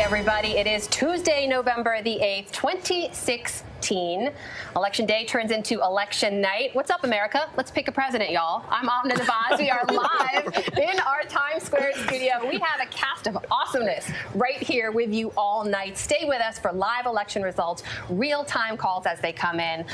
everybody. It is Tuesday, November the 8th, 2016. Election day turns into election night. What's up, America? Let's pick a president, y'all. I'm Amna Nawaz. We are live in our Times Square studio. We have a cast of awesomeness right here with you all night. Stay with us for live election results, real-time calls as they come in.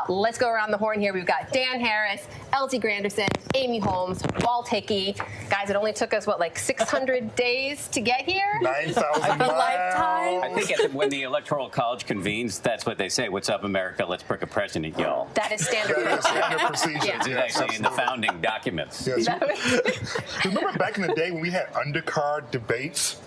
Let's go around the horn here. We've got Dan Harris, Elsie Granderson, Amy Holmes, Walt Hickey. Guys, it only took us, what, like 600 days to get here? 9,000 a lifetime. I think when the Electoral College convenes, that's what they say. What's up, America? Let's pick a president, y'all. That is standard. That is standard procedure. Yeah. It's actually in the founding documents. Yes. Remember back in the day when we had undercard debates?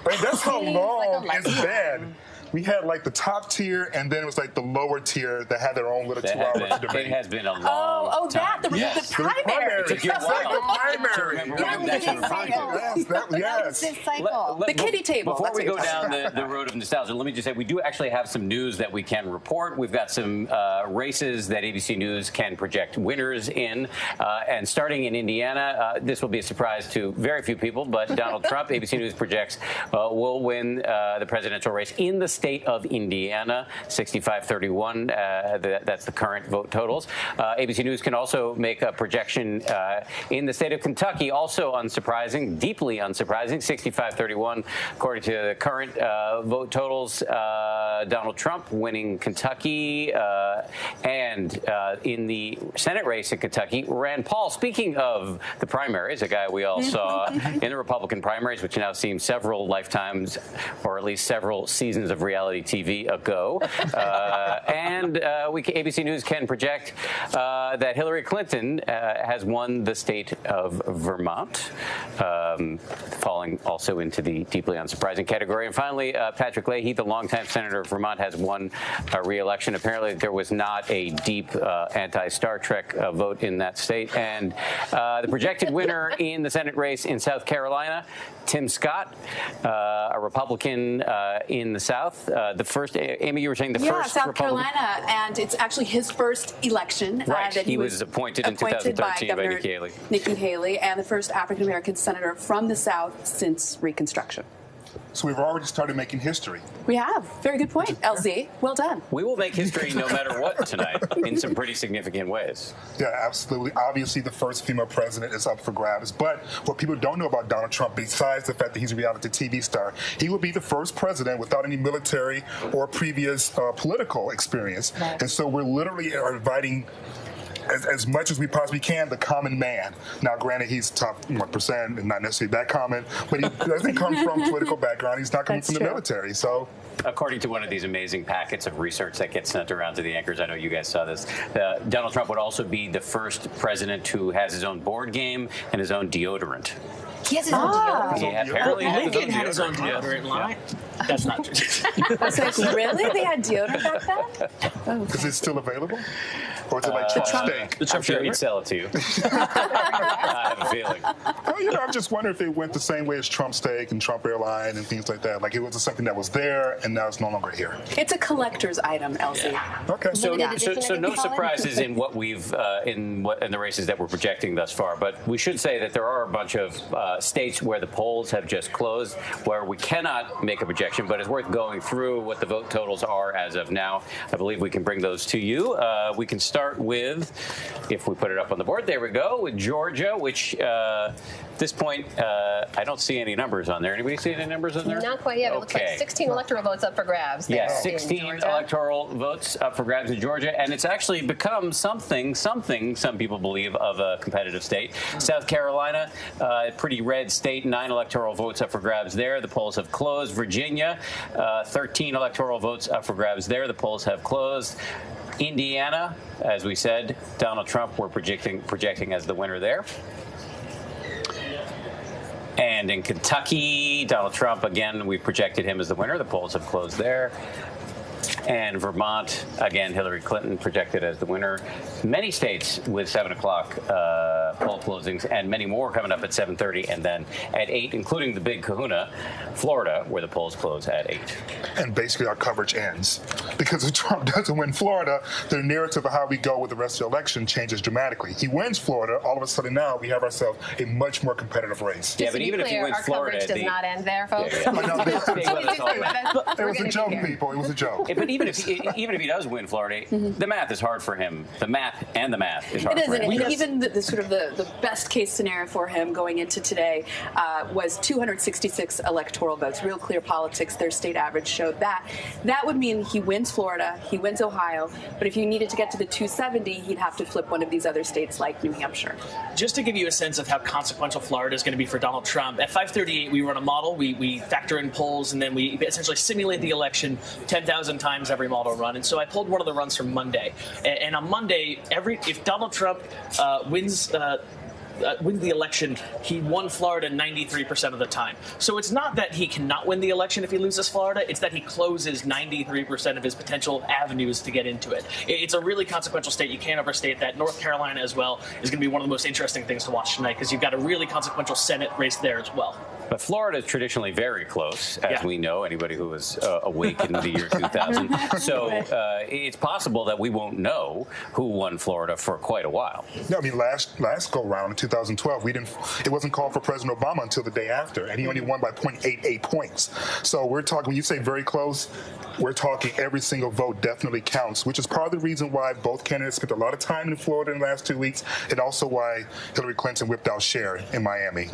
Right? That's how long it's been. We had like the top tier, and then it was like the lower tier that had their own little 2-hour debate. It has been a long time. The primary. It's like the primary. Yes. The kiddie table. Before we go down the road of nostalgia, let me just say we do actually have some news that we can report. We've got some races that ABC News can project winners in. And starting in Indiana, this will be a surprise to very few people, but Donald Trump, ABC News projects, will win the presidential race in the state of Indiana, 65-31. That's the current vote totals. ABC News can also make a projection in the state of Kentucky, also unsurprising, deeply unsurprising, 65-31. According to the current vote totals, Donald Trump winning Kentucky, and in the Senate race in Kentucky, Rand Paul. Speaking of the primaries, a guy we all saw in the Republican primaries, which now seems several lifetimes, or at least several seasons of reality TV ago. ABC News can project that Hillary Clinton has won the state of Vermont, falling also into the deeply unsurprising category. And finally, Patrick Leahy, the longtime senator of Vermont, has won re-election. Apparently, there was not a deep anti-Star Trek vote in that state. And the projected winner in the Senate race in South Carolina, Tim Scott, a Republican in the South. The first, Amy, you were saying the first South Republican? Carolina, and it's actually his first election. Right, that he was appointed in 2013 by Nikki Haley. Nikki Haley, and the first African-American senator from the South since Reconstruction. So we've already started making history. We have. Very good point, LZ. Well done. We will make history no matter what tonight in some pretty significant ways. Yeah, absolutely. Obviously, the first female president is up for grabs. But what people don't know about Donald Trump, besides the fact that he's a reality TV star, he will be the first president without any military or previous political experience. Right. And so we're literally inviting as much as we possibly can, the common man. Now, granted, he's top 1%, and not necessarily that common, but he doesn't come from political background. He's not coming from the military. So, according to one of these amazing packets of research that gets sent around to the anchors, I know you guys saw this, Donald Trump would also be the first president who has his own board game and his own deodorant. He has his own deodorant. He apparently Lincoln had his own deodorant line. That's not true. I was like, really? They had deodorant back then? Is it still available? Or is it like Trump steak? I'm sure he'd sell it to you. I have a feeling. Well, I'm just wondering if it went the same way as Trump steak and Trump airline and things like that. Like it was something that was there and now it's no longer here. It's a collector's item, LZ. Yeah. Okay. So no surprises in what we've in the races that we're projecting thus far. But we should say that there are a bunch of states where the polls have just closed, where we cannot make a projection, but it's worth going through what the vote totals are as of now. I believe we can bring those to you. We can start with, if we put it up on the board, there we go, with Georgia, which at this point, I don't see any numbers on there. Anybody see any numbers on there? Not quite yet. It looks like 16 electoral votes up for grabs. Yeah, 16 electoral votes up for grabs in Georgia, and it's actually become something, some people believe, of a competitive state. South Carolina, pretty red state, 9 electoral votes up for grabs there. The polls have closed. Virginia, 13 electoral votes up for grabs there. The polls have closed. Indiana, as we said, Donald Trump, we're projecting as the winner there. And in Kentucky, Donald Trump, again, we projected him as the winner. The polls have closed there. And Vermont, again, Hillary Clinton projected as the winner. Many states with 7 o'clock poll closings, and many more coming up at 7:30 and then at 8, including the big kahuna, Florida, where the polls close at 8. And basically our coverage ends. Because if Trump doesn't win Florida, the narrative of how we go with the rest of the election changes dramatically. He wins Florida, all of a sudden now we have ourselves a much more competitive race. Yeah, but even if he wins our Florida, coverage does not end there, folks. It was a joke, people. It was a joke. But even if he does win Florida, the math is hard for him. The math is hard It for is, him. and even the sort of the best case scenario for him going into today was 266 electoral votes. Real Clear Politics, their state average showed that. That would mean he wins Florida, he wins Ohio, but if you needed to get to the 270, he'd have to flip one of these other states like New Hampshire. Just to give you a sense of how consequential Florida is going to be for Donald Trump, at 5:38 we run a model, we factor in polls, and then we essentially simulate the election 10,000 times every model run. And so I pulled one of the runs from Monday. And on Monday, if Donald Trump wins the election, he won Florida 93% of the time. So it's not that he cannot win the election if he loses Florida, it's that he closes 93% of his potential avenues to get into it. It's a really consequential state. You can't overstate that. North Carolina as well is going to be one of the most interesting things to watch tonight because you've got a really consequential Senate race there as well. But Florida is traditionally very close, as we know, anybody who was awake in the year 2000. So it's possible that we won't know who won Florida for quite a while. No, I mean, last go round in 2012, it wasn't called for President Obama until the day after, and he only won by 0.88 points. So we're talking, when you say very close, we're talking every single vote definitely counts, which is part of the reason why both candidates spent a lot of time in Florida in the last 2 weeks, and also why Hillary Clinton whipped out Cher in Miami.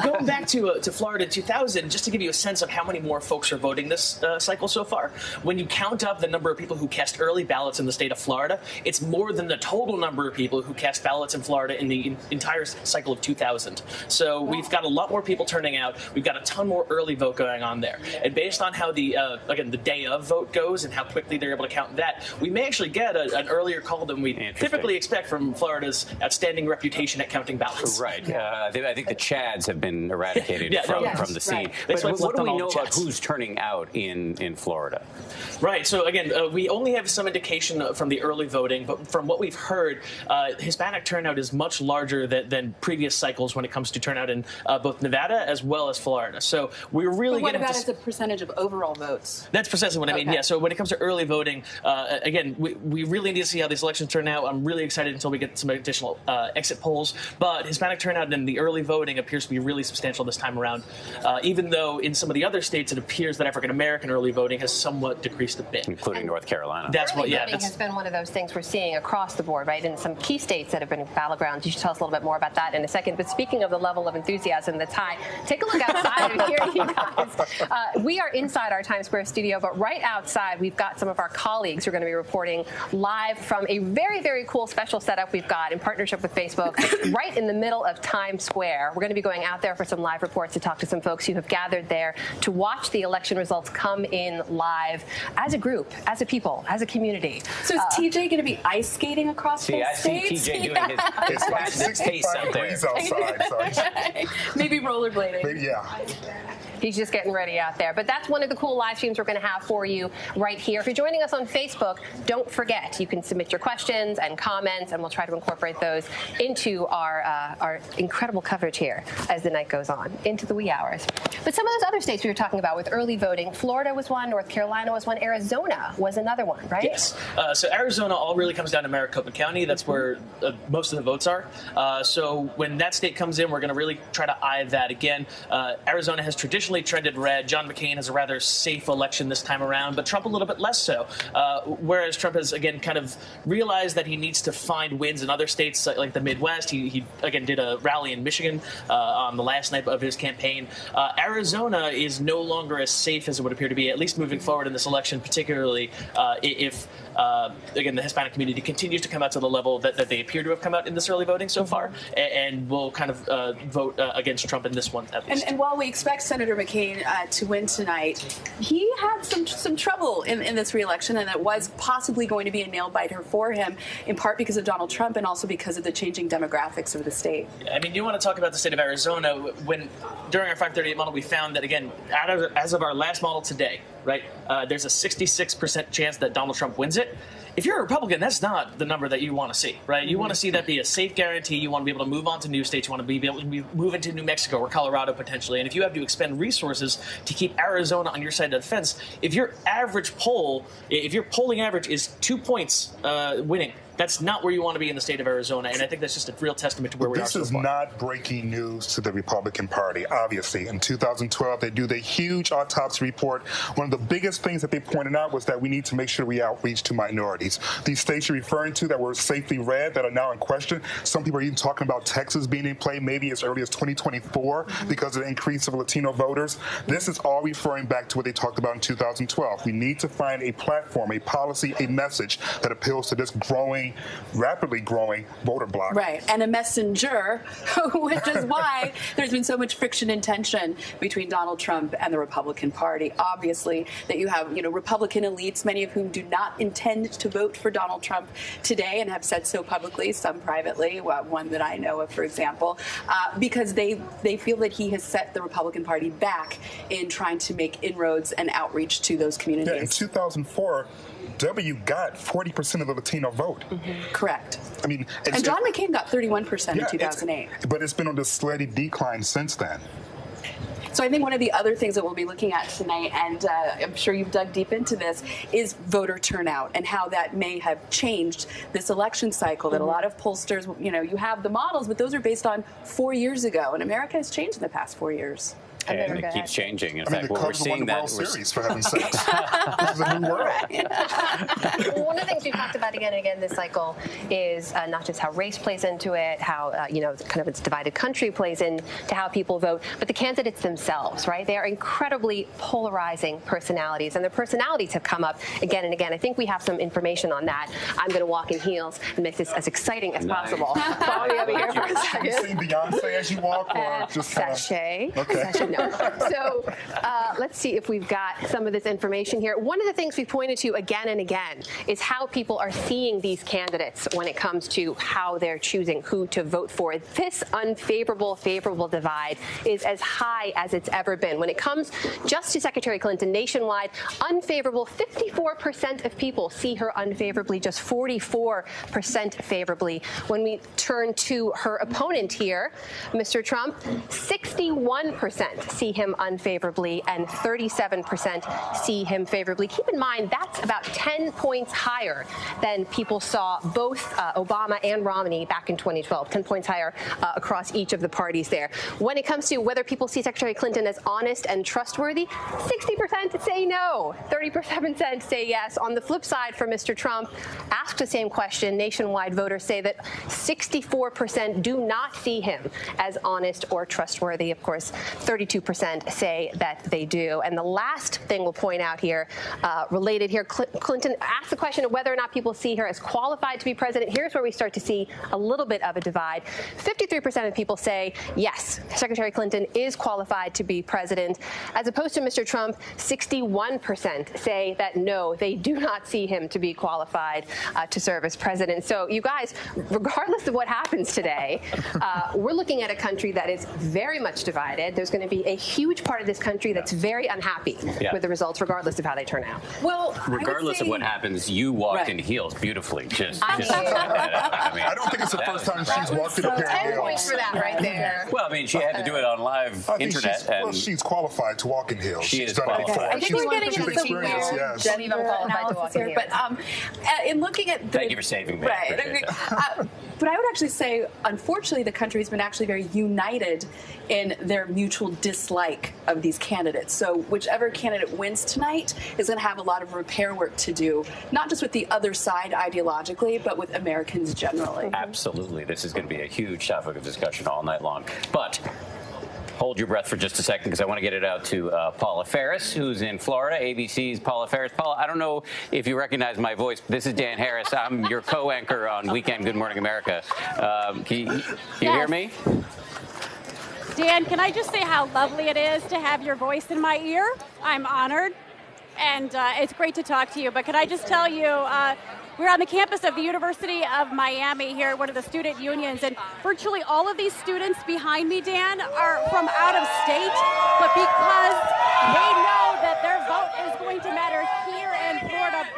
Going back to Florida 2000, just to give you a sense of how many more folks are voting this cycle so far, when you count up the number of people who cast early ballots in the state of Florida, it's more than the total number of people who cast ballots in Florida in the entire cycle of 2000. So we've got a lot more people turning out. We've got a ton more early vote going on there. And based on how the day of vote goes and how quickly they're able to count that, we may actually get an earlier call than we typically expect from Florida's outstanding reputation at counting ballots. Right. I think the Chads have been eradicated from the scene. Right. But what do we know about who's turning out in Florida? Right. So again, we only have some indication from the early voting, but from what we've heard, Hispanic turnout is much larger than previous cycles when it comes to turnout in both Nevada as well as Florida. So we're really But what going to about as a percentage of overall votes? That's precisely what I mean. Yeah. So when it comes to early voting, again, we really need to see how these elections turn out. I'm really excited until we get some additional exit polls. But Hispanic turnout in the early voting appears to be really substantial this time around, even though in some of the other states it appears that African American early voting has somewhat decreased a bit, including North Carolina. That's what. Yeah, voting has been one of those things we're seeing across the board, right? In some key states that have been battlegrounds. You should tell us a little bit more about that in a second. But speaking of the level of enthusiasm that's high, take a look outside and hear you guys. We are inside our Times Square studio, but right outside we've got some of our colleagues who are going to be reporting live from a very, very cool special setup we've got in partnership with Facebook right in the middle of Times Square. We're going to be going out there for some live reports to talk to some folks who have gathered there to watch the election results come in live as a group, as a people, as a community. So is TJ going to be ice skating across both states? I see TJ doing It's like 65 degrees outside. So Maybe rollerblading. maybe, yeah. He's just getting ready out there. But that's one of the cool live streams we're going to have for you right here. If you're joining us on Facebook, don't forget, you can submit your questions and comments, and we'll try to incorporate those into our incredible coverage here as the night goes on, into the wee hours. But some of those other states we were talking about with early voting, Florida was one, North Carolina was one, Arizona was another one, right? Yes. So Arizona all really comes down to Maricopa County. That's where most of the votes are. So when that state comes in, we're going to really try to eye that again. Arizona has traditionally trended red. John McCain has a rather safe election this time around, but Trump a little bit less so. Whereas Trump has, again, kind of realized that he needs to find wins in other states like the Midwest. He again, did a rally in Michigan on the last night of his campaign. Arizona is no longer as safe as it would appear to be, at least moving forward in this election, particularly if again, the Hispanic community continues to come out to the level that they appear to have come out in this early voting so far, and will kind of vote against Trump in this one, at least. And while we expect Senator McCain to win tonight, he had some trouble in this re-election, and it was possibly going to be a nail-biter for him, in part because of Donald Trump and also because of the changing demographics of the state. I mean, you want to talk about the state of Arizona. During our 538 model, we found that, again, as of our last model today, right? There's a 66% chance that Donald Trump wins it. If you're a Republican, that's not the number that you want to see, right? You want to see that be a safe guarantee. You want to be able to move on to new states. You want to be able to move into New Mexico or Colorado potentially. And if you have to expend resources to keep Arizona on your side of the fence, if your average poll, if your polling average is 2 points winning, that's not where you want to be in the state of Arizona, and I think that's just a real testament to where we are so far. This is not breaking news to the Republican Party, obviously. In 2012, they do the huge autopsy report. One of the biggest things that they pointed out was that we need to make sure we outreach to minorities. These states you're referring to that were safely red, that are now in question, some people are even talking about Texas being in play maybe as early as 2024 because of the increase of Latino voters. This is all referring back to what they talked about in 2012. We need to find a platform, a policy, a message that appeals to this rapidly growing voter bloc. Right, and a messenger, which is why there's been so much friction and tension between Donald Trump and the Republican Party. Obviously, that you have, Republican elites, many of whom do not intend to vote for Donald Trump today and have said so publicly, some privately, one that I know of, for example, because they feel that he has set the Republican Party back in trying to make inroads and outreach to those communities. Yeah, in 2004, W got 40% of the Latino vote. Correct. I mean, and John McCain got 31% in 2008. But it's been on this steady decline since then. So I think one of the other things that we'll be looking at tonight, and I'm sure you've dug deep into this, is voter turnout and how that may have changed this election cycle. That a lot of pollsters, you have the models, but those are based on 4 years ago, and America has changed in the past 4 years. And it keeps changing. In fact, the we're seeing that. World Series, for heaven's sakes. This is a new world. One of the things we've talked about again and again this cycle is not just how race plays into it, how kind of its divided country plays into how people vote, but the candidates themselves, right? They are incredibly polarizing personalities, and their personalities have come up again and again. I think we have some information on that. I'm going to walk in heels and make this as exciting as possible. Follow me over here for a second. You sing Beyonce as you walk, or just kind of... Sachet. Okay. Sachet. No. So let's see if we've got some of this information here. One of the things we pointed to again and again is how people are seeing these candidates when it comes to how they're choosing who to vote for. This unfavorable-favorable divide is as high as it's ever been. When it comes just to Secretary Clinton nationwide, unfavorable, 54% of people see her unfavorably, just 44% favorably. When we turn to her opponent here, Mr. Trump, 61% see him unfavorably and 37% see him favorably. Keep in mind, that's about 10 points higher than people saw both Obama and Romney back in 2012, 10 points higher across each of the parties there. When it comes to whether people see Secretary Clinton as honest and trustworthy, 60% say no, 30% say yes. On the flip side, for Mr. Trump, asked the same question, nationwide voters say that 64% do not see him as honest or trustworthy. Of course, 32% say that they do. And the last thing we'll point out here, related here, Clinton asked the question of whether or not people see her as qualified to be president. Here's where we start to see a little bit of a divide. 53% of people say, yes, Secretary Clinton is qualified to be president, as opposed to Mr. Trump, 61% say that no, they do not see him to be qualified to serve as president. So you guys, regardless of what happens today, we're looking at a country that is very much divided. There's going to be a huge part of this country that's very unhappy with the results, regardless of how they turn out. Well, regardless of what happens, you walked in heels beautifully. I don't think it's the first time she's walked in a pair of 10 heels. points for that right there. Well, I mean, she had to do it on live internet. She's qualified to walk in heels. She's done it before. I think we're getting into some weird yes. gender analysis here. But in looking at Thank you for saving me. Right. But I would actually say, unfortunately, the country has been actually very united in their mutual dislike of these candidates. So whichever candidate wins tonight is going to have a lot of repair work to do, not just with the other side ideologically, but with Americans generally. Absolutely. This is going to be a huge topic of discussion all night long. But hold your breath for just a second, because I want to get it out to Paula Ferris, who's in Florida, ABC's Paula Ferris. Paula, I don't know if you recognize my voice, but this is Dan Harris. I'm your co-anchor on Weekend Good Morning America. Can you hear me? Dan, can I just say how lovely it is to have your voice in my ear? I'm honored, and it's great to talk to you. But can I just tell you, we're on the campus of the University of Miami here, one of the student unions, and virtually all of these students behind me, Dan, are from out of state, but because they know that their vote is going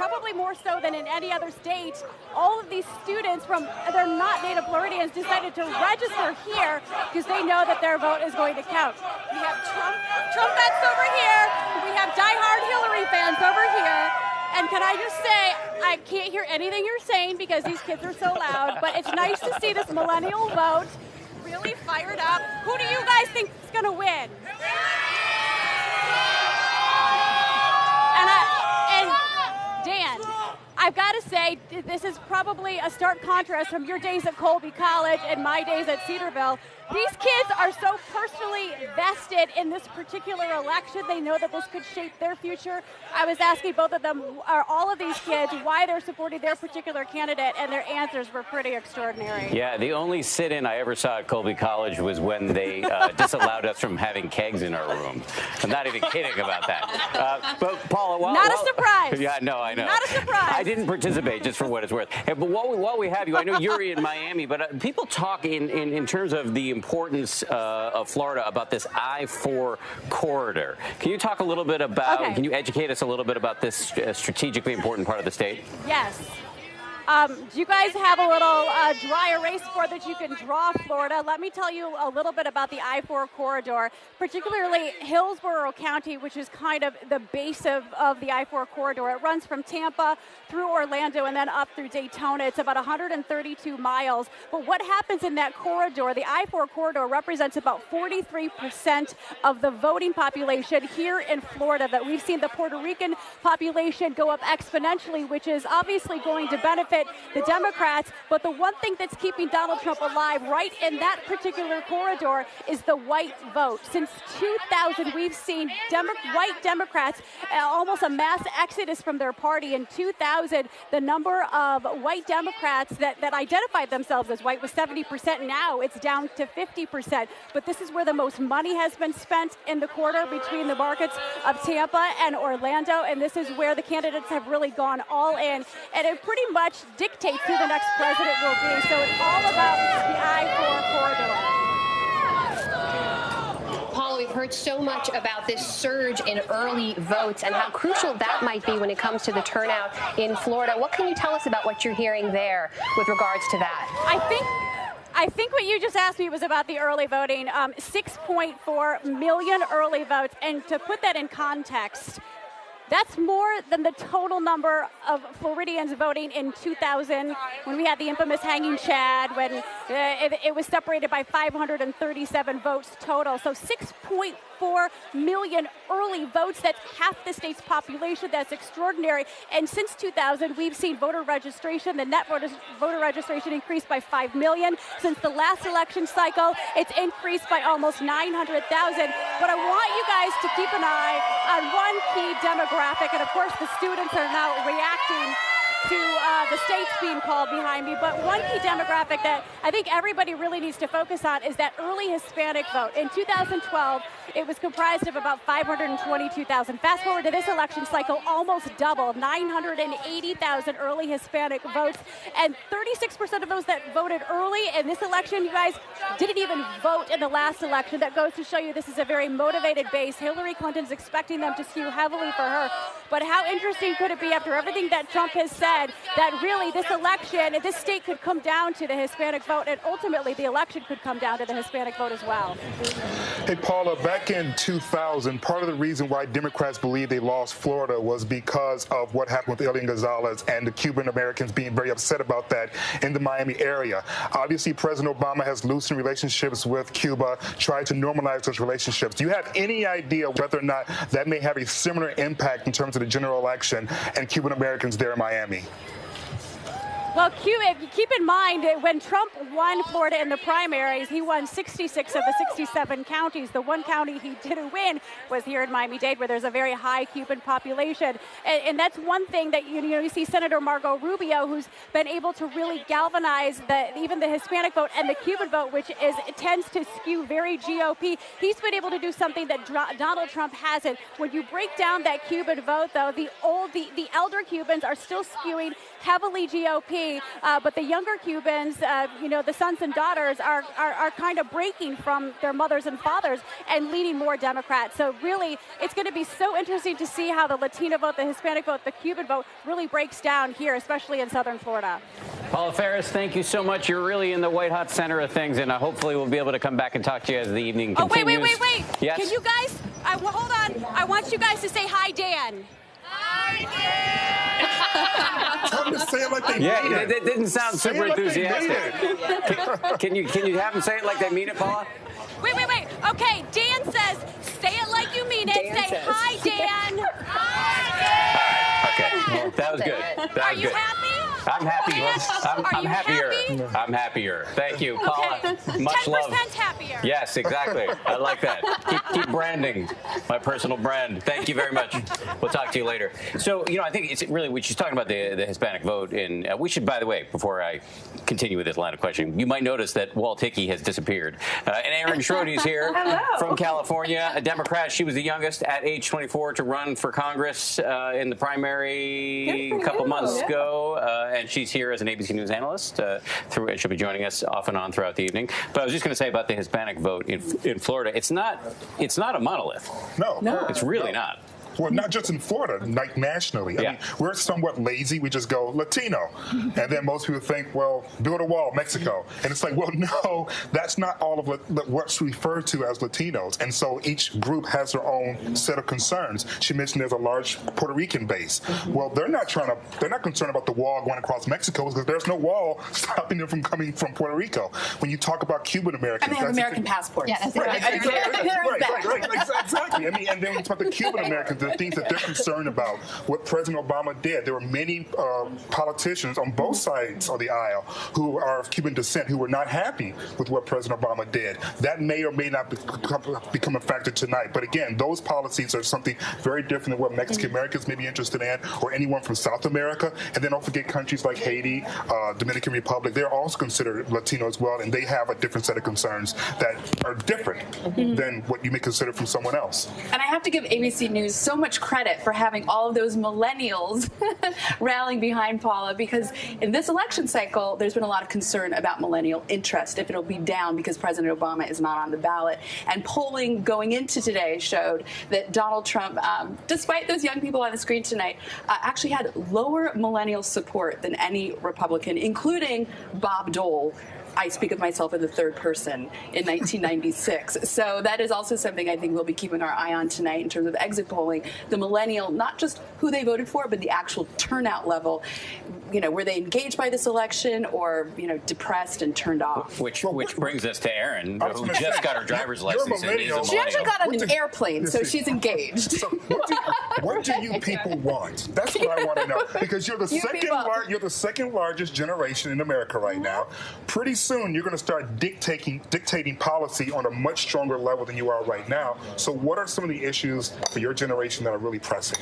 probably more so than in any other state, all of these students they're not native Floridians decided to register here because they know that their vote is going to count. We have Trump vets over here. We have diehard Hillary fans over here. And can I just say, I can't hear anything you're saying because these kids are so loud, but it's nice to see this millennial vote really fired up. Who do you guys think is going to win? And Dan, I've got to say, this is probably a stark contrast from your days at Colby College and my days at Cedarville. These kids are so personally vested in this particular election. They know that this could shape their future. I was asking both of them, all of these kids, why they're supporting their particular candidate, and their answers were pretty extraordinary. Yeah, the only sit-in I ever saw at Colby College was when they disallowed us from having kegs in our room. I'm not even kidding about that. But Paula, not a surprise. Yeah, no, I know. Not a surprise. I didn't participate, just for what it's worth. Hey, but while we have you, I know you're in Miami, but people talk in terms of the importance of Florida about this I-4 corridor. Can you talk a little bit about, Can you educate us a little bit about this strategically important part of the state? Yes. Do you guys have a little dry erase board that you can draw Florida? Let me tell you a little bit about the I-4 corridor, particularly Hillsborough County, which is kind of the base of the I-4 corridor. It runs from Tampa through Orlando and then up through Daytona. It's about 132 miles. But what happens in that corridor, the I-4 corridor represents about 43% of the voting population here in Florida. That we've seen the Puerto Rican population go up exponentially, which is obviously going to benefit the Democrats, but the one thing that's keeping Donald Trump alive right in that particular corridor is the white vote. Since 2000, we've seen white Democrats, almost a mass exodus from their party. In 2000, the number of white Democrats that identified themselves as white was 70%. Now it's down to 50%. But this is where the most money has been spent in the corridor between the markets of Tampa and Orlando, and this is where the candidates have really gone all in. And it pretty much dictates who the next president will be. So it's all about the I-4 corridor. Paula, we've heard so much about this surge in early votes and how crucial that might be when it comes to the turnout in Florida. What can you tell us about what you're hearing there with regards to that? I think what you just asked me was about the early voting. 6.4 million early votes. And to put that in context, that's more than the total number of Floridians voting in 2000 when we had the infamous hanging Chad, when it was separated by 537 votes total. So 6.4 million early votes. That's half the state's population. That's extraordinary. And since 2000, we've seen voter registration, the net voter registration increased by 5 million. Since the last election cycle, it's increased by almost 900,000. But I want you guys to keep an eye on one key demographic. And of course, the students are now reacting to the states being called behind me. But one key demographic that I think everybody really needs to focus on is that early Hispanic vote. In 2012, it was comprised of about 522,000. Fast forward to this election cycle, almost double, 980,000 early Hispanic votes. And 36% of those that voted early in this election, you guys, didn't even vote in the last election. That goes to show you this is a very motivated base. Hillary Clinton's expecting them to skew heavily for her. But how interesting could it be after everything that Trump has said that really this election, this state could come down to the Hispanic vote, and ultimately the election could come down to the Hispanic vote as well. Hey, Paula, back in 2000, part of the reason why Democrats believed they lost Florida was because of what happened with Elian Gonzalez and the Cuban Americans being very upset about that in the Miami area. Obviously, President Obama has loosened relationships with Cuba, tried to normalize those relationships. Do you have any idea whether or not that may have a similar impact in terms of the general election and Cuban Americans there in Miami? Well, keep in mind that when Trump won Florida in the primaries, he won 66 of the 67 counties. The one county he didn't win was here in Miami-Dade, where there's a very high Cuban population. And that's one thing that you see Senator Marco Rubio, who's been able to really galvanize even the Hispanic vote and the Cuban vote, which tends to skew very GOP. He's been able to do something that Donald Trump hasn't. When you break down that Cuban vote, though, the elder Cubans are still skewing heavily GOP. see. But the younger Cubans, the sons and daughters are kind of breaking from their mothers and fathers and leaning more Democrat. So really, it's going to be so interesting to see how the Latino vote, the Hispanic vote, the Cuban vote really breaks down here, especially in southern Florida. Paula Faris, thank you so much. You're really in the white hot center of things, and hopefully we'll be able to come back and talk to you as the evening continues. Wait. Yes? Can you guys, hold on. I want you guys to say hi, Dan. Hi, Dan. Tell them to say it like they Yeah, mean it. it didn't sound Say super it like they enthusiastic. Can you have them say it like they mean it, Paula? Wait. Okay, Dan says, say it like you mean it. Dan say says. hi, Dan. Okay, well, that was good. That Are was you good. happy? I'm happy. Are I'm you happier. happy? I'm happier. Thank you, Paula. Okay. Much 10% love. happier. Yes, exactly. I like that. Keep branding my personal brand. Thank you very much. We'll talk to you later. So, I think it's really, she's talking about the Hispanic vote. And we should, by the way, before I continue with this line of questioning, you might notice that Walt Hickey has disappeared. And Erin Schroeder is here from California, a Democrat. She was the youngest at age 24 to run for Congress in the primary a couple months ago. And she's here as an ABC News analyst. She'll be joining us off and on throughout the evening. But I was just going to say about the Hispanic vote in Florida, it's not a monolith. No. It's really not. Well, not just in Florida, like nationally. I mean, we're somewhat lazy. We just go Latino. And then most people think, well, build a wall, Mexico. And it's like, well, no, that's not all of what's referred to as Latinos. And so each group has their own set of concerns. She mentioned there's a large Puerto Rican base. Well, they're not concerned about the wall going across Mexico because there's no wall stopping them from coming from Puerto Rico. When you talk about Cuban Americans, And they have American passports. Yeah, that's Right, right. exactly. I mean, and then when you talk about the Cuban Americans, the things that they're concerned about, what President Obama did. There were many politicians on both sides of the aisle who are of Cuban descent who were not happy with what President Obama did. That may or may not become a factor tonight. But again, those policies are something very different than what Mexican Americans may be interested in, or anyone from South America. And then don't forget countries like Haiti, Dominican Republic. They're also considered Latino as well, and they have a different set of concerns that are different than what you may consider from someone else. And I have to give ABC News so much credit for having all of those millennials rallying behind Paula, because in this election cycle, there's been a lot of concern about millennial interest, if it'll be down because President Obama is not on the ballot. And polling going into today showed that Donald Trump, despite those young people on the screen tonight, actually had lower millennial support than any Republican, including Bob Dole. I speak of myself in the third person in 1996. So that is also something I think we'll be keeping our eye on tonight in terms of exit polling. The millennial, not just who they voted for, but the actual turnout level. Were they engaged by this election or, depressed and turned off? Which brings us to Erin, who just got her driver's license. And is a She actually got on What an airplane, so she's engaged. So what do you people want? That's what I want to know. Because you're the second largest generation in America right now. Pretty soon you're going to start dictating policy on a much stronger level than you are right now. So what are some of the issues for your generation that are really pressing?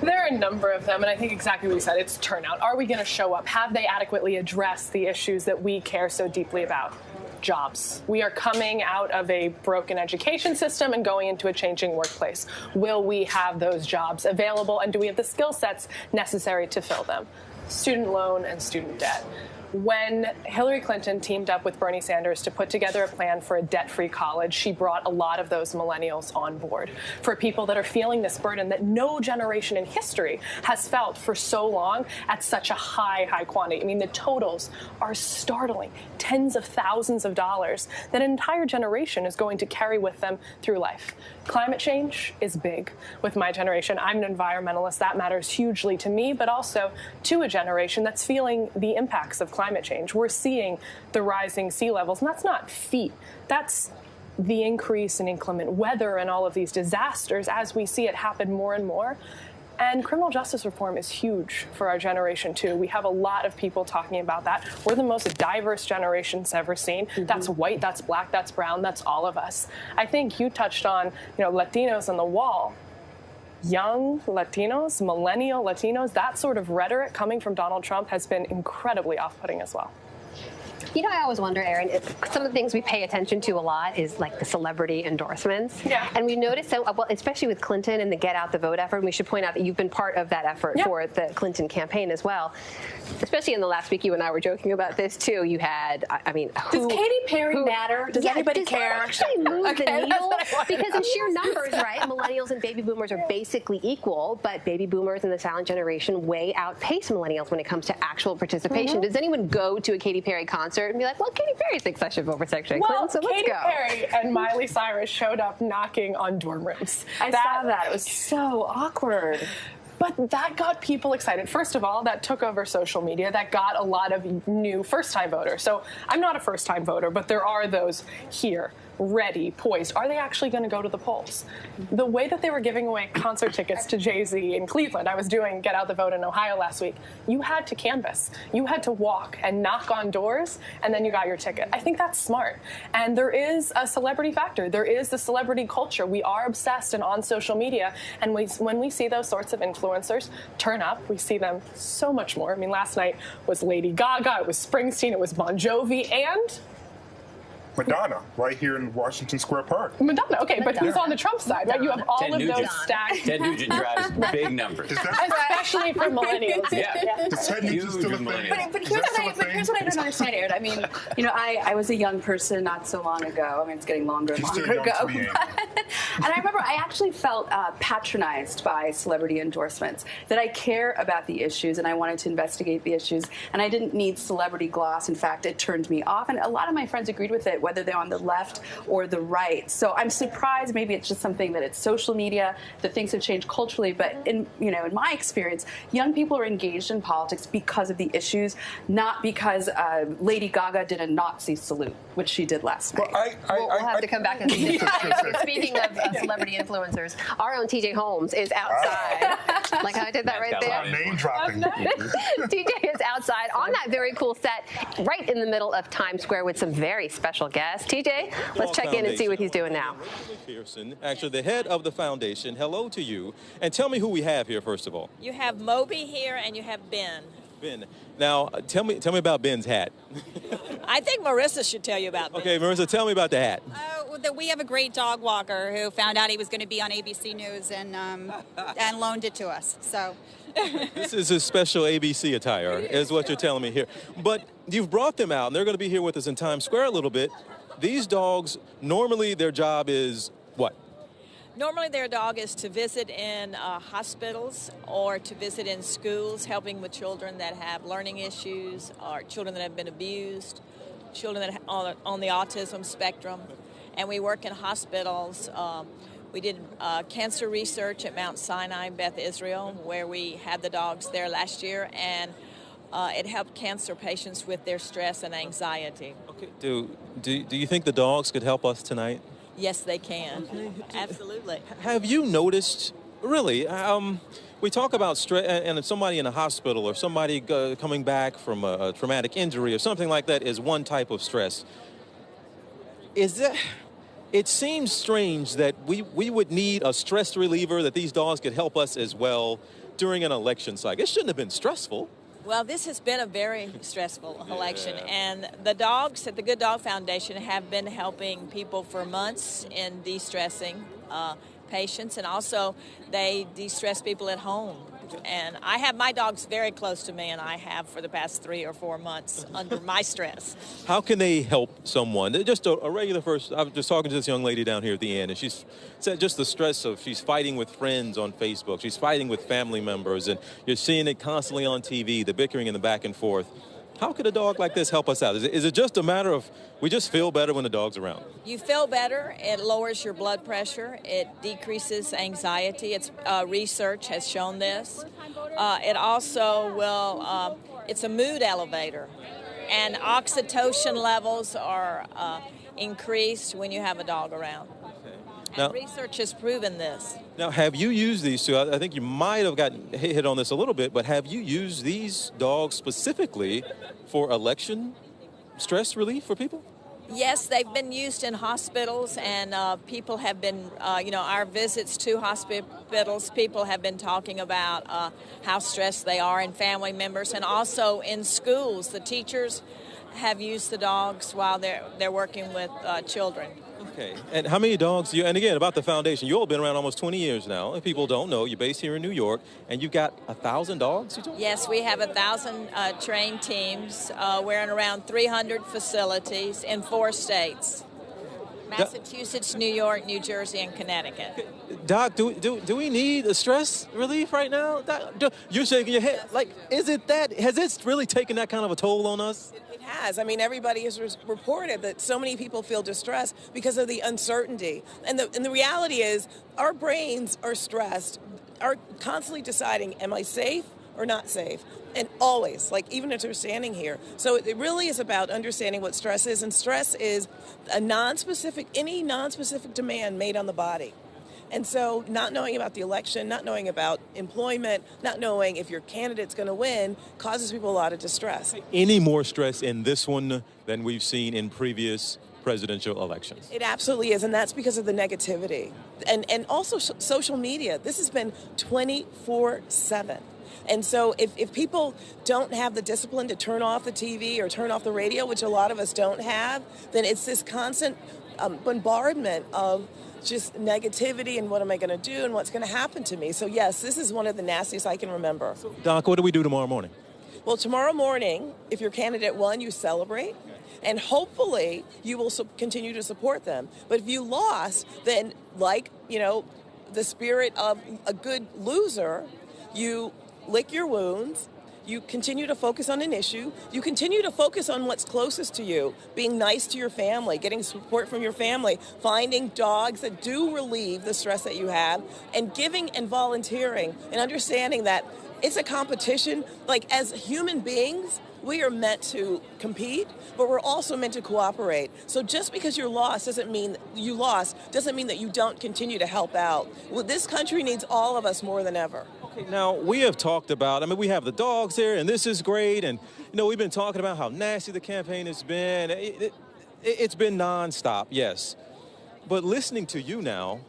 There are a number of them, and I think exactly what you said, it's turnout. Are we going to show up? Have they adequately addressed the issues that we care so deeply about? Jobs. We are coming out of a broken education system and going into a changing workplace. Will we have those jobs available, and do we have the skill sets necessary to fill them? Student loan and student debt. When Hillary Clinton teamed up with Bernie Sanders to put together a plan for a debt-free college, she brought a lot of those millennials on board. For people that are feeling this burden that no generation in history has felt for so long at such a high quantity. I mean, the totals are startling. Tens of thousands of dollars that an entire generation is going to carry with them through life. Climate change is big with my generation. I'm an environmentalist. That matters hugely to me, but also to a generation that's feeling the impacts of climate change. We're seeing the rising sea levels, and that's not feet. That's the increase in inclement weather and all of these disasters as we see it happen more and more. And criminal justice reform is huge for our generation, too. We have a lot of people talking about that. We're the most diverse generations ever seen. That's white, that's black, that's brown, that's all of us. I think you touched on, Latinos on the wall. Young Latinos, millennial Latinos, that sort of rhetoric coming from Donald Trump has been incredibly off-putting as well. You know, I always wonder, Erin, some of the things we pay attention to a lot is like the celebrity endorsements. Yeah. And we noticed that, well, especially with Clinton and the Get Out the Vote effort, and we should point out that you've been part of that effort for the Clinton campaign as well. Especially in the last week, you and I were joking about this too. You had, I mean, does Katy Perry matter? Does anybody care? Does that actually move the needle? Because in sheer numbers, right, millennials and baby boomers are basically equal, but baby boomers and the silent generation way outpace millennials when it comes to actual participation. Does anyone go to a Katy Perry concert and be like, well, Katy Perry thinks I should vote for Secretary Clinton, so let's Katy go. Perry and Miley Cyrus showed up knocking on dorm rooms. I saw that. It was so awkward. But that got people excited. First of all, that took over social media. That got a lot of new first-time voters. So I'm not a first-time voter, but there are those here, ready, poised. Are they actually going to go to the polls? The way that they were giving away concert tickets to Jay-Z in Cleveland, I was doing Get Out the Vote in Ohio last week, you had to canvass. You had to walk and knock on doors, and then you got your ticket. I think that's smart. And there is a celebrity factor. There is the celebrity culture. We are obsessed and on social media, and when we see those sorts of influencers turn up, we see them so much more. I mean, last night was Lady Gaga, it was Springsteen, it was Bon Jovi, and Madonna, right here in Washington Square Park. Madonna, okay, but who's on the Trump side, right? You have all Ted of Nugent. those stacked. Ted Nugent drives big numbers. Especially for millennials. Yeah. Is Ted Nugent still a thing? millennials. But Is here's that still a what I thing? don't understand, Aaron. I mean, you know, I was a young person not so long ago. I mean, it's getting longer and She's still longer young ago. to me, Amy. And I remember I actually felt patronized by celebrity endorsements, that I care about the issues and I wanted to investigate the issues, and I didn't need celebrity gloss. In fact, it turned me off, and a lot of my friends agreed with it, whether they're on the left or the right. So I'm surprised. Maybe it's just something that it's social media, that things have changed culturally. But in my experience, young people are engaged in politics because of the issues, not because Lady Gaga did a Nazi salute, which she did last night. We'll have to come back and see. Speaking of celebrity influencers, our own TJ Holmes is outside. Like how I did that right there. Name dropping. TJ is outside on that very cool set, right in the middle of Times Square with some very special guests. TJ, let's check in and see what he's doing now. Pearson, actually the head of the foundation. Hello to you. And tell me who we have here, first of all. You have Moby here and you have Ben. Ben. Now, tell me about Ben's hat. I think Marissa should tell you about Ben. Okay, Marissa, tell me about the hat. We have a great dog walker who found out he was going to be on ABC News and loaned it to us. So This is his special ABC attire, is what you're telling me here. But you've brought them out, and they're going to be here with us in Times Square a little bit. These dogs, normally their job is what? Normally their dog is to visit in hospitals or to visit in schools, helping with children that have learning issues or children that have been abused, children that are on the autism spectrum. And we work in hospitals. We did cancer research at Mount Sinai, Beth Israel, where we had the dogs there last year, and it helped cancer patients with their stress and anxiety. Okay. Do you think the dogs could help us tonight? Yes, they can. Absolutely. Have you noticed, really, we talk about stress, and somebody in a hospital or somebody coming back from a traumatic injury or something like that is one type of stress. It seems strange that we would need a stress reliever, that these dogs could help us as well during an election cycle. It shouldn't have been stressful. Well, this has been a very stressful election, and the dogs at the Good Dog Foundation have been helping people for months in de-stressing patients, and also they de-stress people at home. And I have my dogs very close to me, and I have for the past 3 or 4 months under my stress. How can they help someone? Just a regular person. I was just talking to this young lady down here at the end, and she said just the stress of she's fighting with friends on Facebook. She's fighting with family members, and you're seeing it constantly on TV, the bickering and the back and forth. How could a dog like this help us out? Is it just a matter of we just feel better when the dog's around? You feel better. It lowers your blood pressure. It decreases anxiety. Research has shown this. It also will, it's a mood elevator. And oxytocin levels are increased when you have a dog around. And research has proven this. Now, have you used these two? I think you might have gotten hit on this a little bit, but have you used these dogs specifically for election stress relief for people? Yes, they've been used in hospitals, and people have been, our visits to hospitals, people have been talking about how stressed they are, and family members, and also in schools. The teachers have used the dogs while they're working with children. Okay. And how many dogs do you, and again, about the foundation, you've all been around almost 20 years now. If people don't know, you're based here in New York, and you've got 1,000 dogs, you told me? Yes, we have 1,000 trained teams. We're in around 300 facilities in 4 states. Massachusetts, New York, New Jersey, and Connecticut. Doc, do we need a stress relief right now? Doc, you're shaking your head. Like, is it that? Has it really taken that kind of a toll on us? It has. I mean, everybody has reported that so many people feel distressed because of the uncertainty. And the reality is our brains are stressed, are constantly deciding, am I safe or not safe? And always, like even as we're standing here. So it really is about understanding what stress is. And stress is any non-specific demand made on the body. And so not knowing about the election, not knowing about employment, not knowing if your candidate's going to win causes people a lot of distress. Any more stress in this one than we've seen in previous presidential elections? It absolutely is, and that's because of the negativity. And also social media. This has been 24/7. And so if people don't have the discipline to turn off the TV or turn off the radio, which a lot of us don't have, then it's this constant bombardment of just negativity and what am I going to do and what's going to happen to me. So, yes, this is one of the nastiest I can remember. Doc, what do we do tomorrow morning? Well, tomorrow morning, if your candidate won, you celebrate. And hopefully you will continue to support them. But if you lost, then like, the spirit of a good loser, you lick your wounds, you continue to focus on an issue, you continue to focus on what's closest to you, being nice to your family, getting support from your family, finding dogs that do relieve the stress that you have, and giving and volunteering and understanding that it's a competition. Like as human beings, we are meant to compete, but we're also meant to cooperate. So just because you're lost doesn't mean that you don't continue to help out. Well, this country needs all of us more than ever. Okay, now we have talked about, we have the dogs here, and this is great, and we've been talking about how nasty the campaign has been. It's been nonstop, yes. But listening to you now,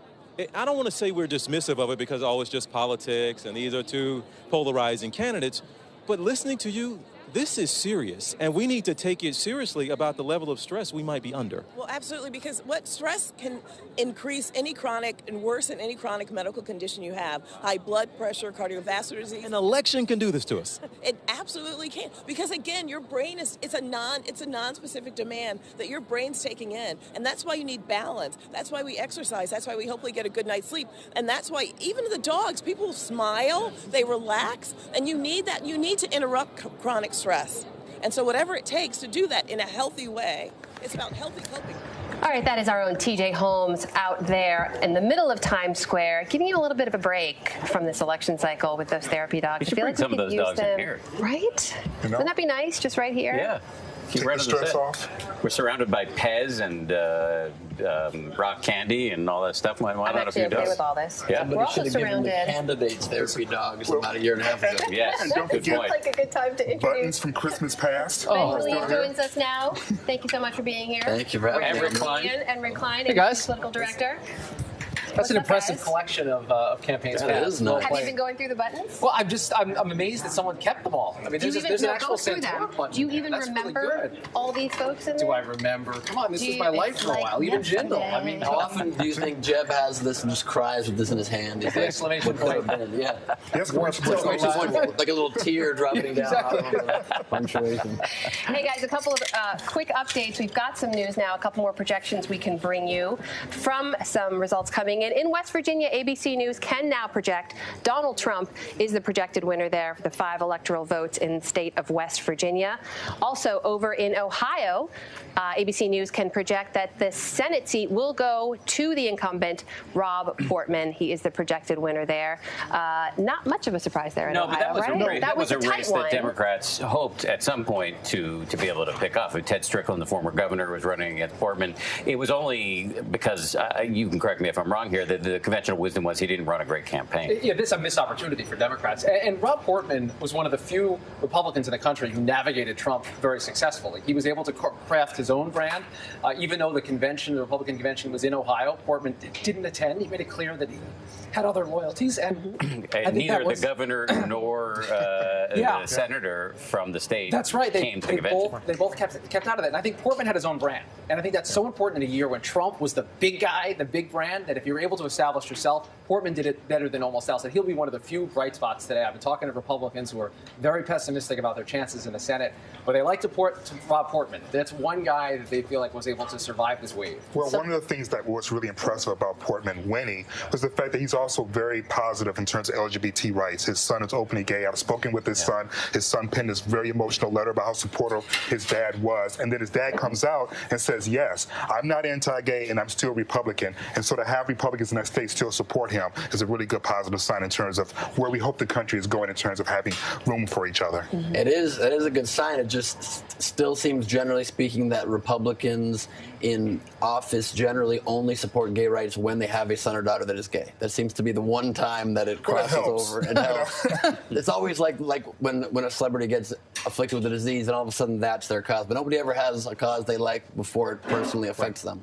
I don't want to say we're dismissive of it because, it's just politics and these are two polarizing candidates, but listening to you, this is serious, and we need to take it seriously about the level of stress we might be under. Well, absolutely, because what stress can increase any chronic and worsen any chronic medical condition you have. High blood pressure, cardiovascular disease. An election can do this to us. It absolutely can, because again, your brain it's a non-specific demand that your brain's taking in, and that's why you need balance. That's why we exercise. That's why we hopefully get a good night's sleep, and that's why even the dogs, people smile, they relax, and you need that. You need to interrupt chronic stress. And so whatever it takes to do that in a healthy way, it's about healthy coping. All right, that is our own TJ Holmes out there in the middle of Times Square, giving you a little bit of a break from this election cycle with those therapy dogs. You should bring some of those dogs in here. Right? Wouldn't that be nice, just right here? Yeah. Take the stress off. We're surrounded by Pez and rock candy and all that stuff. Why I'm not actually okay with all this. Yeah. We're also surrounded. Candidates therapy dogs about a year and a half ago. Yes. And don't Good forget point. Like a good time to introduce. Buttons from Christmas past. Ben Killeen joins us now. Thank you so much for being here. Thank you for having me. And Rick Klein. And Rick Klein, Hey, guys. political director. That's an What's up, impressive guys? collection of campaigns. That is nice. Have you been going through the buttons? Well, I'm amazed that someone kept them all. I mean, Do you there's an go actual through them? Santora button. Do you even That's really remember good. all these folks in there? Do I remember? Come on, this Do is you- my life it's for a like while. Even Jindal. I mean, How often do you think Jeb has this and just cries with this in his hand? He's like, Exclamation "What could it point. have been?" Yeah. Yes, Like a little tear dropping down. Punctuation. Hey guys, a couple of quick updates. We've got some news now, a couple more projections we can bring you from some results coming in. In West Virginia, ABC News can now project Donald Trump is the projected winner there for the 5 electoral votes in the state of West Virginia. Also over in Ohio, ABC News can project that the Senate seat will go to the incumbent Rob Portman. He is the projected winner there. Not much of a surprise there in No, Ohio, but that was right? that was a tight race one. that Democrats hoped at some point to be able to pick off. Ted Strickland, the former governor, was running against Portman. It was only because, you can correct me if I'm wrong wrong here. The conventional wisdom was he didn't run a great campaign. Yeah, this is a missed opportunity for Democrats. And Rob Portman was one of the few Republicans in the country who navigated Trump very successfully. He was able to craft his own brand. Even though the Republican convention was in Ohio, Portman didn't attend. He made it clear that he had other loyalties. And neither the governor nor the senator from the state came to the convention. They both kept out of that. And I think Portman had his own brand. And I think that's so important in a year when Trump was the big guy, the big brand, that if you're able to establish yourself, Portman did it better than almost else. And he'll be one of the few bright spots today. I've been talking to Republicans who are very pessimistic about their chances in the Senate, but they like to Rob Portman. That's one guy that they feel like was able to survive this wave. Well, one of the things that was really impressive about Portman winning was the fact that he's also very positive in terms of LGBT rights. His son is openly gay. I've spoken with his son. His son penned this very emotional letter about how supportive his dad was. And then his dad comes out and says, yes, I'm not anti-gay and I'm still Republican. And so to have Republicans in that state still support him is a really good positive sign in terms of where we hope the country is going in terms of having room for each other. Mm-hmm. It is a good sign. It just still seems, generally speaking, that Republicans in office generally only support gay rights when they have a son or daughter that is gay. That seems to be the one time that it crosses over. It helps. It's always like when a celebrity gets afflicted with a disease and all of a sudden that's their cause. But nobody ever has a cause they like before it personally affects them.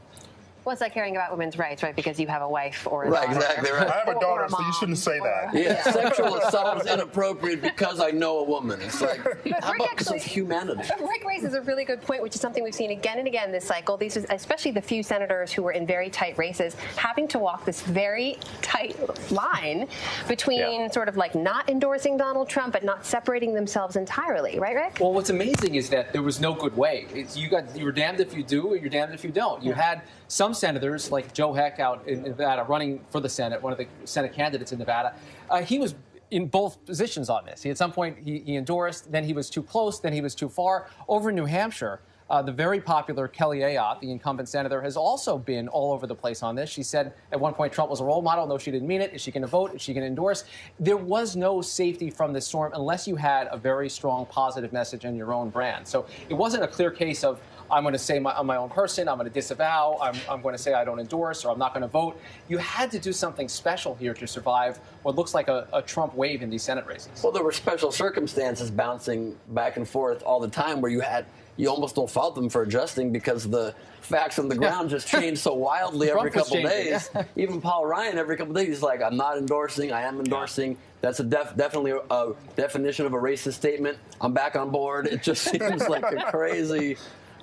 Well, it's like caring about women's rights, right? Because you have a wife or a right, daughter. Exactly right. I have a daughter, so you shouldn't say that. Yeah, sexual assault is inappropriate because I know a woman. It's like, how about some humanity? Rick raises a really good point, which is something we've seen again and again this cycle. These, especially the few senators who were in very tight races, having to walk this very tight line between sort of like not endorsing Donald Trump but not separating themselves entirely, right, Rick? Well, what's amazing is that there was no good way. You're damned if you do, or you're damned if you don't. You had some senators, like Joe Heck out in Nevada, running for the Senate, one of the Senate candidates in Nevada. He was in both positions on this. At some point, he endorsed, then he was too close, then he was too far. Over in New Hampshire, the very popular Kelly Ayotte, the incumbent senator, has also been all over the place on this. She said at one point Trump was a role model. No, she didn't mean it. Is she going to vote? Is she going to endorse? There was no safety from this storm unless you had a very strong positive message in your own brand. So it wasn't a clear case of, I'm going to say I'm my own person, I'm going to disavow, I'm going to say I don't endorse, or I'm not going to vote. You had to do something special here to survive what looks like a Trump wave in these Senate races. Well, there were special circumstances bouncing back and forth all the time where you almost don't fault them for adjusting because the facts on the ground just change so wildly every couple days. Even Paul Ryan, every couple days, he's like, I'm not endorsing, I am endorsing. That's definitely a definition of a racist statement. I'm back on board. It just seems like a crazy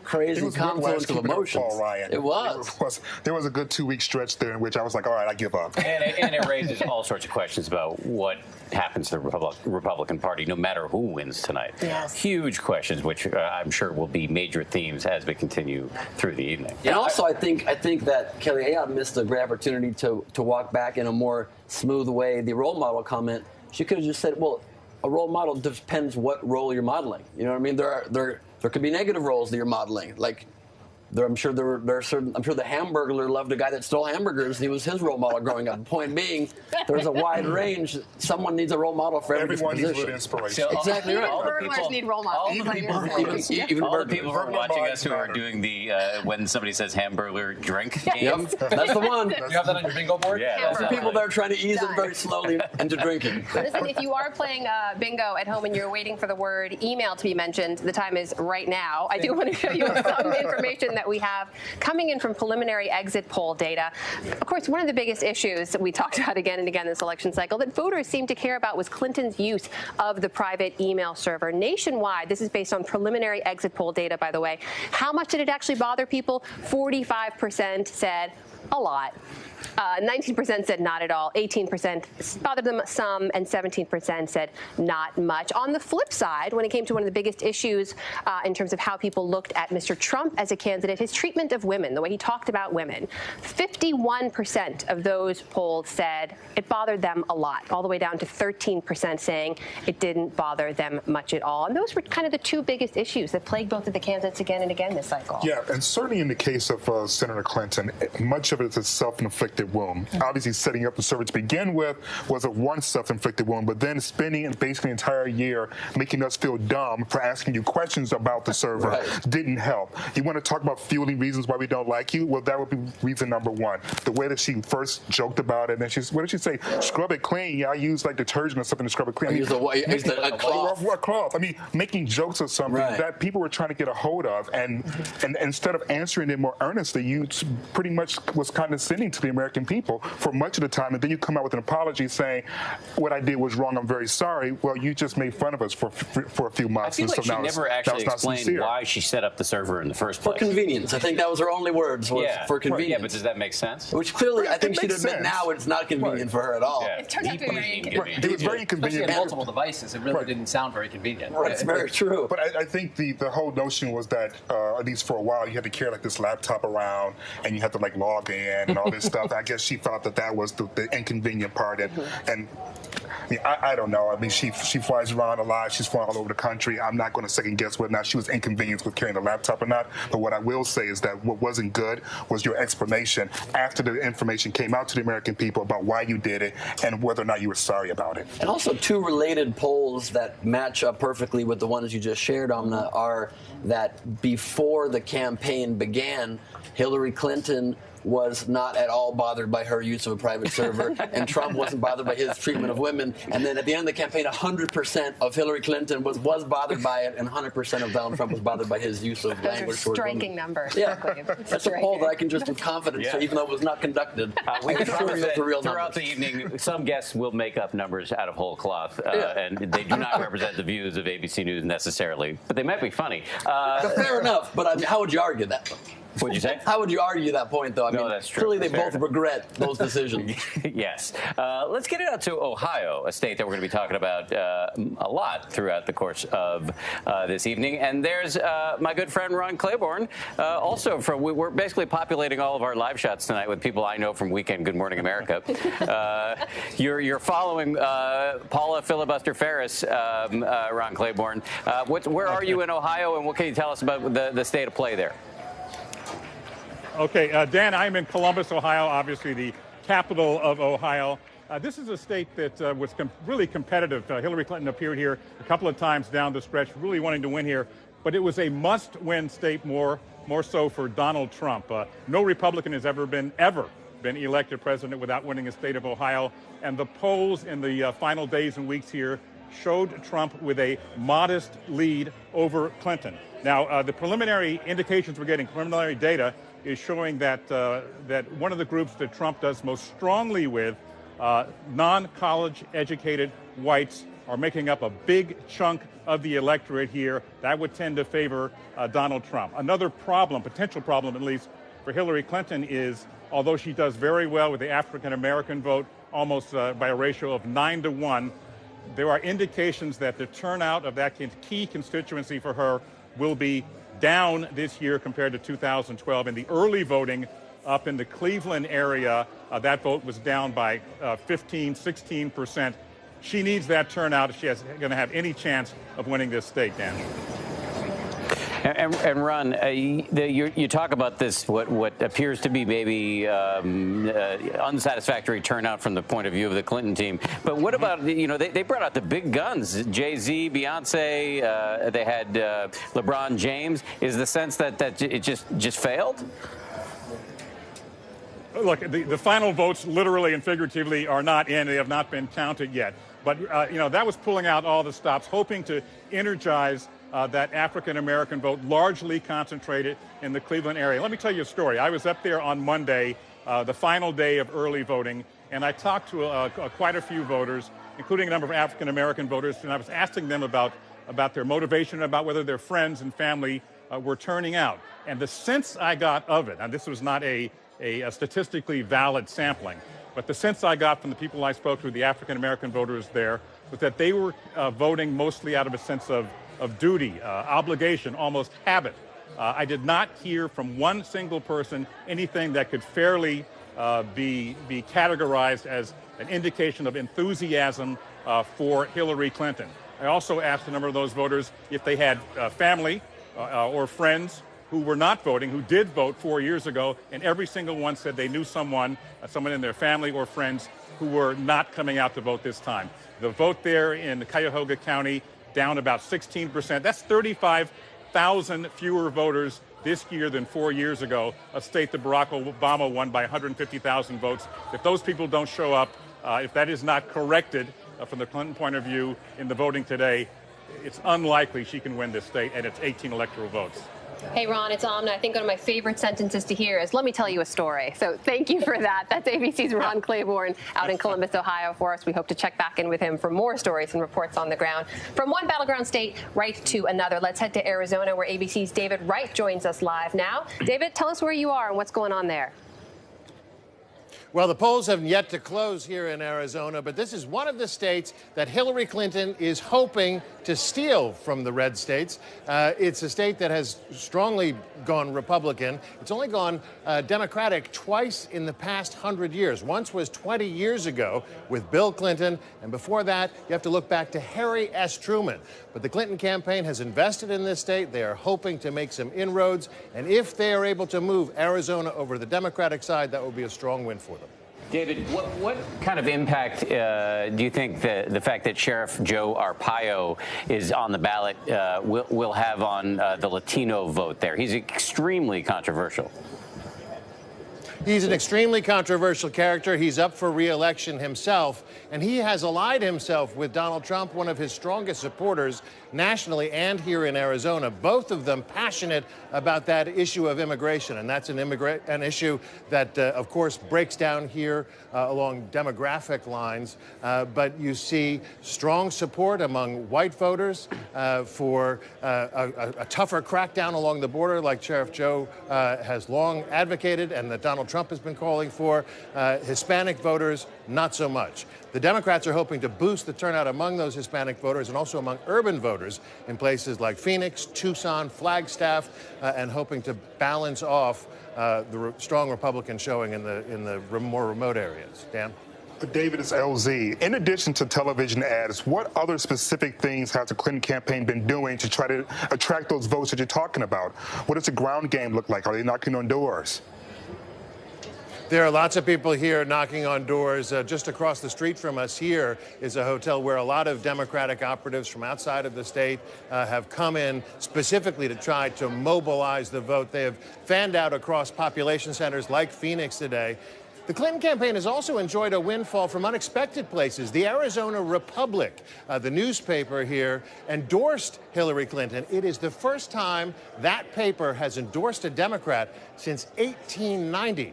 confluence of emotions. Paul Ryan. It was. There was a good 2-week stretch there in which I was like, all right, I give up. And it raises all sorts of questions about what happens to the Republican Party, no matter who wins tonight. Yes. Huge questions, which I'm sure will be major themes as we continue through the evening. And also, I think that Kelly Ayotte missed a great opportunity to walk back in a more smooth way. The role model comment, she could have just said, well, a role model depends what role you're modeling. You know what I mean? There could be negative roles that you're modeling. Like, I'm sure the Hamburglar loved a guy that stole hamburgers. He was his role model growing up. The point being, there's a wide range. Someone needs a role model for every Everyone position. needs good inspiration. So exactly right. Burglars need role models. All the people who are watching us who are doing the when somebody says Hamburglar drink game. Yep, that's the one. You have that on your bingo board? Yeah, That's the people that are trying to ease them very slowly into drinking. Listen, if you are playing bingo at home and you're waiting for the word email to be mentioned, the time is right now. I do want to show you some information that we have coming in from preliminary exit poll data. Of course, one of the biggest issues that we talked about again and again this election cycle that voters seem to care about was Clinton's use of the private email server. Nationwide, this is based on preliminary exit poll data, by the way. How much did it actually bother people? 45% said a lot. 19% said not at all, 18% bothered them some, and 17% said not much. On the flip side, when it came to one of the biggest issues in terms of how people looked at Mr. Trump as a candidate, his treatment of women, the way he talked about women, 51% of those polled said it bothered them a lot, all the way down to 13% saying it didn't bother them much at all. And those were kind of the two biggest issues that plagued both of the candidates again and again this cycle. Yeah, and certainly in the case of Senator Clinton, much of it is a self-inflicted self-inflicted wound. Obviously, setting up the server to begin with was one self-inflicted wound, but then spending basically an entire year making us feel dumb for asking you questions about the server didn't help. You want to talk about fueling reasons why we don't like you? Well, that would be reason number one. The way that she first joked about it, and then what did she say? Scrub it clean. Yeah, I use like detergent or something to scrub it clean. I use a cloth. A cloth. I mean, making jokes of something that people were trying to get a hold of, and instead of answering it more earnestly, you pretty much was condescending to the American people for much of the time, and then you come out with an apology saying, what I did was wrong, I'm very sorry. Well, you just made fun of us for a few months. I feel like she never actually explained why she set up the server in the first place. For convenience. I think that was her only words, was for convenience. Yeah, but does that make sense? Which clearly, I think she'd admit now it's not convenient for her at all. It turns out to be very inconvenient. It was very inconvenient. Especially on multiple devices, it really didn't sound very convenient. Right, it's very true. But I think the whole notion was that, at least for a while, you had to carry like this laptop around, and you had to like log in and all this stuff. I guess she thought that was the inconvenient part, and I mean, I don't know. I mean, she flies around a lot. She's flying all over the country. I'm not going to second guess whether or not she was inconvenienced with carrying the laptop or not. But what I will say is that what wasn't good was your explanation after the information came out to the American people about why you did it and whether or not you were sorry about it. And also, two related polls that match up perfectly with the ones you just shared, Amna, are that before the campaign began, Hillary Clinton was not at all bothered by her use of a private server, and Trump wasn't bothered by his treatment of women. And then at the end of the campaign, 100% of Hillary Clinton was bothered by it, and 100% of Donald Trump was bothered by his use of language towards women. Striking numbers. Yeah, that's a poll that I can just with confidence say, even though it was not conducted. We can sure the real throughout the evening, some guests will make up numbers out of whole cloth, and they do not represent the views of ABC News necessarily, but they might be funny. Fair enough, but I mean, how would you argue that? What'd you say? How would you argue that point, though? I mean, that's true. Clearly, they That's both regret those decisions. Yes. Let's get it out to Ohio, a state that we're going to be talking about a lot throughout the course of this evening. And there's my good friend Ron Claiborne. Also, we're basically populating all of our live shots tonight with people I know from Weekend Good Morning America. You're following Paula Filibuster Ferris, Ron Claiborne. Where are you in Ohio, and what can you tell us about the state of play there? Okay, Dan, I'm in Columbus, Ohio, obviously the capital of Ohio. This is a state that was really competitive. Hillary Clinton appeared here a couple of times down the stretch, really wanting to win here, but it was a must-win state more so for Donald Trump. No Republican has ever been elected president without winning the state of Ohio, and the polls in the final days and weeks here showed Trump with a modest lead over Clinton. Now, the preliminary indications we're getting, preliminary data, is showing that that one of the groups that Trump does most strongly with, non-college educated whites, are making up a big chunk of the electorate here. That would tend to favor Donald Trump. Another problem, potential problem at least, for Hillary Clinton is, although she does very well with the African-American vote, almost by a ratio of 9-1, there are indications that the turnout of that key constituency for her will be down this year compared to 2012. In the early voting up in the Cleveland area, that vote was down by 16%. She needs that turnout if she's going to have any chance of winning this state, Dan. And Ron, you talk about this, what appears to be maybe unsatisfactory turnout from the point of view of the Clinton team. But what about, they brought out the big guns, Jay-Z, Beyonce, they had LeBron James. Is the sense that it just failed? Look, the final votes, literally and figuratively, are not in. They have not been counted yet. But, that was pulling out all the stops, hoping to energize that African-American vote, largely concentrated in the Cleveland area. Let me tell you a story. I was up there on Monday, the final day of early voting, and I talked to quite a few voters, including a number of African-American voters, and I was asking them about their motivation, about whether their friends and family were turning out. And the sense I got of it, and this was not a statistically valid sampling, but the sense I got from the people I spoke to, the African-American voters there, was that they were voting mostly out of a sense of duty, obligation, almost habit. I did not hear from one single person anything that could fairly be categorized as an indication of enthusiasm for Hillary Clinton. I also asked a number of those voters if they had family or friends who were not voting, who did vote 4 years ago, and every single one said they knew someone in their family or friends who were not coming out to vote this time. The vote there in Cuyahoga County down about 16%. That's 35,000 fewer voters this year than 4 years ago, a state that Barack Obama won by 150,000 votes. If those people don't show up, if that is not corrected from the Clinton point of view in the voting today, it's unlikely she can win this state, and it's 18 electoral votes. Hey, Ron, it's Amna. I think one of my favorite sentences to hear is, let me tell you a story. So thank you for that. That's ABC's Ron Claiborne out in Columbus, Ohio for us. We hope to check back in with him for more stories and reports on the ground. From one battleground state right to another, let's head to Arizona, where ABC's David Wright joins us live now. David, tell us where you are and what's going on there. Well, the polls have yet to close here in Arizona, but this is one of the states that Hillary Clinton is hoping to steal from the red states. It's a state that has strongly gone Republican. It's only gone Democratic twice in the past 100 years. Once was 20 years ago with Bill Clinton, and before that, you have to look back to Harry S. Truman. But the Clinton campaign has invested in this state. They are hoping to make some inroads, and if they are able to move Arizona over to the Democratic side, that will be a strong win for them. David, what kind of impact do you think the fact that Sheriff Joe Arpaio is on the ballot will have on the Latino vote there? He's extremely controversial. He's an extremely controversial character. He's up for re-election himself, and he has allied himself with Donald Trump, one of his strongest supporters nationally and here in Arizona, both of them passionate about that issue of immigration. And that's an issue that, of course, breaks down here along demographic lines. But you see strong support among white voters for a tougher crackdown along the border, like Sheriff Joe has long advocated and that Donald Trump has been calling for. Hispanic voters, not so much. The Democrats are hoping to boost the turnout among those Hispanic voters and also among urban voters in places like Phoenix, Tucson, Flagstaff, and hoping to balance off the strong Republican showing in the more remote areas. Dan? David, it's LZ. In addition to television ads, what other specific things has the Clinton campaign been doing to try to attract those votes that you're talking about? What does the ground game look like? Are they knocking on doors? There are lots of people here knocking on doors. Just across the street from us here is a hotel where a lot of Democratic operatives from outside of the state have come in specifically to try to mobilize the vote. They have fanned out across population centers like Phoenix today. The Clinton campaign has also enjoyed a windfall from unexpected places. The Arizona Republic, the newspaper here, endorsed Hillary Clinton. It is the first time that paper has endorsed a Democrat since 1890.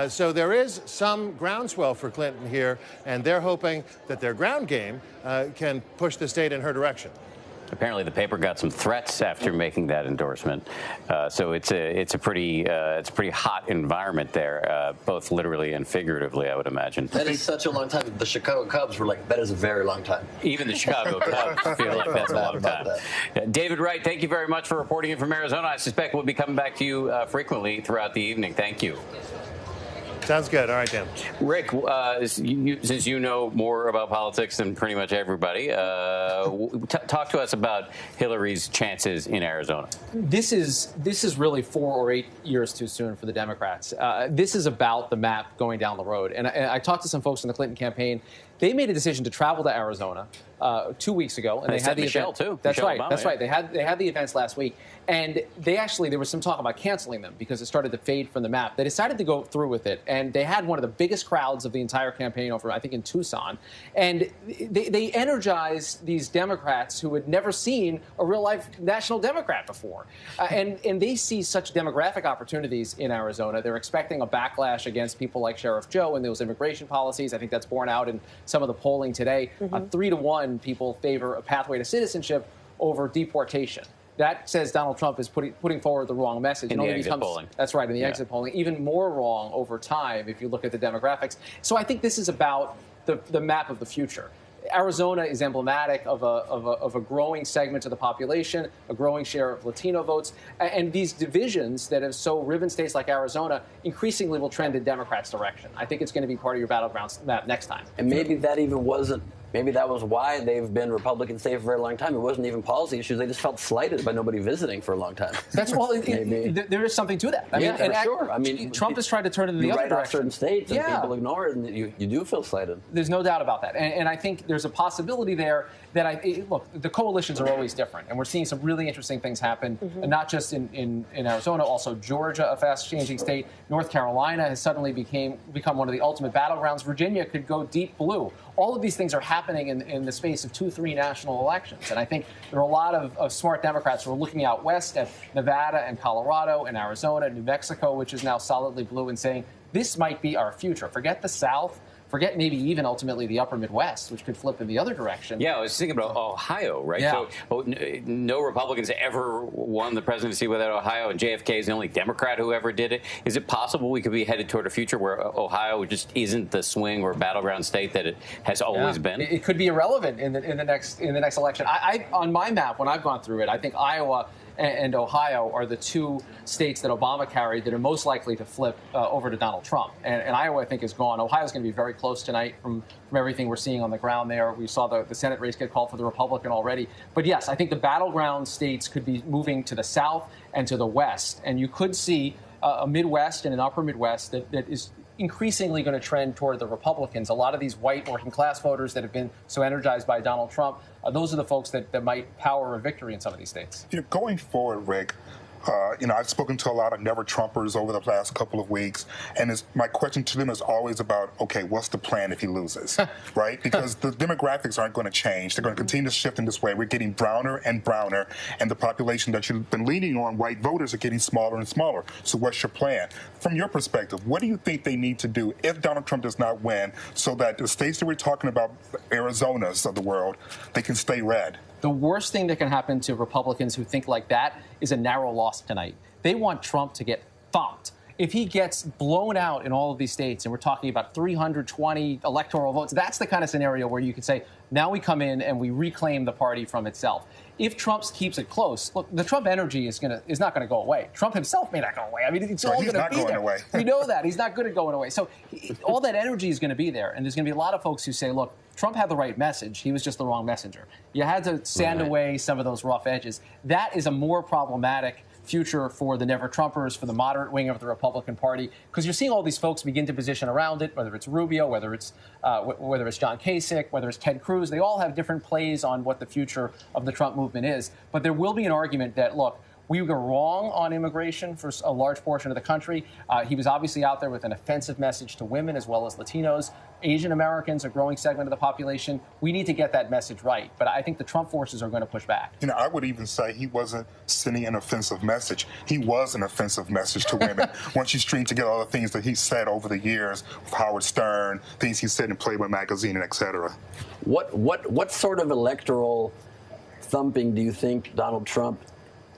So there is some groundswell for Clinton here, and they're hoping that their ground game can push the state in her direction. Apparently, the paper got some threats after making that endorsement, so it's a pretty hot environment there, both literally and figuratively, I would imagine. That is such a long time. The Chicago Cubs were like, that is a very long time. Even the Chicago Cubs feel like that's a long time. David Wright, thank you very much for reporting in from Arizona. I suspect we'll be coming back to you frequently throughout the evening. Thank you. Sounds good. All right, Dan. Rick, since you know more about politics than pretty much everybody, talk to us about Hillary's chances in Arizona. This is really 4 or 8 years too soon for the Democrats. This is about the map going down the road. And I talked to some folks in the Clinton campaign. They made a decision to travel to Arizona 2 weeks ago, and they had the Michelle event too. That's Michelle right. Obama, That's yeah. right. They had the events last week, and there was some talk about canceling them because it started to fade from the map. They decided to go through with it, and they had one of the biggest crowds of the entire campaign over, I think, in Tucson, and they energized these Democrats who had never seen a real life national Democrat before, and they see such demographic opportunities in Arizona. They're expecting a backlash against people like Sheriff Joe and those immigration policies. I think that's borne out in some of the polling today. 3-1 people favor a pathway to citizenship over deportation. That says Donald Trump is putting forward the wrong message. In the exit polling. That's right, in the exit polling. Even more wrong over time if you look at the demographics. So I think this is about the map of the future. Arizona is emblematic of a growing segment of the population, a growing share of Latino votes, and these divisions that have so riven states like Arizona increasingly will trend in Democrats' direction. I think it's going to be part of your battleground map next time. And maybe that even wasn't maybe that was why they've been Republican state for a very long time. It wasn't even policy issues. They just felt slighted by nobody visiting for a long time. That's there is something to that. I mean, for sure. I mean, Trump has tried to turn it in the other direction. Certain states and people ignore it, and you do feel slighted. There's no doubt about that. And I think there's a possibility there that look, the coalitions are always different, and we're seeing some really interesting things happen, not just in Arizona, also Georgia, a fast-changing state. North Carolina has suddenly become one of the ultimate battlegrounds. Virginia could go deep blue. All of these things are happening in the space of 2-3 national elections. And I think there are a lot of smart Democrats who are looking out west at Nevada and Colorado and Arizona, New Mexico, which is now solidly blue, and saying, this might be our future. Forget the South. Forget maybe even ultimately the upper Midwest, which could flip in the other direction. Yeah, I was thinking about Ohio, right? Yeah. So no Republicans ever won the presidency without Ohio, and JFK is the only Democrat who ever did it. Is it possible we could be headed toward a future where Ohio just isn't the swing or battleground state that it has always been? It could be irrelevant in the next election. I on my map, when I've gone through it, I think Iowa and Ohio are the two states that Obama carried that are most likely to flip over to Donald Trump. And Iowa, I think, is gone. Ohio's going to be very close tonight from everything we're seeing on the ground there. We saw the Senate race get called for the Republican already. But yes, I think the battleground states could be moving to the south and to the west. And you could see a Midwest and an upper Midwest that is increasingly going to trend toward the Republicans. A lot of these white working class voters that have been so energized by Donald Trump, those are the folks that might power a victory in some of these states. Going forward, Rick, I've spoken to a lot of never Trumpers over the last couple of weeks, and my question to them is always about, okay, what's the plan if he loses, right? Because the demographics aren't going to change. They're going to continue to shift in this way. We're getting browner and browner, and the population that you've been leaning on, white voters, are getting smaller and smaller. So what's your plan? From your perspective, what do you think they need to do if Donald Trump does not win so that the states that we're talking about, Arizonas of the world, they can stay red? The worst thing that can happen to Republicans who think like that is a narrow loss tonight. They want Trump to get thumped. If he gets blown out in all of these states, and we're talking about 320 electoral votes, that's the kind of scenario where you could say, now we come in and we reclaim the party from itself. If Trump keeps it close, look, the Trump energy is not going to go away. Trump himself may not go away. I mean, it's all going to be there. Away. We know that. He's not good at going away. So all that energy is going to be there. And there's going to be a lot of folks who say, look, Trump had the right message. He was just the wrong messenger. You had to sand away some of those rough edges. That is a more problematic future for the never-Trumpers, for the moderate wing of the Republican Party, because you're seeing all these folks begin to position around it, whether it's Rubio, whether it's John Kasich, whether it's Ted Cruz. They all have different plays on what the future of the Trump movement is. But there will be an argument that, look, we were wrong on immigration for a large portion of the country. He was obviously out there with an offensive message to women as well as Latinos. Asian Americans, a growing segment of the population. We need to get that message right. But I think the Trump forces are going to push back. I would even say he wasn't sending an offensive message. He was an offensive message to women. Once you string together all the things that he said over the years with Howard Stern, things he said in Playboy magazine, and et cetera. What sort of electoral thumping do you think Donald Trump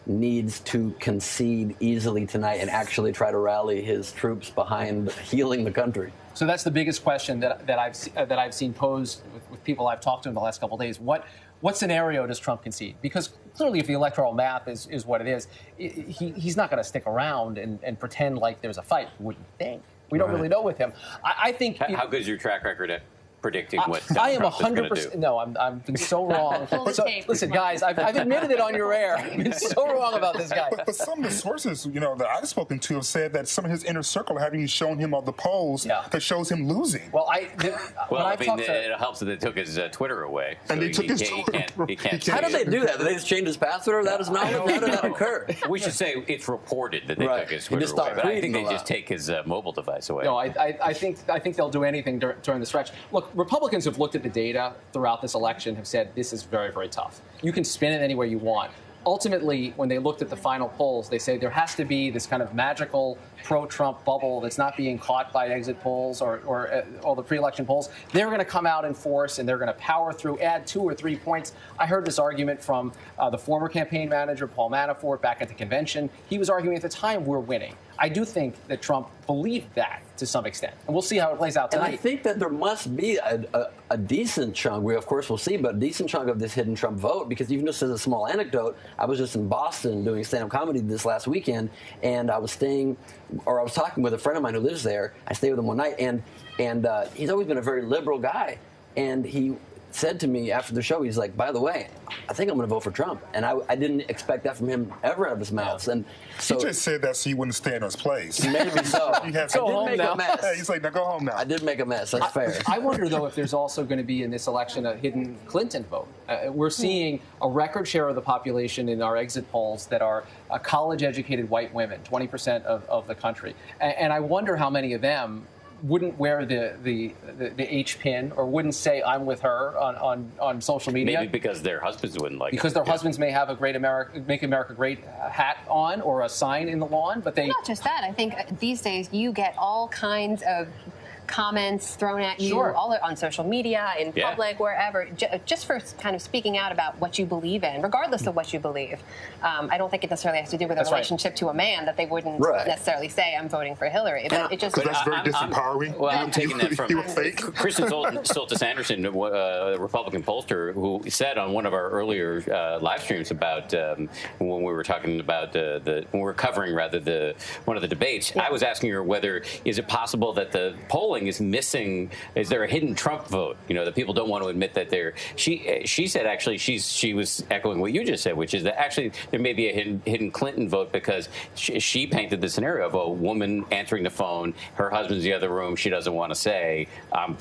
needs to concede easily tonight and actually try to rally his troops behind healing the country? So that's the biggest question that I've seen posed with people I've talked to in the last couple of days. What scenario does Trump concede? Because clearly, if the electoral math is what it is, he's not going to stick around and pretend like there's a fight. Wouldn't think. We don't really know with him. I think. How good is your track record at predicting what I am Trump is going to do? 100%. No, I've been so wrong. So, listen, guys, I've admitted it on your air. I've been so wrong about this guy. But some of the sources, that I've spoken to have said that some of his inner circle having shown him all the polls that shows him losing. Well, it helps that they took his Twitter away. So and they took his he can't. How did they do that? Did they just change his password without his knowledge? How did that occur? We should say it's reported that they took his Twitter away, but I think they just take his mobile device away. No, I think they'll do anything during the stretch. Look, Republicans have looked at the data throughout this election, have said this is very, very tough. You can spin it any way you want. Ultimately, when they looked at the final polls, they say there has to be this kind of magical pro-Trump bubble that's not being caught by exit polls or all the pre-election polls. They're going to come out in force, and they're going to power through, add 2 or 3 points. I heard this argument from the former campaign manager, Paul Manafort, back at the convention. He was arguing at the time, we're winning. I do think that Trump believed that to some extent. And we'll see how it plays out tonight. And I think that there must be a decent chunk, we of course will see, but a decent chunk of this hidden Trump vote, because even just as a small anecdote, I was just in Boston doing stand-up comedy this last weekend, and I was talking with a friend of mine who lives there. I stayed with him one night, and he's always been a very liberal guy. And he said to me after the show, he's like, by the way, I think I'm going to vote for Trump. And I didn't expect that from him ever out of his mouth. And so he just said that so you wouldn't stay in his place. Maybe so. You had Go home now. Hey, he's like, now go home now. I did make a mess. That's fair. I wonder, though, if there's also going to be in this election a hidden Clinton vote. We're seeing a record share of the population in our exit polls that are college-educated white women, 20% of the country. And I wonder how many of them wouldn't wear the H pin or wouldn't say I'm with her on social media. Maybe because their husbands wouldn't like because it. their husbands may have a great Make America Great hat on or a sign in the lawn, but they... Not just that. I think these days you get all kinds of comments thrown at you Sure. all on social media, in public, wherever, just for kind of speaking out about what you believe in, regardless of what you believe. I don't think it necessarily has to do with a relationship to a man that they wouldn't necessarily say, I'm voting for Hillary. But it just... that's very disempowering. Well, I'm taking that from fake. Kristen Soltis Anderson, a Republican pollster, who said on one of our earlier live streams about when we were talking about when we were covering one of the debates, I was asking her whether is it possible that the polling is missing, is there a hidden Trump vote, that people don't want to admit that they're, she said actually she was echoing what you just said, which is that actually there may be a hidden Clinton vote because she painted the scenario of a woman answering the phone, her husband's in the other room, she doesn't want to say I'm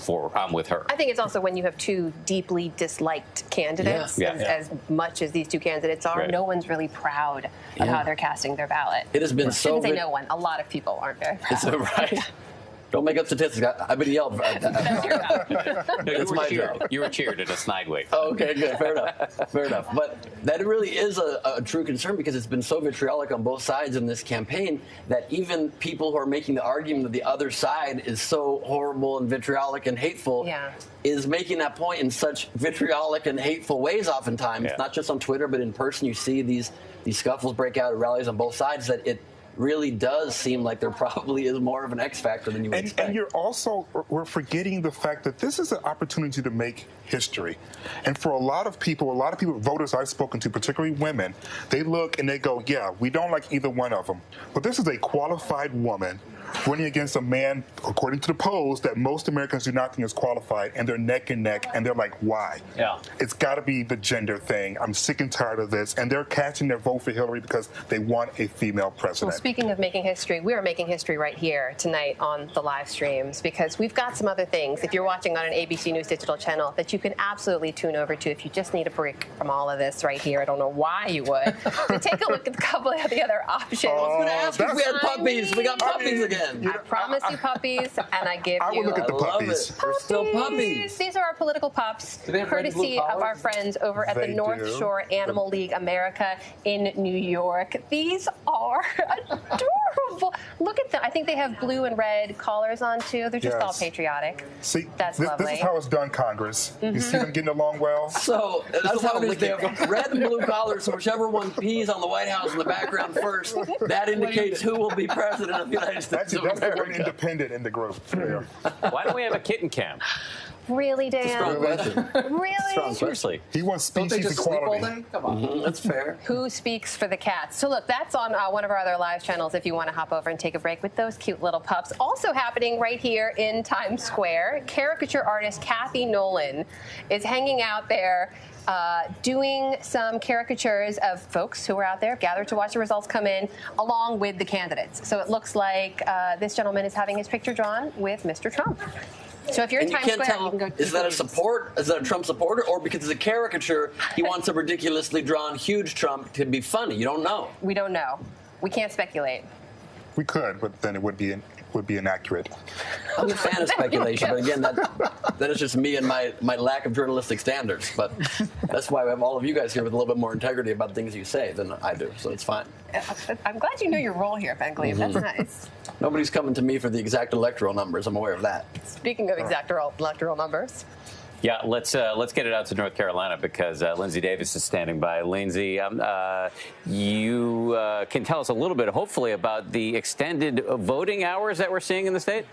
with her. I think it's also when you have two deeply disliked candidates, as much as these two candidates are, no one's really proud of how they're casting their ballot. It has been I shouldn't say no one. A lot of people aren't very proud. Right. Don't make up statistics. I've been yelled at. That's my job. You were cheered at a snide wig. Oh, okay, good. Fair enough. Fair enough. But that really is a true concern because it's been so vitriolic on both sides in this campaign that even people who are making the argument that the other side is so horrible and vitriolic and hateful is making that point in such vitriolic and hateful ways oftentimes, not just on Twitter, but in person. You see these scuffles break out at rallies on both sides that it really does seem like there probably is more of an X factor than you would expect. And we're forgetting the fact that this is an opportunity to make history. And for a lot of people, voters I've spoken to, particularly women, they look and they go, yeah, we don't like either one of them. But this is a qualified woman running against a man, according to the polls, that most Americans do not think is qualified, and they're neck and neck, and they're like, why? Yeah. It's got to be the gender thing. I'm sick and tired of this. And they're casting their vote for Hillary because they want a female president. Well, speaking of making history, we are making history right here tonight on the live streams because we've got some other things, if you're watching on an ABC News digital channel, that you can absolutely tune over to if you just need a break from all of this right here. I don't know why you would. But take a look at a couple of the other options. I was going to ask if we had puppies. We got puppies again. I promise you puppies, and I give you... I will look at the puppies. They're still puppies. These are our political pups, courtesy of our friends over at the North Shore Animal League America in New York. These are adorable. Look at them. I think they have blue and red collars on, too. They're just all patriotic. See, that's lovely. This is how it's done, Congress. You see them getting along well? So that's how it is. They have red and blue collars, so whichever one pees on the White House in the background first, that indicates who will be president of the United States of America. That's the word independent in the group. Yeah. Why don't we have a kitten cam? Really, Dan? Strong question. Really? Seriously. He wants species equality. Come on. That's fair. Who speaks for the cats? So look, that's on one of our other live channels if you want to hop over and take a break with those cute little pups. Also happening right here in Times Square, caricature artist Kathy Nolan is hanging out there doing some caricatures of folks who are out there gathered to watch the results come in along with the candidates. So it looks like this gentleman is having his picture drawn with Mr. Trump. So if you're in Times Square, you can go. Is that a Trump supporter, or because it's a caricature, he wants a ridiculously drawn huge Trump to be funny? You don't know. We don't know. We can't speculate. We could, but then it would be inaccurate. I'm a fan of speculation, but again, that is just me and my lack of journalistic standards. But that's why we have all of you guys here with a little bit more integrity about things you say than I do, so it's fine. I'm glad you know your role here, Ben Gleave. That's nice. Nobody's coming to me for the exact electoral numbers. I'm aware of that. Speaking of exact electoral numbers. Yeah, let's get it out to North Carolina because Lindsay Davis is standing by. Lindsay, you can tell us a little bit, hopefully, about the extended voting hours that we're seeing in the state?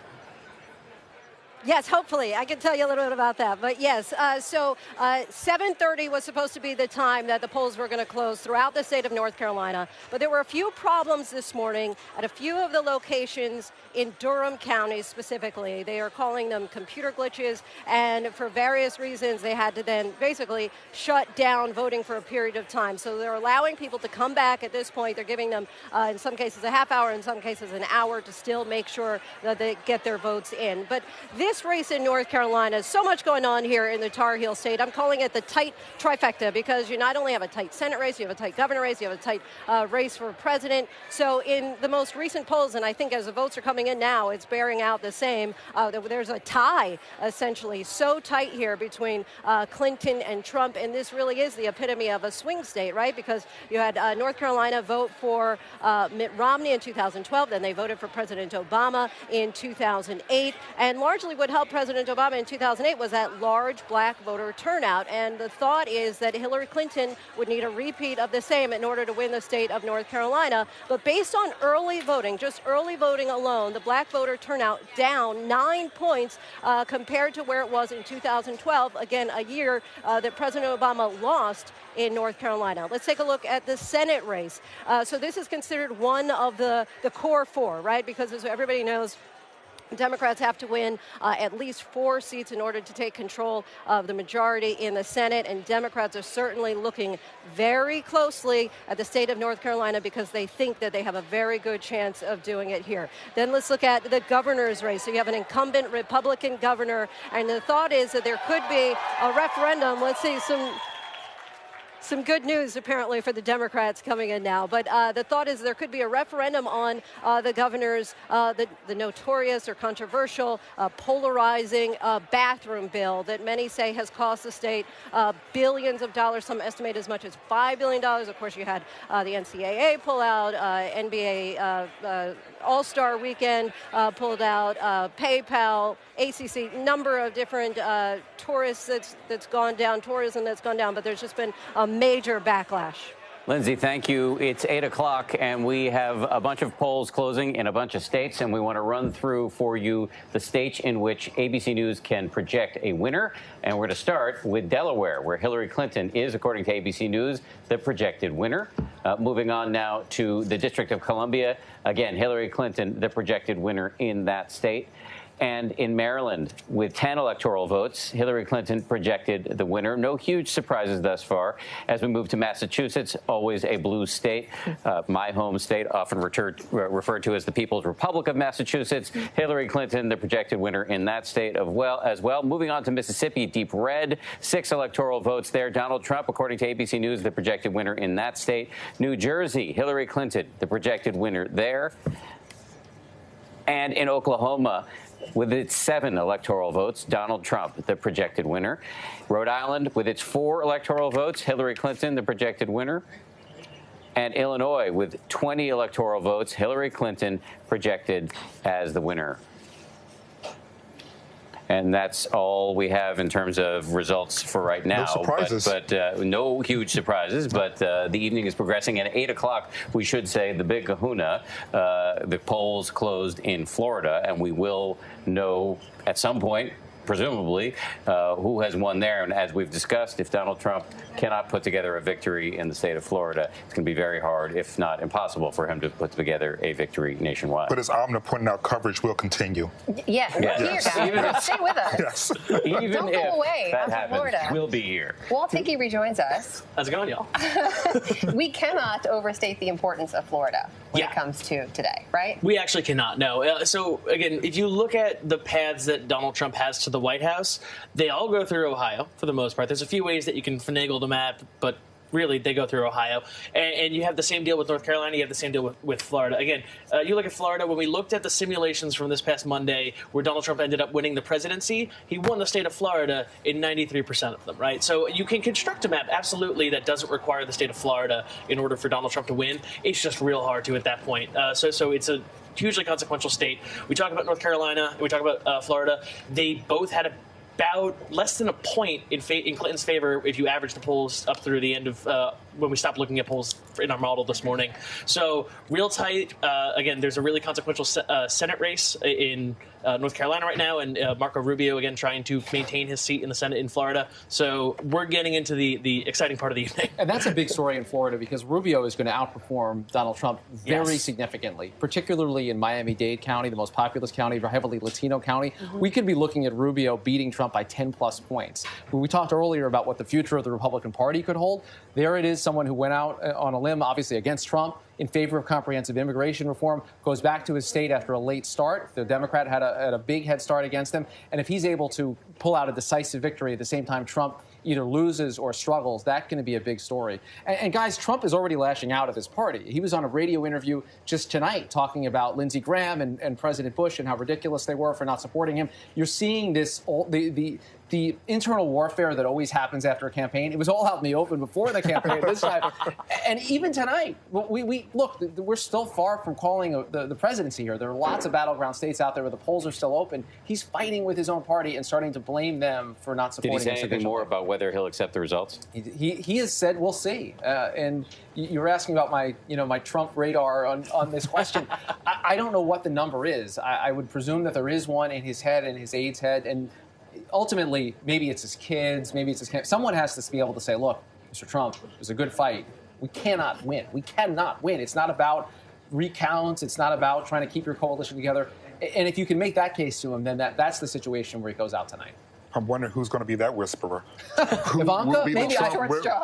Yes, hopefully. I can tell you a little bit about that. But yes, so 7:30 was supposed to be the time that the polls were going to close throughout the state of North Carolina. But there were a few problems this morning at a few of the locations in Durham County specifically. They are calling them computer glitches. And for various reasons, they had to then basically shut down voting for a period of time. So they're allowing people to come back at this point. They're giving them, in some cases, a half hour, in some cases, an hour to still make sure that they get their votes in. But this race in North Carolina, so much going on here in the Tar Heel state. I'm calling it the tight trifecta because you not only have a tight Senate race, you have a tight governor race, you have a tight race for president. So in the most recent polls, and I think as the votes are coming in now, it's bearing out the same. There's a tie, essentially, so tight here between Clinton and Trump, and this really is the epitome of a swing state, right? Because you had North Carolina vote for Mitt Romney in 2012, then they voted for President Obama in 2008, and largely what helped President Obama in 2008 was that large black voter turnout, and the thought is that Hillary Clinton would need a repeat of the same in order to win the state of North Carolina. But based on early voting, just early voting alone, the black voter turnout down 9 points compared to where it was in 2012, again, a year that President Obama lost in North Carolina. Let's take a look at the Senate race. So this is considered one of the core four, right? Because as everybody knows, Democrats have to win at least 4 seats in order to take control of the majority in the Senate, and Democrats are certainly looking very closely at the state of North Carolina because they think that they have a very good chance of doing it here. Then let's look at the governor's race. So you have an incumbent Republican governor, and the thought is that there could be a referendum. Let's see some good news, apparently, for the Democrats coming in now. But the thought is there could be a referendum on the governor's, the notorious or controversial, polarizing bathroom bill that many say has cost the state billions of dollars. Some estimate as much as $5 billion. Of course, you had the NCAA pull out, NBA All-Star Weekend pulled out, PayPal, ACC, number of different tourism that's gone down, but there's just been a major backlash. Lindsay, thank you. It's 8 o'clock, and we have a bunch of polls closing in a bunch of states, and we want to run through for you the states in which ABC News can project a winner. And we're going to start with Delaware, where Hillary Clinton is, according to ABC News, the projected winner. Moving on now to the District of Columbia. Again, Hillary Clinton, the projected winner in that state. And in Maryland, with 10 electoral votes, Hillary Clinton projected the winner. No huge surprises thus far. As we move to Massachusetts, always a blue state, my home state, often referred to as the People's Republic of Massachusetts. Hillary Clinton, the projected winner in that state as well. Moving on to Mississippi, deep red, 6 electoral votes there. Donald Trump, according to ABC News, the projected winner in that state. New Jersey, Hillary Clinton, the projected winner there. And in Oklahoma, with its 7 electoral votes, Donald Trump, the projected winner. Rhode Island, with its 4 electoral votes, Hillary Clinton, the projected winner. And Illinois, with 20 electoral votes, Hillary Clinton projected as the winner. And that's all we have in terms of results for right now. No surprises. But no huge surprises. But the evening is progressing. And at 8 o'clock, we should say the big kahuna. The polls closed in Florida, and we will know at some point, presumably, who has won there. And as we've discussed, if Donald Trump cannot put together a victory in the state of Florida, it's going to be very hard, if not impossible, for him to put together a victory nationwide. But as Amna pointed out, coverage will continue. Yeah, we're here, guys. Stay with us. Yes. Even Don't go away. that I'm from happens, Florida. we'll be here. Walt Hickey rejoins us. How's it going, y'all? We cannot overstate the importance of Florida when it comes to today, right? We actually cannot, no. So, again, if you look at the paths that Donald Trump has to the White House, they all go through Ohio for the most part. There's a few ways that you can finagle the map, but really they go through Ohio. And you have the same deal with North Carolina. You have the same deal with Florida. Again, you look at Florida. When we looked at the simulations from this past Monday where Donald Trump ended up winning the presidency, he won the state of Florida in 93% of them, right? So you can construct a map, absolutely, that doesn't require the state of Florida in order for Donald Trump to win. It's just real hard to at that point. So it's a hugely consequential state. We talk about North Carolina. We talk about Florida. They both had about less than a point in Clinton's favor if you average the polls up through the end of when we stopped looking at polls in our model this morning. So real tight. Again, there's a really consequential Senate race in North Carolina right now, and Marco Rubio, again, trying to maintain his seat in the Senate in Florida. So we're getting into the exciting part of the evening. And that's a big story in Florida because Rubio is going to outperform Donald Trump very significantly, particularly in Miami-Dade County, the most populous county, a heavily Latino county. We could be looking at Rubio beating Trump by 10-plus points. When we talked earlier about what the future of the Republican Party could hold, there it is, someone who went out on a limb, obviously against Trump, in favor of comprehensive immigration reform, goes back to his state after a late start. The Democrat had a big head start against him. And if he's able to pull out a decisive victory at the same time Trump either loses or struggles, that's going to be a big story. And guys, Trump is already lashing out at his party. He was on a radio interview just tonight talking about Lindsey Graham and President Bush and how ridiculous they were for not supporting him. You're seeing this, the internal warfare that always happens after a campaign. It was all out in the open before the campaign this time. And even tonight, look, we're still far from calling the presidency here. There are lots of battleground states out there where the polls are still open. He's fighting with his own party and starting to blame them for not supporting him. Did he say anything more about whether he'll accept the results? He has said, we'll see. And you were asking about my Trump radar on this question. I don't know what the number is. I would presume that there is one in his head and his aide's head. And ultimately, maybe it's his kids, maybe it's his camp. Someone has to be able to say, look, Mr. Trump, it was a good fight. We cannot win. We cannot win. It's not about recounts. It's not about trying to keep your coalition together. And if you can make that case to him, then that's the situation where he goes out tonight. I'm wondering who's going to be that whisperer. Ivanka? Maybe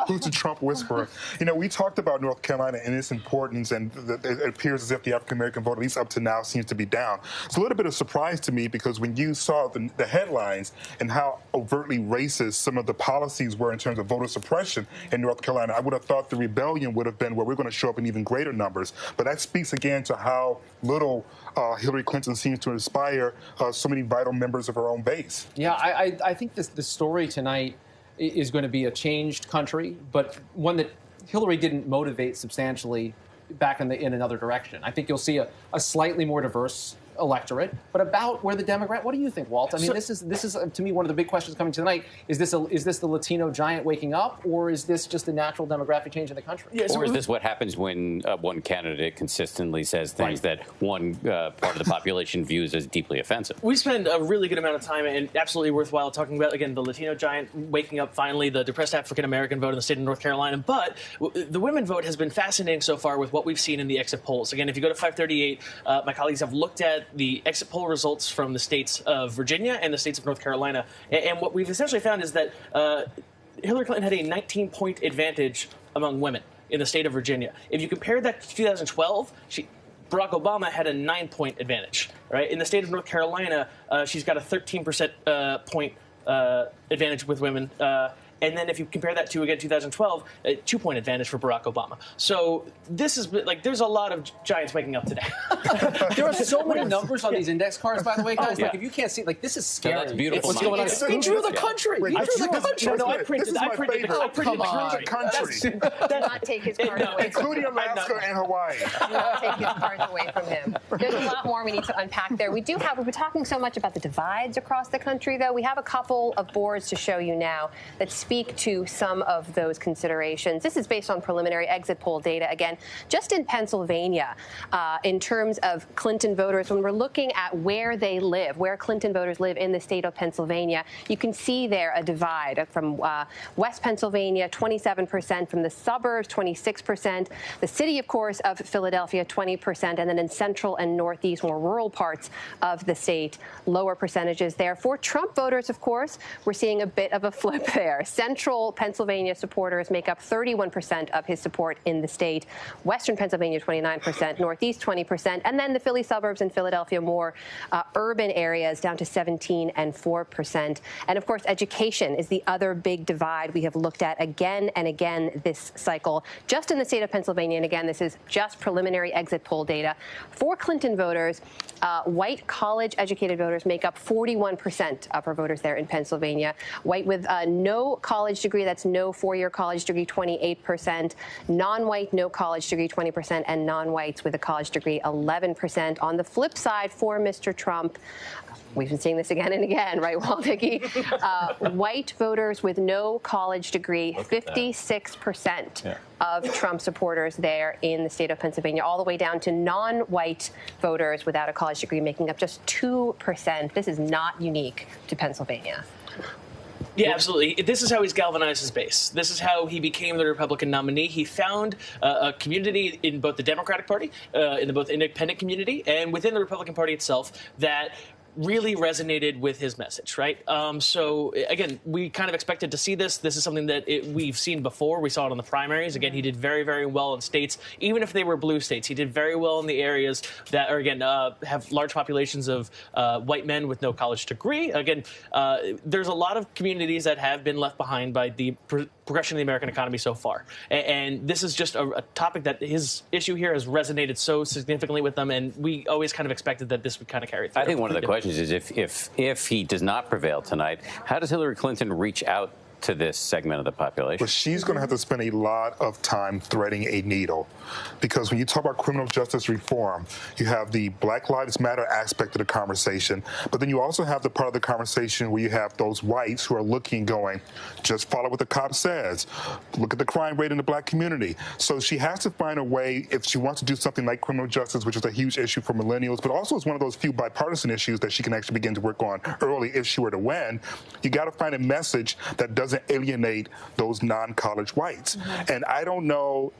who's the Trump whisperer? You know, we talked about North Carolina and its importance, and it appears as if the African-American vote, at least up to now, seems to be down. It's a little bit of surprise to me because when you saw the headlines and how overtly racist some of the policies were in terms of voter suppression in North Carolina, I would have thought the rebellion would have been where we're going to show up in even greater numbers. But that speaks again to how little Hillary Clinton seems to inspire so many vital members of her own base. Yeah, I think the story tonight is going to be a changed country, but one that Hillary didn't motivate substantially back in another direction. I think you'll see a slightly more diverse electorate, but about where the Democrat. What do you think, Walt? I mean, this is to me one of the big questions coming tonight. Is this the Latino giant waking up, or is this just a natural demographic change in the country? Yeah, or is this what happens when one candidate consistently says things that one part of the population views as deeply offensive? We spend a really good amount of time and absolutely worthwhile talking about, again, the Latino giant waking up finally, the depressed African-American vote in the state of North Carolina. But the women vote has been fascinating so far with what we've seen in the exit polls. Again, if you go to 538, my colleagues have looked at the exit poll results from the states of Virginia and the states of North Carolina. And what we've essentially found is that Hillary Clinton had a 19-point advantage among women in the state of Virginia. If you compare that to 2012, Barack Obama had a 9-point advantage. Right? In the state of North Carolina, she's got a 13% point advantage with women. And then if you compare that to, again, 2012, a 2-point advantage for Barack Obama. So this is there's a lot of giants waking up today. There are so many numbers on these index cards, by the way, guys. Like, if you can't see, this is scary. That's beautiful. What's going on? He drew the country. Wait, I printed the country. Do not take his cards away from him. Including Alaska and Hawaii. Do not take his cards away from him. There's a lot more we need to unpack there. We've been talking so much about the divides across the country, though. We have a couple of boards to show you now that speak to some of those considerations. This is based on preliminary exit poll data. Again, just in Pennsylvania, in terms of Clinton voters, when we're looking at where they live, where Clinton voters live in the state of Pennsylvania, you can see there a divide from West Pennsylvania, 27%, from the suburbs, 26%, the city, of course, of Philadelphia, 20%, and then in central and northeast, more rural parts of the state, lower percentages there. For Trump voters, of course, we're seeing a bit of a flip there. Central Pennsylvania supporters make up 31% of his support in the state. Western Pennsylvania, 29%, Northeast, 20%, and then the Philly suburbs and Philadelphia, more urban areas, down to 17% and 4%. And of course, education is the other big divide we have looked at again and again this cycle, just in the state of Pennsylvania. And again, this is just preliminary exit poll data. For Clinton voters, white college-educated voters make up 41% of her voters there in Pennsylvania. White with no college degree, that's no four-year college degree, 28%. Non-white, no college degree, 20%. And non-whites with a college degree, 11%. On the flip side, for Mr. Trump, we've been seeing this again and again, right, Waldicki? White voters with no college degree, 56% of Trump supporters there in the state of Pennsylvania, all the way down to non-white voters without a college degree, making up just 2%. This is not unique to Pennsylvania. Yeah, absolutely. This is how he's galvanized his base. This is how he became the Republican nominee. He found a community in both the Democratic Party, in the both independent community, and within the Republican Party itself that really resonated with his message, right? So, again, we kind of expected to see this. This is something that we've seen before. We saw it on the primaries. Again, he did very, very well in states, even if they were blue states. He did very well in the areas that are, again, have large populations of white men with no college degree. Again, there's a lot of communities that have been left behind by the progression of the American economy so far. And this is just a topic that his issue here has resonated so significantly with them, and we always kind of expected that this would kind of carry through. I think one of the questions is if he does not prevail tonight, how does Hillary Clinton reach out to this segment of the population? Well, she's going to have to spend a lot of time threading a needle, because when you talk about criminal justice reform, you have the Black Lives Matter aspect of the conversation, but then you also have the part of the conversation where you have those whites who are looking, going, just follow what the cop says. Look at the crime rate in the black community. So she has to find a way, if she wants to do something like criminal justice, which is a huge issue for millennials, but also is one of those few bipartisan issues that she can actually begin to work on early if she were to win. You got to find a message that doesn't alienate those non-college whites. And I don't know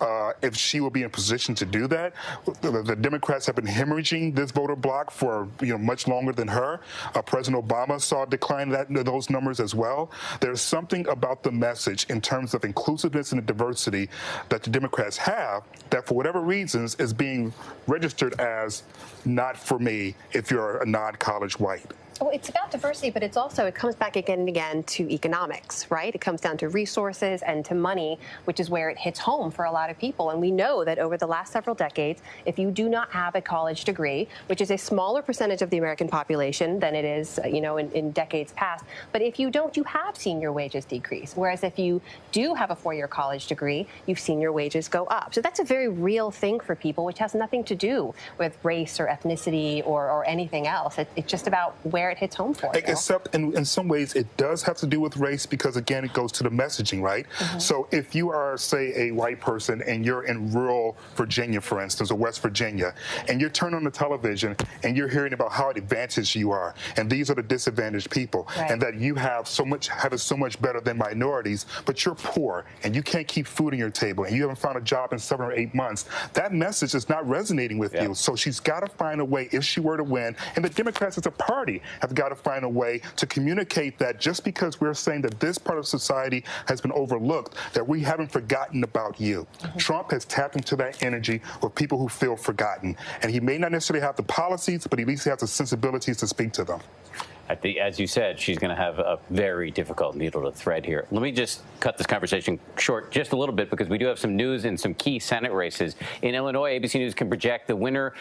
if she will be in position to do that. The Democrats have been hemorrhaging this voter bloc for much longer than her. President Obama saw a decline in those numbers as well. There's something about the message in terms of inclusiveness and diversity that the Democrats have that, for whatever reasons, is being registered as not for me if you're a non-college white. Well, it's about diversity, but it comes back again and again to economics, right? It comes down to resources and to money, which is where it hits home for a lot of people. And we know that over the last several decades, if you do not have a college degree, which is a smaller percentage of the American population than it is, in decades past, but if you don't, you have seen your wages decrease. Whereas if you do have a four-year college degree, you've seen your wages go up. So that's a very real thing for people, which has nothing to do with race or ethnicity or anything else. It's just about where it hits home for. Except in some ways it does have to do with race, because again it goes to the messaging, right? So if you are, say, a white person and you're in rural Virginia, for instance, or West Virginia, and you're turning on the television and you're hearing about how advantaged you are, and these are the disadvantaged people, and that you have it so much better than minorities, but you're poor and you can't keep food on your table and you haven't found a job in 7 or 8 months, that message is not resonating with you. So she's got to find a way, if she were to win, and the Democrats as a party have got to find a way to communicate that just because we're saying that this part of society has been overlooked, that we haven't forgotten about you. Trump has tapped into that energy with people who feel forgotten. And he may not necessarily have the policies, but at least he has the sensibilities to speak to them. As you said, she's going to have a very difficult needle to thread here. Let me just cut this conversation short just a little bit, because we do have some news in some key Senate races. In Illinois, ABC News can project the winner.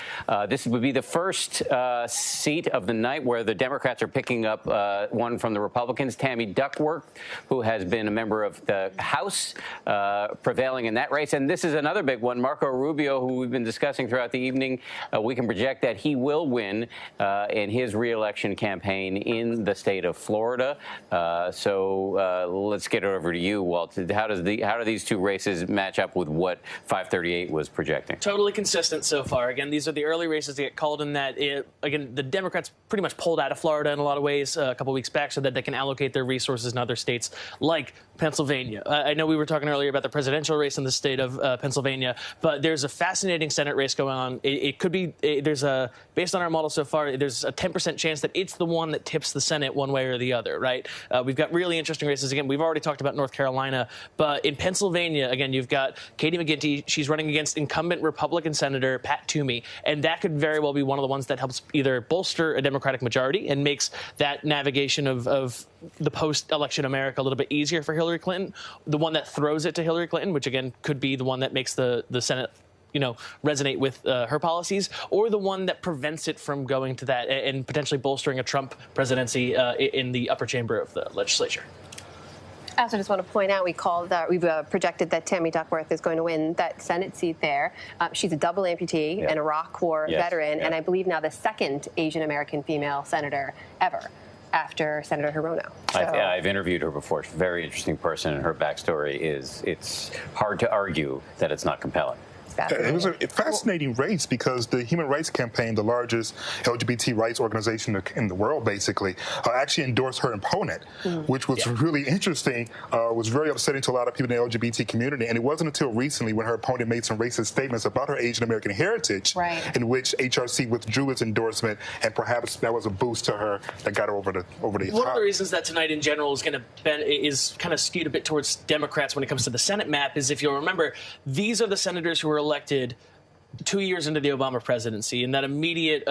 This would be the first seat of the night where the Democrats are picking up one from the Republicans. Tammy Duckworth, who has been a member of the House, prevailing in that race. And this is another big one. Marco Rubio, who we've been discussing throughout the evening, we can project that he will win in his re-election campaign in the state of Florida. So let's get it over to you, Walt. How do these two races match up with what 538 was projecting? Totally consistent so far. Again, these are the early races that get called in that, again, the Democrats pretty much pulled out of Florida in a lot of ways a couple weeks back so that they can allocate their resources in other states like Pennsylvania. I know we were talking earlier about the presidential race in the state of Pennsylvania, but there's a fascinating Senate race going on. It could be, based on our model so far, there's a 10% chance that it's the one that tips the Senate one way or the other, right? We've got really interesting races. Again, we've already talked about North Carolina, but in Pennsylvania, again, you've got Katie McGinty. She's running against incumbent Republican Senator Pat Toomey, and that could very well be one of the ones that helps either bolster a Democratic majority and makes that navigation of the post-election America a little bit easier for Hillary Clinton, the one that throws it to Hillary Clinton, which again could be the one that makes the Senate resonate with her policies, or the one that prevents it from going to that and potentially bolstering a Trump presidency in the upper chamber of the legislature. I also just want to point out we've projected that Tammy Duckworth is going to win that Senate seat there. She's a double amputee, an Iraq War veteran, and I believe now the second Asian American female senator ever, after Senator Hirono. So. I've interviewed her before. She's a very interesting person, and her backstory it's hard to argue that it's not compelling. It was a fascinating race because the Human Rights Campaign, the largest LGBT rights organization in the world, basically, actually endorsed her opponent, which was really interesting. Was very upsetting to a lot of people in the LGBT community. And it wasn't until recently when her opponent made some racist statements about her Asian American heritage, in which HRC withdrew its endorsement, and perhaps that was a boost to her that got her over the One of the reasons that tonight in general is kind of skewed a bit towards Democrats when it comes to the Senate map is, if you'll remember, these are the senators who were elected 2 years into the Obama presidency, and that immediate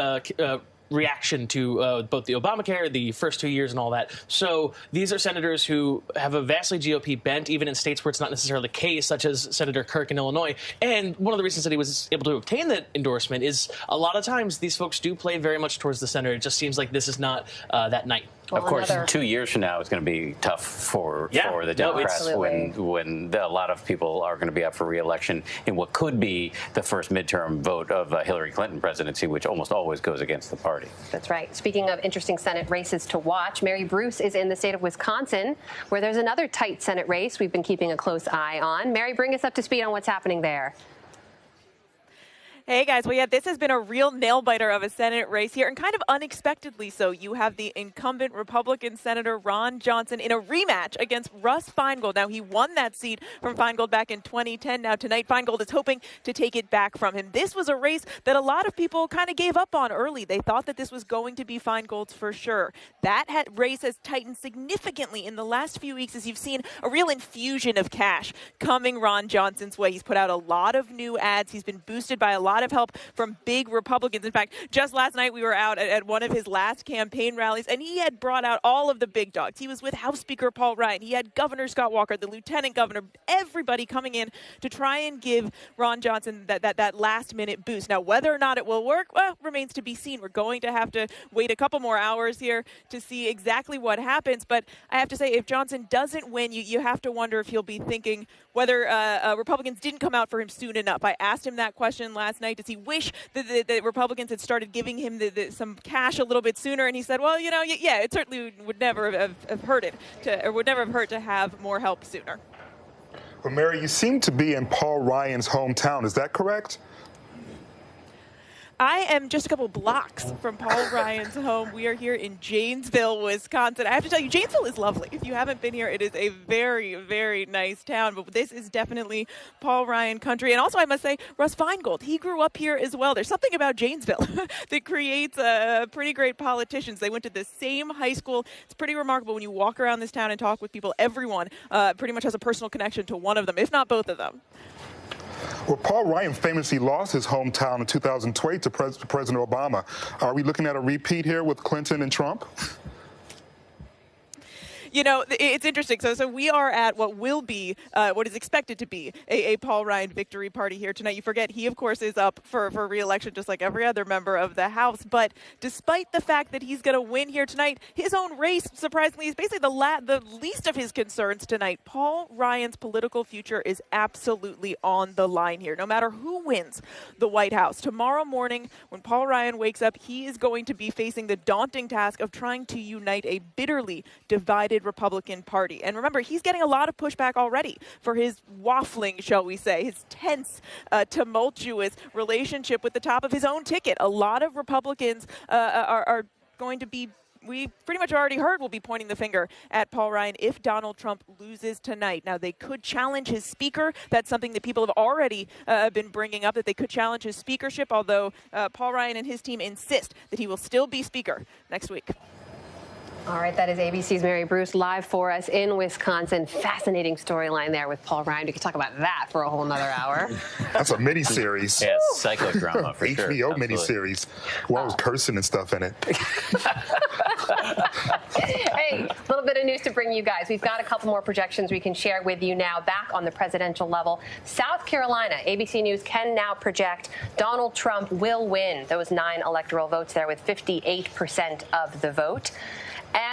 reaction to both the Obamacare, the first 2 years and all that. So these are senators who have a vastly GOP bent, even in states where it's not necessarily the case, such as Senator Kirk in Illinois. And one of the reasons that he was able to obtain that endorsement is a lot of times these folks do play very much towards the center. It just seems like this is not that night. Of course, 2 years from now, it's going to be tough for the Democrats when a lot of people are going to be up for re-election in what could be the first midterm vote of Hillary Clinton presidency, which almost always goes against the party. That's right. Speaking of interesting Senate races to watch, Mary Bruce is in the state of Wisconsin, where there's another tight Senate race we've been keeping a close eye on. Mary, bring us up to speed on what's happening there. Hey, guys. Well, yeah, this has been a real nail-biter of a Senate race here, and kind of unexpectedly so. You have the incumbent Republican Senator Ron Johnson in a rematch against Russ Feingold. Now, he won that seat from Feingold back in 2010. Now, tonight, Feingold is hoping to take it back from him. This was a race that a lot of people kind of gave up on early. They thought that this was going to be Feingold's for sure. That race has tightened significantly in the last few weeks as you've seen a real infusion of cash coming Ron Johnson's way. He's put out a lot of new ads. He's been boosted by a lot of help from big Republicans. In fact, just last night we were out at one of his last campaign rallies, and he had brought out all of the big dogs. He was with House Speaker Paul Ryan. He had Governor Scott Walker, the Lieutenant Governor, everybody coming in to try and give Ron Johnson that last-minute boost. Now, whether or not it will work, well, remains to be seen. We're going to have to wait a couple more hours here to see exactly what happens. But I have to say, if Johnson doesn't win, you have to wonder if he'll be thinking whether Republicans didn't come out for him soon enough. I asked him that question last night. Does he wish that the Republicans had started giving him some cash a little bit sooner? And he said, well, yeah, it certainly would never have hurt would never have hurt to have more help sooner. Well, Mary, you seem to be in Paul Ryan's hometown. Is that correct? I am just a couple blocks from Paul Ryan's home. We are here in Janesville, Wisconsin. I have to tell you, Janesville is lovely. If you haven't been here, it is a very, very nice town. But this is definitely Paul Ryan country. And also, I must say, Russ Feingold, he grew up here as well. There's something about Janesville that creates pretty great politicians. They went to the same high school. It's pretty remarkable when you walk around this town and talk with people. Everyone pretty much has a personal connection to one of them, if not both of them. Well, Paul Ryan famously lost his hometown in 2020 to President Obama. Are we looking at a repeat here with Clinton and Trump? It's interesting. So we are at what will be, what is expected to be a Paul Ryan victory party here tonight. You forget he, of course, is up for re-election just like every other member of the House. But despite the fact that he's going to win here tonight, his own race, surprisingly, is basically the least of his concerns tonight. Paul Ryan's political future is absolutely on the line here, no matter who wins the White House. Tomorrow morning, when Paul Ryan wakes up, he is going to be facing the daunting task of trying to unite a bitterly divided Republican Party. And remember, he's getting a lot of pushback already for his waffling, shall we say, his tense, tumultuous relationship with the top of his own ticket. A lot of Republicans are going to be, we pretty much already heard, will be pointing the finger at Paul Ryan if Donald Trump loses tonight. Now, they could challenge his speaker. That's something that people have already been bringing up, that they could challenge his speakership, although Paul Ryan and his team insist that he will still be speaker next week. All right, that is ABC's Mary Bruce live for us in Wisconsin. Fascinating storyline there with Paul Ryan. We could talk about that for a whole nother hour. That's a miniseries. Yeah, psychodrama for sure. HBO miniseries. Well, I was cursing and stuff in it. Hey, a little bit of news to bring you guys. We've got a couple more projections we can share with you now back on the presidential level. South Carolina, ABC News can now project Donald Trump will win those 9 electoral votes there with 58% of the vote.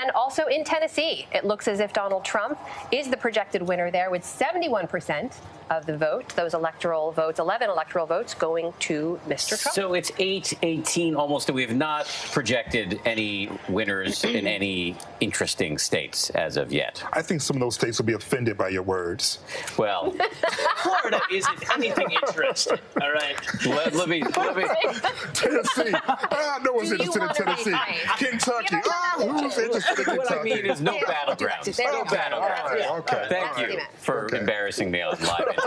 And also in Tennessee, it looks as if Donald Trump is the projected winner there with 71% of the vote, those electoral votes, 11 electoral votes going to Mr. Trump. So it's 8-18 almost. We have not projected any winners in any interesting states as of yet. I think some of those states will be offended by your words. Well, Florida isn't anything interesting, all right? Let me. Tennessee. No one's interested in Tennessee. Kentucky. Who's interested in Kentucky? What I mean is no battlegrounds. No battlegrounds. Okay. Thank you for embarrassing me on live internet.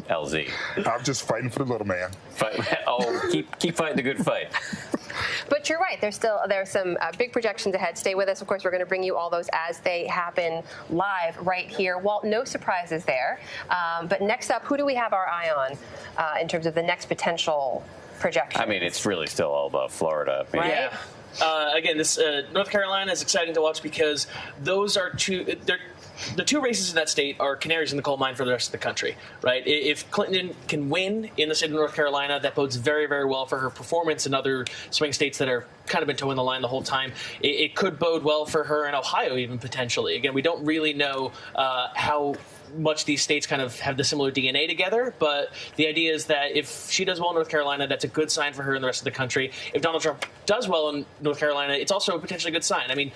LZ. I'm just fighting for the little man. Keep fighting the good fight. But you're right. There's some big projections ahead. Stay with us. Of course, we're going to bring you all those as they happen live right here. Walt, no surprises there. But next up, who do we have our eye on in terms of the next potential projection? I mean, it's really still all about Florida. Right? Yeah. Again, this North Carolina is exciting to watch because those are the two races in that state are canaries in the coal mine for the rest of the country, right? If Clinton can win in the state of North Carolina, that bodes very, very well for her performance in other swing states that are kind of been toeing the line the whole time. It could bode well for her in Ohio, even potentially. Again, we don't really know how much these states kind of have the similar DNA together, but the idea is that if she does well in North Carolina, that's a good sign for her in the rest of the country. If Donald Trump does well in North Carolina, it's also a potentially good sign. I mean,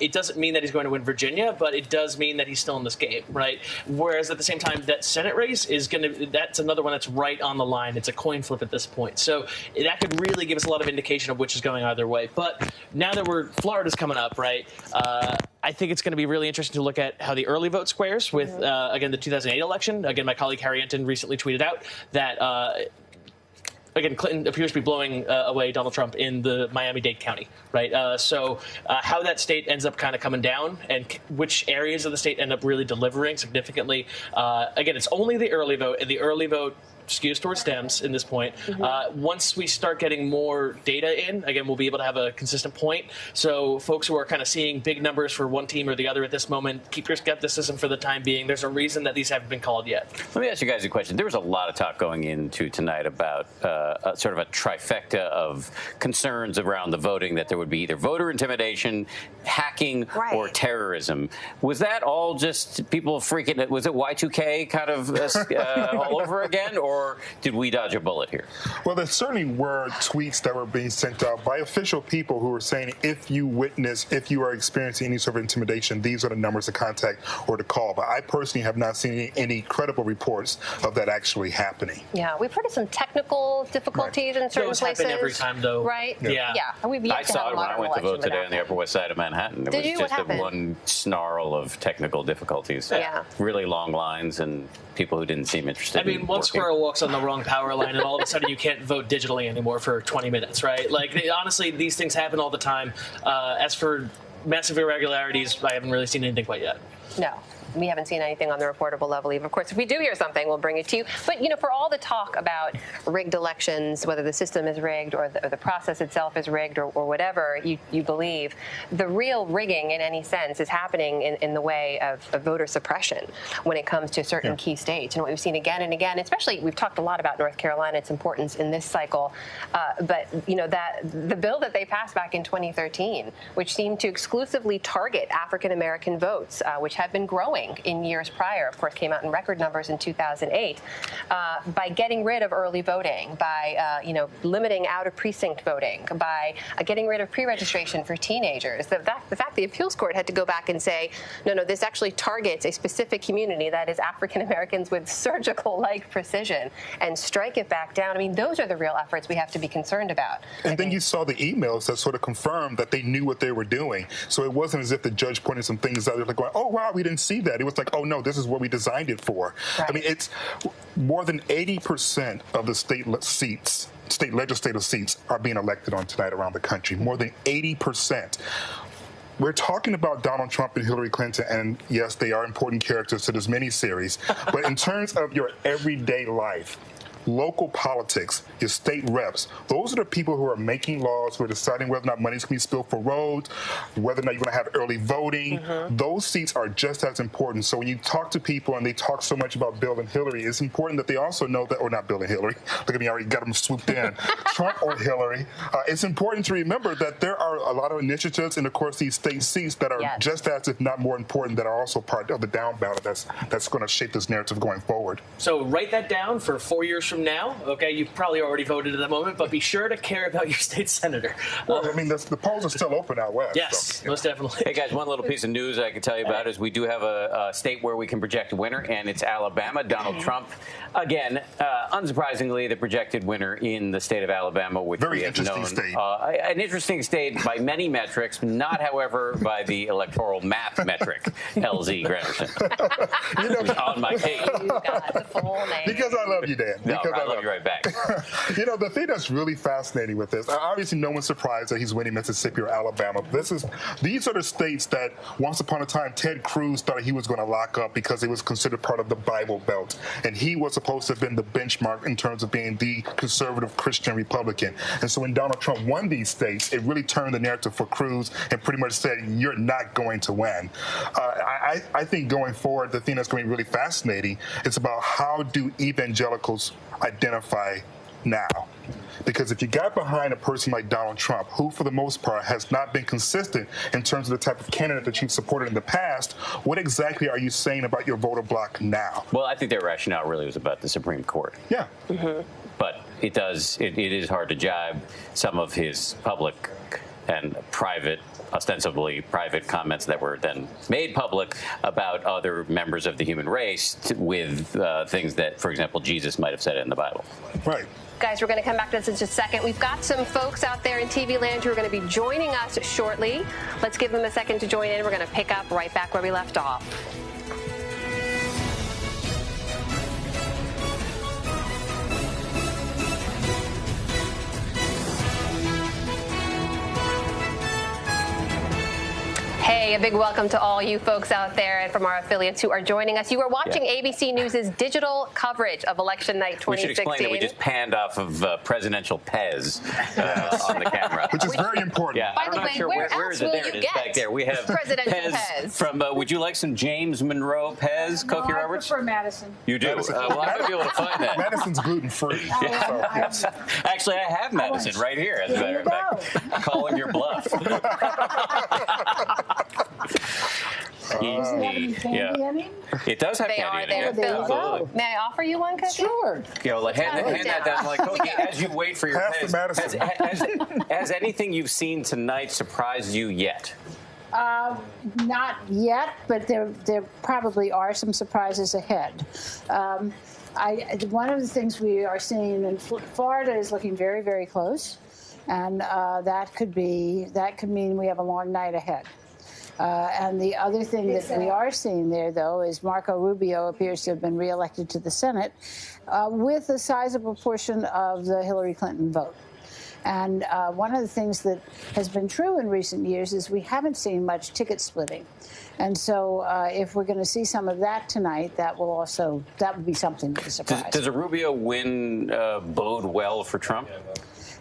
it doesn't mean that he's going to win Virginia, but it does mean that he's still in this game, right? Whereas at the same time, that Senate race that's another one that's right on the line. It's a coin flip at this point. So that could really give us a lot of indication of which is going either way. But now that Florida's coming up, right, I think it's going to be really interesting to look at how the early vote squares with, again, the 2008 election. Again, my colleague Harry Enton recently tweeted out that, again, Clinton appears to be blowing away Donald Trump in the Miami-Dade County, right? So how that state ends up kind of coming down and which areas of the state end up really delivering significantly. Again, it's only the early vote, and the early vote skews towards Dems in this point. Once we start getting more data in, again, we'll be able to have a consistent point. So folks who are kind of seeing big numbers for one team or the other at this moment, keep your skepticism for the time being. There's a reason that these haven't been called yet. Let me ask you guys a question. There was a lot of talk going into tonight about sort of a trifecta of concerns around the voting, that there would be either voter intimidation, hacking, or terrorism. Was that all just people freaking? Was it Y2K kind of all over again, or did we dodge a bullet here? Well, there certainly were tweets that were being sent out by official people who were saying if you are experiencing any sort of intimidation, these are the numbers to contact or to call. But I personally have not seen any credible reports of that actually happening. Yeah, we've heard of some technical difficulties in certain Those places. happen every time, though. Right? Yeah. And we've yet I to saw have it when I went to vote today on the Upper West Side of Manhattan. It Did was you? What just happened? one snarl of technical difficulties. Yeah. Really long lines and people who didn't seem interested. I mean, one squirrel walks on the wrong power line, and all of a sudden you can't vote digitally anymore for 20 minutes, right? Like, honestly, these things happen all the time. As for massive irregularities, I haven't really seen anything quite yet. No. We haven't seen anything on the reportable level either. Of course, if we do hear something, we'll bring it to you. But, you know, for all the talk about rigged elections, whether the system is rigged or the process itself is rigged or whatever you believe, the real rigging in any sense is happening in the way of voter suppression when it comes to certain key states. And what we've seen again and again, especially we've talked a lot about North Carolina, its importance in this cycle. But, you know, that the bill that they passed back in 2013, which seemed to exclusively target African-American votes, which have been growing in years prior, of course, came out in record numbers in 2008, by getting rid of early voting, by limiting out-of-precinct voting, by getting rid of pre-registration for teenagers. The fact the appeals court had to go back and say, no, this actually targets a specific community, that is African Americans, with surgical-like precision, and strike it back down. I mean, those are the real efforts we have to be concerned about. And then you saw the emails that sort of confirmed that they knew what they were doing. So it wasn't as if the judge pointed some things out there like, oh, wow, we didn't see that. It was like, oh, no, this is what we designed it for. Right. I mean, it's more than 80% of the state legislative seats are being elected on tonight around the country. More than 80%. We're talking about Donald Trump and Hillary Clinton, and yes, they are important characters to this miniseries. But in terms of your everyday life, local politics, your state reps, those are the people who are making laws, who are deciding whether or not money's going to be spilled for roads, whether or not you're going to have early voting. Those seats are just as important. So when you talk to people and they talk so much about Bill and Hillary, it's important that they also know that, or not Bill and Hillary, look at me, I already got them swooped in, Trump or Hillary. It's important to remember that there are a lot of initiatives and, of course, these state seats that are just as, if not more important, that are also part of the down ballot that's going to shape this narrative going forward. So write that down for 4 years from now. Okay, you've probably already voted at the moment, but be sure to care about your state senator. Well, I mean, the polls are still open out west. Yes, so, most definitely. Hey, guys, one little piece of news I can tell you about is we do have a state where we can project a winner, and it's Alabama. Donald Trump, again, unsurprisingly, the projected winner in the state of Alabama, which very we have interesting known. State. An interesting state by many metrics, not, however, by the electoral math metric, LZ Granderson. You know, on my case. You got the full name. Because I love you, Dan. No, Because I love you right back. You know, the thing that's really fascinating with this, obviously no one's surprised that he's winning Mississippi or Alabama. These are the states that once upon a time Ted Cruz thought he was going to lock up because it was considered part of the Bible Belt. And he was supposed to have been the benchmark in terms of being the conservative Christian Republican. And so when Donald Trump won these states, it really turned the narrative for Cruz and pretty much said, you're not going to win. I think going forward, the thing that's going to be really fascinating is about how do evangelicals identify now. Because if you got behind a person like Donald Trump, who for the most part has not been consistent in terms of the type of candidate that you've supported in the past, what exactly are you saying about your voter bloc now? Well, I think their rationale really was about the Supreme Court. Yeah. But it is hard to jibe some of his public and private, ostensibly private comments that were then made public about other members of the human race with things that, for example, Jesus might have said in the Bible. Right. Guys, we're going to come back to this in just a second. We've got some folks out there in TV land who are going to be joining us shortly. Let's give them a second to join in. We're going to pick up right back where we left off. Hey, a big welcome to all you folks out there and from our affiliates who are joining us. You are watching ABC News' digital coverage of Election Night 2016. We should explain that we just panned off of presidential Pez on the camera. Which is very important. Yeah, By the way, sure where is it? There it is back there. We have presidential Pez. From, would you like some James Monroe Pez, Cokie Roberts? I prefer Madison. You do? Well, I might be able to find that. Madison's gluten-free. Actually, I have Madison right here, as a matter of fact. Calling your bluff. It does have candy in it. Absolutely. May I offer you one, Cokie? Sure. Hand that down. Like, Cokie, as you wait for your Pez, has anything you've seen tonight surprised you yet? Not yet, but there probably are some surprises ahead. One of the things we are seeing in Florida is looking very, very close, and that could mean we have a long night ahead. And the other thing that we are seeing there, though, is Marco Rubio appears to have been reelected to the Senate with a sizable portion of the Hillary Clinton vote. And one of the things that has been true in recent years is we haven't seen much ticket splitting. And so if we're going to see some of that tonight, that would be something to surprise. Does a Rubio win bode well for Trump?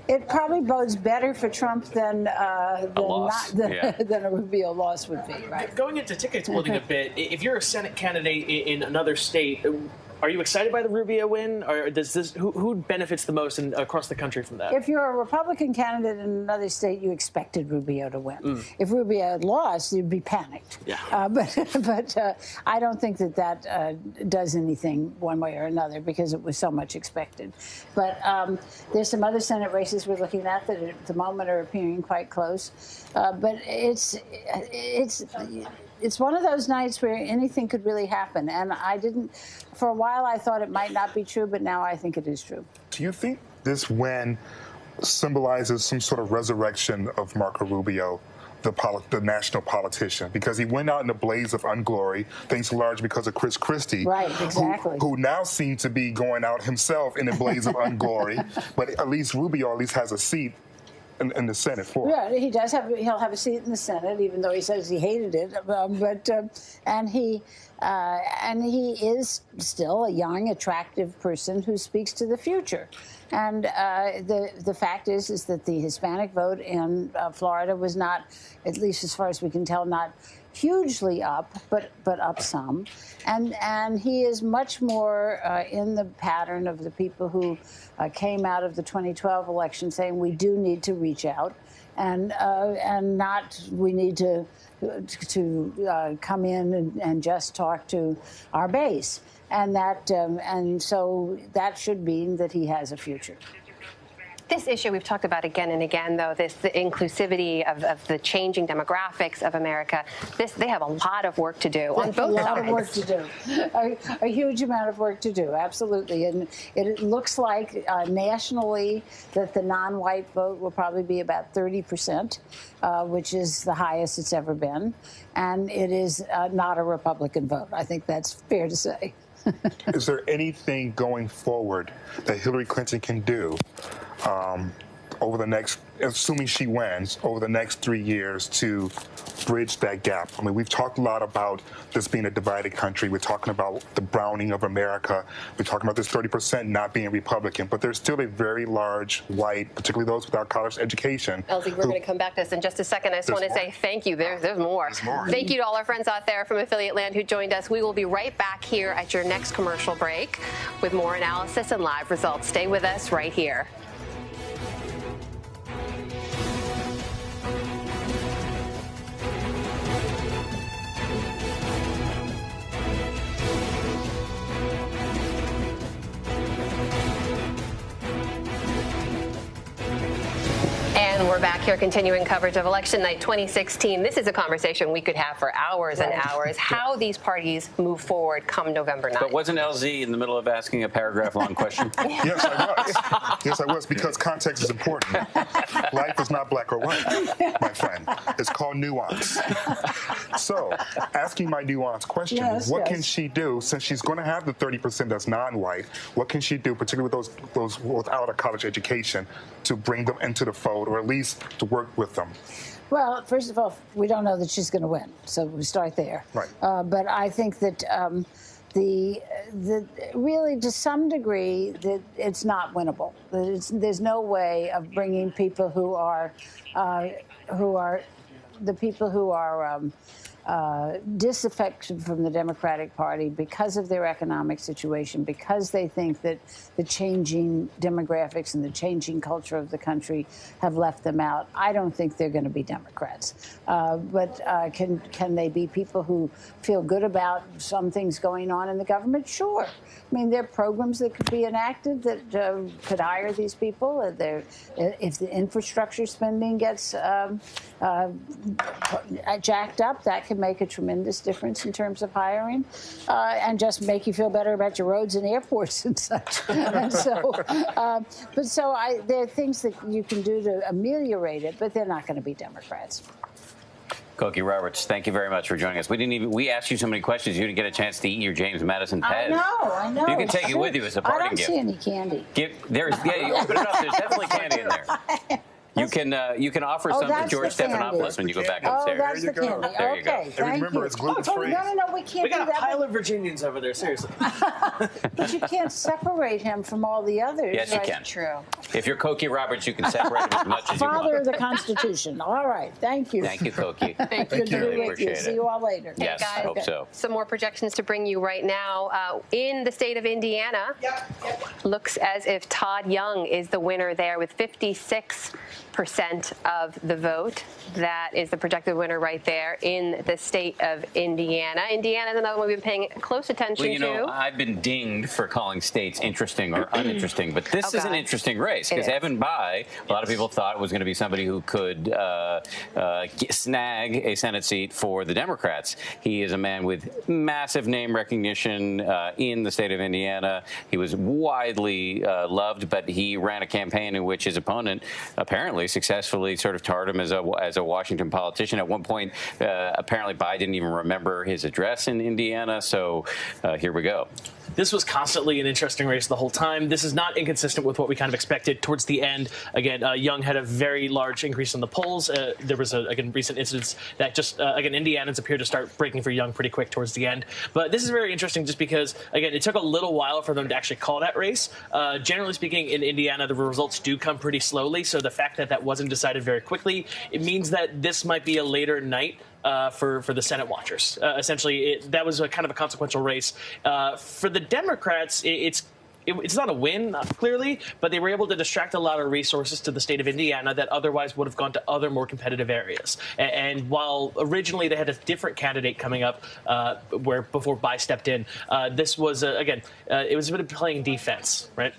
It probably bodes better for Trump than a Rubio loss would be. Right. Going into ticket splitting a bit, if you're a Senate candidate in another state, are you excited by the Rubio win, or who benefits the most across the country from that? If you're a Republican candidate in another state, you expected Rubio to win. If Rubio had lost, you'd be panicked. Yeah. But I don't think that does anything one way or another because it was so much expected. But there's some other Senate races we're looking at that at the moment are appearing quite close. But it's one of those nights where anything could really happen. And for a while I thought it might not be true, but now I think it is true. Do you think this win symbolizes some sort of resurrection of Marco Rubio, the national politician? Because he went out in a blaze of unglory, thanks largely because of Chris Christie. Right, exactly. Who now seems to be going out himself in a blaze of unglory. But at least Rubio has a seat in the Senate for. Yeah, he does have. He'll have a seat in the Senate, even though he says he hated it. And he is still a young, attractive person who speaks to the future. And the fact is that the Hispanic vote in Florida was not, at least as far as we can tell, not hugely up, but up some. And he is much more in the pattern of the people who came out of the 2012 election saying we do need to reach out and not we need to come in and just talk to our base. And that and so that should mean that he has a future. This issue we've talked about again and again, though, the inclusivity of the changing demographics of America. They have a lot of work to do on both sides. A lot of work to do. A huge amount of work to do, absolutely. And it looks like nationally that the non-white vote will probably be about 30%, which is the highest it's ever been. And it is not a Republican vote. I think that's fair to say. Is there anything going forward that Hillary Clinton can do over the next, assuming she wins, over the next 3 years to bridge that gap? I mean, we've talked a lot about this being a divided country. We're talking about the browning of America. We're talking about this 30% not being Republican, but there's still a very large white, particularly those without college education. Elsie, we're going to come back to this in just a second. I just want to say thank you. There's more. Thank you to all our friends out there from Affiliate Land who joined us. We will be right back here at your next commercial break with more analysis and live results. Stay with us right here. And we're back here continuing coverage of Election Night 2016. This is a conversation we could have for hours and hours, how these parties move forward come November 9th. But wasn't LZ in the middle of asking a paragraph-long question? Yes, I was. Yes, I was, because context is important. Life is not black or white, my friend. It's called nuance. So, asking my nuance question, what can she do, since she's going to have the 30% that's non-white, what can she do, particularly with those without a college education, to bring them into the fold, or at least to work with them? Well, first of all, we don't know that she's going to win, so we start there. Right. But I think that really, to some degree, that it's not winnable. There's no way of bringing people who are disaffected from the Democratic Party because of their economic situation, because they think that the changing demographics and the changing culture of the country have left them out. I don't think they're going to be Democrats. But can they be people who feel good about some things going on in the government? Sure. I mean, there are programs that could be enacted that could hire these people. If the infrastructure spending gets jacked up, that can make a tremendous difference in terms of hiring and just make you feel better about your roads and airports and such. And so, there are things that you can do to ameliorate it, but they're not going to be Democrats. Cokie Roberts, thank you very much for joining us. We asked you so many questions, you didn't get a chance to eat your James Madison Pez. I know. You can take it with you as a parting gift. I don't see any candy. You open it up. There's definitely candy in there. You can offer some to George Stephanopoulos when you go back upstairs. That's the candy. There you go. Okay, thank remember, you. it's gluten-free. No, we can't We got do a that. pile of Virginians over there, seriously. But you can't separate him from all the others. Yes, you right? can. True. If you're Cokie Roberts, you can separate him as much as you want. Father of the Constitution. All right, thank you. Thank you, Cokie. Thank Good to be with appreciate you. it. See you all later. Yes, I hope so. Some more projections to bring you right now. In the state of Indiana, looks as if Todd Young is the winner there with 56% of the vote. That is the projected winner right there in the state of Indiana. Indiana is another one we've been paying close attention to. I've been dinged for calling states interesting or uninteresting, but this is an interesting race because Evan Bayh, a lot of people thought was going to be somebody who could snag a Senate seat for the Democrats. He is a man with massive name recognition in the state of Indiana. He was widely loved, but he ran a campaign in which his opponent apparently successfully sort of tarred him as a Washington politician. At one point, apparently Bayh didn't even remember his address in Indiana. So here we go. this was constantly an interesting race the whole time. This is not inconsistent with what we kind of expected towards the end. Again, Young had a very large increase in the polls. There was, again, recent incidents that just, again, Indianans appear to start breaking for Young pretty quick towards the end. But this is very interesting just because, again, it took a little while for them to actually call that race. Generally speaking, in Indiana, the results do come pretty slowly. So the fact that that wasn't decided very quickly, it means that this might be a later night for the Senate watchers. Essentially, that was a kind of a consequential race. For the Democrats, it's not a win, clearly, but they were able to distract a lot of resources to the state of Indiana that otherwise would have gone to other more competitive areas. And while originally they had a different candidate coming up before Bai stepped in, this was, again, it was a bit of playing defense, right?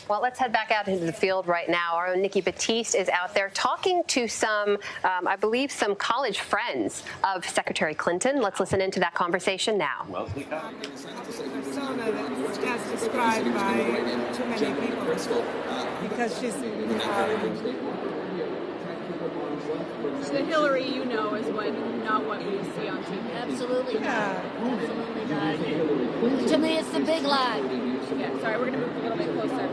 Well, let's head back out into the field right now. Our own Nikki Batiste is out there talking to some, I believe, some college friends of Secretary Clinton. Let's listen into that conversation now. Persona that's described by too many people because she's the Hillary you know is not what we see on TV. Absolutely not. Absolutely not. To me, it's the big lie. Yeah, sorry, we're going to move a little bit closer.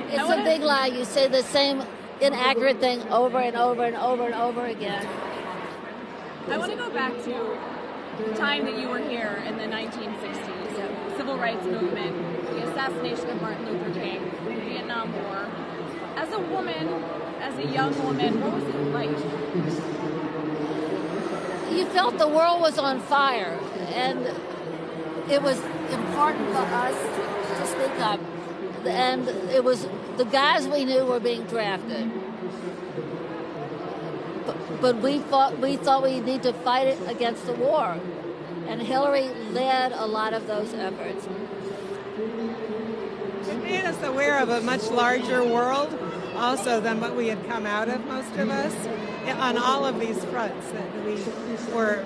It's a big lie. You say the same inaccurate thing over and over and over and over again. I want to go back to the time that you were here in the 1960s, the Civil Rights Movement, the assassination of Martin Luther King, the Vietnam War. As a woman, as a young woman, what was it like? You felt the world was on fire, and it was important for us to speak up. And it was the guys we knew were being drafted. But we thought we need to fight it against the war. And Hillary led a lot of those efforts. It made us aware of a much larger world also than what we had come out of, most of us, on all of these fronts that we were,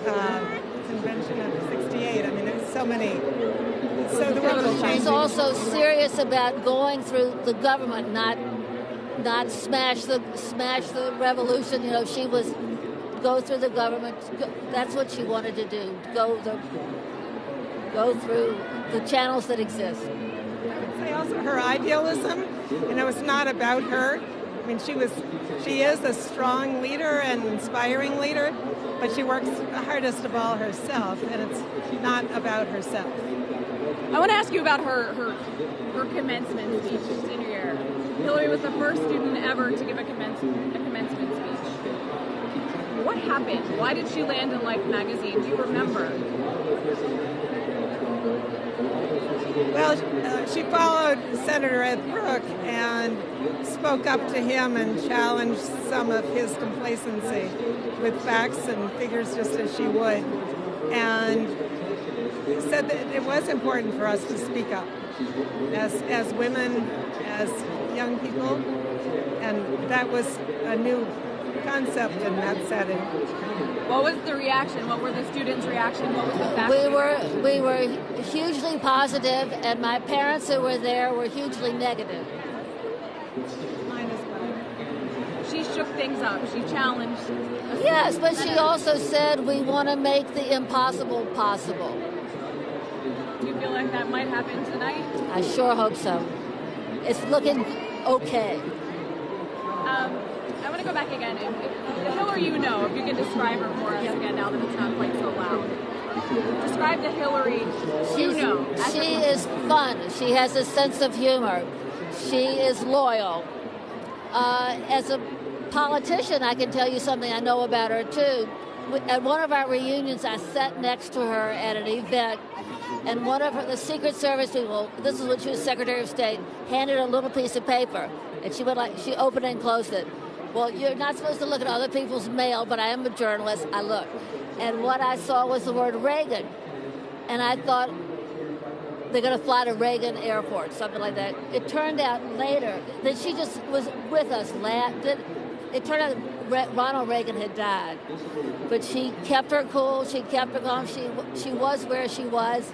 the convention of 68. I mean, there's so many. So the world was changing. She's also serious about going through the government, not smash the revolution. You know, she was go through the government. That's what she wanted to do. Go through the channels that exist. I would say also her idealism. You know, it's not about her. I mean, she is a strong leader and inspiring leader, but she works the hardest of all herself, and it's not about herself. I want to ask you about her commencement speech, senior year. Hillary was the first student ever to give a commencement speech. What happened? Why did she land in Life magazine? Do you remember? Well, she followed Senator Ed Brooke and spoke up to him and challenged some of his complacency with facts and figures just as she would. And said that it was important for us to speak up as women, as young people, and that was a new concept in that setting. What was the reaction? What were the students' reaction? What was the faculty? We were hugely positive, and my parents who were there were hugely negative. Mine as well. She shook things up. She challenged. Yes, but she also said we want to make the impossible possible. Do you feel like that might happen tonight? I sure hope so. It's looking okay. I want to go back again. The Hillary you know, if you can describe her for us again now that it's not quite so loud. Describe the Hillary you know. She is fun. She has a sense of humor. She is loyal. As a politician, I can tell you something I know about her, too. At one of our reunions, I sat next to her at an event, and one of the Secret Service people, this is when she was Secretary of State, handed her a little piece of paper, and she opened it and closed it. Well, you're not supposed to look at other people's mail, but I am a journalist. I looked. And what I saw was the word Reagan. And I thought, they're going to fly to Reagan Airport, something like that. It turned out later that she just was with us. It turned out Ronald Reagan had died. But she kept her cool. She kept her calm. She was where she was.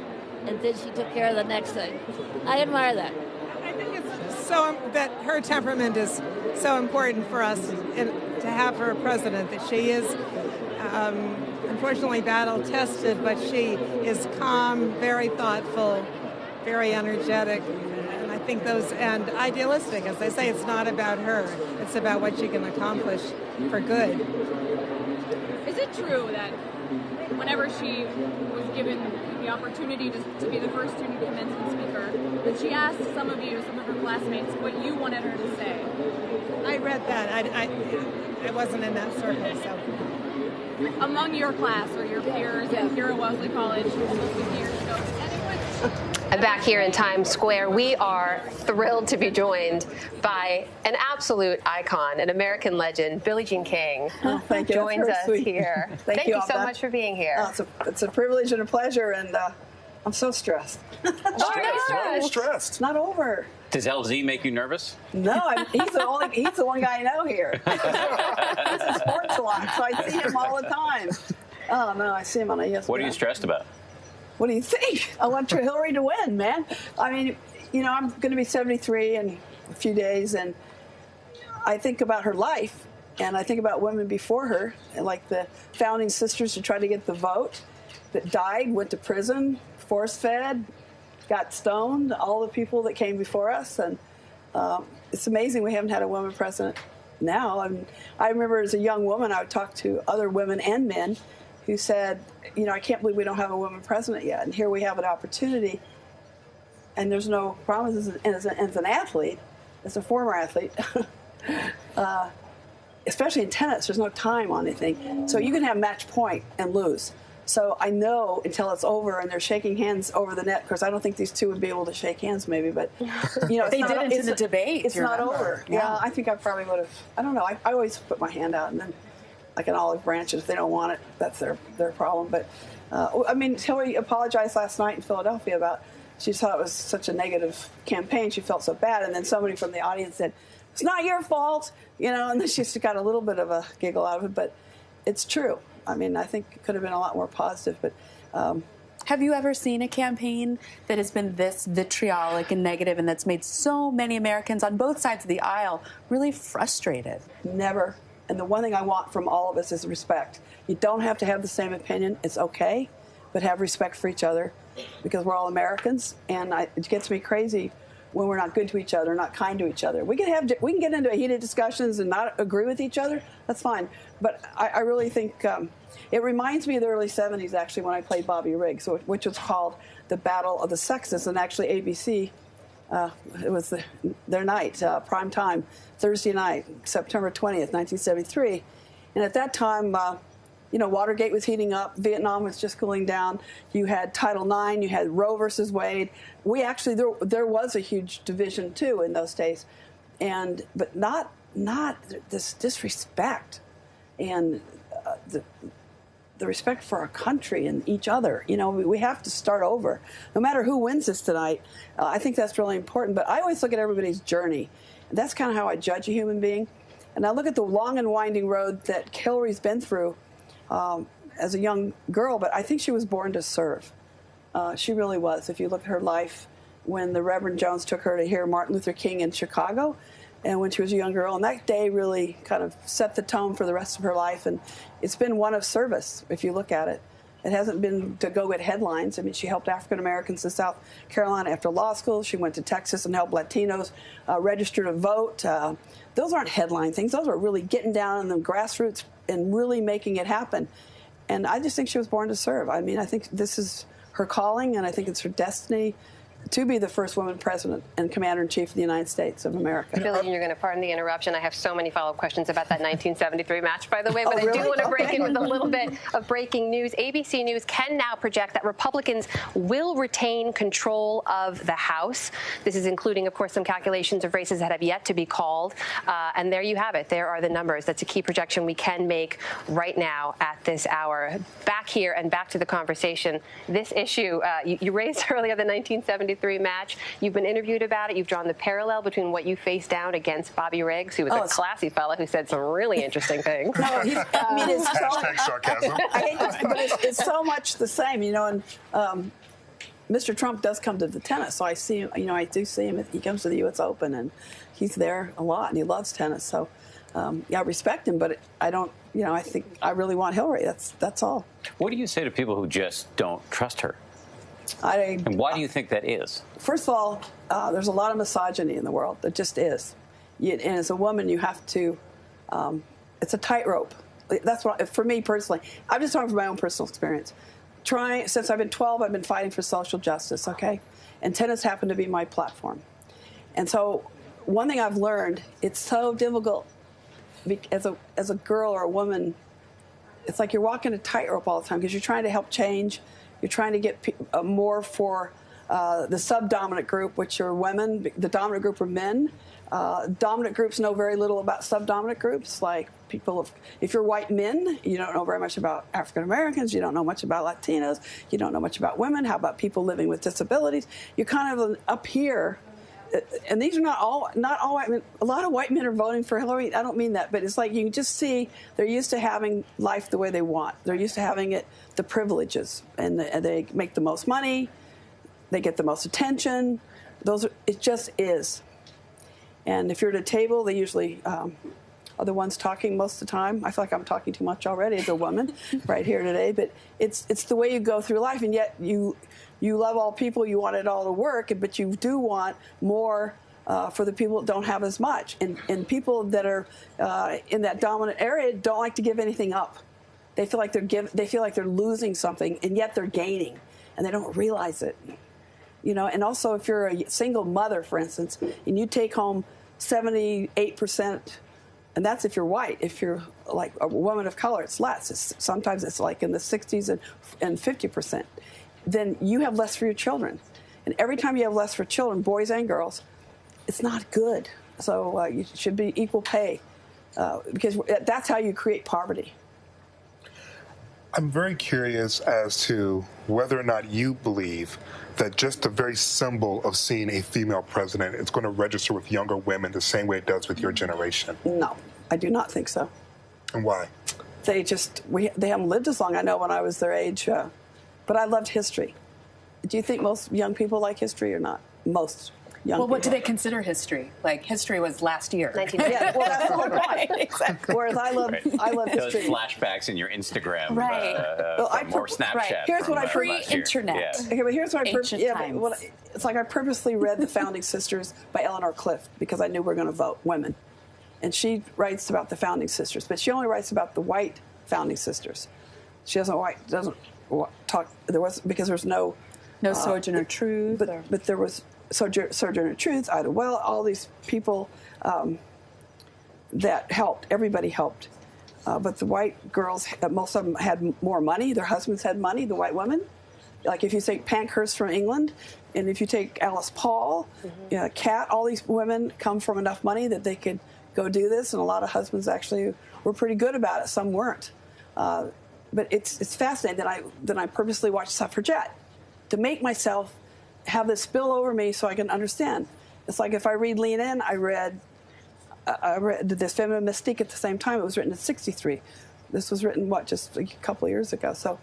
And then she took care of the next thing. I admire that. I think it's so that her temperament is so important for us to have her president, that she is unfortunately battle tested, but she is calm, very thoughtful, very energetic. And I think and idealistic. As I say, it's not about her. It's about what she can accomplish for good. Is it true that whenever she was given the opportunity to be the first student commencement speaker, that she asked some of her classmates, what you wanted her to say? I read that. I wasn't in that circle, so. Among your class or your peers at here at Wellesley College almost 50 years ago, And back here in Times Square, we are thrilled to be joined by an absolute icon, an American legend, Billie Jean King. Oh, thank you. Joins us Sweet. here. Thank you so much for being here. It's a privilege and a pleasure, and I'm so stressed. Stressed. Not over. Does LZ make you nervous? No, he's the one guy I know here. He's in sports a lot, so I see him all the time. Oh no, I see him on ESPN. What are you stressed about? What do you think? I want Hillary to win, man. I mean, I'm going to be 73 in a few days, and I think about her life, and I think about women before her, like the founding sisters who tried to get the vote, that died, went to prison, force-fed, got stoned, all the people that came before us, and it's amazing we haven't had a woman president now. And I remember as a young woman, I would talk to other women and men who said, I can't believe we don't have a woman president yet. And here we have an opportunity, and there's no promises. And as an athlete, as a former athlete, especially in tennis, there's no time on anything. So you can have match point and lose. So I know until it's over and they're shaking hands over the net, because I don't think these two would be able to shake hands maybe, but they didn't in the debate. It's not over. Yeah, I think I probably would have. I don't know. I always put my hand out, and then like an olive branch, if they don't want it, that's their problem. But Hillary apologized last night in Philadelphia about she thought it was such a negative campaign. She felt so bad, and then somebody from the audience said, "It's not your fault," and then she just got a little bit of a giggle out of it. But it's true. I think it could have been a lot more positive, but. Have you ever seen a campaign that has been this vitriolic and negative, and that's made so many Americans on both sides of the aisle really frustrated? Never. And the one thing I want from all of us is respect. You don't have to have the same opinion. It's okay, but have respect for each other, because we're all Americans, and it gets me crazy when we're not good to each other, not kind to each other. We can get into heated discussions and not agree with each other. That's fine. But I really think it reminds me of the early 70s, actually, when I played Bobby Riggs, which was called the Battle of the Sexes. And actually ABC, it was their night, prime time, Thursday night, September 20th, 1973. And at that time, Watergate was heating up. Vietnam was just cooling down. You had Title IX. You had Roe versus Wade. We actually, there was a huge division, too, in those days. But not this disrespect and the respect for our country and each other. We have to start over. No matter who wins this tonight, I think that's really important. But I always look at everybody's journey. That's kind of how I judge a human being. And I look at the long and winding road that Hillary's been through as a young girl, but I think she was born to serve. She really was. If you look at her life, when the Reverend Jones took her to hear Martin Luther King in Chicago, and when she was a young girl, and that day really kind of set the tone for the rest of her life, and it's been one of service, if you look at it. It hasn't been to go get headlines. She helped African Americans in South Carolina after law school. She went to Texas and helped Latinos register to vote. Those aren't headline things. Those are really getting down in the grassroots and really making it happen. And I just think she was born to serve. I think this is her calling, and I think it's her destiny to be the first woman president and commander-in-chief of the United States of America. Billie, you're going to pardon the interruption. I have so many follow-up questions about that 1973 match, by the way, but really? I do want to break in with a little bit of breaking news. ABC News can now project that Republicans will retain control of the House. This is including, of course, some calculations of races that have yet to be called. And there you have it. There are the numbers. That's a key projection we can make right now at this hour. Back here and back to the conversation. This issue, you raised earlier the 1973 match. You've been interviewed about it. You've drawn the parallel between what you faced down against Bobby Riggs, who was a classy fella who said some really interesting things. No, it's hashtag sarcasm. I hate this, but it's so much the same, and Mr. Trump does come to the tennis, so I see him, I do see him. He comes to the U.S. Open, and he's there a lot, and he loves tennis. So I respect him, but I don't. I think I really want Hillary. That's all. What do you say to people who just don't trust her? And why do you think that is? First of all, there's a lot of misogyny in the world. There just is. And as a woman, you have to. It's a tightrope. That's what, for me personally. I'm just talking from my own personal experience. Since I've been 12, I've been fighting for social justice. Okay, and tennis happened to be my platform. And so, one thing I've learned, it's so difficult as a girl or a woman. It's like you're walking a tightrope all the time because you're trying to help change. You're trying to get more for the subdominant group, which are women. The dominant group are men. Dominant groups know very little about subdominant groups, like if you're white men, you don't know very much about African Americans, you don't know much about Latinos, you don't know much about women. How about people living with disabilities? You're kind of up here, and these are not all white men. A lot of white men are voting for Hillary. I don't mean that, but it's like you can just see they're used to having life the way they want. They're used to having the privileges, and they make the most money, they get the most attention. It just is. And if you're at a table, they usually are the ones talking most of the time. I feel like I'm talking too much already as a woman right here today. But it's the way you go through life, and yet you love all people. You want it all to work, but you do want more for the people that don't have as much. And people that are in that dominant area don't like to give anything up. They feel like they're losing something, and yet they're gaining, and they don't realize it. And also if you're a single mother, for instance, and you take home 78%, and that's if you're white. If you're like a woman of color, it's less. Sometimes it's like in the 60s and 50%. Then you have less for your children. And every time you have less for children, boys and girls, it's not good. So you should be equal pay because that's how you create poverty. I'm very curious as to whether or not you believe that just the very symbol of seeing a female president is going to register with younger women the same way it does with your generation. No, I do not think so. And why? They haven't lived as long. I know when I was their age, but I loved history. Do you think most young people like history or not? Most young people. What do they consider history? Like history was last year. Yeah, well, that's the whole point. Exactly. Whereas I love history. Those flashbacks in your Instagram, Right. or Snapchat. Right. Here's what I pre-internet. Yeah. Okay, but here's what times. It's like I purposely read The Founding Sisters by Eleanor Clift because I knew we were going to vote women, and she writes about the Founding Sisters, but she only writes about the white Founding Sisters. She doesn't talk. Because there's no Sojourner Truth, but there was Sojourner Truth, Ida Well, all these people that helped. Everybody helped. But the white girls, most of them had more money. Their husbands had money, the white women. Like if you take Pankhurst from England, and if you take Alice Paul, Kat, all these women come from enough money that they could go do this. And a lot of husbands actually were pretty good about it. Some weren't. But it's fascinating that I purposely watched Suffragette to make myself have this spill over me so I can understand. It's like if I read Lean In, I read This Feminine Mystique at the same time. It was written in '63. This was written, just a couple of years ago. So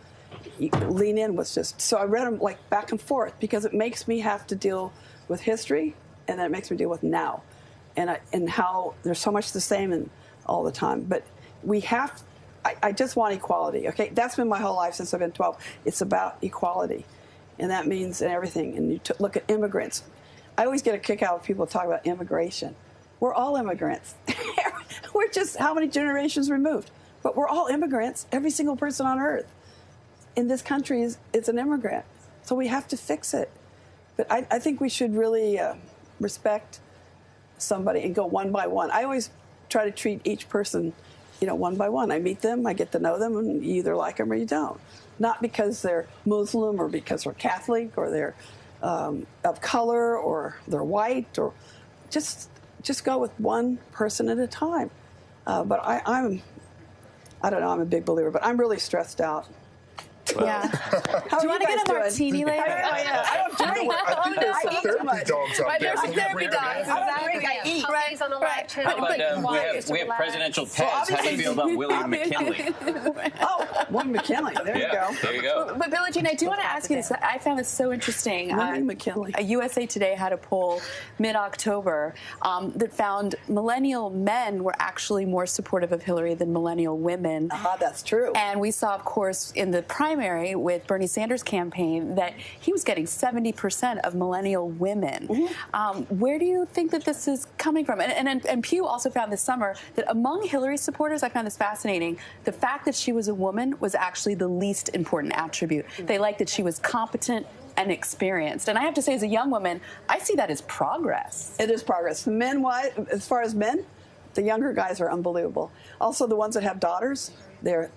Lean In was so I read them like back and forth because it makes me have to deal with history, and then it makes me deal with now. And how there's so much the same all the time. But I just want equality, okay? That's been my whole life since I've been 12. It's about equality, and that means everything. And you look at immigrants. I always get a kick out of people talk about immigration. We're all immigrants. We're just how many generations removed? But we're all immigrants. Every single person on earth in this country is an immigrant. So we have to fix it. But I think we should really respect somebody and go one by one. I always try to treat each person one by one. I meet them, I get to know them, and you either like them or you don't. Not because they're Muslim or because they're Catholic or they're of color or they're white, or just go with one person at a time. But I don't know, I'm a big believer, but I'm really stressed out. Yeah. Do you want to get a martini later? I don't drink. I think there's some therapy dogs out there. There's some therapy dogs. I don't drink, I eat. Puppies on election. How about we have presidential pets? How do you feel about William McKinley? Oh, William McKinley. There you go. There you go. But Billie Jean, I do want to ask you this. I found this so interesting. William McKinley. USA Today had a poll mid-October that found millennial men were actually more supportive of Hillary than millennial women. That's true. And we saw, of course, in the primary with Bernie Sanders' campaign that he was getting 70% of millennial women. Where do you think that this is coming from? And Pew also found this summer that among Hillary's supporters, I found this fascinating, the fact that she was a woman was actually the least important attribute. They liked that she was competent and experienced. And I have to say, as a young woman, I see that as progress. It is progress. Men-wise, as far as men, the younger guys are unbelievable. Also, the ones that have daughters, they're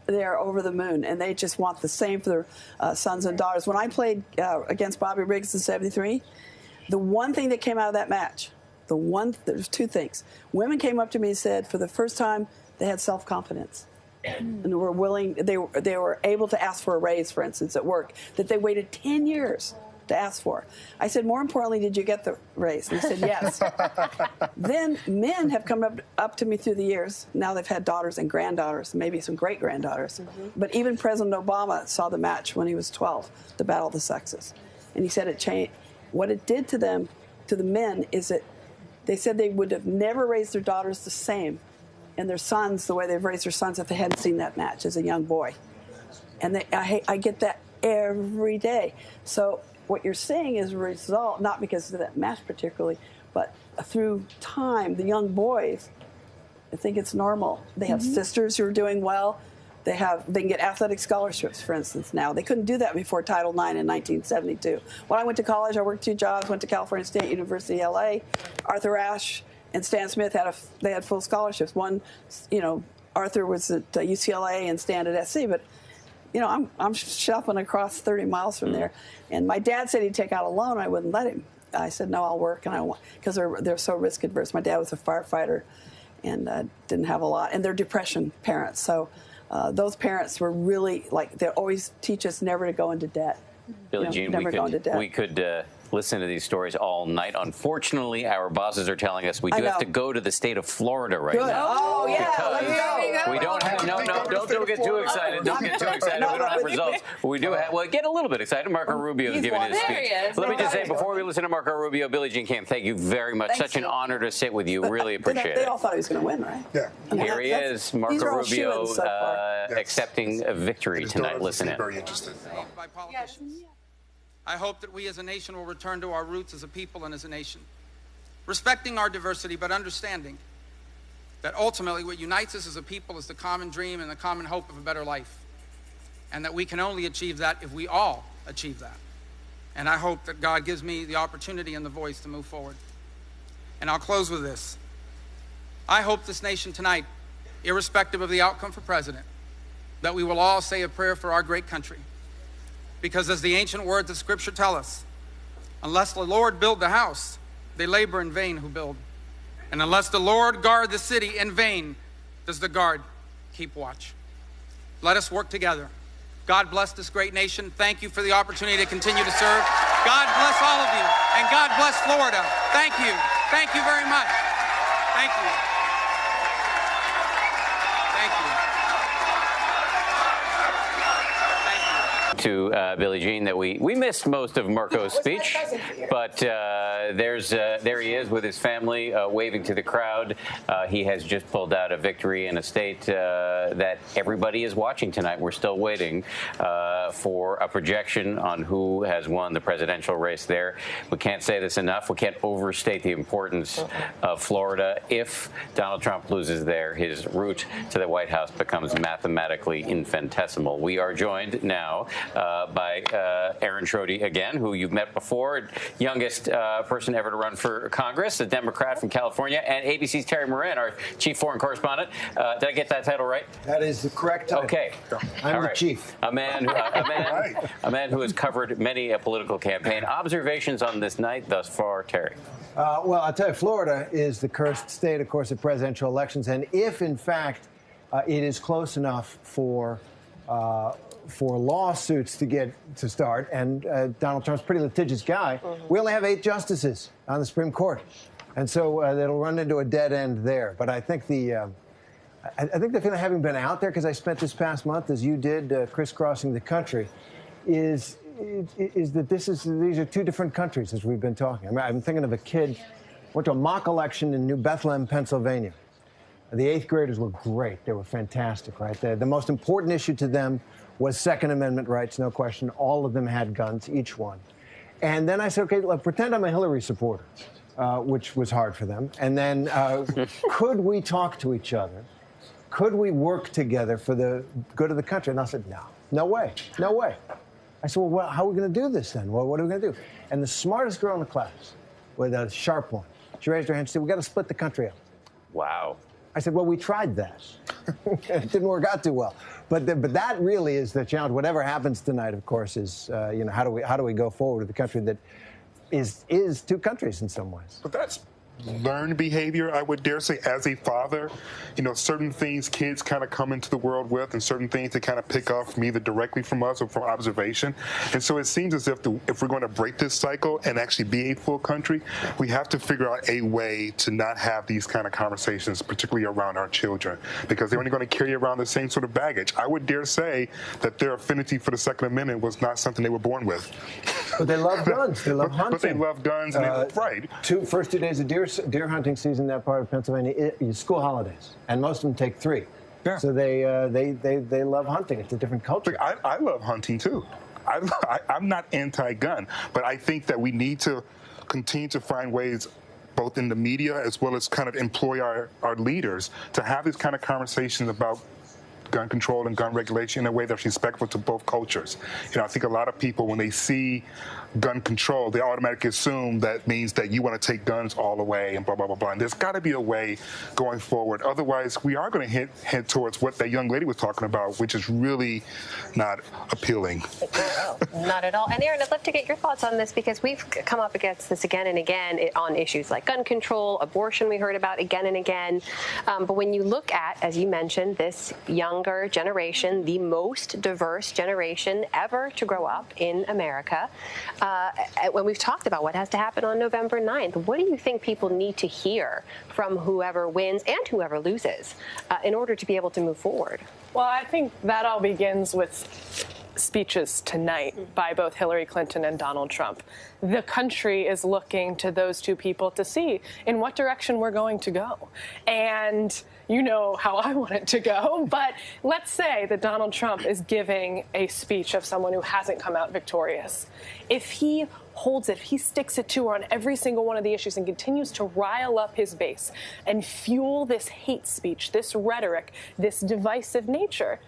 over the moon, and they just want the same for their sons and daughters. When I played against Bobby Riggs in '73, the one thing that came out of that match, there's two things. Women came up to me and said, for the first time, they had self-confidence. And were willing, they were able to ask for a raise, for instance, at work, that they waited 10 years to ask for. I said, more importantly, did you get the raise? And they said, yes. Then men have come up to me through the years. Now they've had daughters and granddaughters, maybe some great-granddaughters. But even President Obama saw the match when he was 12, the Battle of the Sexes. And he said it changed. What it did to them, to the men, is that they said they would have never raised their daughters the same and their sons the way they've raised their sons if they hadn't seen that match as a young boy. And I get that every day. So what you're seeing is a result, not because of that match particularly, but through time, the young boys, I think it's normal. They have sisters who are doing well. They can get athletic scholarships, for instance, now. They couldn't do that before Title IX in 1972. When I went to college, I worked 2 jobs, went to California State University, LA. Arthur Ashe and Stan Smith had full scholarships. One, Arthur was at UCLA and Stan at SC, but I'm shopping across 30 miles from there. And my dad said he'd take out a loan. I wouldn't let him. I said, no, I'll work, and I want, because they're so risk adverse. My dad was a firefighter and didn't have a lot, and they're depression parents. So those parents were really they always teach us never to go into debt. Billie Jean, we could listen to these stories all night. Unfortunately, our bosses are telling us we do have to go to the state of Florida right now. Oh, yeah. We don't have, don't get too excited. Don't get too excited. We don't have results. We do have, get a little bit excited. Marco Rubio is giving his speech. Let me just say, before we listen to Marco Rubio, Billie Jean Camp, thank you very much. Such an honor to sit with you. Really appreciate it. They all thought he was going to win, right? Yeah. Here he is, Marco Rubio, accepting a victory tonight. Listen in. Very interested. I hope that we as a nation will return to our roots as a people and as a nation, respecting our diversity, but understanding that ultimately what unites us as a people is the common dream and the common hope of a better life, and that we can only achieve that if we all achieve that. And I hope that God gives me the opportunity and the voice to move forward. And I'll close with this. I hope this nation tonight, irrespective of the outcome for president, that we will all say a prayer for our great country. Because as the ancient words of Scripture tell us, unless the Lord build the house, they labor in vain who build. And unless the Lord guard the city, in vain does the guard keep watch. Let us work together. God bless this great nation. Thank you for the opportunity to continue to serve. God bless all of you, and God bless Florida. Thank you. Thank you very much. Thank you. Thank you. To Billie Jean that we missed most of Marco's speech, but there he is with his family waving to the crowd. He has just pulled out a victory in a state that everybody is watching tonight. We're still waiting for a projection on who has won the presidential race there. We can't say this enough. We can't overstate the importance of Florida. If Donald Trump loses there, his route to the White House becomes mathematically infinitesimal. We are joined now by Aaron Schroede again, who you've met before, youngest person ever to run for Congress, a Democrat from California, and ABC's Terry Moran, our chief foreign correspondent. Did I get that title right? That is the correct title. Okay. I'm the chief. A man who has covered many a political campaign. Observations on this night thus far, Terry? Well, I'll tell you, Florida is the cursed state, of course, of presidential elections. And if, in fact, it is close enough for for lawsuits to start, and Donald Trump's a pretty litigious guy. We only have 8 justices on the Supreme Court, and so that'll run into a dead end there. But I think the feeling, having been out there, because I spent this past month, as you did, crisscrossing the country, is that these are 2 different countries, as we've been talking. I mean, I'm thinking of a kid went to a mock election in New Bethlehem, Pennsylvania. The 8th graders were great. They were fantastic, right? The most important issue to them was Second Amendment rights, no question. All of them had guns, each one. And then I said, okay, pretend I'm a Hillary supporter, which was hard for them. And then could we talk to each other? Could we work together for the good of the country? And I said, no way. I said, well, how are we going to do this then? Well, what are we going to do? And the smartest girl in the class, with a sharp one, she raised her hand and said, we got to split the country up. Wow. I said, well, we tried that. It didn't work out too well. But that really is the challenge. Whatever happens tonight, of course, is how do we go forward with a country that is 2 countries in some ways. But that's learned behavior, I would dare say, as a father. Certain things kids kind of come into the world with, and certain things they kind of pick up from either directly from us or from observation. And so it seems as if if we're going to break this cycle and actually be a full country, we have to figure out a way to not have these kind of conversations, particularly around our children, because they're only going to carry around the same sort of baggage. I would dare say that their affinity for the Second Amendment was not something they were born with. But they love guns. They love hunting. But they love guns, and right. First 2 days of deer hunting season in that part of Pennsylvania is school holidays, and most of them take 3. Yeah. So they love hunting. It's a different culture. I love hunting too. I'm not anti-gun, but I think that we need to continue to find ways, both in the media as well as kind of employ our leaders, to have these kind of conversations about gun control and gun regulation in a way that's respectful to both cultures. I think a lot of people, when they see gun control, they automatically assume that means that you want to take guns all away and blah, blah, blah, blah. And there's got to be a way going forward. Otherwise, we are going to head towards what that young lady was talking about, which is really not appealing. Not at all. And Aaron, I'd love to get your thoughts on this, because we've come up against this again and again on issues like gun control, abortion we heard about again and again. But when you look at, as you mentioned, this younger generation, the most diverse generation ever to grow up in America, when we've talked about what has to happen on November 9th, what do you think people need to hear from whoever wins and whoever loses in order to be able to move forward? Well, I think that all begins with speeches tonight by both Hillary Clinton and Donald Trump. The country is looking to those 2 people to see in what direction we're going to go. And you know how I want it to go, but let's say that Donald Trump is giving a speech of someone who hasn't come out victorious. If he holds it, if he sticks it to her on every single one of the issues and continues to rile up his base and fuel this hate speech, this rhetoric, this divisive nature,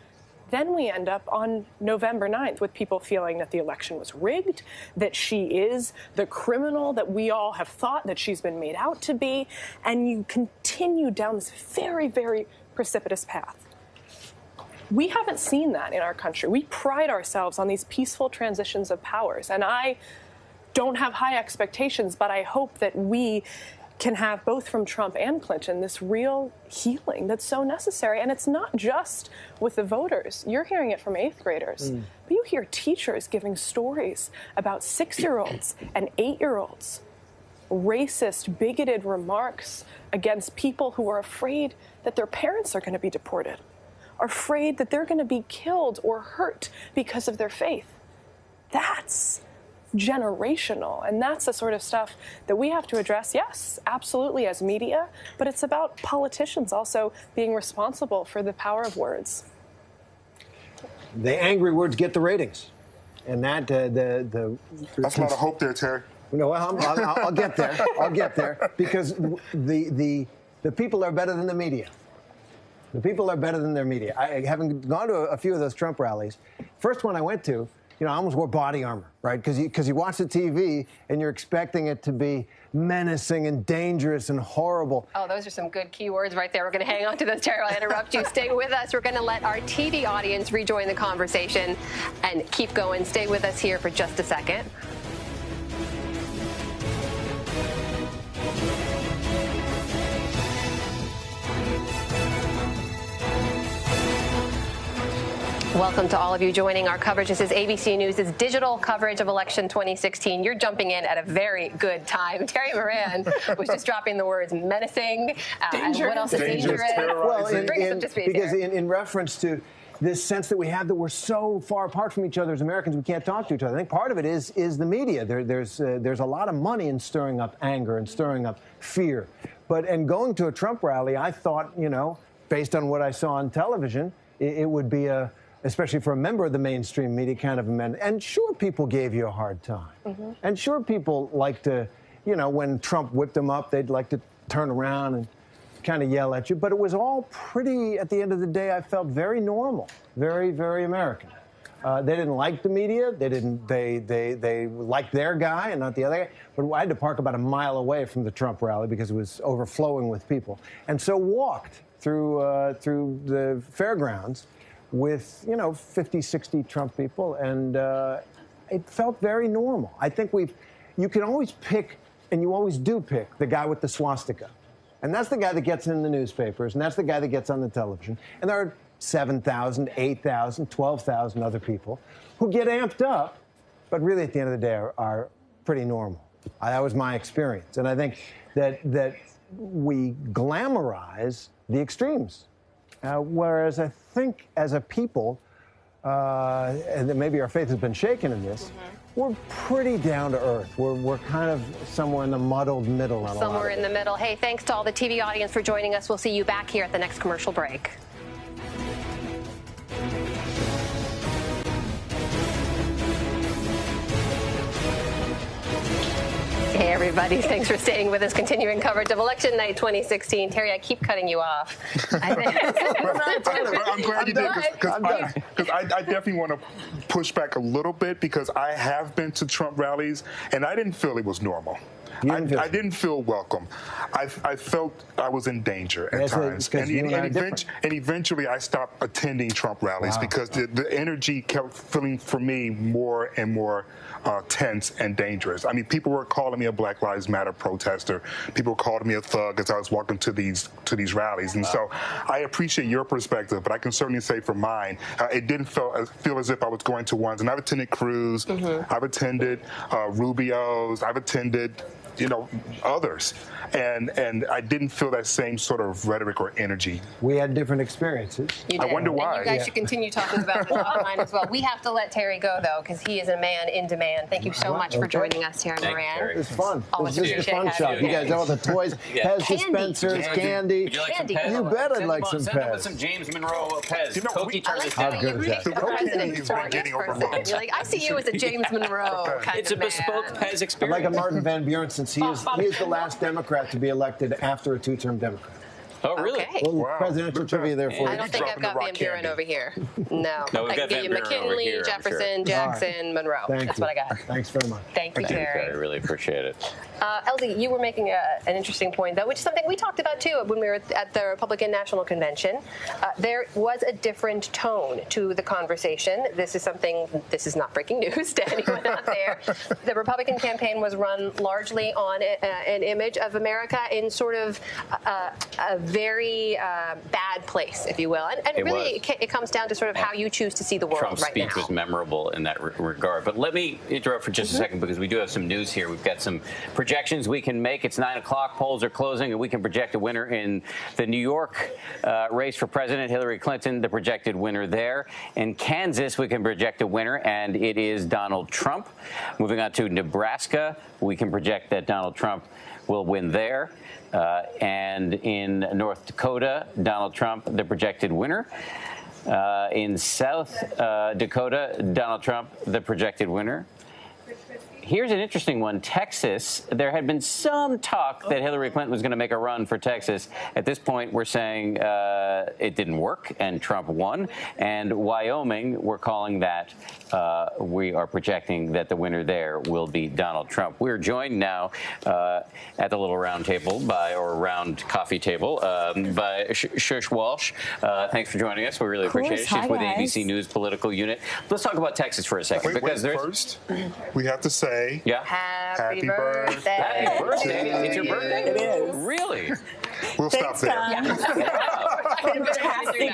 then we end up on November 9th with people feeling that the election was rigged, that she is the criminal that we all have thought that she's been made out to be, and you continue down this very, very precipitous path. We haven't seen that in our country. We pride ourselves on these peaceful transitions of powers, and I don't have high expectations, but I hope that we can have, both from Trump and Clinton, this real healing that's so necessary. And it's not just with the voters. You're hearing it from 8th graders. But you hear teachers giving stories about 6-year-olds and 8-year-olds. Racist, bigoted remarks against people who are afraid that their parents are going to be deported, are afraid that they're going to be killed or hurt because of their faith. That's generational, and that's the sort of stuff that we have to address, yes, absolutely, as media, but it's about politicians also being responsible for the power of words. The angry words get the ratings, and that that's a lot of hope there, Terry. Well, I'll get there. I'll get there, because the people are better than the media. The people are better than their media. Having gone to a few of those Trump rallies, first one I went to, I almost wore body armor, right? Because you watch the TV and you're expecting it to be menacing and dangerous and horrible. Oh, those are some good keywords right there. We're going to hang on to those, Terry. I'll interrupt you. Stay with us. We're going to let our TV audience rejoin the conversation and keep going. Stay with us here for just a second. Welcome to all of you joining our coverage. This is ABC News' digital coverage of election 2016. You're jumping in at a very good time. Terry Moran was just dropping the words menacing. And what else is dangerous? Well, because in reference to this sense that we have that we're so far apart from each other as Americans, we can't talk to each other. I think part of it is the media. There's a lot of money in stirring up anger and stirring up fear. And going to a Trump rally, I thought, based on what I saw on television, it would be especially for a member of the mainstream media, kind of event. And sure, people gave you a hard time. Mm-hmm. And sure, people like to, when Trump whipped them up, they'd like to turn around and kind of yell at you. But it was all pretty, at the end of the day, I felt very normal, very, very American. They didn't like the media. They liked their guy and not the other guy. But I had to park about a mile away from the Trump rally because it was overflowing with people. And so walked through the fairgrounds with, 50, 60 Trump people, and it felt very normal. I think you can always pick, and you always do pick, the guy with the swastika. And that's the guy that gets in the newspapers, and that's the guy that gets on the television. And there are 7,000, 8,000, 12,000 other people who get amped up, but really at the end of the day are pretty normal. That was my experience. And I think that we glamorize the extremes. Whereas I think as a people, and maybe our faith has been shaken in this, we're pretty down to earth. We're kind of somewhere in the muddled middle. Somewhere in the middle. Hey, thanks to all the TV audience for joining us. We'll see you back here at the next commercial break. Hey, everybody. Thanks for staying with us. Continuing coverage of Election Night 2016. Terry, I keep cutting you off. I'm glad you did, because I definitely want to push back a little bit, because I have been to Trump rallies, and I didn't feel it was normal. I didn't feel welcome. I felt I was in danger at times. And eventually I stopped attending Trump rallies because the energy kept feeling, for me, more and more tense and dangerous. I mean, people were calling me a Black Lives Matter protester. People were calling me a thug as I was walking to these rallies. And so I appreciate your perspective, but I can certainly say for mine, it didn't feel as if I was going to ones. And I've attended Cruz, I've attended Rubio's, I've attended others. And I didn't feel that same sort of rhetoric or energy. We had different experiences. I wonder why. And you guys should continue talking about this offline as well. We have to let Terry go, though, because he is a man in demand. Thank you so much for joining us, Terry Moran. It was fun. Always this is the fun shop. You guys have all the toys, Pez dispensers, candy. Would you like some Pez? You bet I'd like some Send them with Pez. some James Monroe Pez. How good is that? You're like, I see you as a James Monroe kind It's of a bespoke Pez experience. I like a Martin Van Buren, since he is the last Democrat to be elected after a two-term Democrat. Oh, really? Okay. Presidential trivia there for you. I don't think I've got Van Buren over here. No. No, we've I got can give you Van Buren over McKinley, here, I'm Jefferson, sure. Jackson, Monroe. That's what I got. Thanks very much. Thank you, Terry. I really appreciate it. Elsie, you were making an interesting point, though, which is something we talked about, too, when we were at the Republican National Convention. There was a different tone to the conversation. This is not breaking news to anyone out there. The Republican campaign was run largely on an image of America in sort of a very bad place, if you will. And really, it comes down to sort of how you choose to see the world Trump's right now. speech was memorable in that regard. But let me interrupt for just a second, because we do have some news here. We've got some projections we can make. It's 9 o'clock. Polls are closing, and we can project a winner in the New York race for president. Hillary Clinton, the projected winner there. In Kansas, we can project a winner, and it is Donald Trump. Moving on to Nebraska, we can project that Donald Trump will win there. And in North Dakota, Donald Trump, the projected winner. In South Dakota, Donald Trump, the projected winner. Here's an interesting one. Texas, there had been some talk that Hillary Clinton was going to make a run for Texas. At this point, we're saying it didn't work and Trump won. And Wyoming, we're calling that, we are projecting that the winner there will be Donald Trump. We're joined now at the little round table round coffee table by Shush Walsh. Thanks for joining us. We really appreciate it. She's with ABC News Political Unit. Let's talk about Texas for a second. First, we have to say, happy birthday. Happy birthday. It's your birthday? It is. Really? We'll stop there. Fantastic.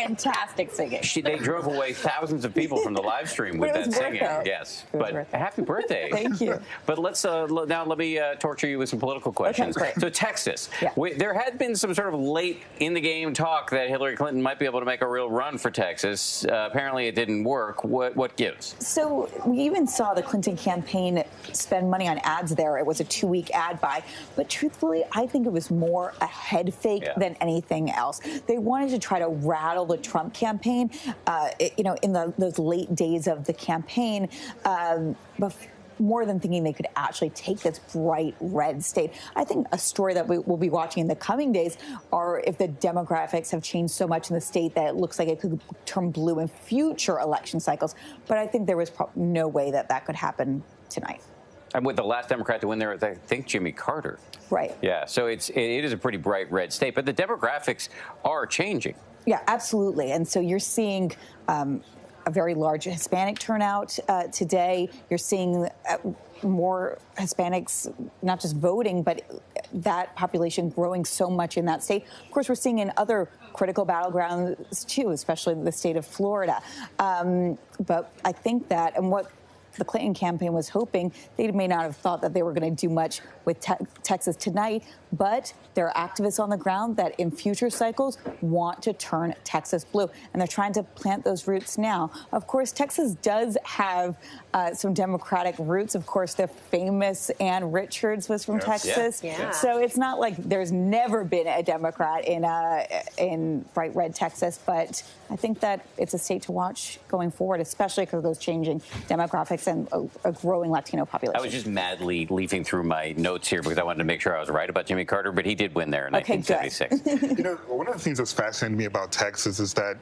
fantastic singing. They drove away thousands of people from the live stream with But it that was singing. worth it. Yes, It was but worth it. happy birthday. Thank you. But let's now let me torture you with some political questions. great. So Texas, Yeah. there had been some sort of late in the game talk that Hillary Clinton might be able to make a real run for Texas. Apparently, it didn't work. What gives? So we even saw the Clinton campaign spend money on ads there. It was a 2-week ad buy. But truthfully, I think it was more a head fake than anything else. They wanted to try to rattle the Trump campaign, in those late days of the campaign, more than thinking they could actually take this bright red state. I think a story that we will be watching in the coming days are if the demographics have changed so much in the state that it looks like it could turn blue in future election cycles. But I think there was no way that could happen tonight. And with the last Democrat to win there, I think Jimmy Carter. Right. Yeah, so it is a pretty bright red state, but the demographics are changing. Yeah, absolutely. And so you're seeing a very large Hispanic turnout today. You're seeing more Hispanics not just voting, but that population growing so much in that state. Of course, we're seeing in other critical battlegrounds, too, especially the state of Florida. But I think that, and what the Clinton campaign was hoping, they may not have thought that they were going to do much with Texas tonight, but there are activists on the ground that in future cycles want to turn Texas blue, and they're trying to plant those roots now. Of course, Texas does have some Democratic roots. Of course, the famous Ann Richards was from Texas. Yeah. So it's not like there's never been a Democrat in bright red Texas, but I think that it's a state to watch going forward, especially because of those changing demographics and a growing Latino population. I was just madly leafing through my notes here because I wanted to make sure I was right about Jimmy Carter, but he did win there in 1976. One of the things that's fascinating to me about Texas is that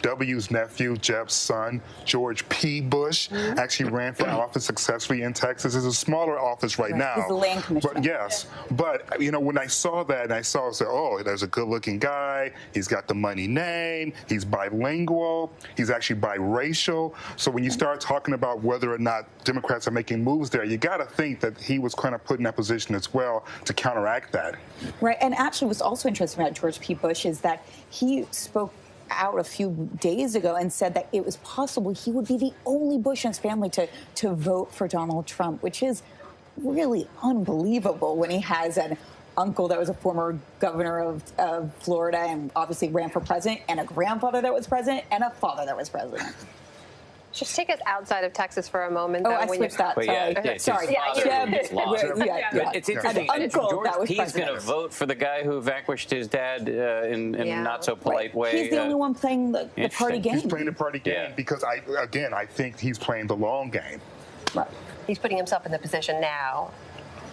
W's nephew, Jeb's son, George P. Bush, actually ran for office successfully in Texas. It's a smaller office right now. He's the land commissioner. But yes, but when I saw that, and I said, oh, there's a good-looking guy. He's got the money name. He's bilingual. He's actually biracial. So when you start talking about whether or not Democrats are making moves there, you got to think that he was kind of put in that position as well to counteract that. Right, and actually what's also interesting about George P. Bush is that he spoke out a few days ago and said that it was possible he would be the only Bush and his family to vote for Donald Trump, which is really unbelievable when he has an uncle that was a former governor of Florida and obviously ran for president, and a grandfather that was president, and a father that was president. Just take us outside of Texas for a moment. Oh, though, I when switched that. But Sorry. Sorry. It's interesting. George P's going to vote for the guy who vanquished his dad in a not so polite way. He's the only one playing the party game. He's playing the party game because I think he's playing the long game. Right. He's putting himself in the position now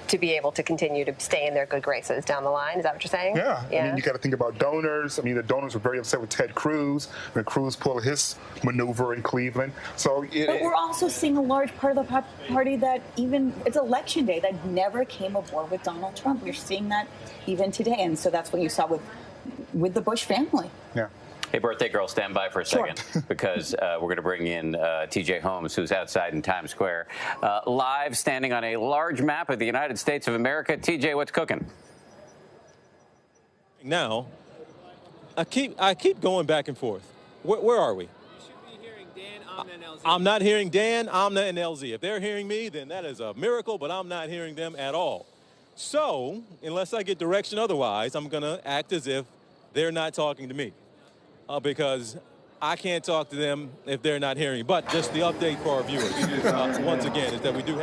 to be able to continue to stay in their good graces down the line. Is that what you're saying? Yeah. I mean, you got to think about donors. I mean, the donors were very upset with Ted Cruz when Cruz pulled his maneuver in Cleveland. So, but we're also seeing a large part of the party that even it's election day that never came aboard with Donald Trump. We're seeing that even today, and so that's what you saw with the Bush family. Yeah. Hey, birthday girl, stand by for a second because we're going to bring in TJ Holmes, who's outside in Times Square, live standing on a large map of the United States of America. TJ, what's cooking? Now, I keep going back and forth. Where are we? I'm not hearing Dan, Amna, and LZ. If they're hearing me, then that is a miracle, but I'm not hearing them at all. So, unless I get direction otherwise, I'm going to act as if they're not talking to me. Because I can't talk to them if they're not hearing. But just the update for our viewers, once again, is that we do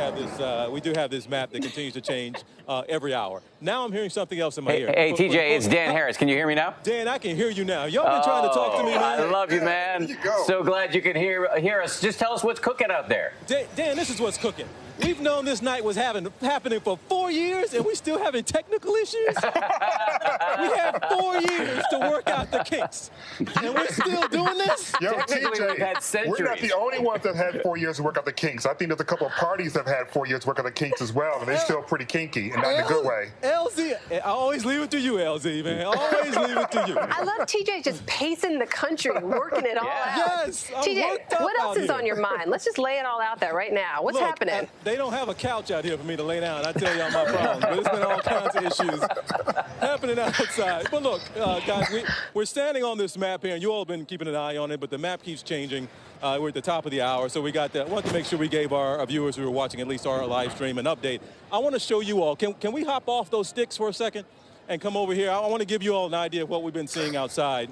have this map that continues to change every hour. Now I'm hearing something else in my ear. Hey, TJ, it's Dan Harris. Can you hear me now? Dan, I can hear you now. Y'all been trying to talk to me, man. I love you, man. So glad you can hear us. Just tell us what's cooking out there. Dan, this is what's cooking. We've known this night was happening for 4 years, and we still having technical issues. We had 4 years to work out the kinks, and we're still doing this. Yo, TJ, we're not the only ones that had 4 years to work out the kinks. I think there's a couple of parties that have had 4 years to work out the kinks as well, and they're still pretty kinky, and not in a good way. LZ, I always leave it to you, LZ, man. Always leave it to you. I love TJ just pacing the country, working it all out. Yes, I'm TJ, worked up what else out is here. on your mind? Let's just lay it all out there right now. What's happening? They don't have a couch out here for me to lay down. I tell y'all my problems. But it's been all kinds of issues happening outside. But look, guys, we're standing on this map here, and you all have been keeping an eye on it, but the map keeps changing. We're at the top of the hour, so we got that. I want to make sure we gave our viewers who are watching at least our live stream an update. I want to show you all. Can we hop off those sticks for a second and come over here? I want to give you all an idea of what we've been seeing outside.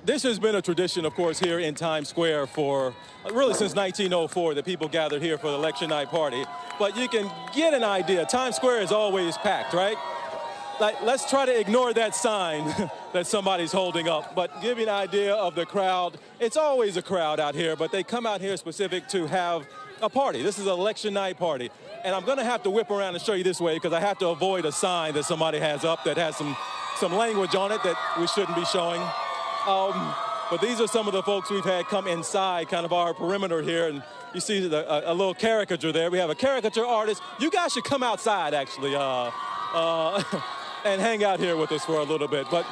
This has been a tradition, of course, here in Times Square for really since 1904 that people gathered here for the election night party. But you can get an idea. Times Square is always packed, right? Like, let's try to ignore that sign that somebody's holding up, but give you an idea of the crowd. It's always a crowd out here, but they come out here specific to have a party. This is an election night party. And I'm going to have to whip around and show you this way because I have to avoid a sign that somebody has up that has some language on it that we shouldn't be showing. But these are some of the folks we've had come inside kind of our perimeter here, and you see a little caricature there. We have a caricature artist. You guys should come outside, actually, and hang out here with us for a little bit. But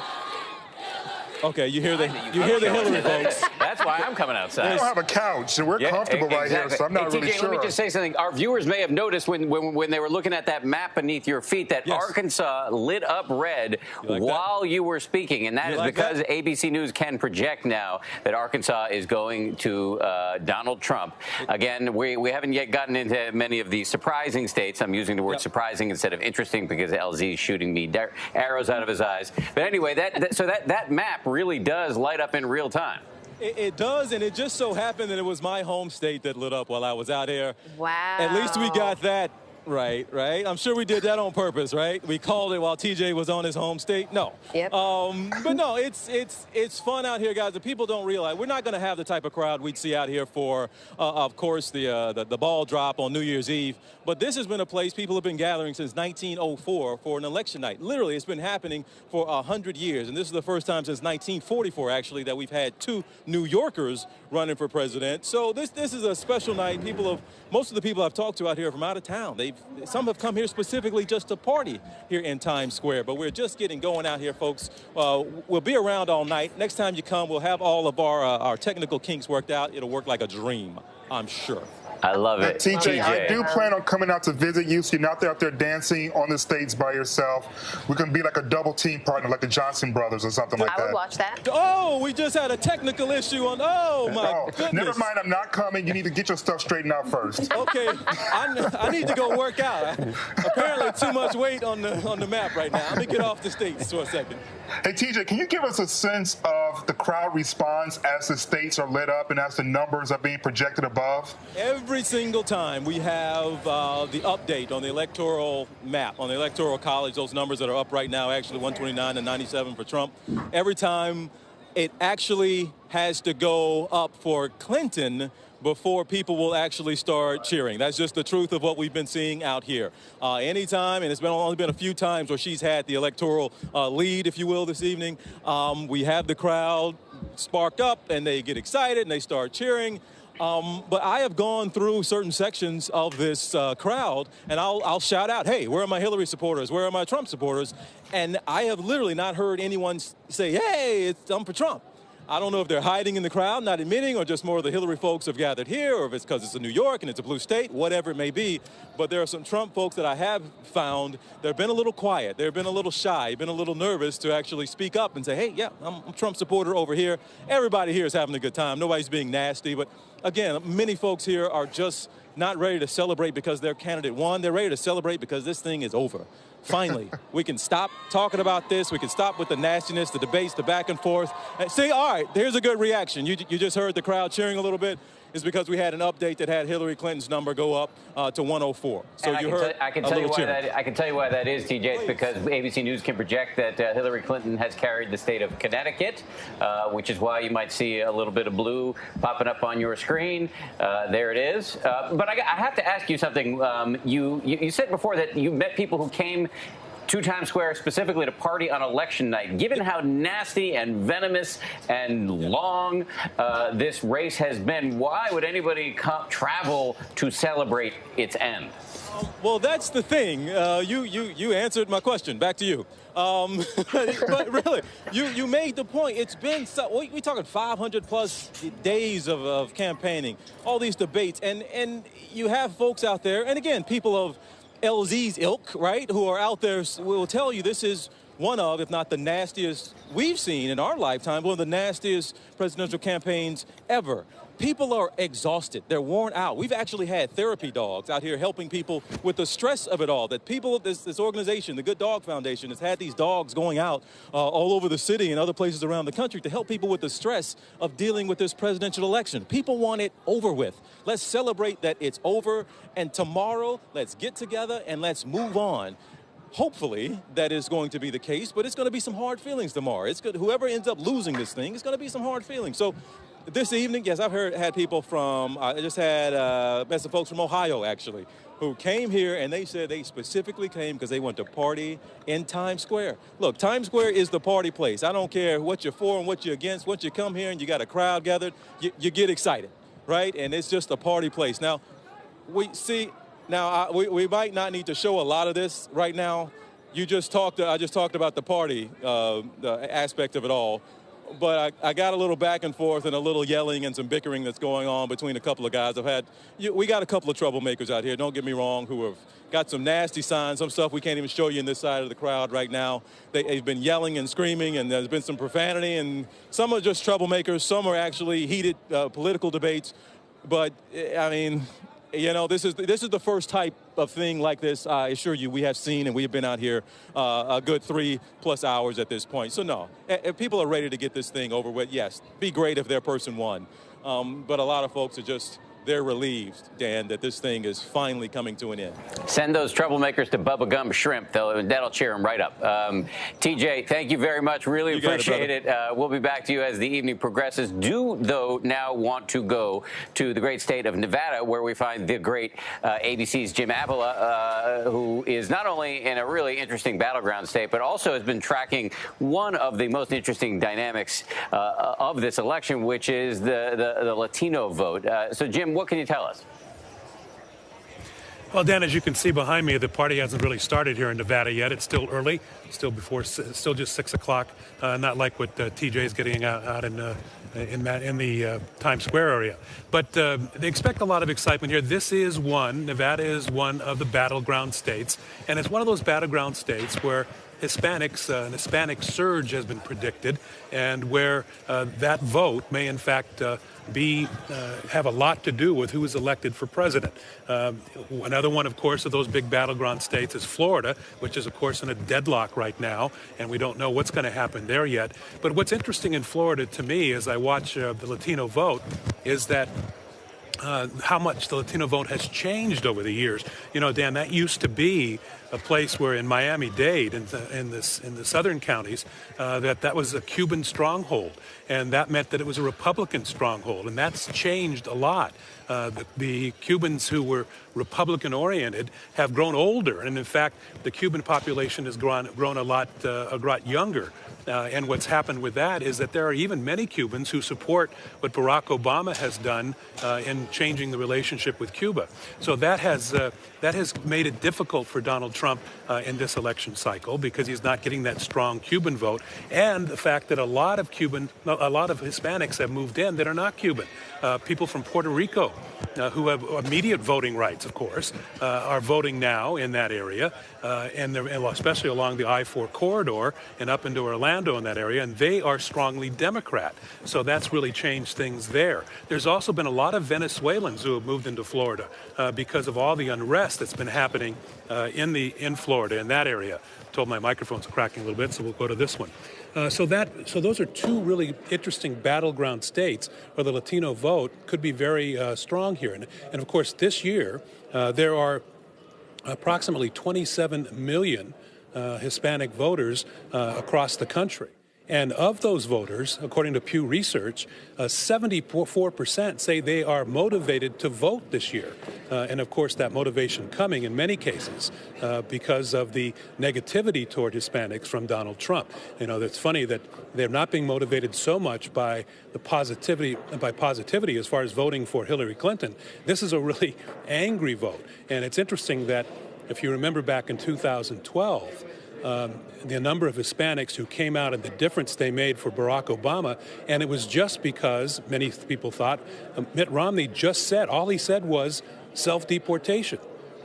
okay, you hear the Hillary folks. That's why I'm coming outside. We don't have a couch, and we're comfortable right here, so I'm not really sure. Let me just say something. Our viewers may have noticed when they were looking at that map beneath your feet that Arkansas lit up red while you were speaking, and that is because ABC News can project now that Arkansas is going to Donald Trump. Again, we haven't yet gotten into many of the surprising states. I'm using the word surprising instead of interesting because LZ is shooting me arrows out of his eyes. But anyway, that map really does light up in real time. It does, and it just so happened that it was my home state that lit up while I was out here. Wow. At least we got that right? I'm sure we did that on purpose, right? We called it while TJ was on his home state. No. Yep. But no, it's fun out here, guys. The people don't realize we're not going to have the type of crowd we'd see out here for, of course, the ball drop on New Year's Eve. But this has been a place people have been gathering since 1904 for an election night. Literally, it's been happening for 100 years. And this is the first time since 1944, actually, that we've had two New Yorkers running for president. So this is a special night. Most of the people I've talked to out here are from out of town. Some have come here specifically just to party here in Times Square. But we're just getting going out here, folks. We'll be around all night. Next time you come, we'll have all of our technical kinks worked out. It'll work like a dream, I'm sure. I love it. TJ, I do plan on coming out to visit you, so you're not out there dancing on the stage by yourself. We're going to be like a double team partner, like the Johnson Brothers or something like that. I would watch that. Oh, we just had a technical issue on. Oh, my goodness. Never mind, I'm not coming. You need to get your stuff straightened out first. Okay, I need to go work out. Apparently, too much weight on the map right now. Let me get off the states for a second. Hey, TJ, can you give us a sense of the crowd response as the states are lit up and as the numbers are being projected above? Every single time we have the update on the electoral map, on the electoral college, those numbers that are up right now, actually 129 and 97 for Trump. Every time it actually has to go up for Clinton before people will actually start cheering. That's just the truth of what we've been seeing out here. Anytime, and it's only been a few times where she's had the electoral lead, if you will, this evening, we have the crowd spark up and they get excited and they start cheering. But I have gone through certain sections of this crowd, and I'll shout out, hey, where are my Hillary supporters? Where are my Trump supporters? And I have literally not heard anyone say, hey, I'm for Trump. I don't know if they're hiding in the crowd, not admitting, or just more of the Hillary folks have gathered here, or if it's because it's in New York and it's a blue state, whatever it may be. But there are some Trump folks that I have found that have been a little quiet. They've been a little shy, been a little nervous to actually speak up and say, hey, yeah, I'm a Trump supporter over here. Everybody here is having a good time. Nobody's being nasty. But again, many folks here are just not ready to celebrate because their candidate won. They're ready to celebrate because this thing is over. Finally, we can stop talking about this. We can stop with the nastiness, the debates, the back and forth. And see, all right, here's a good reaction. You just heard the crowd cheering a little bit. It's because we had an update that had Hillary Clinton's number go up to 104. So and you heard I can tell you why that is, TJ. It's because ABC News can project that Hillary Clinton has carried the state of Connecticut, which is why you might see a little bit of blue popping up on your screen. There it is. But I have to ask you something. You said before that you met people who came to Times Square specifically to party on election night. Given how nasty and venomous and long this race has been, why would anybody travel to celebrate its end? Well, that's the thing. You answered my question. Back to you. But really, you made the point. It's been we talking 500 plus days of campaigning, all these debates, and you have folks out there, and again, people of LZ's ilk, right, who are out there will tell you this is one of, if not the nastiest we've seen in our lifetime, one of the nastiest presidential campaigns ever. People are exhausted. They're worn out. We've actually had therapy dogs out here helping people with the stress of it all. That people, this organization, the Good Dog Foundation, has had these dogs going out all over the city and other places around the country to help people with the stress of dealing with this presidential election. People want it over with. Let's celebrate that it's over. And tomorrow, let's get together and let's move on. Hopefully, that is going to be the case, but it's going to be some hard feelings tomorrow. It's good. Whoever ends up losing this thing, it's going to be some hard feelings. So this evening, yes, I've had people from, I just had met some folks from Ohio, actually, who came here, and they said they specifically came because they want to party in Times Square. Look, Times Square is the party place. I don't care what you're for and what you're against. Once you come here and you got a crowd gathered, you get excited, right? And it's just a party place. Now, we might not need to show a lot of this right now. I just talked about the party the aspect of it all. But I got a little back and forth and a little yelling and some bickering that's going on between a couple of guys. We got a couple of troublemakers out here, don't get me wrong, who have got some nasty signs, some stuff we can't even show you in this side of the crowd right now. They've been yelling and screaming, and there's been some profanity, and some are just troublemakers. Some are actually heated political debates. But, I mean, you know, this is the first type of thing like this, I assure you, we have seen, and we have been out here a good 3+ hours at this point. So, no, if people are ready to get this thing over with, yes, be great if their person won. But a lot of folks are they're relieved, Dan, that this thing is finally coming to an end. Send those troublemakers to Bubba Gump Shrimp. That'll cheer them right up. TJ, thank you very much. Really appreciate it. We'll be back to you as the evening progresses. Do, though, now want to go to the great state of Nevada, where we find the great ABC's Jim Avila, who is not only in a really interesting battleground state, but also has been tracking one of the most interesting dynamics of this election, which is the Latino vote. So, Jim, what can you tell us? Well, Dan, as you can see behind me, the party hasn't really started here in Nevada yet. It's still early, still just 6 o'clock. Not like what TJ is getting out in the Times Square area. But they expect a lot of excitement here. Nevada is one of the battleground states, and it's one of those battleground states where Hispanics, an Hispanic surge has been predicted, and where that vote may in fact have a lot to do with who is elected for president. Another one, of course, of those big battleground states is Florida, which is, of course, in a deadlock right now, and we don't know what's going to happen there yet. But what's interesting in Florida to me as I watch the Latino vote is that how much the Latino vote has changed over the years. You know, Dan, that used to be a place where in Miami-Dade, in the southern counties, that was a Cuban stronghold, and that meant that it was a Republican stronghold, and that's changed a lot. The Cubans who were Republican-oriented have grown older, and in fact, the Cuban population has grown a lot younger. And what's happened with that is that there are even many Cubans who support what Barack Obama has done in changing the relationship with Cuba. So that has made it difficult for Donald Trump in this election cycle because he's not getting that strong Cuban vote, and the fact that a lot of Hispanics have moved in that are not Cuban. People from Puerto Rico who have immediate voting rights, of course, are voting now in that area, and especially along the I-4 corridor and up into Orlando in that area, and they are strongly Democrat. So that's really changed things there. There's also been a lot of Venezuelans who have moved into Florida because of all the unrest that's been happening in Florida, in that area. I'm told my microphone's cracking a little bit, so we'll go to this one. So those are two really interesting battleground states where the Latino vote could be very strong here. And of course, this year, there are approximately 27 million Hispanic voters across the country. And of those voters, according to Pew Research, 74% say they are motivated to vote this year. And of course, that motivation coming in many cases because of the negativity toward Hispanics from Donald Trump. You know, it's funny that they're not being motivated so much by the positivity as far as voting for Hillary Clinton. This is a really angry vote. And it's interesting that if you remember back in 2012, the number of Hispanics who came out and the difference they made for Barack Obama, and it was just because many people thought Mitt Romney just said, all he said was self-deportation.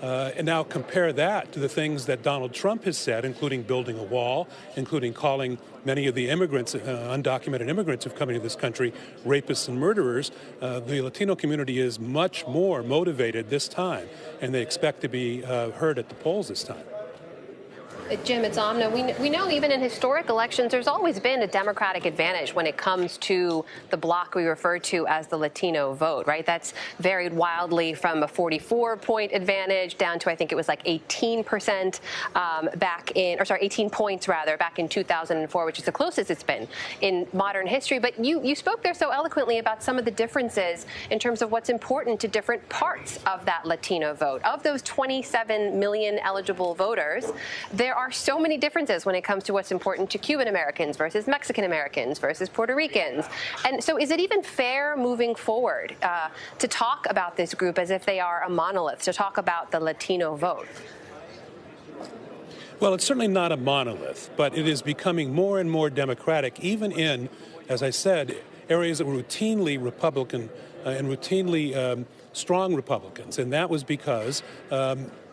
And now compare that to the things that Donald Trump has said, including building a wall, including calling many of the immigrants, undocumented immigrants who've come into this country, rapists and murderers. The Latino community is much more motivated this time, and they expect to be heard at the polls this time. Jim, it's Amna. We know even in historic elections, there's always been a Democratic advantage when it comes to the bloc we refer to as the Latino vote, right? That's varied wildly from a 44-point advantage down to, I think it was like 18% 18 points rather, back in 2004, which is the closest it's been in modern history. But you spoke there so eloquently about some of the differences in terms of what's important to different parts of that Latino vote. Of those 27 million eligible voters, there are so many differences when it comes to what's important to Cuban Americans versus Mexican Americans versus Puerto Ricans. And so is it even fair moving forward to talk about this group as if they are a monolith, to talk about the Latino vote? Well, it's certainly not a monolith, but it is becoming more and more democratic, even in, as I said, areas that were routinely Republican and routinely strong Republicans. And that was because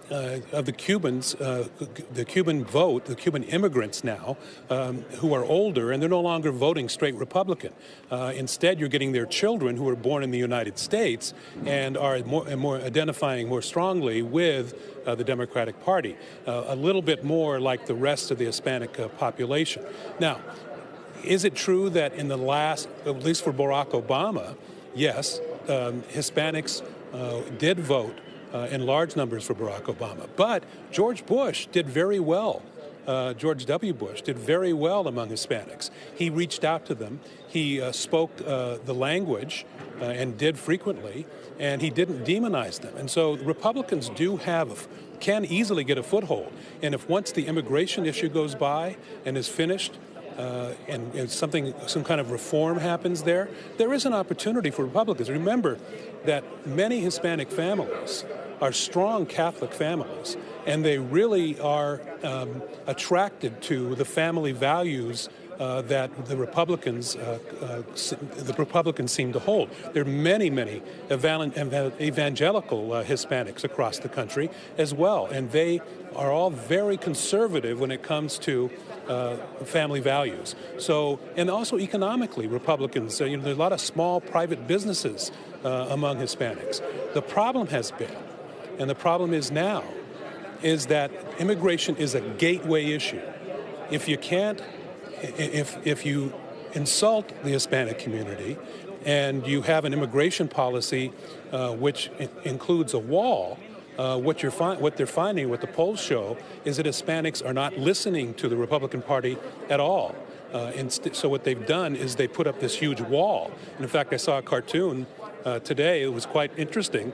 of the Cubans, the Cuban vote, the Cuban immigrants now, who are older, and they're no longer voting straight Republican. Instead, you're getting their children who were born in the United States and are more identifying more strongly with the Democratic Party, a little bit more like the rest of the Hispanic population. Now, is it true that in the last, at least for Barack Obama, yes, Hispanics did vote in large numbers for Barack Obama. But George Bush did very well. George W. Bush did very well among Hispanics. He reached out to them. He spoke the language and did frequently, and he didn't demonize them. And so Republicans can easily get a foothold. And if once the immigration issue goes by and is finished, and some kind of reform happens there is an opportunity for Republicans. Remember that many Hispanic families are strong Catholic families, and they really are attracted to the family values that the Republicans seem to hold. There are many, many evangelical Hispanics across the country as well, and they are all very conservative when it comes to family values. So, and also economically, Republicans, there's a lot of small private businesses among Hispanics. The problem has been, and the problem is now, is that immigration is a gateway issue. If you insult the Hispanic community and you have an immigration policy which includes a wall, what they're finding, what the polls show, is that Hispanics are not listening to the Republican Party at all. So what they've done is they put up this huge wall. And in fact, I saw a cartoon today, it was quite interesting,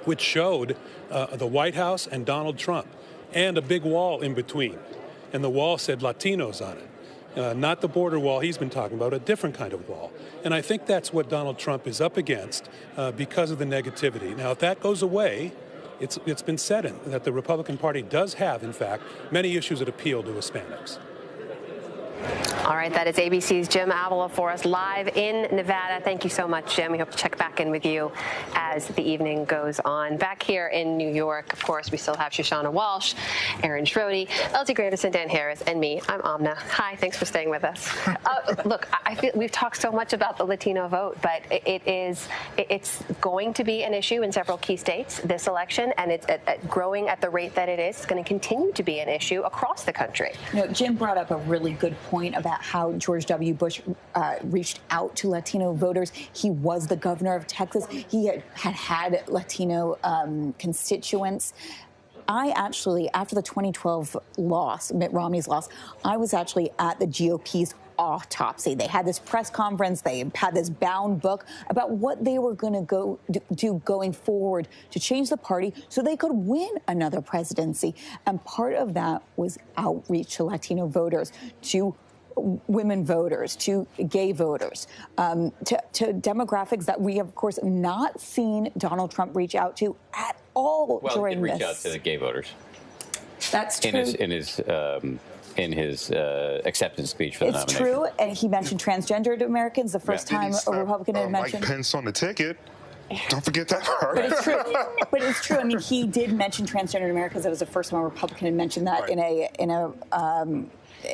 which showed the White House and Donald Trump and a big wall in between. And the wall said Latinos on it. Not the border wall he's been talking about, a different kind of wall. And I think that's what Donald Trump is up against because of the negativity. Now, if that goes away, it's been said that the Republican Party does have, in fact, many issues that appeal to Hispanics. All right, that is ABC's Jim Avila for us live in Nevada. Thank you so much, Jim. We hope to check back in with you as the evening goes on. Back here in New York, of course, we still have Shoshana Walsh, Aaron Schroeder, Elsie Granderson, Dan Harris, and me. I'm Amna. Hi, thanks for staying with us. Look, I feel we've talked so much about the Latino vote, but it's going to be an issue in several key states this election, and it's growing at the rate that it is. It's going to continue to be an issue across the country. Jim brought up a really good point about how George W. Bush reached out to Latino voters. He was the governor of Texas. He had Latino constituents. I actually, after the 2012 loss, Mitt Romney's loss, I was actually at the GOP's autopsy. They had this press conference. They had this bound book about what they were going to do going forward to change the party so they could win another presidency. And part of that was outreach to Latino voters, to women voters, to gay voters, to demographics that we have, of course, not seen Donald Trump reach out to at all during he did this. reach out to the gay voters. That's true. In his acceptance speech for the It's nomination. true, and he mentioned transgendered Americans, the first time a Republican had Mike mentioned. Pence on the ticket. Don't forget that part. But it's true. But it's true. I mean, he did mention transgendered Americans. That was the first time a Republican had mentioned that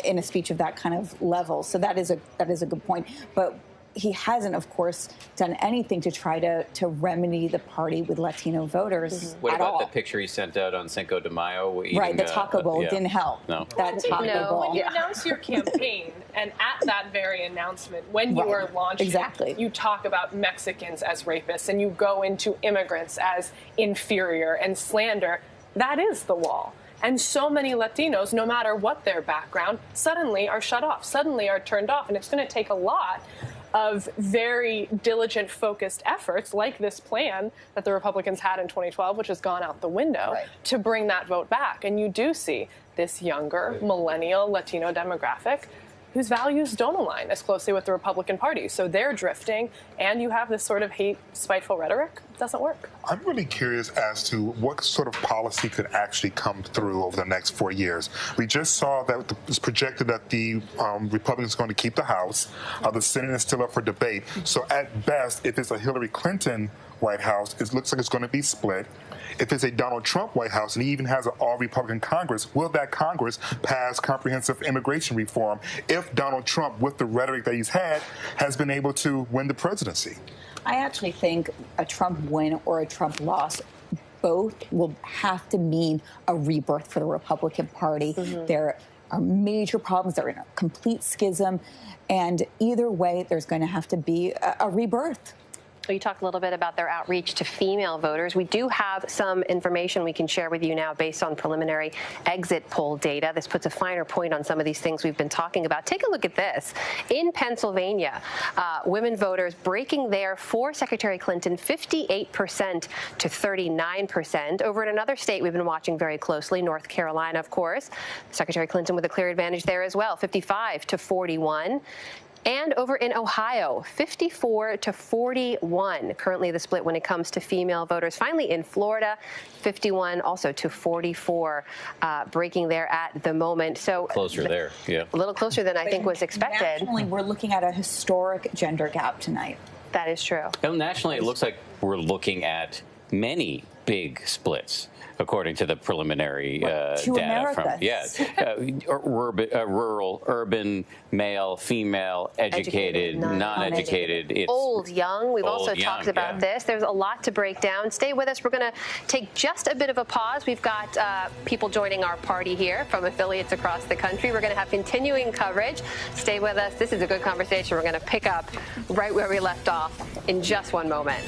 in a speech of that kind of level. So that is a good point. But he hasn't, of course, done anything to try to remedy the party with Latino voters What at about all. the picture he sent out on Cinco de Mayo? Eating, Right, the taco bowl yeah. didn't help. No. That taco bowl. When you announce your campaign, and at that very announcement, when you are launching, you talk about Mexicans as rapists, and you go into immigrants as inferior and slander, that is the wall. And so many Latinos, no matter what their background, suddenly are shut off, suddenly are turned off. And it's going to take a lot of very diligent, focused efforts like this plan that the Republicans had in 2012, which has gone out the window, to bring that vote back. And you do see this younger, millennial, Latino demographic whose values don't align as closely with the Republican Party. So they're drifting, and you have this sort of hate, spiteful rhetoric. It doesn't work. I'm really curious as to what sort of policy could actually come through over the next 4 years. We just saw that it's projected that the Republicans are going to keep the House. The Senate is still up for debate. So at best, if it's a Hillary Clinton White House, it looks like it's going to be split. If it's a Donald Trump White House and he even has an all-Republican Congress, will that Congress pass comprehensive immigration reform if Donald Trump, with the rhetoric that he's had, has been able to win the presidency? I actually think a Trump win or a Trump loss both will have to mean a rebirth for the Republican Party. There are major problems. They're in a complete schism. And either way, there's going to have to be a rebirth. You talked a little bit about their outreach to female voters. We do have some information we can share with you now based on preliminary exit poll data. This puts a finer point on some of these things we've been talking about. Take a look at this. In Pennsylvania, women voters breaking there for Secretary Clinton 58% to 39%. Over in another state we've been watching very closely, North Carolina, of course. Secretary Clinton with a clear advantage there as well, 55 to 41. And over in Ohio, 54 to 41, currently the split when it comes to female voters. Finally, in Florida, 51 also to 44, breaking there at the moment. So Closer there, yeah. A little closer than I think was expected. Nationally, we're looking at a historic gender gap tonight. That is true. Well, nationally, it looks like we're looking at many big splits, according to the preliminary data from rural, urban, male, female, educated, non-educated. It's old, young. We've old, also young, talked about this. There's a lot to break down. Stay with us. We're going to take just a bit of a pause. We've got people joining our party here from affiliates across the country. We're going to have continuing coverage. Stay with us. This is a good conversation. We're going to pick up right where we left off in just one moment.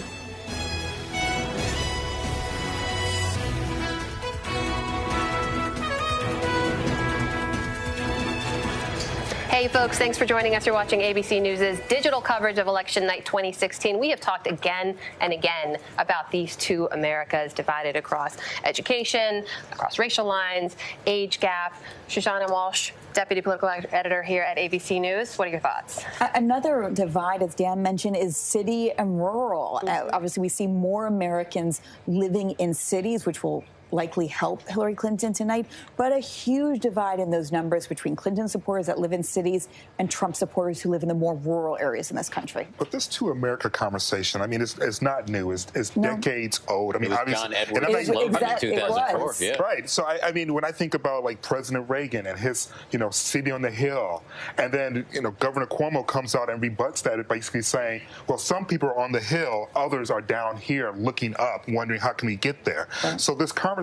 Hey, folks, thanks for joining us. You're watching ABC News' digital coverage of Election Night 2016. We have talked again and again about these two Americas divided across education, across racial lines, age gap. Shoshana Walsh, Deputy Political Editor here at ABC News. What are your thoughts? Another divide, as Dan mentioned, is city and rural. Obviously, we see more Americans living in cities, which will likely help Hillary Clinton tonight, but a huge divide in those numbers between Clinton supporters that live in cities and Trump supporters who live in the more rural areas in this country. But this two America conversation, I mean, it's not new. It's decades old. I mean, obviously, John Edwards' slogan in 2004. Yeah. Right. So I mean, when I think about like President Reagan and his, city on the hill, and then Governor Cuomo comes out and rebuts that, basically saying, well, some people are on the hill, others are down here looking up, wondering how can we get there. Right. So this conversation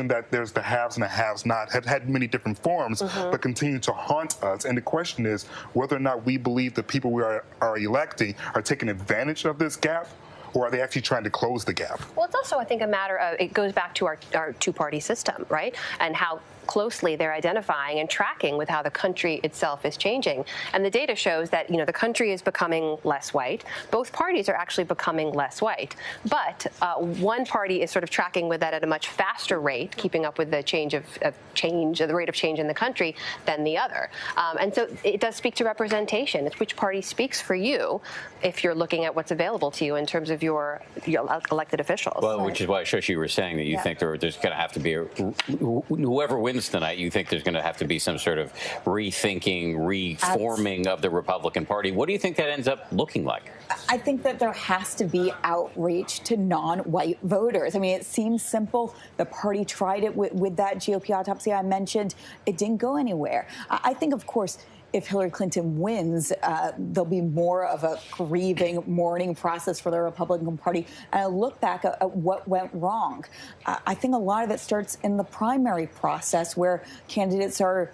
that there's the haves and the haves not had many different forms, but continue to haunt us. And the question is whether or not we believe the people we are electing are taking advantage of this gap, or are they actually trying to close the gap? Well, it's also, I think, a matter of, it goes back to our two-party system, right? And how closely they're identifying and tracking with how the country itself is changing. And the data shows that, the country is becoming less white. Both parties are actually becoming less white. But one party is sort of tracking with that at a much faster rate, keeping up with the the rate of change in the country, than the other. And so it does speak to representation. It's which party speaks for you if you're looking at what's available to you in terms of your elected officials. Well, which is why, Shush, you were saying that you think there's going to have to be whoever wins tonight, you think there's going to have to be some sort of rethinking, reforming of the Republican Party. What do you think that ends up looking like? I think that there has to be outreach to non-white voters. I mean, it seems simple. The party tried it with that GOP autopsy I mentioned. It didn't go anywhere. I think, of course, if Hillary Clinton wins, there'll be more of a grieving, mourning process for the Republican Party. And I look back at what went wrong. I think a lot of it starts in the primary process, where candidates are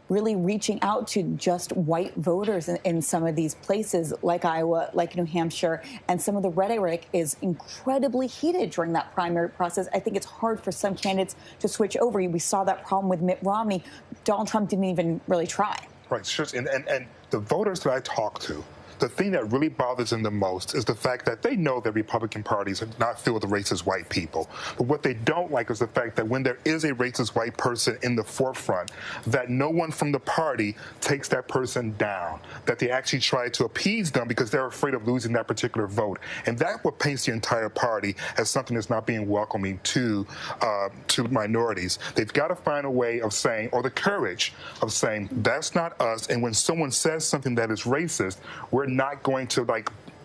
really reaching out to just white voters in some of these places, like Iowa, like New Hampshire, and some of the rhetoric is incredibly heated during that primary process. I think it's hard for some candidates to switch over. We saw that problem with Mitt Romney. Donald Trump didn't even really try. Right, sure. And the voters that I talk to, the thing that really bothers them the most is the fact that they know that Republican parties are not filled with racist white people. But what they don't like is the fact that when there is a racist white person in the forefront, that no one from the party takes that person down, that they actually try to appease them because they're afraid of losing that particular vote. And that's what paints the entire party as something that's not being welcoming to minorities. They've got to find a way of saying, or the courage of saying, that's not us. And when someone says something that is racist, we're not going to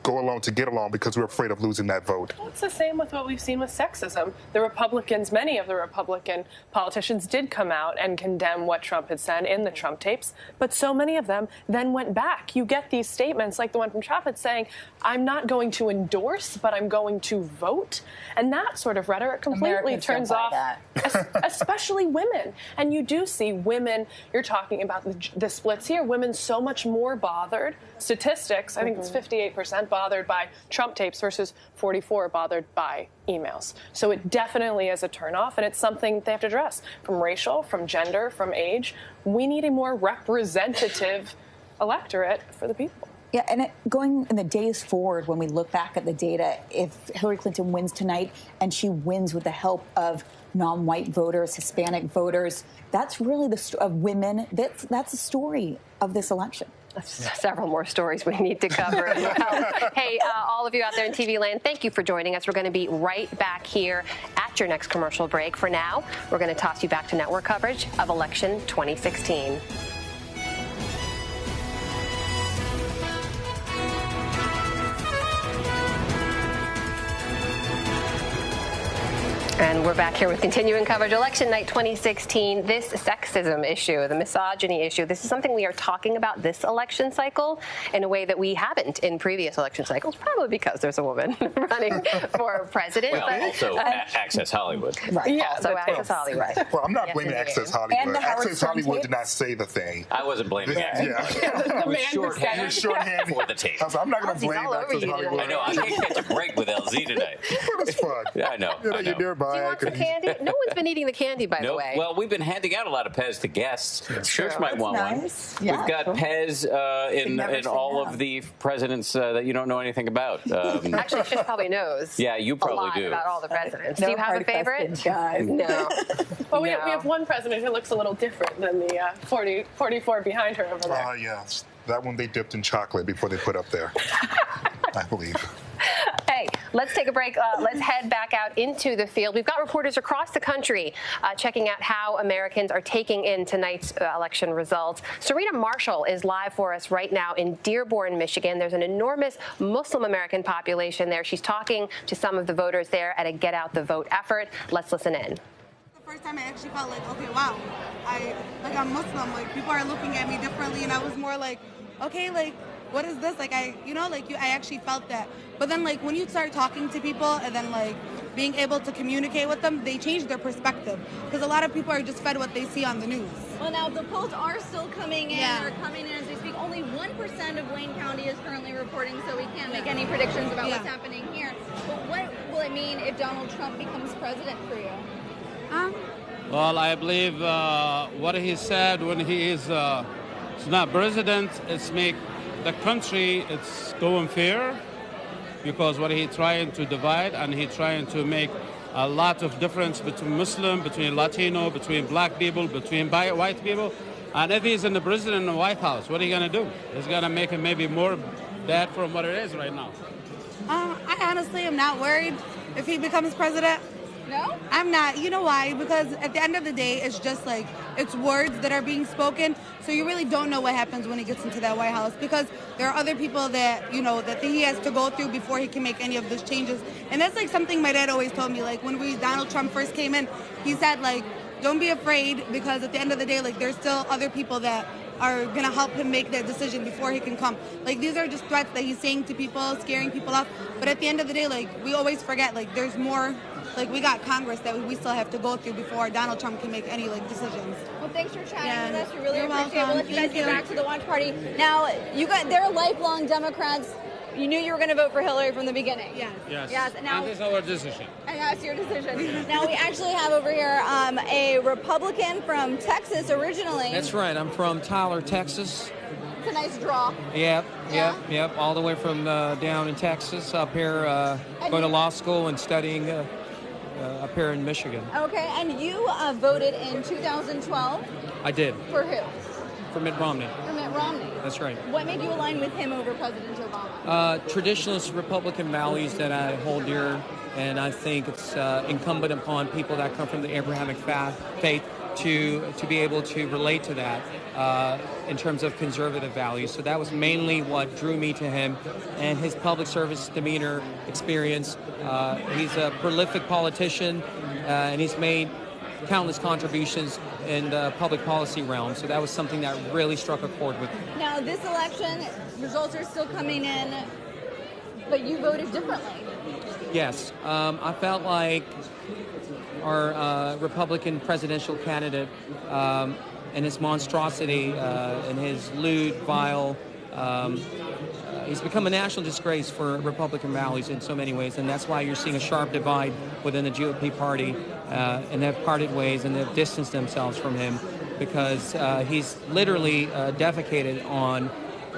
go along to get along because we're afraid of losing that vote. Well, it's the same with what we've seen with sexism. The Republicans, many of the Republican politicians did come out and condemn what Trump had said in the Trump tapes, but so many of them then went back. You get these statements like the one from Chaffetz saying, I'm not going to endorse, but I'm going to vote. And that sort of rhetoric completely turns off, especially women. And you do see women, you're talking about the splits here, women so much more bothered. Statistics, I think it's 58% bothered by Trump tapes versus 44 bothered by emails. So it definitely is a turnoff, and it's something they have to address from racial, from gender, from age. We need a more representative electorate for the people. Yeah, and going in the days forward, when we look back at the data, if Hillary Clinton wins tonight and she wins with the help of non-white voters, Hispanic voters, that's really of women. That's the story of this election. Several more stories we need to cover as well. Hey, all of you out there in TV land, thank you for joining us. We're going to be right back here at your next commercial break. For now, we're going to toss you back to network coverage of election 2016. And we're back here with continuing coverage. Election night 2016, this sexism issue, the misogyny issue, this is something we are talking about this election cycle in a way that we haven't in previous election cycles, probably because there's a woman running for president. Well, also Access Hollywood. Right. Yeah, also Access Hollywood. Well, I'm not blaming Access Hollywood. Access Hollywood did not say the thing. I wasn't blaming Access Hollywood. Yeah. It was shorthand for the tape. I'm not going to blame Access Hollywood. I know. I can't catch a break with LZ tonight. But it's fun. Yeah, I know. You're nearby. Do you want some candy? No one's been eating the candy, by the way. Well, we've been handing out a lot of Pez to guests. Shush might want one. Yeah. We've got Pez in all of the presidents that you don't know anything about. Actually, Shush probably knows. Yeah, you probably do. About all the presidents. No do you have a favorite? No. Well, we have one president who looks a little different than the 44 behind her over there. Yes. That one they dipped in chocolate before they put up there, I believe. Hey, let's take a break. Let's head back out into the field. We've got reporters across the country checking out how Americans are taking in tonight's election results. Serena Marshall is live for us right now in Dearborn, Michigan. There's an enormous Muslim American population there. She's talking to some of the voters there at a Get Out the Vote effort. Let's listen in. First time I actually felt like, okay, wow, I'm Muslim, like people are looking at me differently, and I was more like, okay, like what is this? Like I actually felt that. But then like when you start talking to people and then like being able to communicate with them, they change their perspective because a lot of people are just fed what they see on the news. Well, now the polls are still coming in. They're coming in as we speak. Only 1% of Wayne County is currently reporting, so we can't make any predictions about what's happening here. But what will it mean if Donald Trump becomes president for you? Well, I believe what he said when he is not president, it's make the country it's going fair, because what he trying to divide and he trying to make a lot of difference between Muslim, between Latino, between black people, between white people. And if he's in the president in the White House, what are you going to do? It's going to make it maybe more bad from what it is right now. I honestly am not worried if he becomes president. No? I'm not. You know why? Because at the end of the day, it's just like, it's words that are being spoken. So you really don't know what happens when he gets into that White House, because there are other people that, you know, that he has to go through before he can make any of those changes. And that's like something my dad always told me. Like when Donald Trump first came in, he said like, don't be afraid, because at the end of the day, like there's still other people that are going to help him make that decision before he can come. Like these are just threats that he's saying to people, scaring people off. But at the end of the day, like we always forget, like there's more. Like we got Congress that we still have to go through before Donald Trump can make any like decisions. Well, thanks for chatting with us. We really You're appreciate it. We'll let you guys welcome. get Thank back to the watch party. Now, they're lifelong Democrats. You knew you were going to vote for Hillary from the beginning. Yes. And now, And it's our decision. and that's your decision. Now we actually have over here a Republican from Texas originally. That's right. I'm from Tyler, Texas. It's a nice draw. Yep. All the way from down in Texas up here, going to law school and studying up here in Michigan. Okay, and you voted in 2012 I did. for who? For Mitt Romney. For Mitt Romney. That's right. What made you align with him over President Obama? Traditionalist Republican values that I hold dear, and I think it's incumbent upon people that come from the Abrahamic faith to be able to relate to that in terms of conservative values. So that was mainly what drew me to him, and his public service demeanor, experience. He's a prolific politician, and he's made countless contributions in the public policy realm. So that was something that really struck a chord with me. Now, this election, results are still coming in, but you voted differently. Yes, I felt like our Republican presidential candidate and his monstrosity and his lewd, vile, he's become a national disgrace for Republican values in so many ways, and that's why you're seeing a sharp divide within the GOP party, and they've parted ways and they've distanced themselves from him because he's literally defecated on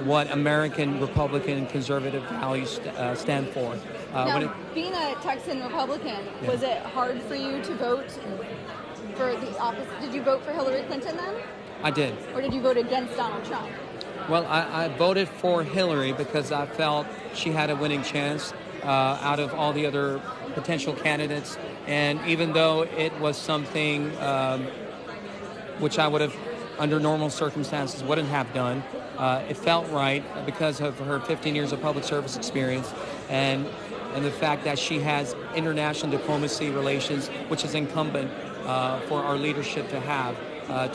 what American Republican conservative values stand for. Now, being a Texan Republican, was it hard for you to vote for the opposite? Did you vote for Hillary Clinton then? I did. Or did you vote against Donald Trump? Well, I voted for Hillary because I felt she had a winning chance out of all the other potential candidates. And even though it was something which I would have, under normal circumstances, wouldn't have done, it felt right because of her 15 years of public service experience and the fact that she has international diplomacy relations, which is incumbent for our leadership to have,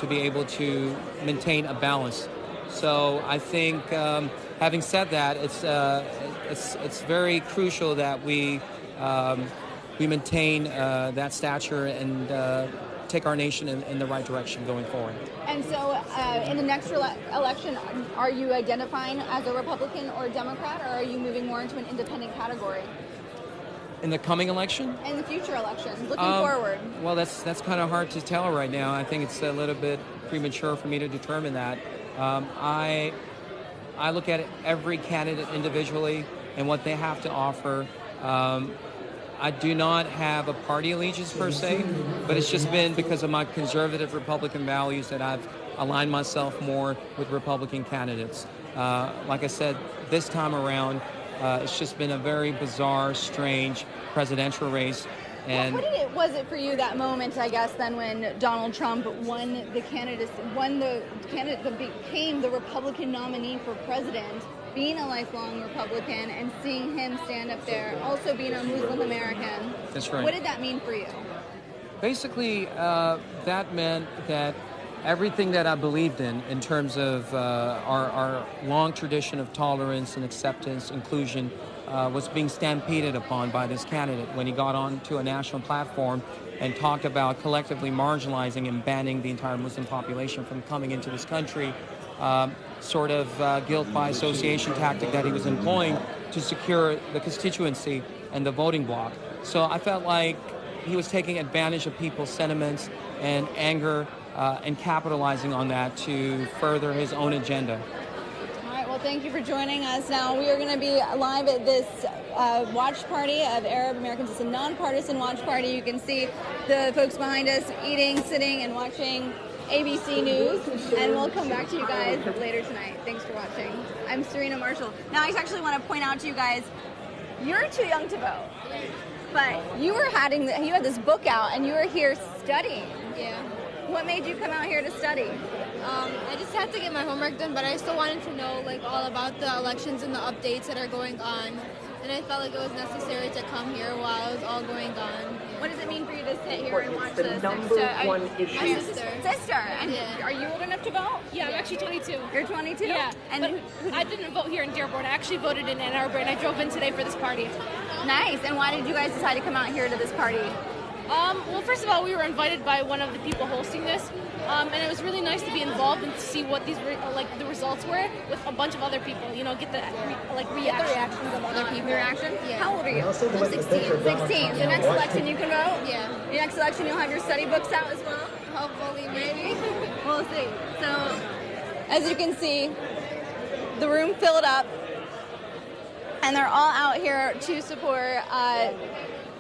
to be able to maintain a balance. So I think, having said that, it's very crucial that we maintain that stature and take our nation in the right direction going forward. And so in the next election, are you identifying as a Republican or a Democrat, or are you moving more into an independent category? In the coming election? In the future elections, looking forward. Well, that's kind of hard to tell right now. I think it's a little bit premature for me to determine that. I look at every candidate individually and what they have to offer. I do not have a party allegiance per se, but it's just been because of my conservative Republican values that I've aligned myself more with Republican candidates. Like I said, this time around, it's just been a very bizarre, strange presidential race. And What was it for you that moment, I guess, then when Donald Trump won the candidate that became the Republican nominee for president, being a lifelong Republican and seeing him stand up there, also being a Muslim American? That's right. What did that mean for you? Basically, that meant that everything that I believed in terms of our long tradition of tolerance and acceptance, inclusion, was being stampeded upon by this candidate when he got onto a national platform and talked about collectively marginalizing and banning the entire Muslim population from coming into this country, sort of guilt by association tactic that he was employing to secure the constituency and the voting bloc. So I felt like he was taking advantage of people's sentiments and anger and capitalizing on that to further his own agenda. All right, well, thank you for joining us. Now, we are going to be live at this watch party of Arab Americans. It's a nonpartisan watch party. You can see the folks behind us eating, sitting, and watching ABC News, and we'll come back to you guys later tonight. Thanks for watching. I'm Serena Marshall. Now, I actually want to point out to you guys, you're too young to vote, but you had this book out, and you were here studying. Yeah. What made you come out here to study? I just had to get my homework done, but I still wanted to know all about the elections and the updates that are going on. And I felt like it was necessary to come here while it was all going on. What does it mean for you to sit here and watch this? My sister. Sister, and are you old enough to vote? Yeah, I'm actually 22. You're 22? Yeah, and but I didn't vote here in Dearborn. I actually voted in Ann Arbor, and I drove in today for this party. Nice. And why did you guys decide to come out here to this party? Well, first of all, we were invited by one of the people hosting this, and it was really nice to be involved and to see what these the results were with a bunch of other people. You know, get the reactions of other people. Reaction? Yeah. How old are you? I'm 16. 16. The next election you can vote? Yeah. The next election you'll have your study books out as well? Hopefully, maybe. We'll see. So, as you can see, the room filled up, and they're all out here to support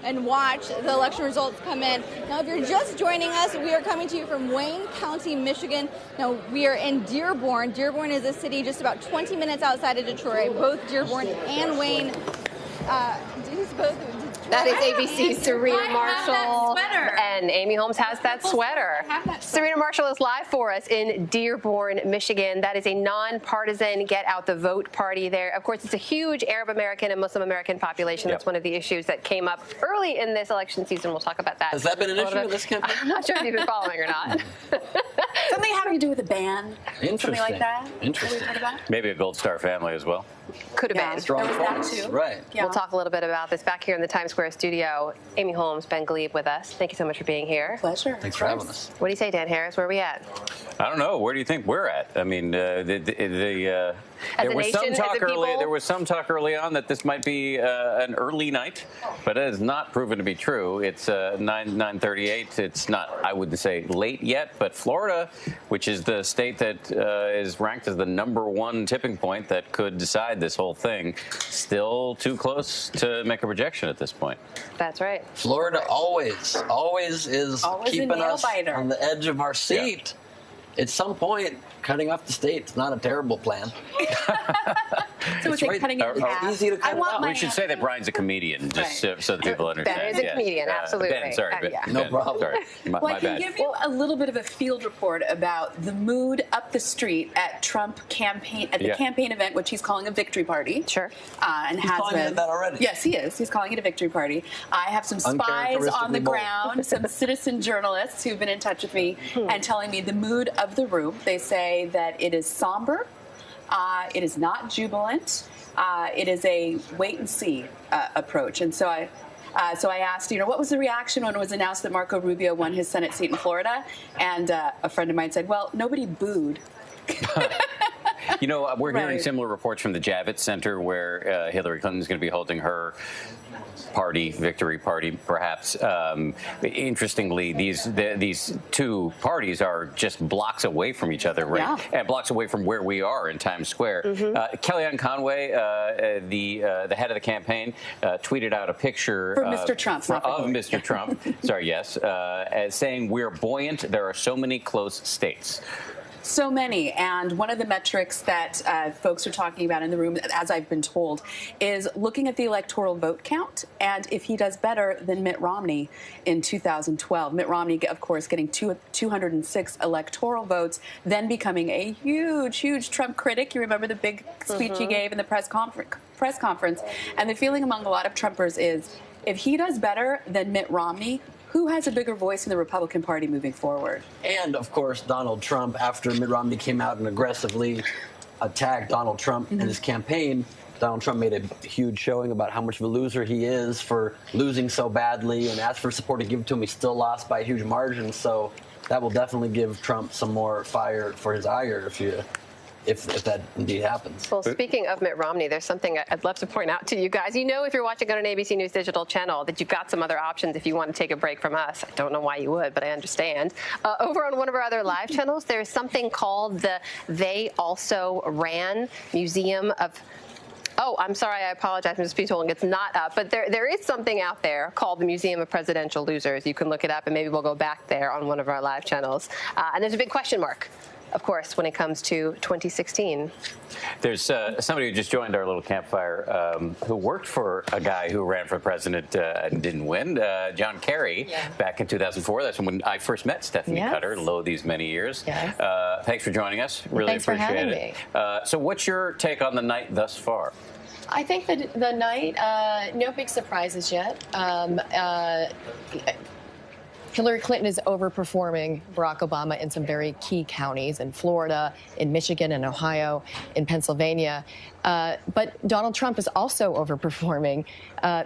and watch the election results come in. Now, if you're just joining us, we are coming to you from Wayne County, Michigan. Now, we are in Dearborn. Dearborn is a city just about 20 minutes outside of Detroit. Both Dearborn and Wayne, That is ABC's Serena Marshall, and Amy Holmes has that sweater. Serena Marshall is live for us in Dearborn, Michigan. That is a nonpartisan Get Out the Vote party there. Of course, it's a huge Arab American and Muslim American population. That's one of the issues that came up early in this election season. We'll talk about that. Has that been an issue in this campaign? I'm not sure if you've been following or not. Something having to do with a ban? Something like that? Interesting. Heard about? Maybe a Gold Star family as well. Could have been. Strong There was that focus. too. Right. Yeah. We'll talk a little bit about this back here in the Times Square studio. Amy Holmes, Ben Glebe with us. Thank you so much for being here. Pleasure. Thanks for having us. What do you say, Dan Harris? Where are we at? I don't know. Where do you think we're at? I mean, there was some talk early. There was some talk early on that this might be an early night, but it has not proven to be true. It's 9:38. It's not, I wouldn't say late yet, but Florida, which is the state that is ranked as the #1 tipping point that could decide this whole thing, still too close to make a projection at this point. That's right. Florida always is keeping us on the edge of our seat. At some point, cutting off the state's not a terrible plan. So it's like cutting it in half. Easy to cut it out. We should say that Brian's a comedian, just so that people understand. Ben is a comedian, absolutely. Ben, sorry. No Ben, problem. Sorry. Well, My I can bad. give you a little bit of a field report about the mood up the street at Trump campaign at the campaign event, which he's calling a victory party. Sure. And He's calling it that already. Yes, he is. He's calling it a victory party. I have some spies on the Uncharacteristically bold. ground, some citizen journalists who've been in touch with me and telling me the mood of the room. They say that it is somber. It is not jubilant. It is a wait and see approach. And so I asked, what was the reaction when it was announced that Marco Rubio won his Senate seat in Florida? And a friend of mine said, well, nobody booed. We're hearing similar reports from the Javits Center where Hillary Clinton is going to be holding her victory party, perhaps. Interestingly, these two parties are just blocks away from each other, right? Yeah. And blocks away from where we are in Times Square. Kellyanne Conway, the head of the campaign, tweeted out a picture For Mr. Trump, not for of Hillary. Mr. Trump. Sorry, yes, as saying we're buoyant. There are so many close states. So many. And one of the metrics that folks are talking about in the room, as I've been told, is looking at the electoral vote count and if he does better than Mitt Romney in 2012. Mitt Romney, of course, getting 206 electoral votes, then becoming a huge Trump critic. You remember the big speech he gave in the press conference. And the feeling among a lot of Trumpers is if he does better than Mitt Romney, who has a bigger voice in the Republican Party moving forward? And, of course, Donald Trump, after Mitt Romney came out and aggressively attacked Donald Trump and his campaign, Donald Trump made a huge showing about how much of a loser he is for losing so badly and asked for support to give it to him. He still lost by a huge margin. So that will definitely give Trump some more fire for his ire if you if that indeed happens. Well, speaking of Mitt Romney, there's something I'd love to point out to you guys. You know, if you're watching on an ABC News digital channel, that you've got some other options if you want to take a break from us. I don't know why you would, but I understand. Over on one of our other live channels, there's something called the They Also Ran Museum of... Oh, I'm sorry. I apologize, Mrs. Peterson. It's not up. But there is something out there called the Museum of Presidential Losers. You can look it up, and maybe we'll go back there on one of our live channels. And there's a big question mark, of course, when it comes to 2016. There's somebody who just joined our little campfire who worked for a guy who ran for president and didn't win, John Kerry, back in 2004. That's when I first met Stephanie Cutter, lo these many years. Thanks for joining us. Really Thanks for appreciate having it. So what's your take on the night thus far? I think that the night, no big surprises yet. Hillary Clinton is overperforming Barack Obama in some very key counties in Florida, in Michigan, and Ohio, in Pennsylvania. But Donald Trump is also overperforming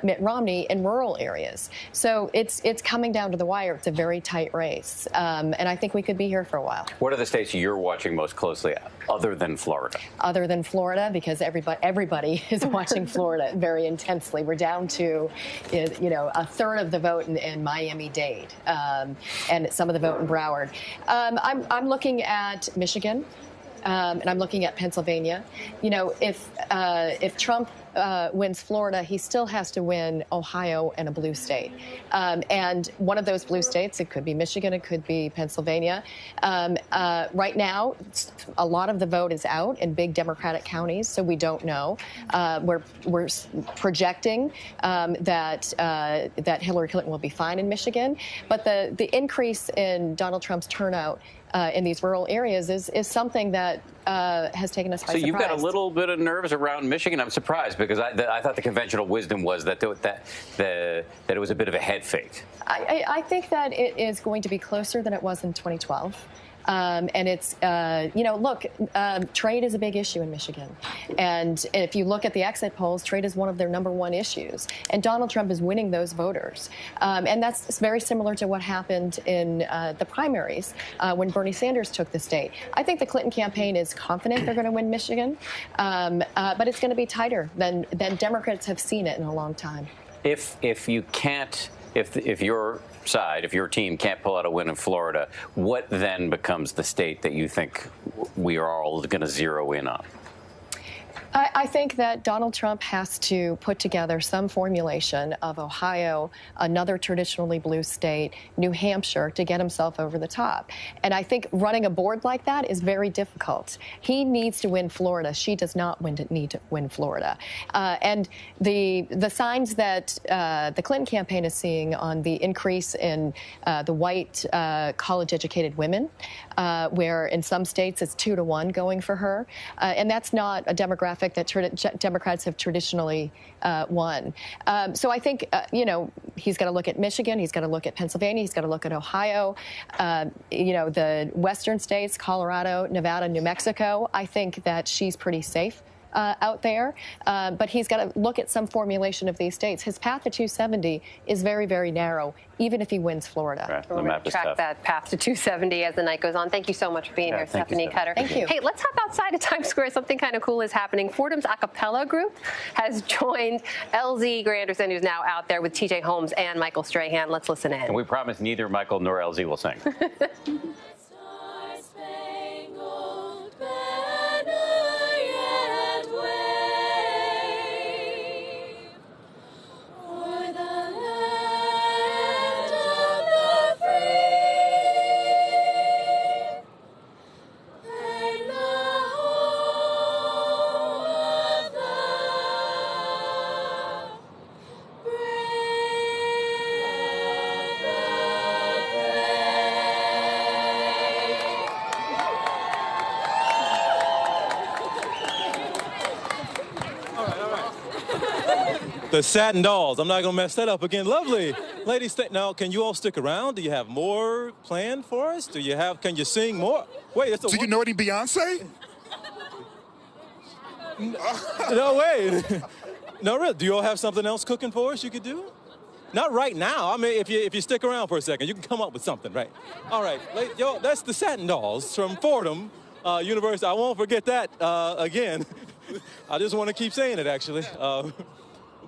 Mitt Romney in rural areas. So it's coming down to the wire. It's a very tight race. And I think we could be here for a while. What are the states you're watching most closely, other than Florida? Other than Florida, because everybody is watching Florida very intensely. We're down to, a third of the vote in Miami-Dade, and some of the vote in Broward. I'm looking at Michigan. And I'm looking at Pennsylvania. You know, if Trump wins Florida, he still has to win Ohio and a blue state. And one of those blue states, it could be Michigan, it could be Pennsylvania. Right now, a lot of the vote is out in big Democratic counties, so we don't know. We're projecting that Hillary Clinton will be fine in Michigan, but the increase in Donald Trump's turnout in these rural areas is something that has taken us by surprise. So you've got a little bit of nerves around Michigan. I'm surprised because I thought the conventional wisdom was that it was a bit of a head fake. I think that it is going to be closer than it was in 2012. And it's, look, trade is a big issue in Michigan. And if you look at the exit polls, trade is one of their #1 issues. And Donald Trump is winning those voters. And that's very similar to what happened in the primaries when Bernie Sanders took the state. I think the Clinton campaign is confident they're going to win Michigan, but it's going to be tighter than Democrats have seen it in a long time. If your team can't pull out a win in Florida, what then becomes the state that you think we are all going to zero in on? I think that Donald Trump has to put together some formulation of Ohio, another traditionally blue state, New Hampshire, to get himself over the top. And I think running a board like that is very difficult. He needs to win Florida. She does not need to win Florida. And the signs that the Clinton campaign is seeing on the increase in the white college-educated women, where in some states it's 2-to-1 going for her, and that's not a demographic that Democrats have traditionally won. So I think, he's got to look at Michigan, he's got to look at Pennsylvania, he's got to look at Ohio, the western states, Colorado, Nevada, New Mexico. I think that she's pretty safe out there, but he's got to look at some formulation of these states. His path to 270 is very, very narrow, even if he wins Florida. Right. We're going to track that path to 270 as the night goes on. Thank you so much for being here, Stephanie Cutter. Thank you. Hey, let's hop outside of Times Square. Something kind of cool is happening. Fordham's a cappella group has joined LZ Granderson, who's now out there with TJ Holmes and Michael Strahan. Let's listen in. And we promise neither Michael nor LZ will sing. The Satin Dolls. I'm not going to mess that up again. Lovely. Ladies, now, can you all stick around? Do you have more planned for us? Can you sing more? Wait, do you know any Beyonce? No, wait. No, really. Do you all have something else cooking for us you could do? Not right now. I mean, if you stick around for a second, you can come up with something, right? All right. That's the Satin Dolls from Fordham University. I won't forget that again. I just want to keep saying it, actually.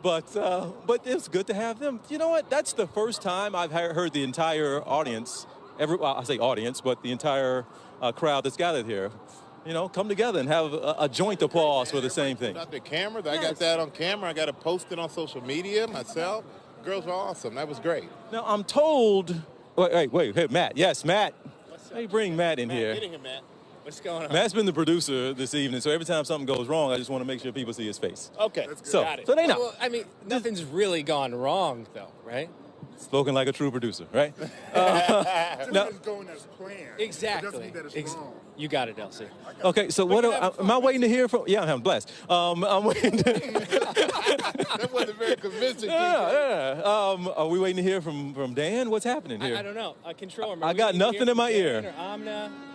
But it's good to have them. You know what? That's the first time I've heard the entire audience, I say audience, but the entire crowd that's gathered here, come together and have a joint applause for the same thing. Got the cameras. I got that on camera. I got it posted on social media myself. Girls were awesome. That was great. Now, I'm told... Wait. Hey, Matt. Yes, Matt. Hey, bring Matt in here. Get in here, Matt. What's going on? Matt's been the producer this evening, so every time something goes wrong, I just want to make sure people see his face. Okay. Got it. So they know. Well, I mean, nothing's really gone wrong, though, right? Spoken like a true producer, right? It's going as planned. Exactly. It doesn't mean that it's wrong. You got it, Elsie. Okay, so what am I waiting to hear from? Yeah, I'm blessed. I'm waiting. That wasn't very convincing. Are we waiting to hear from Dan? What's happening here? I don't know. Control room. I got nothing in my ear.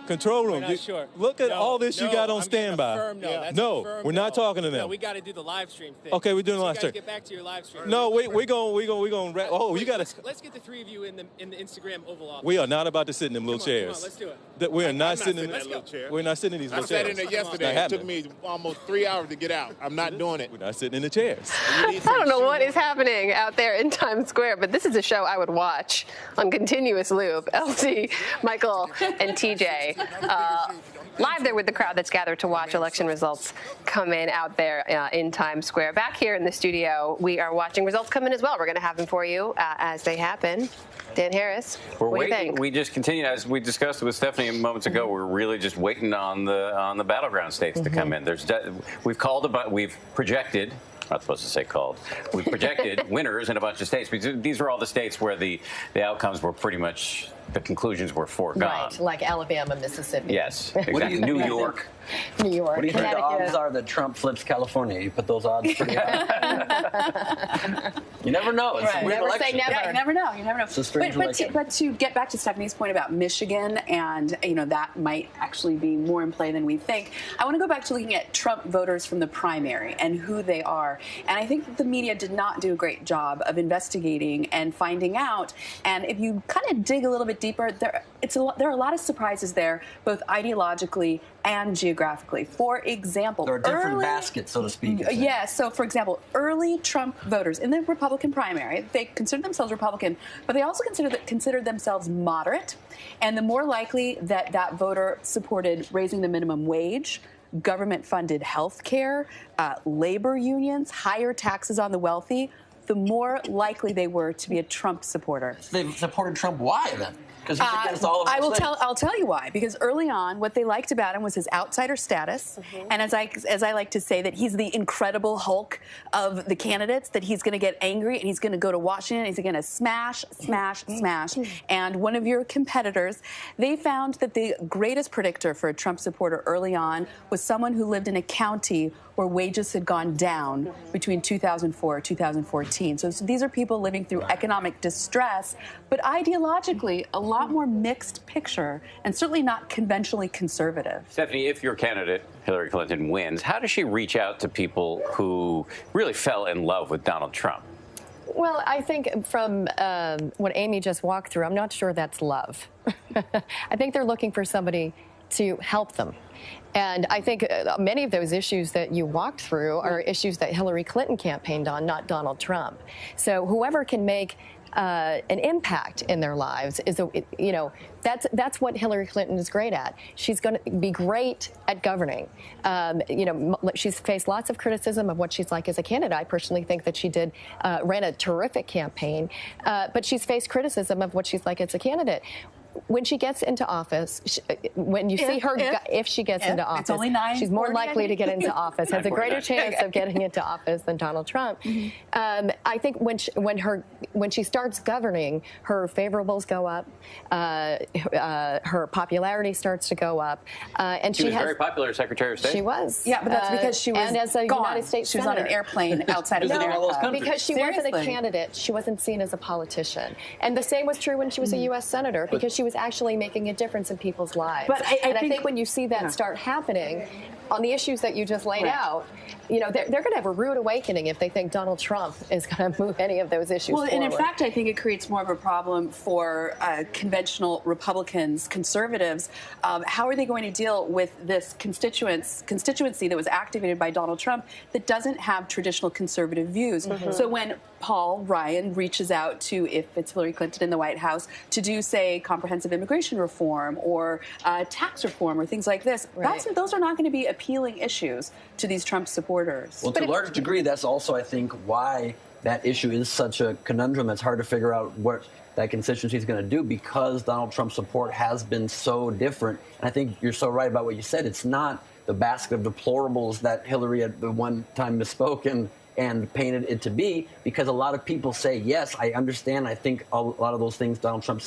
Control room. We're not sure. Look at all this you got on standby. No, we're not talking to them. No, we got to do the live stream thing. Okay, we're doing the live stream. stream. Get back to your live stream. No, we're going. Oh, you got to. Let's get the three of you in the Instagram Oval Office. We are not about to sit in them little chairs. Come on, let's do it. We are not sitting in that little chair. We're not sitting in these little chairs. I sat in there yesterday. It took me almost 3 hours to get out. I'm not doing it. We're not sitting in the chairs. I don't know what is happening out there in Times Square, but this is a show I would watch on continuous loop. LC, Michael, and TJ. Live there with the crowd that's gathered to watch election results come in out there in Times Square. Back here in the studio, we are watching results come in as well. We're going to have them for you as they happen. Dan Harris, what do you think? We just continue, as we discussed with Stephanie moments ago. We're really just waiting on the battleground states to come in. We've projected. Not supposed to say called. We projected winners in a bunch of states. These are all the states where the outcomes were pretty much, the conclusions were foregone. Right, like Alabama, Mississippi. Yes, exactly. New York. New York. What do you think the odds are that Trump flips California? You put those odds pretty high. You never know. It's a weird never election. say never. Yeah, you never know. You never know. It's a strange election. But to get back to Stephanie's point about Michigan, and that might actually be more in play than we think. I want to go back to looking at Trump voters from the primary and who they are. And I think that the media did not do a great job of investigating and finding out. And if you kind of dig a little bit deeper, there are a lot of surprises there, both ideologically and geographically. For example, there are different baskets, so to speak. Yeah, so for example, early Trump voters in the Republican primary, they considered themselves Republican, but they also considered themselves moderate. And the more likely that voter supported raising the minimum wage, government-funded health care, labor unions, higher taxes on the wealthy, the more likely they were to be a Trump supporter. They supported Trump. Why then? Because he's against all of those things. I'll tell you why. Because early on, what they liked about him was his outsider status, and as I like to say, that he's the Incredible Hulk of the candidates. That he's going to get angry and he's going to go to Washington. And he's going to smash. And one of your competitors, they found that the greatest predictor for a Trump supporter early on was someone who lived in a county where wages had gone down between 2004 and 2014. So these are people living through economic distress, but ideologically a lot more mixed picture, and certainly not conventionally conservative. Stephanie, if your candidate, Hillary Clinton, wins, how does she reach out to people who really fell in love with Donald Trump? Well, I think from what Amy just walked through, I'm not sure that's love. I think they're looking for somebody to help them. And I think many of those issues that you walked through are issues that Hillary Clinton campaigned on, not Donald Trump. So whoever can make an impact in their lives is, that's what Hillary Clinton is great at. She's going to be great at governing. She's faced lots of criticism of what she's like as a candidate. I personally think that she ran a terrific campaign, but she's faced criticism of what she's like as a candidate. When she gets into office, when you see her, if she gets into office, it's only 9, she's more likely to get into office, has a greater chance of getting into office than Donald Trump. I think when she starts governing, her favorables go up, her popularity starts to go up, and she was very popular as Secretary of State. She was, yeah, but that's because she was and as a gone. United States she was Senator. on an airplane outside of America. Because she wasn't a candidate, she wasn't seen as a politician, and the same was true when she was a U.S. Senator, because she was actually making a difference in people's lives. But I think when you see that start happening, on the issues that you just laid out, you know, they're going to have a rude awakening if they think Donald Trump is going to move any of those issues forward. And in fact, I think it creates more of a problem for conventional Republicans, conservatives. How are they going to deal with this constituency that was activated by Donald Trump that doesn't have traditional conservative views? So when Paul Ryan reaches out to, if it's Hillary Clinton in the White House, to do, say, comprehensive immigration reform or tax reform or things like this, those are not going to be appealing issues to these Trump supporters. Well, to a large degree, that's also, I think, why that issue is such a conundrum. It's hard to figure out what that constituency is going to do because Donald Trump's support has been so different. And I think you're so right about what you said. It's not the basket of deplorables that Hillary at the one time misspoke and painted it to be, because a lot of people say, yes, I understand. I think a lot of those things Donald Trump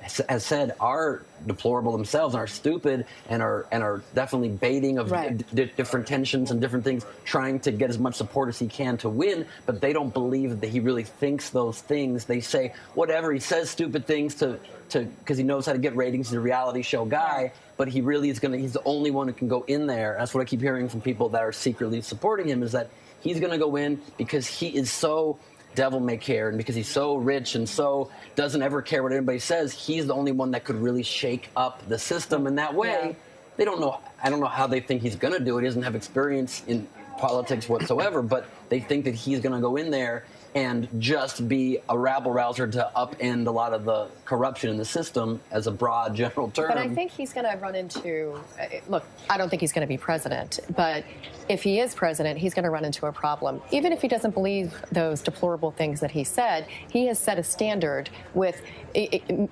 has said are deplorable themselves, are stupid, and are definitely baiting of different tensions and different things, trying to get as much support as he can to win. But they don't believe that he really thinks those things. They say whatever, he says stupid things because he knows how to get ratings. He's a reality show guy, but he really he's the only one who can go in there. That's what I keep hearing from people that are secretly supporting him, is that he's going to go in because he is so devil may care, and because he's so rich and so doesn't ever care what anybody says, he's the only one that could really shake up the system in that way. They don't know. I don't know how they think he's going to do it. He doesn't have experience in politics whatsoever, but they think that he's going to go in there and just be a rabble-rouser to upend a lot of the corruption in the system, as a broad general term. But I think he's going to run into, look, I don't think he's going to be president, but if he is president, he's going to run into a problem. Even if he doesn't believe those deplorable things that he said, he has set a standard with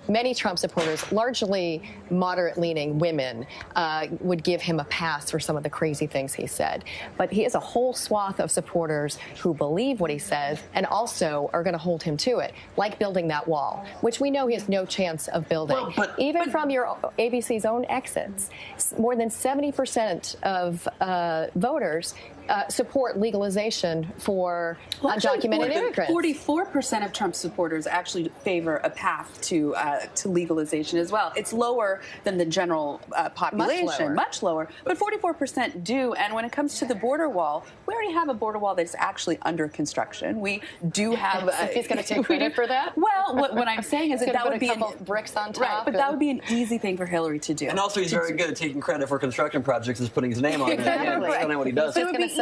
many Trump supporters, largely moderate-leaning women, would give him a pass for some of the crazy things he said. But he has a whole swath of supporters who believe what he says and also are going to hold him to it, like building that wall, which we know he has no chance of building. Even from your ABC's own exits, more than 70% of voters support legalization for undocumented immigrants. 44% of Trump supporters actually favor a path to legalization as well. It's lower than the general population, much lower, but 44% do. And when it comes to the border wall, we already have a border wall that's actually under construction. We do have. He's going to take credit for that. Well, what I'm saying is that would be a couple bricks on top. Right, but that would be an easy thing for Hillary to do. And also, he's very good at taking credit for construction projects, is putting his name on it. That's kind of what he does. It would be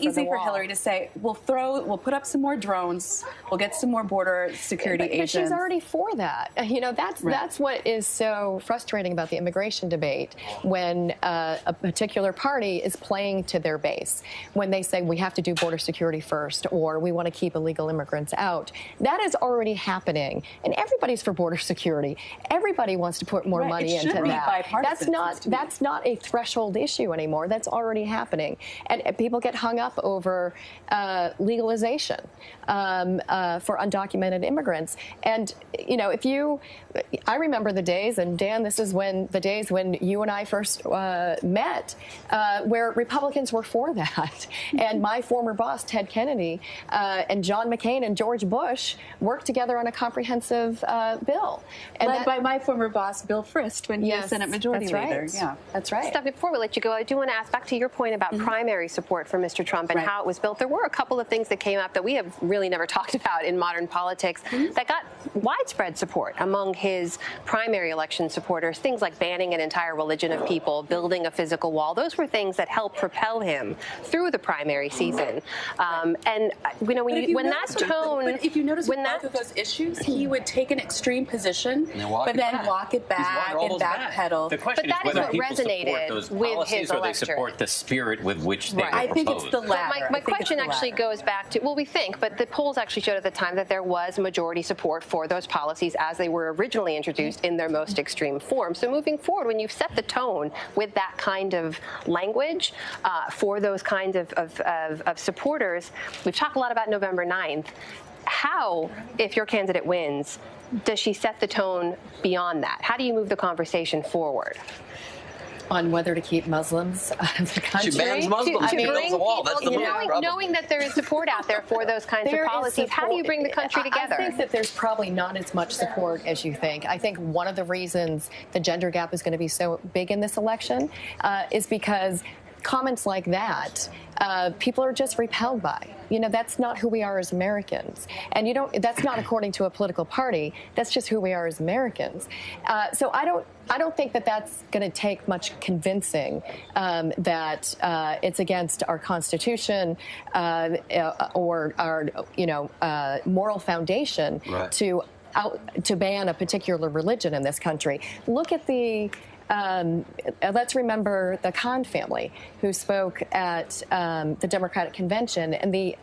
easy for Hillary to say, we'll put up some more drones, we'll get some more border security agents. But she's already for that. You know, that's what is so frustrating about the immigration debate, when a particular party is playing to their base. When they say we have to do border security first, or we want to keep illegal immigrants out. That is already happening, and everybody's for border security. Everybody wants to put more money into that. That's not a threshold issue anymore. That's already happening, and people get hung up over legalization for undocumented immigrants. And you know, I remember the days, and Dan, this is the days when you and I first met, where Republicans were for that. And my former boss, Ted Kennedy, and John McCain and George Bush worked together on a comprehensive bill. And led by my former boss, Bill Frist, when he was Senate Majority Leader. Yeah, that's right. Stephanie, before we let you go, I do want to ask back to your point about primary support for Mr. Trump and how it was built. There were a couple of things that came up that we have really never talked about in modern politics that got widespread support among his primary election supporters. Things like banning an entire religion of people, building a physical wall. Those were things that helped propel him through the primary season. And you know, if you notice with both of those issues, he would take an extreme position, but then walk it back and backpedal. The question is whether people support those policies or they support the spirit with which they were proposed. I think it's the latter. My question actually goes back to, well, we think, but the polls actually showed at the time that there was majority support for those policies as they were originally introduced in their most extreme form. So moving forward, when you set the tone with that kind of language for those kinds of supporters, we've talked a lot about November 9th. How, if your candidate wins, does she set the tone beyond that? How do you move the conversation forward? On whether to keep Muslims out of the country. She bans Muslims. She builds a wall. That's the move. Knowing that there is support out there for those kinds of policies, how do you bring the country together? I think that there's probably not as much support as you think. I think one of the reasons the gender gap is going to be so big in this election is because comments like that, people are just repelled by. You know, that's not who we are as Americans. And that's not according to a political party. That's just who we are as Americans. So I don't think that that's going to take much convincing that it's against our Constitution or our, moral foundation to ban a particular religion in this country. Look at let's remember the Khan family who spoke at the Democratic Convention and the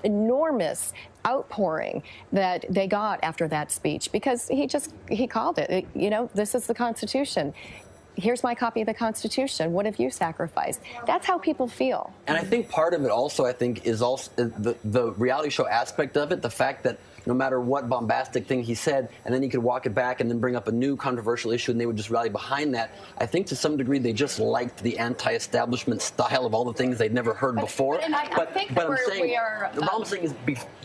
enormous outpouring that they got after that speech, because he called it, this is the Constitution. Here's my copy of the Constitution. What have you sacrificed? That's how people feel. And I think part of it also, is also the reality show aspect of it, the fact that no matter what bombastic thing he said, and then he could walk it back and then bring up a new controversial issue and they would just rally behind that. I think to some degree they just liked the anti-establishment style of all the things they'd never heard before. But I'm saying is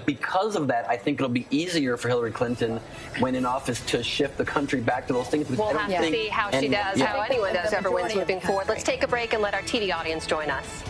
because of that, I think it'll be easier for Hillary Clinton when in office to shift the country back to those things. We'll have to see how she does, how anyone does ever wins moving forward. Let's take a break and let our TV audience join us.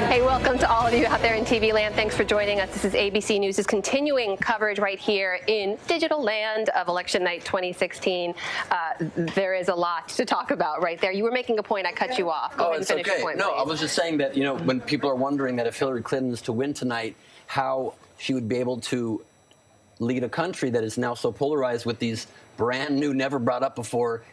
Hey, welcome to all of you out there in TV land. Thanks for joining us. This is ABC News' continuing coverage right here in digital land of Election Night 2016. There is a lot to talk about right there. You were making a point. I cut you off. Go ahead and finish your point, No, please. I was just saying that, when people are wondering that if Hillary Clinton is to win tonight, how she would be able to lead a country that is now so polarized with these brand new, never brought up before,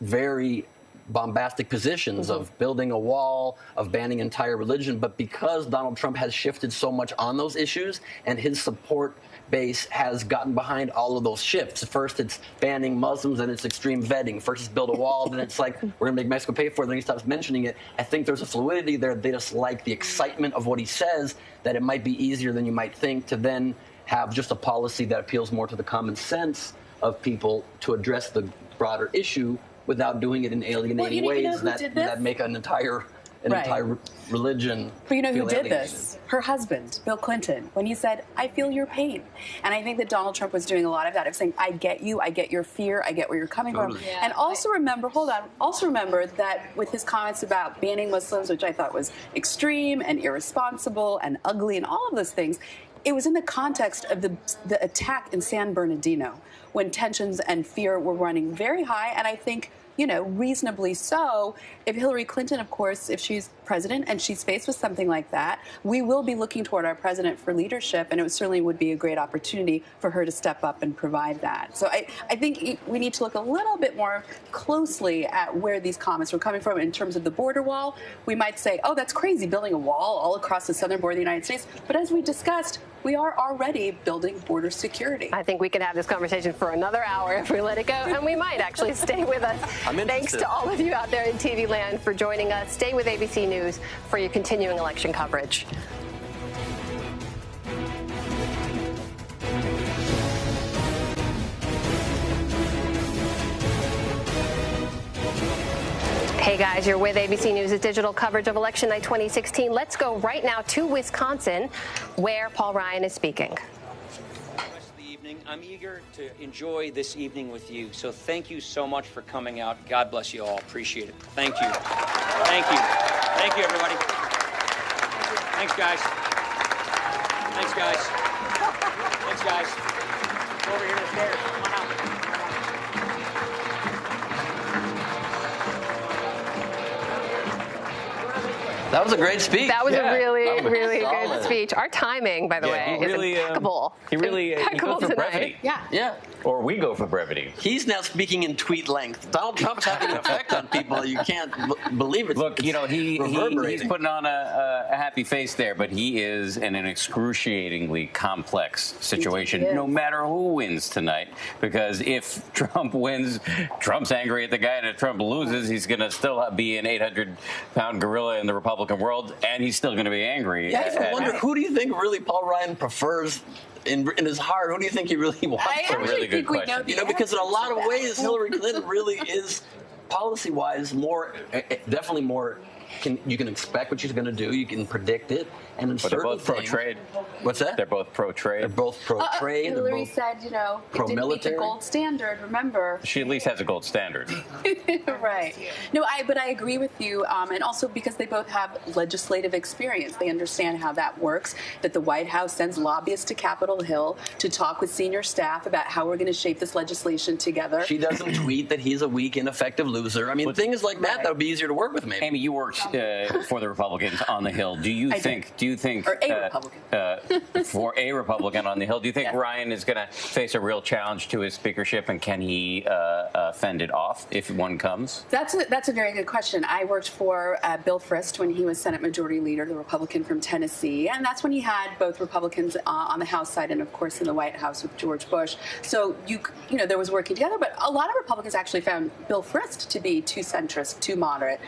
very bombastic positions of building a wall, of banning entire religion. But because Donald Trump has shifted so much on those issues and his support base has gotten behind all of those shifts. First it's banning Muslims, then it's extreme vetting. First it's build a wall, then it's like we're going to make Mexico pay for it, then he stops mentioning it. I think there's a fluidity there. They just like the excitement of what he says, that it might be easier than you might think to then have just a policy that appeals more to the common sense of people to address the broader issue without doing it in alienating ways that make an entire religion. But you know who did alienated. this? Her husband, Bill Clinton, when he said, "I feel your pain." And I think that Donald Trump was doing a lot of that, of saying, "I get you, I get your fear, I get where you're coming from." Yeah. And also remember that with his comments about banning Muslims, which I thought was extreme and irresponsible and ugly and all of those things, it was in the context of the attack in San Bernardino, when tensions and fear were running very high. And I think, reasonably so, if Hillary Clinton, of course, if she's president and she's faced with something like that, we will be looking toward our president for leadership, and it certainly would be a great opportunity for her to step up and provide that. So I think we need to look a little bit more closely at where these comments were coming from in terms of the border wall. We might say, oh, that's crazy, building a wall all across the southern border of the United States. But as we discussed, we are already building border security. I think we can have this conversation for another hour if we let it go, and we might actually. Stay with us. Thanks to all of you out there in TV land for joining us. Stay with ABC News for your continuing election coverage. Hey guys, you're with ABC News' digital coverage of Election Night 2016. Let's go right now to Wisconsin, where Paul Ryan is speaking. I'm eager to enjoy this evening with you, so thank you so much for coming out. God bless you all. Appreciate it. Thank you. Thank you. Thank you, everybody. Thanks, guys. Thanks, guys. Thanks, guys. Over here to the stairs. Come on out. That was a great speech. That was a really, That was really solid. good speech. Our timing, by the way, is impeccable. He Impeccable goes for tonight. brevity. Yeah. Or we go for brevity. He's now speaking in tweet length. Donald Trump's having an effect on people. You can't believe it. Look, he's putting on a happy face there, but he is in an excruciatingly complex situation, no matter who wins tonight. Because if Trump wins, Trump's angry at the guy, and if Trump loses, he's going to still be an 800-pound gorilla in the Republican world, and he's still going to be angry. victory. Yeah, I wonder, who do you think really Paul Ryan prefers in his heart? Who do you think he really wants? I actually really good think we know question. the You know, because in a lot of answer to ways, that. Hillary Clinton really is, policy-wise, definitely more. You can expect what she's going to do. You can predict it, and in But they're certain both things, pro-trade. What's that? They're both pro-trade. They're both pro-trade. they're Hillary both said, it didn't meet the pro-military. gold standard. Remember, She at least has a gold standard. right? No, but I agree with you, and also because they both have legislative experience, they understand how that works. That the White House sends lobbyists to Capitol Hill to talk with senior staff about how we're going to shape this legislation together. She doesn't tweet that he's a weak, ineffective loser. I mean, things like that would be easier to work with, maybe. Amy, you worked for the Republicans on the Hill. Do you think? Or a Republican. For a Republican on the Hill, do you think Ryan is going to face a real challenge to his speakership, and can he fend it off if one comes? That's a very good question. I worked for Bill Frist when he was Senate Majority Leader, the Republican from Tennessee, and that's when he had both Republicans on the House side and, of course, in the White House with George Bush. So there was working together, but a lot of Republicans actually found Bill Frist to be too centrist, too moderate.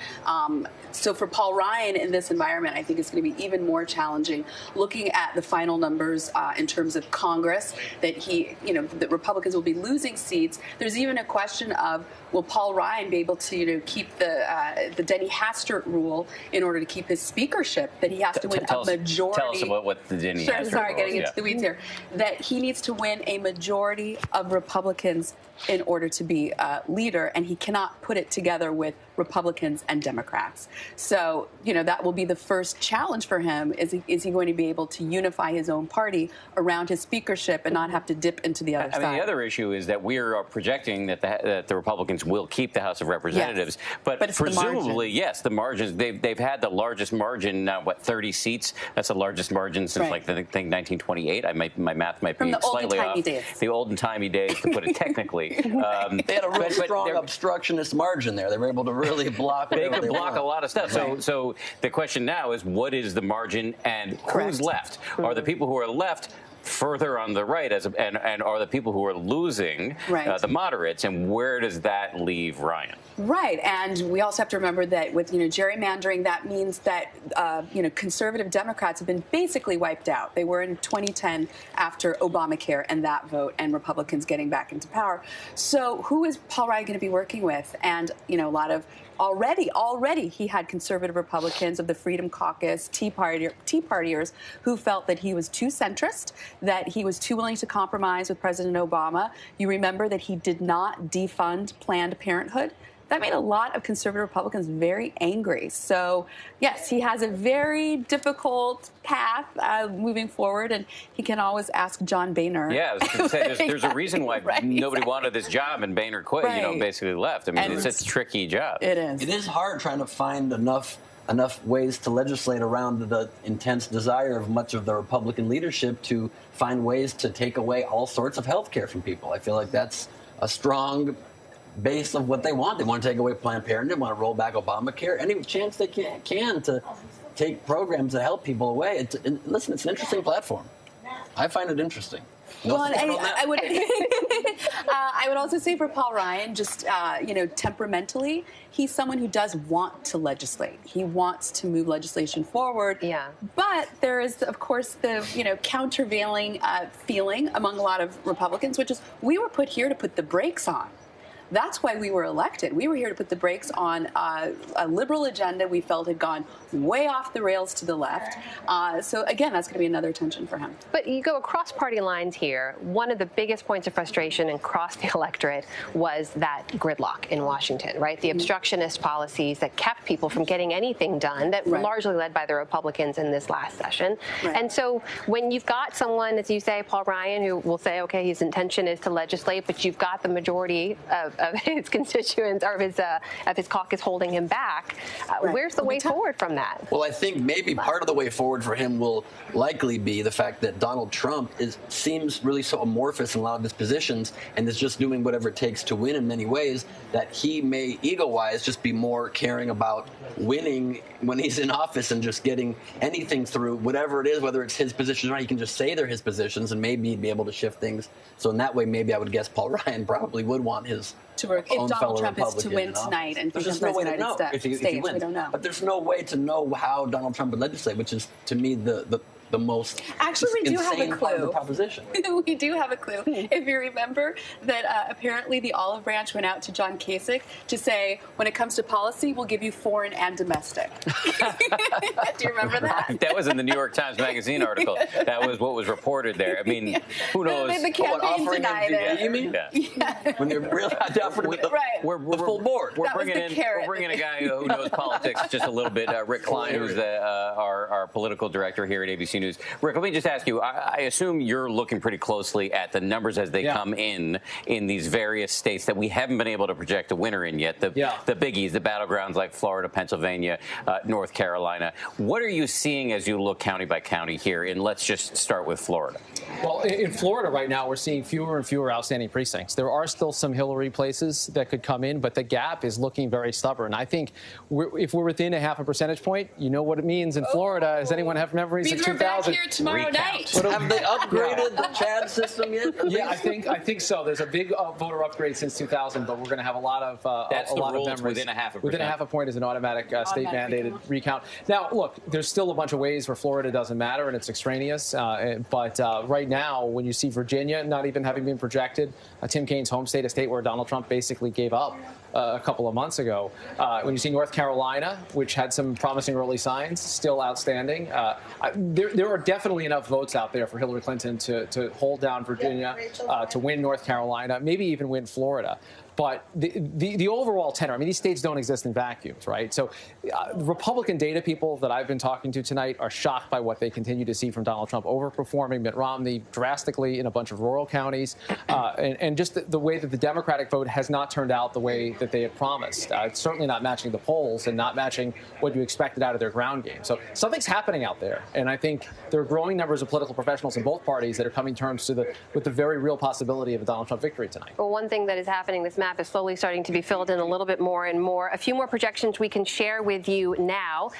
So for Paul Ryan in this environment, I think it's going to be even more challenging. Looking at the final numbers in terms of Congress, that Republicans will be losing seats. There's even a question of, will Paul Ryan be able to keep the Denny Hastert rule in order to keep his speakership? That he has to win a majority. Tell us about what the Denny Hastert Sorry, rule getting is. into the weeds here. That he needs to win a majority of Republicans in order to be leader, and he cannot put it together with Republicans and Democrats. So, that will be the first challenge for him. Is he going to be able to unify his own party around his speakership and not have to dip into the other side? I mean, the other issue is that we are projecting that the Republicans will keep the House of Representatives, but it's presumably, yes, the margins. They've had the largest margin now. 30 seats? That's the largest margin since I think 1928. My math might be slightly off. The olden timey days, to put it technically. They had a real strong obstructionist margin there. They were able to really block. They could block a lot of stuff. So the question now is, what is the margin and who's left? Are the people who are left further on the right, and are the people who are losing the moderates, and where does that leave Ryan? Right, and we also have to remember that with gerrymandering, that means that conservative Democrats have been basically wiped out. They were in 2010 after Obamacare and that vote, and Republicans getting back into power. So who is Paul Ryan going to be working with? And a lot of already he had conservative Republicans of the Freedom Caucus, Tea Partiers, who felt that he was too centrist, that he was too willing to compromise with President Obama. You remember that he did not defund Planned Parenthood. That made a lot of conservative Republicans very angry. So, yes, he has a very difficult path moving forward, and he can always ask John Boehner. Yeah, I was going to say, there's a reason why nobody wanted this job, and Boehner quit, basically left. I mean, it's a tricky job. It is. It is hard trying to find enough ways to legislate around the intense desire of much of the Republican leadership to find ways to take away all sorts of health care from people. I feel like that's a strong base of what they want. They want to take away Planned Parenthood, they want to roll back Obamacare. Any chance they can to take programs that help people away. Listen, it's an interesting platform. I find it interesting. Well, I would also say for Paul Ryan, just temperamentally, he's someone who does want to legislate. He wants to move legislation forward. Yeah. But there is, of course, the countervailing feeling among a lot of Republicans, which is we were put here to put the brakes on. That's why we were elected. We were here to put the brakes on a liberal agenda we felt had gone way off the rails to the left. So, again, that's going to be another tension for him. But you go across party lines here. One of the biggest points of frustration across the electorate was that gridlock in Washington, right? The obstructionist policies that kept people from getting anything done, that were largely led by the Republicans in this last session. And so when you've got someone, as you say, Paul Ryan, who will say, okay, his intention is to legislate, but you've got the majority of his constituents or of his caucus holding him back. Where's the way forward from that? Well, I think maybe part of the way forward for him will likely be the fact that Donald Trump seems really so amorphous in a lot of his positions and is just doing whatever it takes to win in many ways, that he may, ego-wise, just be more caring about winning when he's in office and just getting anything through, whatever it is, whether it's his positions or not. He can just say they're his positions and maybe be able to shift things. So in that way, maybe I would guess Paul Ryan probably would want his if own Donald fellow Trump is to Republican win in office. tonight and There's become just no way to president know of the United if he States, wins. we don't know. But there's no way to know how Donald Trump would legislate, which is, to me, the most Actually, we do have a insane part of the clue. proposition. We do have a clue. If you remember that apparently the Olive Branch went out to John Kasich to say, when it comes to policy, we'll give you foreign and domestic. Do you remember that? That was in the New York Times Magazine article. That was what was reported there. I mean, who knows? The campaign denied it. You mean? Yeah. When they're really offering the full board. We're bringing in a guy who knows politics just a little bit. Rick Klein, who's our political director here at ABC News. Rick, let me just ask you. I assume you're looking pretty closely at the numbers as they come in these various states that we haven't been able to project a winner in yet. The biggies, the battlegrounds like Florida, Pennsylvania, North Carolina. What are you seeing as you look county by county here? And let's just start with Florida. Well, in Florida right now, we're seeing fewer and fewer outstanding precincts. There are still some Hillary places that could come in, but the gap is looking very stubborn. I think if we're within a half a percentage point, you know what it means in Florida. Does anyone have memories of 2000? We're back here tomorrow night. Have they upgraded the Chad system yet? Yeah, I think so. There's a big voter upgrade since 2000, but we're going to have a lot of That's a the lot rules of memories. within a half a Within a half a point is an automatic state-mandated recount. Now, look, there's still a bunch of ways where Florida doesn't matter and it's extraneous. But right now, when you see Virginia not even having been projected, Tim Kaine's home state, a state where Donald Trump basically gave up a couple of months ago. When you see North Carolina, which had some promising early signs, still outstanding. There are definitely enough votes out there for Hillary Clinton to hold down Virginia, to win North Carolina, maybe even win Florida. But the overall tenor, I mean, these states don't exist in vacuums, right? So Republican data people that I've been talking to tonight are shocked by what they continue to see from Donald Trump, overperforming Mitt Romney drastically in a bunch of rural counties, and just the way that the Democratic vote has not turned out the way that they had promised. It's certainly not matching the polls and not matching what you expected out of their ground game. So something's happening out there, and I think there are growing numbers of political professionals in both parties that are coming to terms with the very real possibility of a Donald Trump victory tonight. Well, one thing that is happening, this map is slowly starting to be filled in a little bit more and more. A few more projections we can share with you now.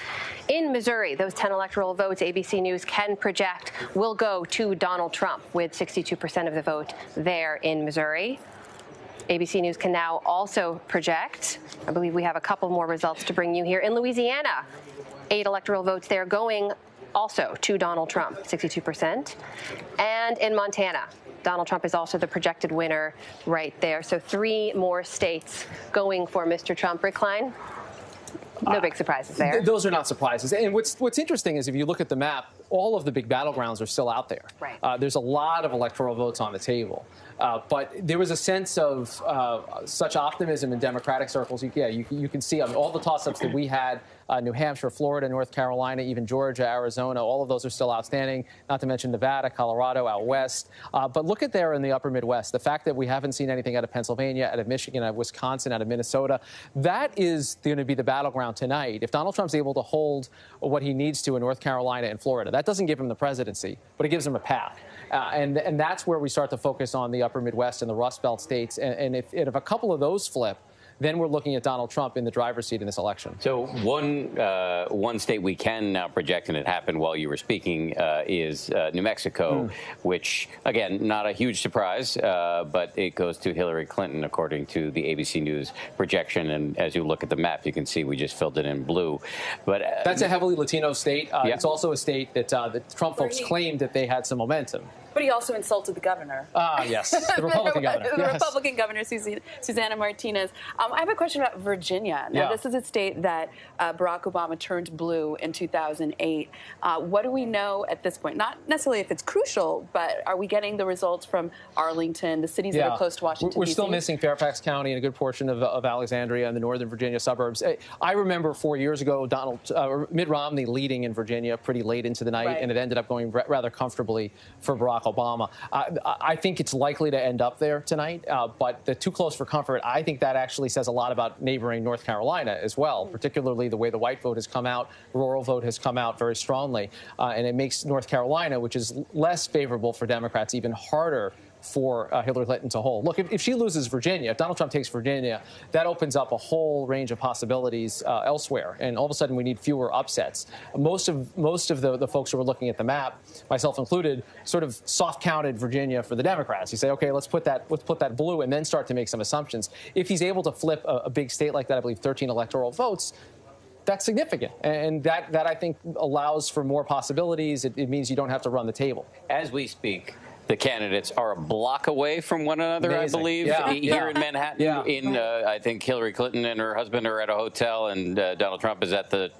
In Missouri, those 10 electoral votes ABC News can project will go to Donald Trump, with 62% of the vote there in Missouri. ABC News can now also project, I believe we have a couple more results to bring you here. In Louisiana, 8 electoral votes there going also to Donald Trump, 62%. And in Montana, Donald Trump is also the projected winner right there. So 3 more states going for Mr. Trump. Rick Klein? No big surprises there. Those are not surprises. And what's interesting is if you look at the map, all of the big battlegrounds are still out there. Right. There's a lot of electoral votes on the table. But there was a sense of such optimism in Democratic circles. You can see all the toss-ups that we had, New Hampshire, Florida, North Carolina, even Georgia, Arizona, all of those are still outstanding, not to mention Nevada, Colorado, out west. But look at there in the upper Midwest, the fact that we haven't seen anything out of Pennsylvania, out of Michigan, out of Wisconsin, out of Minnesota, that is going to be the battleground tonight. If Donald Trump's able to hold what he needs to in North Carolina and Florida, that doesn't give him the presidency, but it gives him a path. And that's where we start to focus on the upper Midwest and the Rust Belt states. And if a couple of those flip, then we're looking at Donald Trump in the driver's seat in this election. So one state we can now project, and it happened while you were speaking, is New Mexico, which, again, not a huge surprise, but it goes to Hillary Clinton, according to the ABC News projection. And as you look at the map, you can see we just filled it in blue. But that's a heavily Latino state. It's also a state that the Trump folks claimed that they had some momentum. But he also insulted the governor. Yes, the Republican governor. The Republican governor, Susana Martinez. I have a question about Virginia. Now, this is a state that Barack Obama turned blue in 2008. What do we know at this point? Not necessarily if it's crucial, but are we getting the results from Arlington, the cities that are close to Washington, We're D.C.? still missing Fairfax County and a good portion of Alexandria and the northern Virginia suburbs. I remember 4 years ago, Mitt Romney leading in Virginia pretty late into the night, and it ended up going rather comfortably for Barack Obama. I think it's likely to end up there tonight, but the too close for comfort, I think that actually says a lot about neighboring North Carolina as well, particularly the way the white vote has come out, rural vote has come out very strongly, and it makes North Carolina, which is less favorable for Democrats, even harder for Hillary Clinton to hold. Look, if she loses Virginia, if Donald Trump takes Virginia, that opens up a whole range of possibilities elsewhere, and all of a sudden we need fewer upsets. Most of the folks who were looking at the map, myself included, sort of soft counted Virginia for the Democrats. You say, okay, let's put that blue, and then start to make some assumptions. If he's able to flip a big state like that, I believe 13 electoral votes, that's significant, and that I think allows for more possibilities. It means you don't have to run the table. As we speak, the candidates are a block away from one another, Amazing. I believe, here in Manhattan. Yeah. I think Hillary Clinton and her husband are at a hotel, and Donald Trump is at the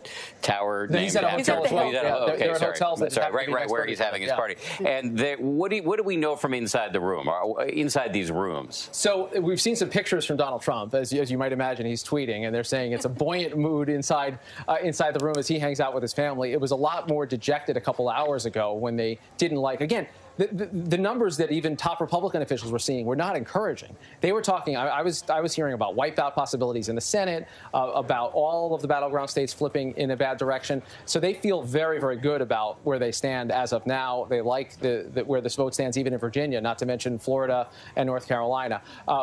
tower. He's at a hotel as well. Okay, they're sorry. hotels that Sorry, right where he's having his party. And what do we know from inside the room, inside these rooms? So we've seen some pictures from Donald Trump, as you might imagine. He's tweeting, and they're saying it's a buoyant mood inside the room as he hangs out with his family. It was a lot more dejected a couple hours ago when they didn't like, again, the numbers that even top Republican officials were seeing were not encouraging. They were talking, I was hearing about wipeout possibilities in the Senate, about all of the battleground states flipping in a bad direction. So they feel very, very good about where they stand as of now. They like where this vote stands, even in Virginia, not to mention Florida and North Carolina.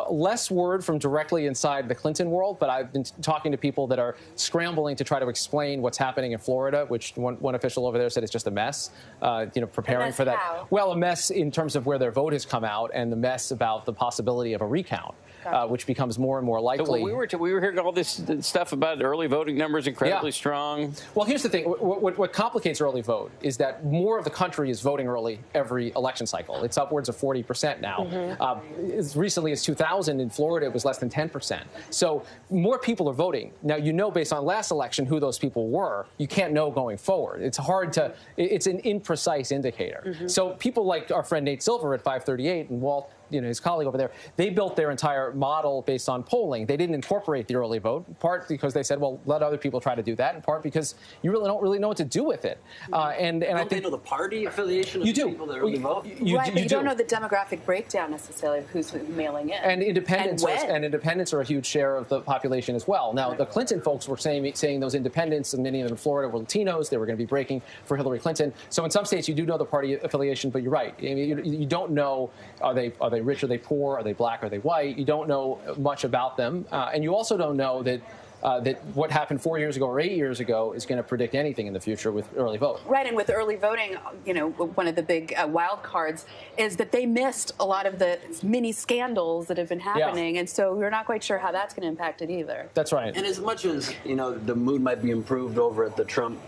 Less word from directly inside the Clinton world, but I've been talking to people that are scrambling to try to explain what's happening in Florida, which one official over there said it's just a mess, preparing for that. How? Well, a mess in terms of where their vote has come out, and the mess about the possibility of a recount, which becomes more and more likely. So we were hearing all this stuff about early voting numbers incredibly strong. Well, here's the thing. What complicates early vote is that more of the country is voting early every election cycle. It's upwards of 40% now. As recently as 2000 in Florida, it was less than 10%. So more people are voting. Now, based on last election who those people were. You can't know going forward. It's hard to, it's an imprecise indicator. So people like our friend Nate Silver at 538 and Walt, his colleague over there, they built their entire model based on polling. They didn't incorporate the early vote, in part because they said, well, let other people try to do that, in part because you really don't know what to do with it. And I think they know the party affiliation of the people that early vote? But you don't know the demographic breakdown necessarily of who's mailing in. And independents are a huge share of the population as well. Now, the Clinton folks were saying those independents, and many of them in Florida, were Latinos. They were going to be breaking for Hillary Clinton. So in some states, you do know the party affiliation, but you're right. You don't know, are they rich, are they poor, are they black, are they white? You don't know much about them. And you also don't know that what happened 4 years ago or 8 years ago is going to predict anything in the future with early vote. Right, and with early voting, one of the big wild cards is that they missed a lot of the mini scandals that have been happening, and so we're not quite sure how that's going to impact it either. That's right. And as much as, the mood might be improved over at the Trump,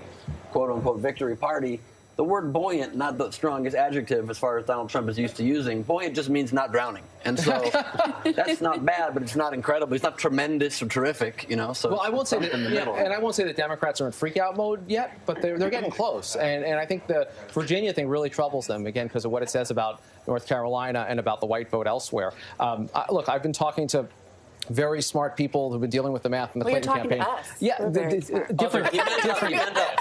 quote-unquote, victory party, the word buoyant, not the strongest adjective as far as Donald Trump is used to using. Buoyant just means not drowning. And so that's not bad, but it's not incredible. It's not tremendous or terrific, So well, I won't say that, in the middle. And I won't say that Democrats are in freak-out mode yet, but they're getting close. And I think the Virginia thing really troubles them, again, because of what it says about North Carolina and about the white vote elsewhere. Look, I've been talking to very smart people who've been dealing with the math in the Clinton campaign. Yeah,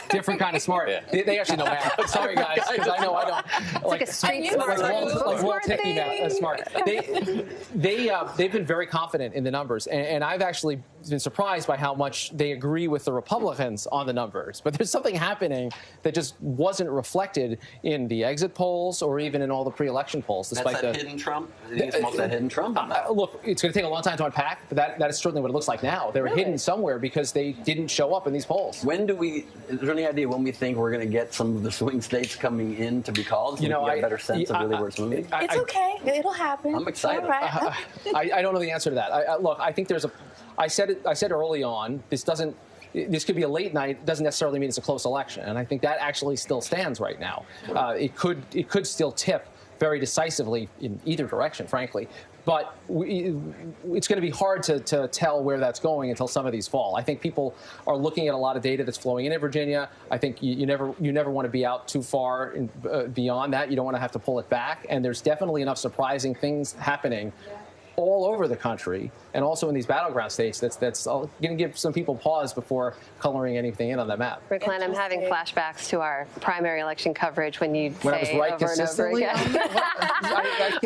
different kind of smart. Yeah. They actually know math. Sorry, guys, because I know I don't. It's like a street smart. Like Walt Hickey now, smart. They've been very confident in the numbers, and I've actually been surprised by how much they agree with the Republicans on the numbers. But there's something happening that just wasn't reflected in the exit polls or even in all the pre-election polls. Despite That's that hidden Trump? I think it's most that hidden Trump? Look, it's going to take a long time to unpack, but that is certainly what it looks like now. They were hidden somewhere because they didn't show up in these polls. Is there any idea when we think we're going to get some of the swing states coming in to be called? So we get a better sense of really where it's moving? It's okay. It'll happen. I'm excited. All right. I don't know the answer to that. Look, I think there's I said early on, this could be a late night. It doesn't necessarily mean it's a close election, and I think that actually still stands right now. It could still tip very decisively in either direction, frankly. But it's going to be hard to tell where that's going until some of these fall. I think people are looking at a lot of data that's flowing in Virginia. I think you never want to be out too far beyond that. You don't want to have to pull it back. And there's definitely enough surprising things happening all over the country, and also in these battleground states, that's going to give some people pause before coloring anything in on that map. Rick Glenn, I'm having flashbacks to our primary election coverage when you'd say I was right over and over again.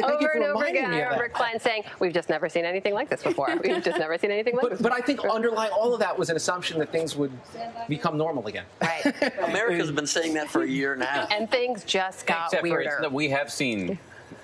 Over and over again, I remember Rick Glenn saying, we've just never seen anything like this before. We've just never seen anything like this But I think underlying all of that was an assumption that things would become normal again. Right. America's been saying that for a year now. And things just got weirder. We have seen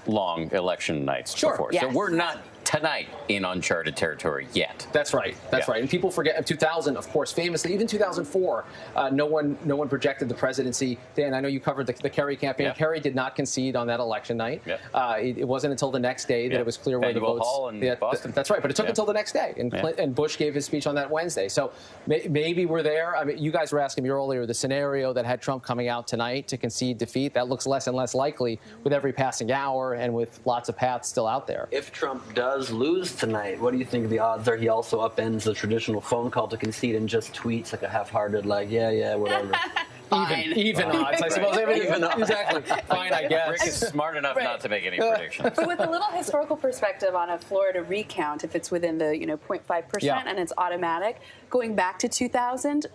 long election nights Sure. before. Yes. So we're not tonight in uncharted territory yet. That's right. That's right. And people forget 2000, of course, famously, even 2004, no one projected the presidency. Dan, I know you covered the Kerry campaign. Yeah. Kerry did not concede on that election night. Yeah. It wasn't until the next day that it was clear where the Faneuil votes. Hall in Boston. That's right. But it took until the next day, and and Bush gave his speech on that Wednesday. So maybe we're there. I mean, you guys were asking me earlier the scenario that had Trump coming out tonight to concede defeat. That looks less and less likely with every passing hour and with lots of paths still out there. If Trump does lose tonight, what do you think the odds are he also upends the traditional phone call to concede and just tweets like a half-hearted, like, yeah, whatever? Even odds, I suppose. Even odds. Exactly. Fine, I guess. Rick is smart enough not to make any predictions. But with a little historical perspective on a Florida recount, if it's within the 0.5% and it's automatic, going back to 2000,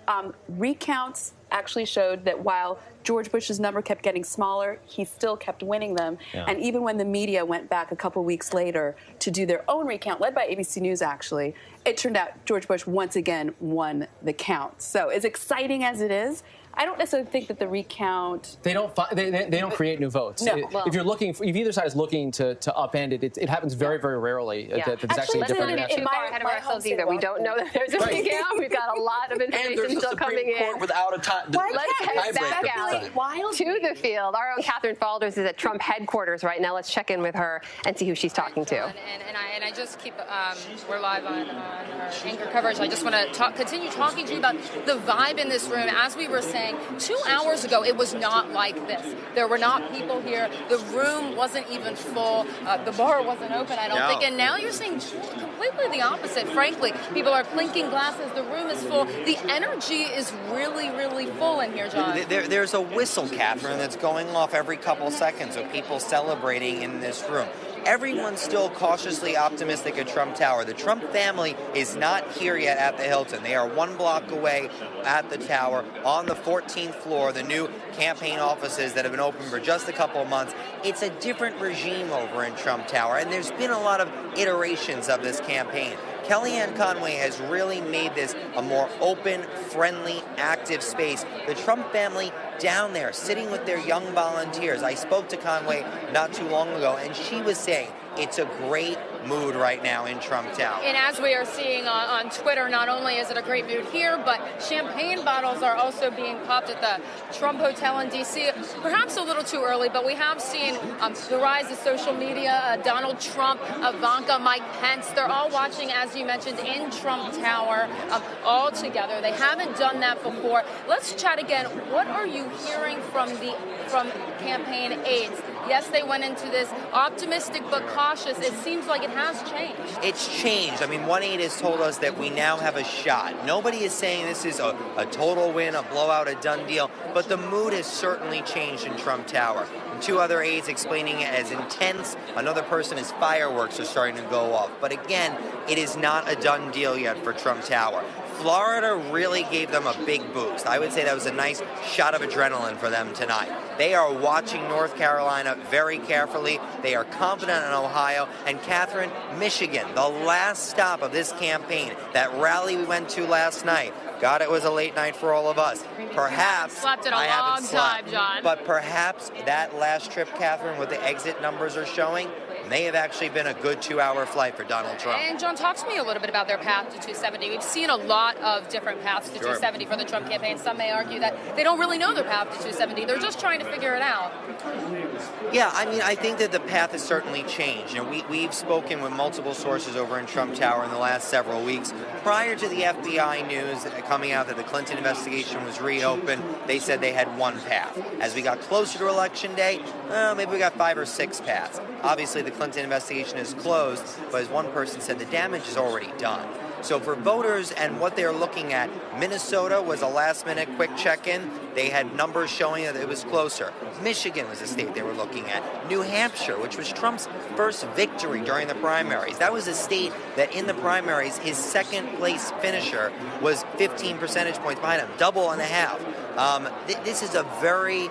recounts actually showed that while George Bush's number kept getting smaller, he still kept winning them. Yeah. And even when the media went back a couple weeks later to do their own recount, led by ABC News actually, it turned out George Bush once again won the count. So as exciting as it is, I don't necessarily think that the recount. They don't create new votes. No. If you're looking, if either side is looking to upend it, it happens very, very rarely. That it's actually a different. Let's not get too far ahead of ourselves either. We don't know that there's a recount. We've got a lot of information still coming in. Without a time. Let's head back out to the field. Our own Catherine Faulders is at Trump headquarters right now. Let's check in with her and see who she's talking to. And I just keep, we're live on our anchor coverage. I just want to continue talking to you about the vibe in this room. As we were saying, 2 hours ago, it was not like this. There were not people here. The room wasn't even full. The bar wasn't open, I don't think. And now you're seeing completely the opposite, frankly. People are clinking glasses. The room is full. The energy is really, really full in here, John. There's a whistle, Catherine, that's going off every couple seconds of people celebrating in this room. Everyone's still cautiously optimistic at Trump Tower. The Trump family is not here yet at the Hilton. They are 1 block away at the tower on the 14th floor, the new campaign offices that have been open for just a couple of months. It's a different regime over in Trump Tower, and there's been a lot of iterations of this campaign. Kellyanne Conway has really made this a more open, friendly, active space. The Trump family down there, sitting with their young volunteers. I spoke to Conway not too long ago, and she was saying it's a great mood right now in Trump Tower. And as we are seeing on Twitter, not only is it a great mood here, but champagne bottles are also being popped at the Trump Hotel in D.C. Perhaps a little too early, but we have seen the rise of social media. Donald Trump, Ivanka, Mike Pence, they're all watching, as you mentioned, in Trump Tower all together. They haven't done that before. Let's chat again. What are you hearing from campaign aides? Yes, they went into this optimistic but cautious. It seems like it has changed. It's changed. I mean, one aide has told us that we now have a shot. Nobody is saying this is a total win, a blowout, a done deal, but the mood has certainly changed in Trump Tower. And 2 other aides explaining it as intense. Another person is fireworks are starting to go off. But again, it is not a done deal yet for Trump Tower. Florida really gave them a big boost. I would say that was a nice shot of adrenaline for them tonight. They are watching North Carolina very carefully. They are confident in Ohio. And Catherine, Michigan, the last stop of this campaign, that rally we went to last night. God, it was a late night for all of us. Perhaps slept in a I long haven't slept, time, John. but perhaps that last trip, Catherine, what the exit numbers are showing, may have actually been a good 2-hour flight for Donald Trump. And John, talk to me a little bit about their path to 270. We've seen a lot of different paths to 270 for the Trump campaign. Some may argue that they don't really know their path to 270. They're just trying to figure it out. Yeah, I mean, I think that the path has certainly changed. You know, we've spoken with multiple sources over in Trump Tower in the last several weeks. Prior to the FBI news coming out that the Clinton investigation was reopened, they said they had one path. As we got closer to Election Day, maybe we got 5 or 6 paths. Obviously, the Clinton investigation is closed, but as one person said, the damage is already done. So for voters and what they're looking at, Minnesota was a last-minute quick check-in. They had numbers showing that it was closer. Michigan was a state they were looking at. New Hampshire, which was Trump's first victory during the primaries. That was a state that in the primaries, his second-place finisher was 15 percentage points behind him, double and a half. This is a very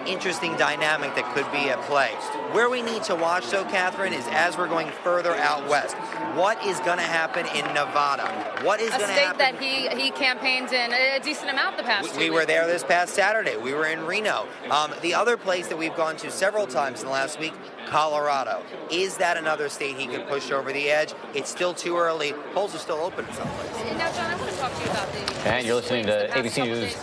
interesting dynamic that could be at play. Where we need to watch, though, Catherine, is as we're going further out west. What is going to happen in Nevada? What is going to happen? A state that he campaigned in a decent amount the past 2 weeks. We were there this past Saturday. We were in Reno. The other place that we've gone to several times in the last week, Colorado. Is that another state he could push over the edge? It's still too early. Polls are still open in some places. Now, John, I want to talk to you about the... And you're listening to ABC News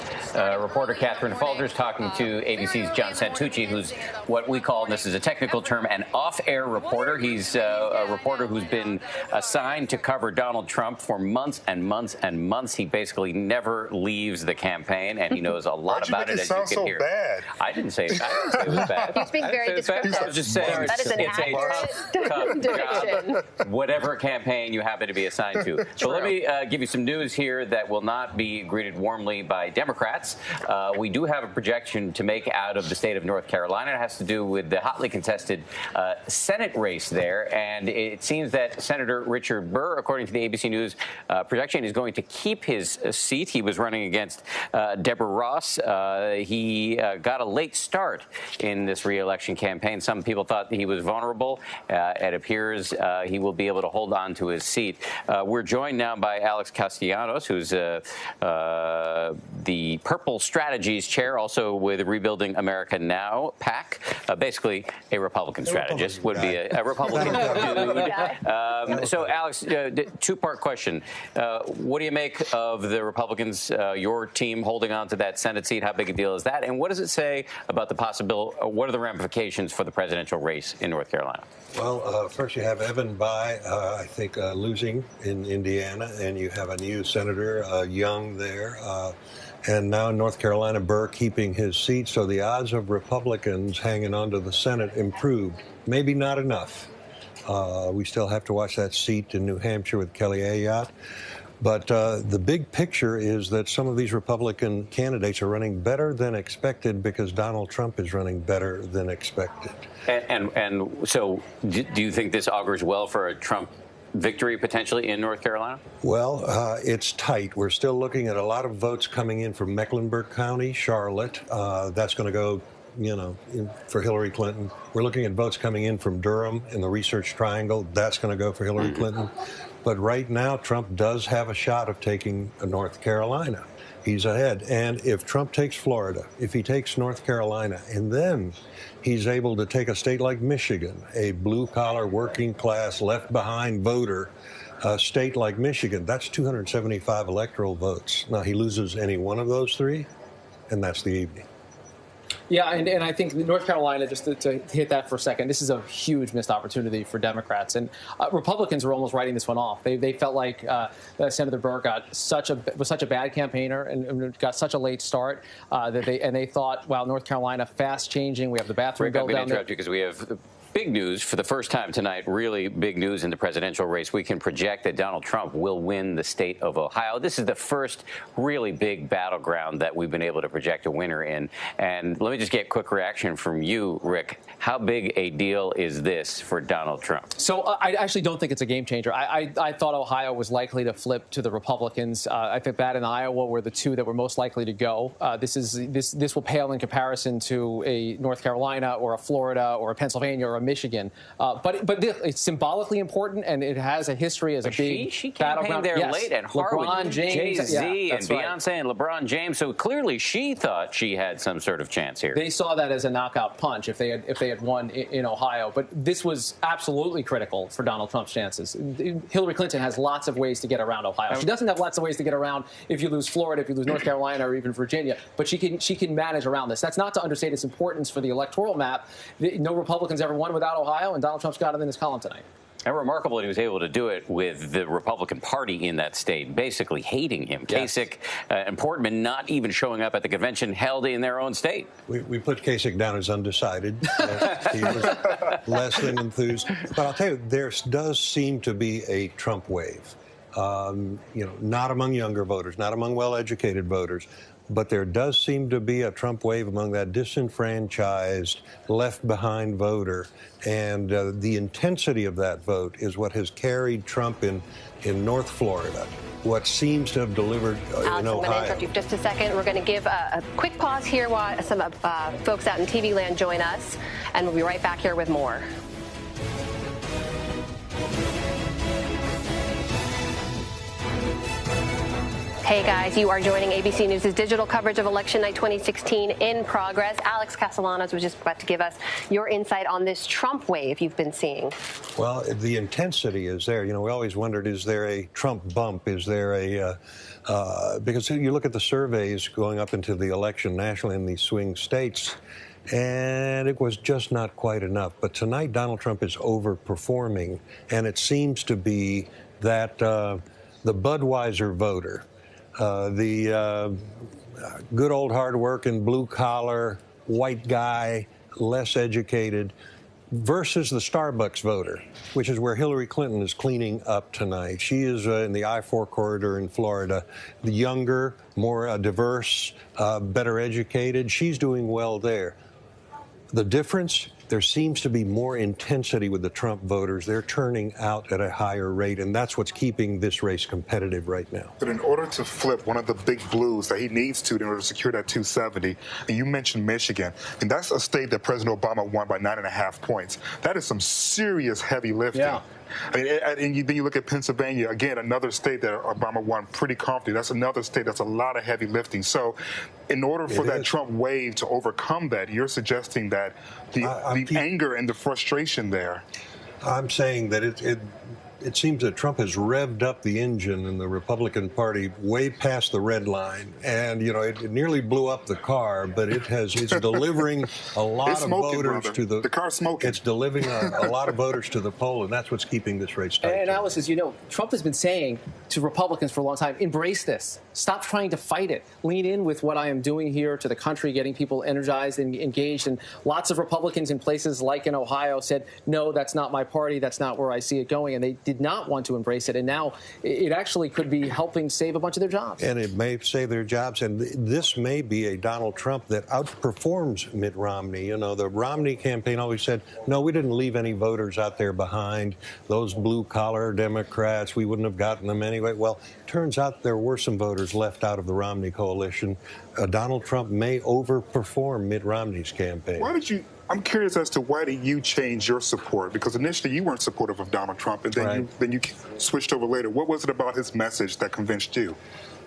reporter Catherine Folgers talking to ABC's John Santucci, who's what we call, and this is a technical term, an off-air reporter. He's a reporter who's been assigned to cover Donald Trump for months and months and months. He basically never leaves the campaign, and he knows a lot about it, as you can hear. Bad? I didn't say it was bad. He's being very descriptive. I was just saying that is an accurate depiction. Whatever campaign you happen to be assigned to. So let me give you some news here that will not be greeted warmly by Democrats. We do have a projection to make out of the state of North Carolina. It has to do with the hotly contested Senate race there. And it seems that Senator Richard Burr, according to the ABC News projection, is going to keep his seat. He was running against Deborah Ross. He got a late start in this re-election campaign. Some people thought he was vulnerable. It appears he will be able to hold on to his seat. We're joined now by Alex Castellanos, who's the Purple Strategies chair, also with Rebuilding America Now PAC, basically a Republican strategist, would be a Republican dude. So, Alex, two-part question. What do you make of the Republicans, your team, holding on to that Senate seat? How big a deal is that? And what does it say about the possibility, what are the ramifications for the presidential race in North Carolina? Well, first you have Evan Bayh, I think, losing in Indiana, and you have a new Senator Young there. And now in North Carolina, Burr keeping his seat. So the odds of Republicans hanging on to the Senate improved. Maybe not enough. We still have to watch that seat in New Hampshire with Kelly Ayotte. But the big picture is that some of these Republican candidates are running better than expected because Donald Trump is running better than expected. And so do you think this augurs well for a Trump victory potentially in North Carolina? Well, it's tight. We're still looking at a lot of votes coming in from Mecklenburg County, Charlotte. That's going to go, for Hillary Clinton. We're looking at votes coming in from Durham in the Research Triangle. That's going to go for Hillary Clinton. But right now, Trump does have a shot of taking North Carolina. He's ahead. And if Trump takes Florida, if he takes North Carolina, and then he's able to take a state like Michigan, a blue-collar, working-class, left-behind voter, a state like Michigan, that's 275 electoral votes. Now, he loses any one of those three, and that's the evening. Yeah, and I think North Carolina, just to hit that for a second, this is a huge missed opportunity for Democrats. And Republicans were almost writing this one off. They felt like Senator Burr was such a bad campaigner and got such a late start that they thought, wow, North Carolina, fast changing. We have the bathroom bill down there. I'm going to interrupt you because we have big news for the first time tonight, really big news in the presidential race. We can project that Donald Trump will win the state of Ohio. This is the first really big battleground that we've been able to project a winner in. And let me just get a quick reaction from you, Rick. How big a deal is this for Donald Trump? So I actually don't think it's a game changer. I thought Ohio was likely to flip to the Republicans. I think that and Iowa were the two that were most likely to go. This will pale in comparison to a North Carolina or a Florida or a Pennsylvania or a Michigan, but it's symbolically important, and it has a history as a big she battleground. There late at Harvard, LeBron James, Jay-Z, and right. Beyonce and LeBron James. So clearly, she thought she had some sort of chance here. They saw that as a knockout punch if they had won in Ohio. But this was absolutely critical for Donald Trump's chances. Hillary Clinton has lots of ways to get around Ohio. She doesn't have lots of ways to get around if you lose Florida, if you lose North Carolina, or even Virginia. But she can manage around this. That's not to understate its importance for the electoral map. No Republicans ever won without Ohio, and Donald Trump's got it in his column tonight. And remarkable that he was able to do it with the Republican Party in that state basically hating him. Yes. Kasich and Portman not even showing up at the convention held in their own state. We put Kasich down as undecided. He was less than enthused. But I'll tell you, there does seem to be a Trump wave. Not among younger voters, not among well-educated voters. but there does seem to be a Trump wave among that disenfranchised, left-behind voter. And the intensity of that vote is what has carried Trump in North Florida, what seems to have delivered Alex, in I'm going to Ohio. interrupt you for just a second. We're going to give a quick pause here while some folks out in TV land join us, and we'll be right back here with more. Hey guys, you are joining ABC News' digital coverage of Election Night 2016 in progress. Alex Castellanos was just about to give us your insight on this Trump wave you've been seeing. Well, the intensity is there. You know, we always wondered, is there a Trump bump? Is there a, because you look at the surveys going up into the election nationally in these swing states, and it was just not quite enough. But tonight, Donald Trump is overperforming, and it seems to be that the Budweiser voter, the good old hard-working, blue-collar, white guy, less educated, versus the Starbucks voter, which is where Hillary Clinton is cleaning up tonight. She is in the I-4 corridor in Florida, the younger, more diverse, better educated. She's doing well there. The difference? There seems to be more intensity with the Trump voters. They're turning out at a higher rate, and that's what's keeping this race competitive right now. But in order to flip one of the big blues that he needs to in order to secure that 270, and you mentioned Michigan, and that's a state that President Obama won by 9.5 points. That is some serious heavy lifting. Yeah. I mean, and then you look at Pennsylvania, again, another state that Obama won pretty comfortably. That's another state that's a lot of heavy lifting. So in order for that Trump wave to overcome that, you're suggesting that the anger and the frustration there. I'm saying that it seems that Trump has revved up the engine in the Republican Party way past the red line. And, you know, it nearly blew up the car, but it's delivering a lot of voters to the car's smoking. It's delivering a lot of voters to the poll, and that's what's keeping this race tight. And Alice, as you know, Trump has been saying to Republicans for a long time, embrace this. Stop trying to fight it. Lean in with what I am doing here to the country, getting people energized and engaged. And lots of Republicans in places like in Ohio said, no, that's not my party. That's not where I see it going. And they did not want to embrace it. And now it actually could be helping save a bunch of their jobs. And it may save their jobs. And this may be a Donald Trump that outperforms Mitt Romney. You know, the Romney campaign always said, no, we didn't leave any voters out there behind. Those blue-collar Democrats, we wouldn't have gotten them anyway. Well, turns out there were some voters left out of the Romney coalition. Donald Trump may overperform Mitt Romney's campaign. I'm curious as to why did you change your support? Because initially you weren't supportive of Donald Trump, and then you switched over later. What was it about his message that convinced you?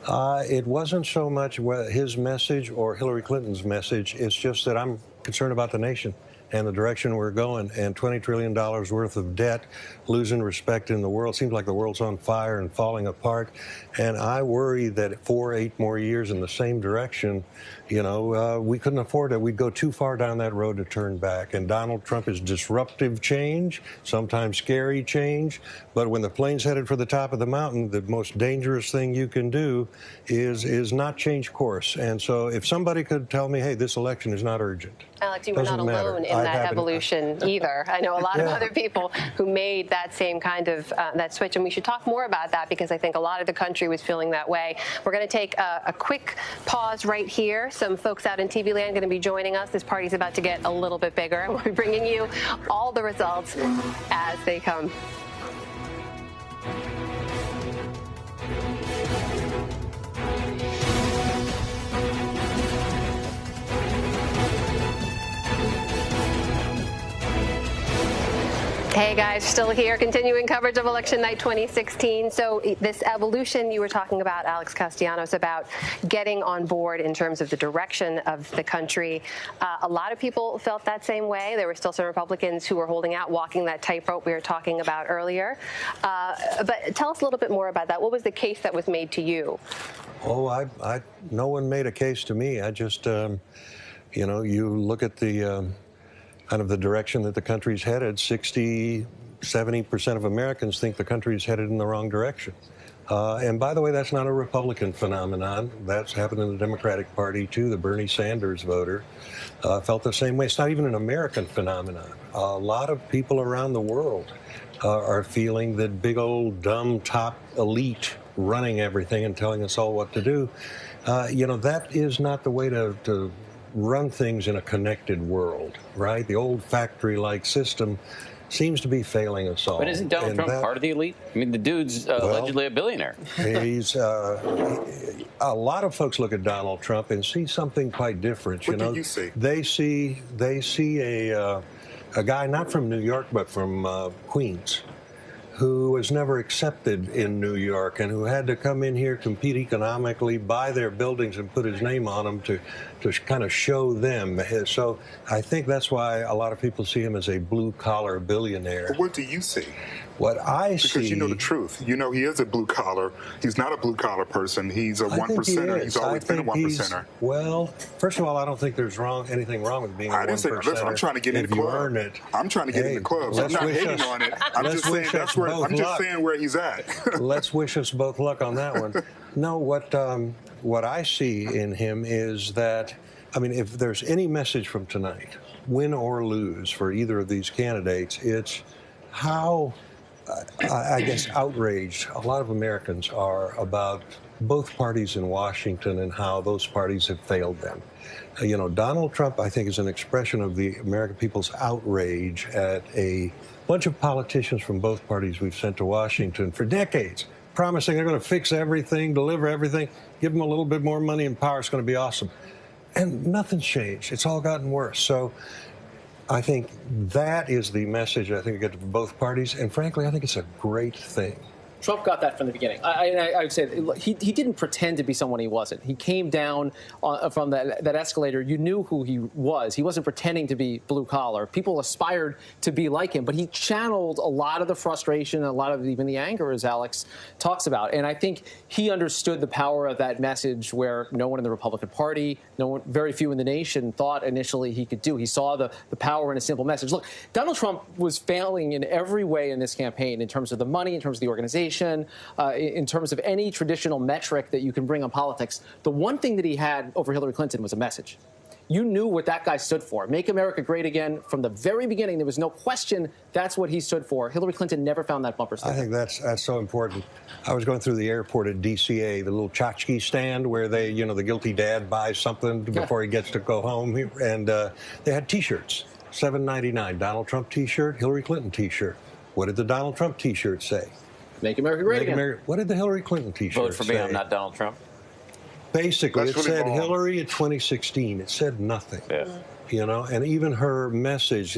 It wasn't so much his message or Hillary Clinton's message. It's just that I'm concerned about the nation and the direction we're going, and $20 trillion worth of debt, losing respect in the world. Seems like the world's on fire and falling apart. And I worry that 4 or 8 more years in the same direction, you know, we couldn't afford it. We'd go too far down that road to turn back. And Donald Trump is disruptive change, sometimes scary change. But when the plane's headed for the top of the mountain, the most dangerous thing you can do is not change course. And so if somebody could tell me, hey, this election is not urgent. Alex, you were not alone in that evolution either. I know a lot of other people who made that same kind of that switch, and we should talk more about that because I think a lot of the country was feeling that way. We're going to take a quick pause right here. Some folks out in TV land going to be joining us. This party's about to get a little bit bigger, and we'll be bringing you all the results as they come. Hey guys, still here, continuing coverage of Election Night 2016. So this evolution you were talking about, Alex Castellanos, about getting on board in terms of the direction of the country. A lot of people felt that same way. There were still some Republicans who were holding out, walking that tightrope we were talking about earlier. But tell us a little bit more about that. What was the case that was made to you? Oh, no one made a case to me. I just, you know, you look at the kind of the direction that the country's headed. 60-70% of Americans think the country's headed in the wrong direction. And by the way, that's not a Republican phenomenon. That's happened in the Democratic Party, too. The Bernie Sanders voter felt the same way. It's not even an American phenomenon. A lot of people around the world are feeling that big old dumb top elite running everything and telling us all what to do. That is not the way to run things in a connected world, right? The old factory-like system seems to be failing us all. But isn't Donald Trump part of the elite? I mean, the dude's allegedly a billionaire. He's a lot of folks look at Donald Trump and see something quite different. What do you see? They see a guy not from New York but from Queens, who was never accepted in New York and who had to come in here, compete economically, buy their buildings and put his name on them to kind of show them. So I think that's why a lot of people see him as a blue-collar billionaire. But what do you see? What I see... Because you know the truth. You know he is a blue-collar. He's not a blue-collar person. He's a one-percenter. He's always been a one-percenter. Well, first of all, I don't think there's anything wrong with being a one-percenter. Listen, I'm trying to get in the club. Earn it. I'm trying to get in the club. So I'm not hating on it. I'm just saying where he's at. Let's wish us both luck on that one. No, what I see in him is that, I mean, if there's any message from tonight, win or lose for either of these candidates, it's how, I guess, outraged a lot of Americans are about both parties in Washington and how those parties have failed them. Donald Trump, I think, is an expression of the American people's outrage at a bunch of politicians from both parties we've sent to Washington for decades, promising they're going to fix everything, deliver everything, give them a little bit more money and power. It's going to be awesome. And nothing's changed. It's all gotten worse. So I think that is the message I think we get to both parties. And frankly, I think it's a great thing. Trump got that from the beginning. I would say he didn't pretend to be someone he wasn't. He came down from that escalator. You knew who he was. He wasn't pretending to be blue collar. People aspired to be like him, but he channeled a lot of the frustration, a lot of even the anger, as Alex talks about. And I think he understood the power of that message, where no one in the Republican Party, very few in the nation thought initially he could do. He saw the power in a simple message. Look, Donald Trump was failing in every way in this campaign, in terms of the money, in terms of the organization, in terms of any traditional metric that you can bring on politics. The one thing that he had over Hillary Clinton was a message. You knew what that guy stood for. Make America great again. From the very beginning, there was no question that's what he stood for. Hillary Clinton never found that bumper sticker. I think that's so important. I was going through the airport at DCA, the little tchotchke stand where they, the guilty dad buys something before he gets to go home. And they had T-shirts, $7.99. Donald Trump T-shirt, Hillary Clinton T-shirt. What did the Donald Trump T-shirt say? Make America great again. What did the Hillary Clinton T-shirt say? Vote for me, I'm not Donald Trump. Basically, it said Hillary in 2016. It said nothing. Yeah. And even her message,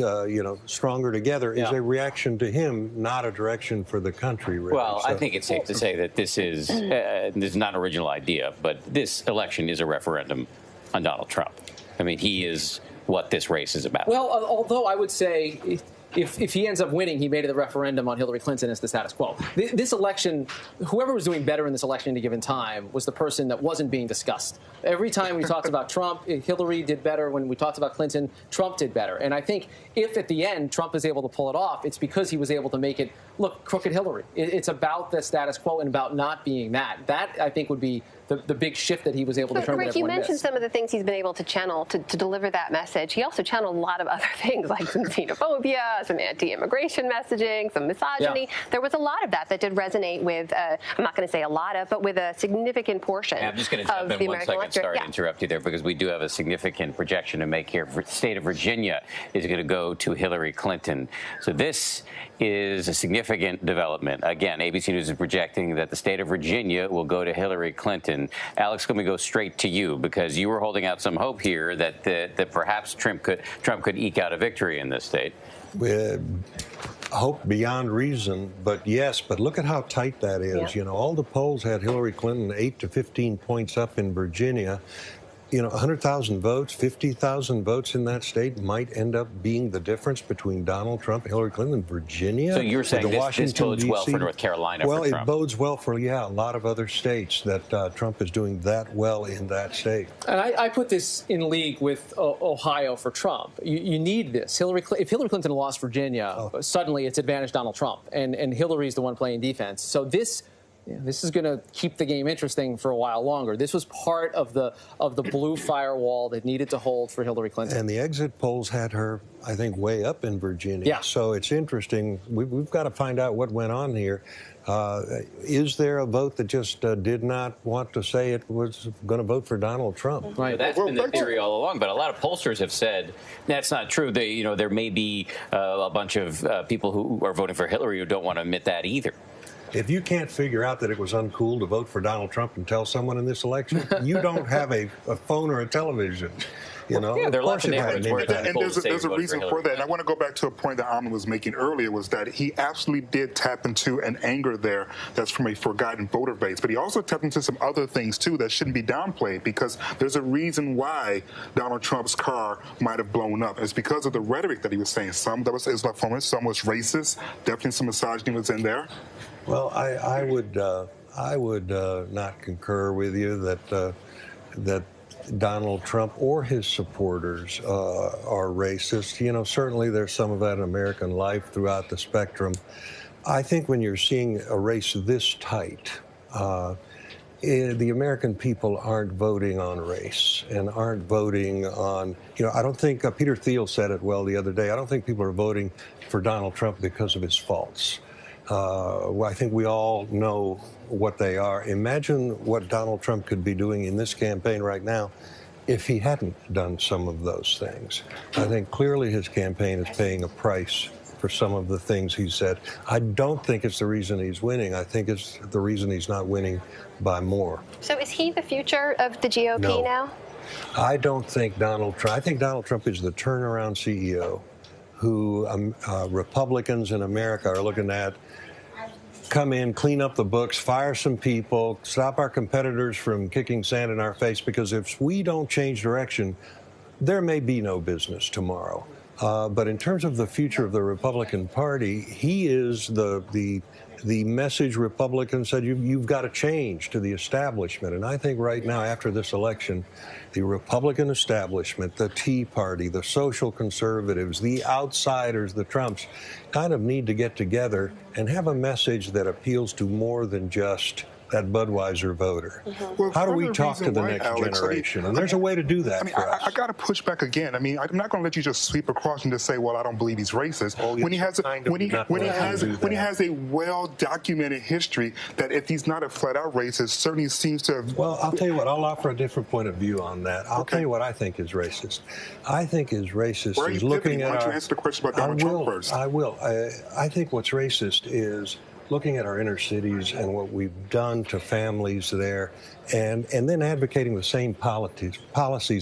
stronger together, is a reaction to him, not a direction for the country. Really. Well, I think it's safe to say that this is not an original idea, but this election is a referendum on Donald Trump. I mean, he is what this race is about. Well, although I would say, if he ends up winning, he made it the referendum on Hillary Clinton as the status quo. This election, whoever was doing better in this election at a given time was the person that wasn't being discussed. Every time we talked about Trump, Hillary did better. When we talked about Clinton, Trump did better. And I think if at the end Trump is able to pull it off, it's because he was able to make it, look, crooked Hillary. It's about the status quo and about not being that. That, I think, would be the big shift that he was able to turn. Rick, you mentioned some of the things he's been able to channel to deliver that message. He also channeled a lot of other things, like some xenophobia, some anti-immigration messaging, some misogyny. Yeah. There was a lot of that did resonate with, I'm not going to say a lot of, but with a significant portion I'm just going to jump in 1 second. Sorry to interrupt you there, because we do have a significant projection to make here. The state of Virginia is going to go to Hillary Clinton. So this is a significant development. Again, ABC News is projecting that the state of Virginia will go to Hillary Clinton. Alex, let me go straight to you, because you were holding out some hope here that perhaps Trump could eke out a victory in this state. Hope beyond reason, but yes, but look at how tight that is. Yeah. All the polls had Hillary Clinton 8 to 15 points up in Virginia. 100,000 votes, 50,000 votes in that state might end up being the difference between Donald Trump and Hillary Clinton in Virginia. So you're saying this bodes well for North Carolina well, for Trump? Well, it bodes well for, a lot of other states that Trump is doing that well in that state. And I put this in league with Ohio for Trump. You need this. If Hillary Clinton lost Virginia, suddenly it's advantage Donald Trump, and Hillary's the one playing defense. So this this is going to keep the game interesting for a while longer. This was part of the blue firewall that needed to hold for Hillary Clinton. And the exit polls had her, I think, way up in Virginia. Yeah. So it's interesting. We've got to find out what went on here. Is there a vote that just did not want to say it was going to vote for Donald Trump? Right. That's been the theory all along, but a lot of pollsters have said that's not true. There may be a bunch of people who are voting for Hillary who don't want to admit that either. If you can't figure out that it was uncool to vote for Donald Trump and tell someone in this election, you don't have a phone or a television. You know, yeah, there are lots of neighborhoods where and there's a reason for that. And I want to go back to a point that Amnon was making earlier, was that he absolutely did tap into an anger there that's from a forgotten voter base. But he also tapped into some other things, too, that shouldn't be downplayed, because there's a reason why Donald Trump's car might have blown up. It's because of the rhetoric that he was saying. Some that was Islamophobic, some was racist, definitely some misogyny was in there. Well, I would not concur with you that Donald Trump or his supporters are racist. You know, certainly there's some of that in American life throughout the spectrum. I think when you're seeing a race this tight, the American people aren't voting on race and aren't voting on, you know, I don't think, Peter Thiel said it well the other day, I don't think people are voting for Donald Trump because of his faults. I think we all know what they are. Imagine what Donald Trump could be doing in this campaign right now if he hadn't done some of those things. I think clearly his campaign is paying a price for some of the things he said. I don't think it's the reason he's winning. I think it's the reason he's not winning by more. So is he the future of the GOP now? I don't think Donald Trump. I think Donald Trump is the turnaround CEO who Republicans in America are looking at. Come in, clean up the books, fire some people, stop our competitors from kicking sand in our face, because if we don't change direction, there may be no business tomorrow. But in terms of the future of the Republican Party, he is the message Republicans said you've got to change to the establishment. And I think right now, after this election, the Republican establishment, the Tea Party, the social conservatives, the outsiders, the Trumps, kind of need to get together and have a message that appeals to more than just that Budweiser voter. Well, how do we the talk to reason the why, next Alex, generation? And there's a way to do that for us. I got to push back again. I mean, I'm not going to let you just sweep across and just say, "Well, I don't believe he's racist." When he has a well-documented history that if he's not a flat-out racist, certainly seems to have. Well, I'll tell you what. I'll offer a different point of view on that. I'll tell you what I think is racist. I think is racist Why are you is looking pivoting? at Why don't our. you answer the question about Donald Trump first? I will. I think what's racist is looking at our inner cities and what we've done to families there, and then advocating the same policies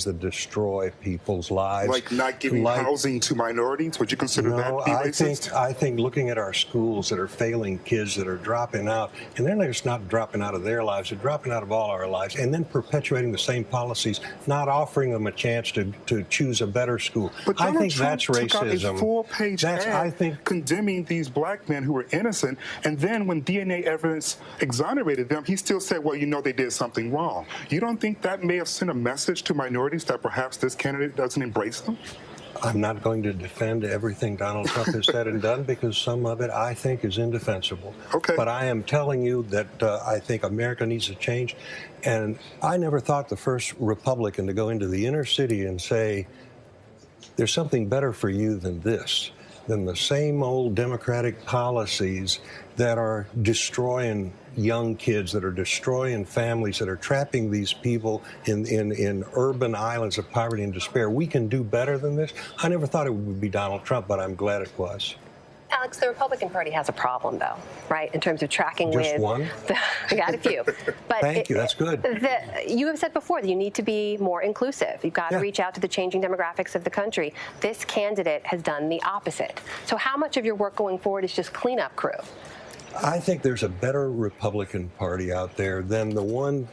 that destroy people's lives. Like not giving housing to minorities? Would you consider that be racist? I think looking at our schools that are failing kids that are dropping out, and they're just not dropping out of their lives, they're dropping out of all our lives, and then perpetuating the same policies, not offering them a chance to choose a better school. But I Donald think Trump that's took racism. out a full-page ad condemning these black men who were innocent, and then when DNA evidence exonerated them, he still said, well, you know, they did something wrong. You don't think that may have sent a message to minorities that perhaps this candidate doesn't embrace them? I'm not going to defend everything Donald Trump has said and done, because some of it I think is indefensible. Okay. But I am telling you that I think America needs to change. And I never thought the first Republican to go into the inner city and say, there's something better for you than this, than the same old Democratic policies that are destroying young kids, that are destroying families, that are trapping these people in urban islands of poverty and despair. We can do better than this. I never thought it would be Donald Trump, but I'm glad it was. Alex, the Republican Party has a problem, though, right, in terms of tracking Just with... one? We got a few. But Thank you, that's good. You have said before that you need to be more inclusive. You've got to reach out to the changing demographics of the country. This candidate has done the opposite. So how much of your work going forward is just cleanup crew? I think there's a better Republican Party out there than the one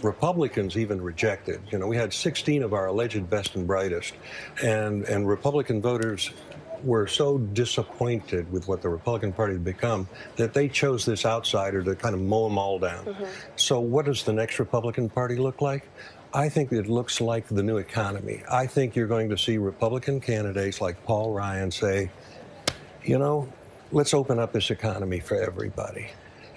Republicans even rejected. You know, we had 16 of our alleged best and brightest, and Republican voters were so disappointed with what the Republican Party had become that they chose this outsider to kind of mow them all down. So what does the next Republican Party look like? I think it looks like the new economy. I think you're going to see Republican candidates like Paul Ryan say, you know, let's open up this economy for everybody.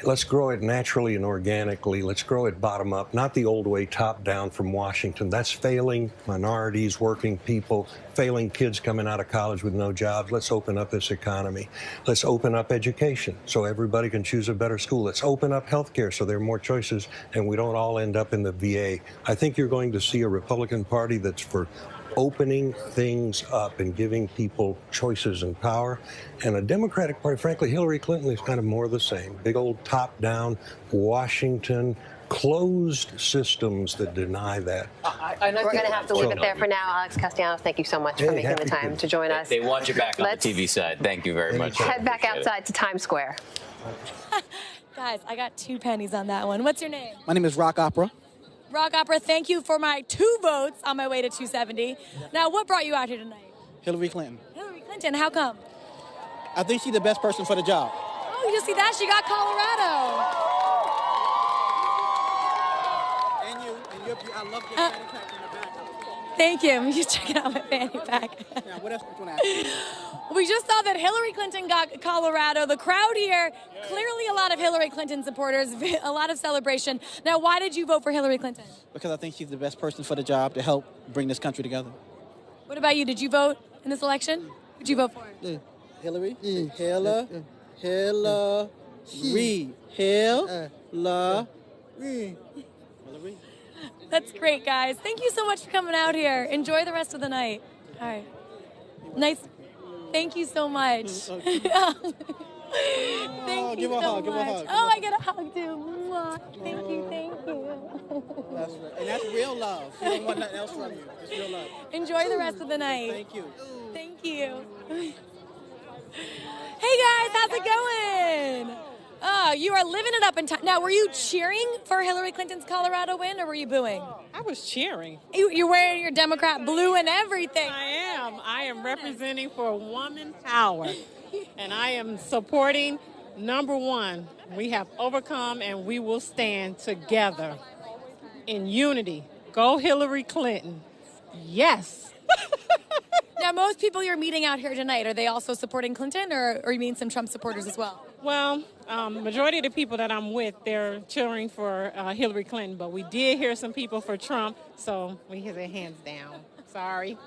Let's grow it naturally and organically. Let's grow it bottom up, not the old way, top down from Washington. That's failing minorities, working people, failing kids coming out of college with no jobs. Let's open up this economy. Let's open up education so everybody can choose a better school. Let's open up healthcare so there are more choices and we don't all end up in the VA. I think you're going to see a Republican Party that's for opening things up and giving people choices and power. And a Democratic Party, frankly, Hillary Clinton is kind of more of the same. Big old top-down Washington, closed systems that deny that. We're going to have to leave it there for now. Alex Castellanos, thank you so much for making the time to join us. They want you back on the TV side. Thank you very much. Head back outside to Times Square. Guys, I got 2 pennies on that one. What's your name? My name is Rock Opera. Rock Opera, thank you for my 2 votes on my way to 270. Now, what brought you out here tonight? Hillary Clinton. Hillary Clinton, how come? I think she's the best person for the job. Oh, you just see that? She got Colorado. I love your fanny pack in the back. Thank you. I'm just checking out my fanny pack. Yeah, what else do you want to ask me? We just saw that Hillary Clinton got Colorado. The crowd here, clearly a lot of Hillary Clinton supporters, a lot of celebration. Now, why did you vote for Hillary Clinton? Because I think she's the best person for the job to help bring this country together. What about you? Did you vote in this election? Who'd you vote for? Hillary. Hillary. That's great, guys. Thank you so much for coming out here. Enjoy the rest of the night. All right. Nice. Thank you so much. Thank you give so a hug, much. give a hug. Oh, I get a hug too. Mwah. Thank you, thank you. That's right. And that's real love. You don't want nothing else from you. It's real love. Enjoy the rest of the night. Thank you. Thank you. Hey guys, how's it going? Oh, you are living it up in time. Now, were you cheering for Hillary Clinton's Colorado win, or were you booing? I was cheering. You're wearing your Democrat blue and everything. I am representing for woman power. And I am supporting, number one, we have overcome and we will stand together in unity. Go Hillary Clinton. Yes. Now, most people you're meeting out here tonight, are they also supporting Clinton, or you mean some Trump supporters as well? Well, majority of the people that I'm with, they're cheering for Hillary Clinton, but we did hear some people for Trump, so we hit their hands down. Sorry.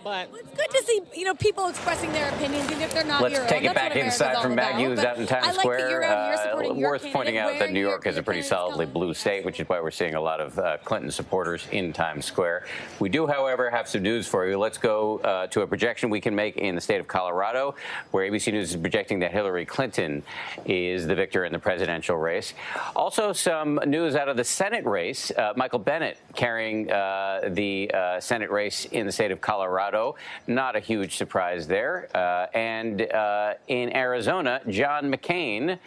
But it's good to see, people expressing their opinions, even if they're not your own. Let's take it back inside from Maggie, who's out in Times Square. Worth pointing out that New York is a pretty solidly blue state, which is why we're seeing a lot of Clinton supporters in Times Square. We do, however, have some news for you. Let's go to a projection we can make in the state of Colorado, where ABC News is projecting that Hillary Clinton is the victor in the presidential race. Also, some news out of the Senate race. Michael Bennet carrying the Senate race in the state of Colorado. Not a huge surprise there. And in Arizona, John McCain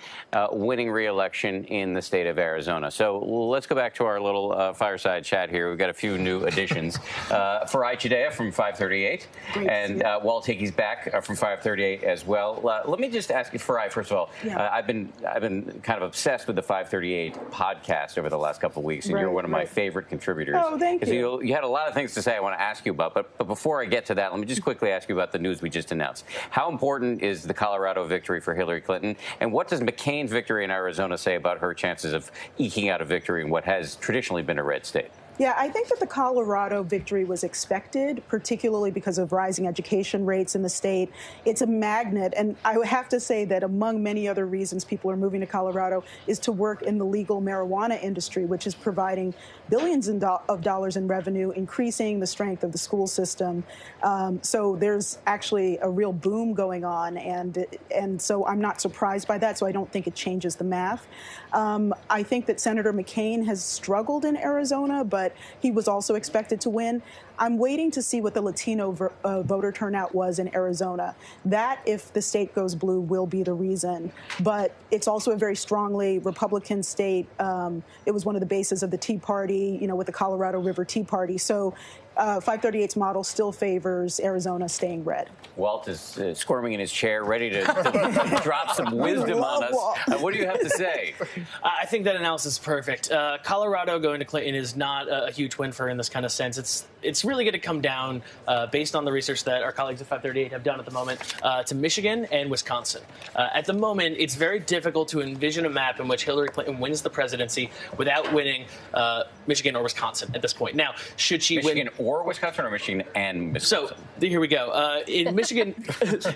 winning re-election in the state of Arizona. So let's go back to our little fireside chat here. We've got a few new additions. Farai Chideya from 538. And Walt Hickey's back from 538 as well. Let me just ask you, Farai, first of all, I've been kind of obsessed with the 538 podcast over the last couple of weeks, and you're one of my favorite contributors. Oh, thank you. You had a lot of things to say I want to ask you about, but before I get to that, let me just quickly ask you about the news we just announced. How important is the Colorado victory for Hillary Clinton, and what does McCain's victory in Arizona say about her chances of eking out a victory in what has traditionally been a red state? Yeah, I think that the Colorado victory was expected, particularly because of rising education rates in the state. It's a magnet, and I would have to say that among many other reasons people are moving to Colorado is to work in the legal marijuana industry, which is providing billions of dollars in revenue, increasing the strength of the school system. So there's actually a real boom going on, and so I'm not surprised by that, so I don't think it changes the math. I think that Senator McCain has struggled in Arizona, but he was also expected to win. I'm waiting to see what the Latino voter turnout was in Arizona. That, if the state goes blue, will be the reason. But it's also a very strongly Republican state. It was one of the bases of the Tea Party, with the Colorado River Tea Party. So 538's model still favors Arizona staying red. Walt is squirming in his chair, ready to drop some wisdom on us. What do you have to say? I think that analysis is perfect. Colorado going to Clinton is not a huge win for her in this kind of sense. It's really going to come down, based on the research that our colleagues at 538 have done at the moment, to Michigan and Wisconsin. At the moment, it's very difficult to envision a map in which Hillary Clinton wins the presidency without winning Michigan or Wisconsin at this point. Now, should she Michigan or Wisconsin, or Michigan and Wisconsin? So here we go. In Michigan,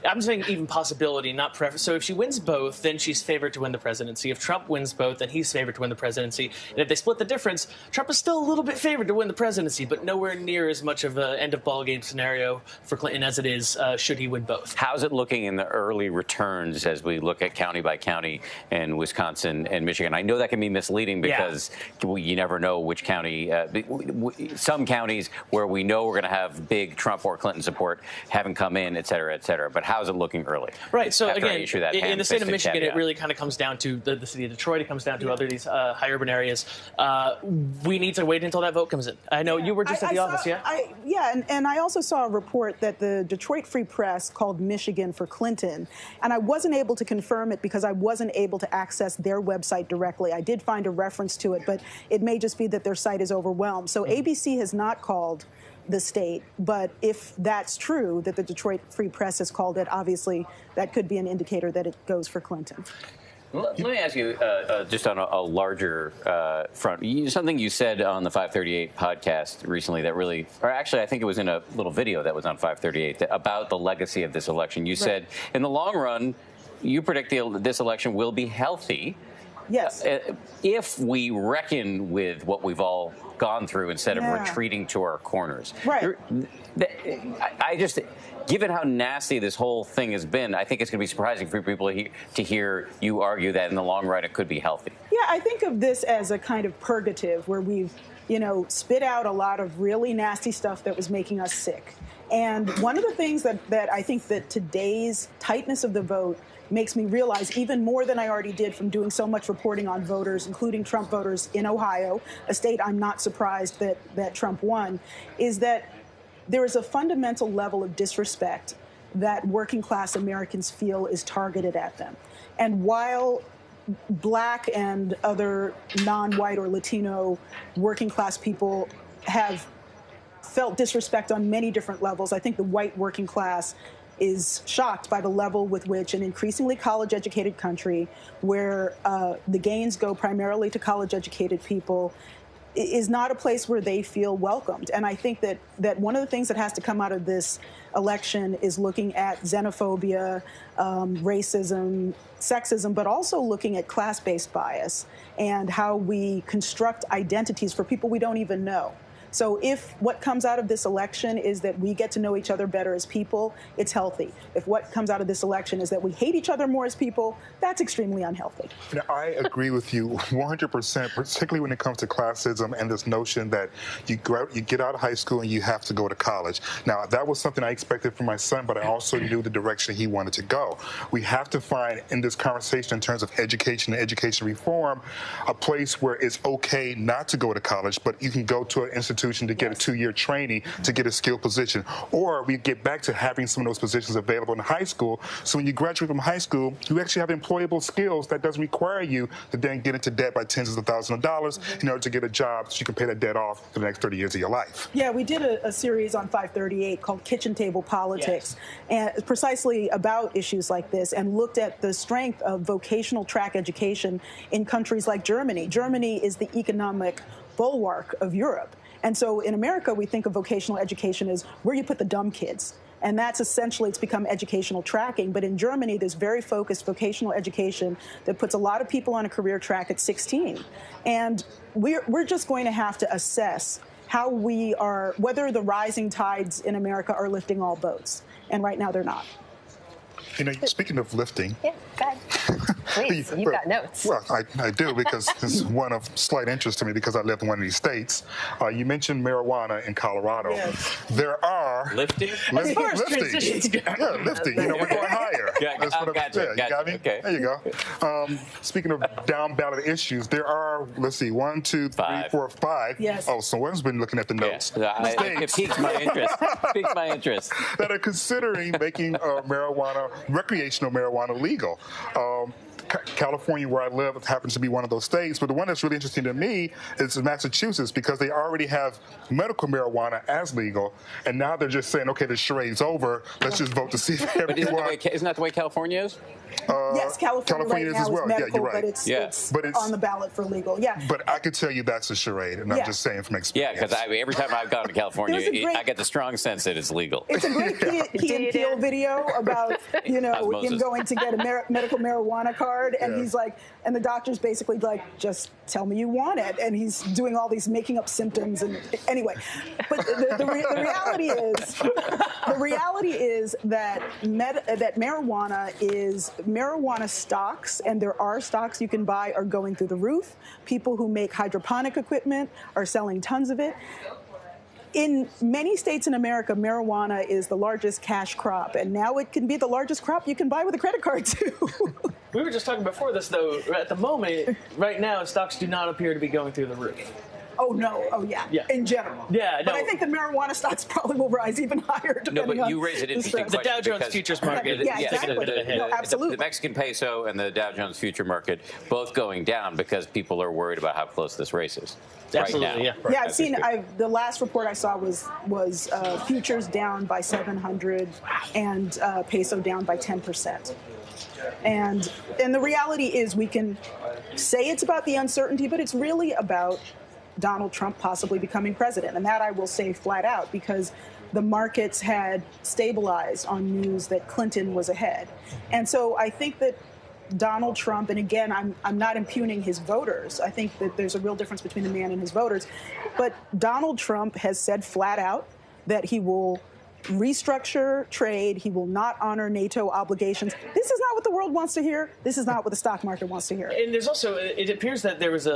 I'm saying even possibility, not preference. So if she wins both, then she's favored to win the presidency. If Trump wins both, then he's favored to win the presidency. And if they split the difference, Trump is still a little bit favored to win the presidency, but nowhere near as much of an end-of-ballgame scenario for Clinton as it is should he win both. How's it looking in the early returns as we look at county by county in Wisconsin and Michigan? I know that can be misleading because you never know which county. Some counties where we know we're going to have big Trump or Clinton support haven't come in, et cetera, et cetera. But how's it looking early? Right. So After again, in the state of Michigan, it really kind of comes down to the city of Detroit. It comes down to other these high urban areas. We need to wait until that vote comes in. I know you were just at the office, and I also saw a report that the Detroit Free Press called Michigan for Clinton, and I wasn't able to confirm it because I wasn't able to access their website directly. I did find a reference to it, but it may just be that their site is overwhelmed. So ABC has not called the state, but if that's true, that the Detroit Free Press has called it, obviously that could be an indicator that it goes for Clinton. Let me ask you, just on a larger front, something you said on the 538 podcast recently that really, or actually I think it was in a little video that was on 538 about the legacy of this election. You said, in the long run, you predict this election will be healthy. Yes. If we reckon with what we've all gone through instead of retreating to our corners. Right. I just, given how nasty this whole thing has been, I think it's going to be surprising for people to hear you argue that in the long run it could be healthy. Yeah, I think of this as a kind of purgative where we've, spit out a lot of really nasty stuff that was making us sick. And one of the things that I think that today's tightness of the vote makes me realize, even more than I already did from doing so much reporting on voters, including Trump voters in Ohio, a state I'm not surprised that Trump won, is that there is a fundamental level of disrespect that working class Americans feel is targeted at them. And while Black and other non-white or Latino working class people have felt disrespect on many different levels, I think the white working class is shocked by the level with which an increasingly college-educated country, where the gains go primarily to college-educated people, is not a place where they feel welcomed. And I think that one of the things that has to come out of this election is looking at xenophobia, racism, sexism, but also looking at class-based bias and how we construct identities for people we don't even know. So if what comes out of this election is that we get to know each other better as people, it's healthy. If what comes out of this election is that we hate each other more as people, that's extremely unhealthy. Now, I agree with you 100%, particularly when it comes to classism and this notion that you get out of high school and you have to go to college. Now, that was something I expected from my son, but I also knew the direction he wanted to go. We have to find in this conversation in terms of education and education reform a place where it's okay not to go to college, but you can go to an institution to get a 2-year training to get a skilled position. Or we get back to having some of those positions available in high school. So when you graduate from high school, you actually have employable skills that doesn't require you to then get into debt by tens of thousands of dollars in order to get a job so you can pay that debt off for the next 30 years of your life. Yeah, we did a series on 538 called Kitchen Table Politics, and precisely about issues like this, and looked at the strength of vocational track education in countries like Germany. Germany is the economic bulwark of Europe. And so in America, we think of vocational education as where you put the dumb kids. And that's essentially, it's become educational tracking. But in Germany, there's very focused vocational education that puts a lot of people on a career track at 16. And we're just going to have to assess how we are, whether the rising tides in America are lifting all boats. And right now, they're not. Speaking of lifting. Yeah, go ahead. Please, you've got notes. Well, I do, because it's one of slight interest to me because I live in one of these states. You mentioned marijuana in Colorado. Yes. There are lifting. As far as transitions go. Yeah, lifting. You know, we're going higher. That's what Gotcha. You got me? Okay. There you go. Speaking of down ballot issues, there are, let's see, 1, 2, 3, 4, 5. Yes. Oh, someone's been looking at the notes. It piques my interest. Piques my interest. That are considering making marijuana, recreational marijuana, legal. California, where I live, happens to be one of those states. But the one that's really interesting to me is Massachusetts, because they already have medical marijuana as legal, and now they're just saying, okay, the charade's over. Let's just vote to see if everyone. Isn't that the way California is? Yes, California is right as now well. is medical, yeah, you're right. but it's on the ballot for legal. Yeah. But I could tell you that's a charade, and I'm just saying from experience. Yeah, because every time I've gone to California, I get the strong sense that it's legal. It's a great Key and Peele video about, him going to get a medical marijuana card, and he's like, and the doctor's basically like, just tell me you want it, and he's doing all these making up symptoms, and anyway. But the reality is that marijuana stocks, and there are stocks you can buy, are going through the roof. People who make hydroponic equipment are selling tons of it. In many states in America, marijuana is the largest cash crop, and now it can be the largest crop you can buy with a credit card, too. We were just talking before this, though. At the moment, right now, stocks do not appear to be going through the roof. Oh, no. Oh, yeah. In general. Yeah, But I think the marijuana stocks probably will rise even higher. No, but you raise an interesting question. The Dow Jones futures market. Yeah, exactly. No, absolutely. The Mexican peso and the Dow Jones future market both going down because people are worried about how close this race is. Absolutely, right now. Yeah, I've seen. The last report I saw was futures down by 700 and peso down by 10%. And the reality is, we can say it's about the uncertainty, but it's really about Donald Trump possibly becoming president. And that I will say flat out, because the markets had stabilized on news that Clinton was ahead. And so I think that Donald Trump, and again, I'm not impugning his voters. I think that there's a real difference between the man and his voters. But Donald Trump has said flat out that he will restructure trade. He will not honor NATO obligations. This is not what the world wants to hear. This is not what the stock market wants to hear. And there's also, it appears that there was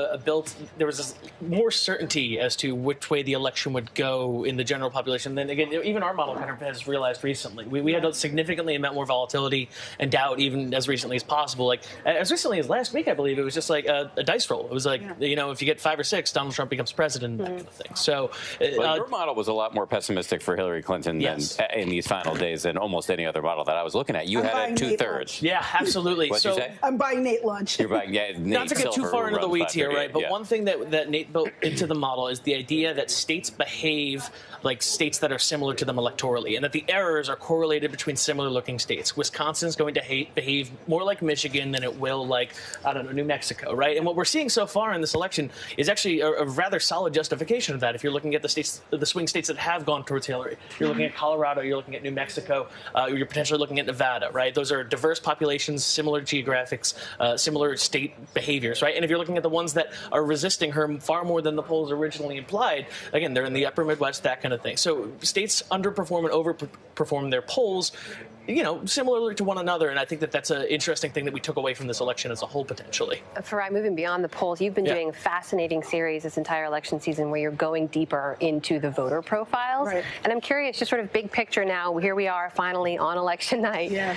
more certainty as to which way the election would go in the general population than, again, even our model kind of has realized recently. We had a significantly amount more volatility and doubt even as recently as possible. Like, as recently as last week, I believe, it was just like a dice roll. It was like, if you get 5 or 6, Donald Trump becomes president, that kind of thing. So, your model was a lot more pessimistic for Hillary Clinton than in these final days than almost any other model that I was looking at. You had a 2/3. Yeah, absolutely. What'd you say? I'm buying Nate lunch. You're buying, Nate Not to get too far into the weeds here, right? But one thing that Nate built into the model is the idea that states behave like states that are similar to them electorally, and that the errors are correlated between similar-looking states. Wisconsin's going to behave more like Michigan than it will like, I don't know, New Mexico, right? And what we're seeing so far in this election is actually a rather solid justification of that. If you're looking at the swing states that have gone towards Hillary, you're looking at Colorado, you're looking at New Mexico, you're potentially looking at Nevada, right? Those are diverse populations, similar geographics, similar state behaviors, right? And if you're looking at the ones that are resisting her far more than the polls originally implied, again, they're in the upper Midwest, that kind of thing. So states underperform and overperform their polls, similarly to one another. And I think that that's an interesting thing that we took away from this election as a whole, potentially. Farai, moving beyond the polls, you've been doing a fascinating series this entire election season where you're going deeper into the voter profiles. Right. And I'm curious, just sort of big picture now, here we are finally on election night. Yeah.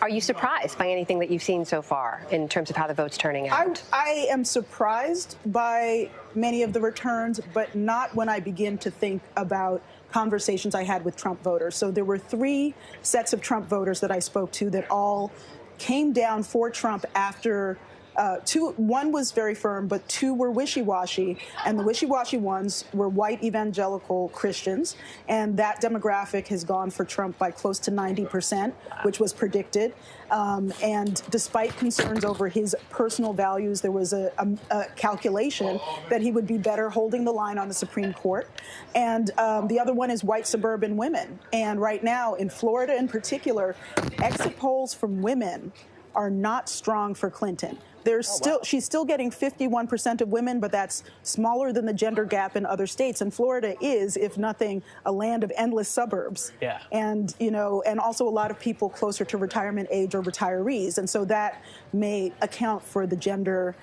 Are you surprised by anything that you've seen so far in terms of how the vote's turning out? I am surprised by many of the returns, but not when I begin to think about conversations I had with Trump voters. So there were 3 sets of Trump voters that I spoke to that all came down for Trump after 1 was very firm, but 2 were wishy-washy. And the wishy-washy ones were white evangelical Christians. And that demographic has gone for Trump by close to 90%, which was predicted. And despite concerns over his personal values, there was a calculation that he would be better holding the line on the Supreme Court. And the other one is white suburban women. And right now, in Florida in particular, exit polls from women are not strong for Clinton. She's still getting 51% of women, but that's smaller than the gender gap in other states. And Florida is, if nothing, a land of endless suburbs. Yeah. And, and also a lot of people closer to retirement age or retirees. And so that may account for the gender,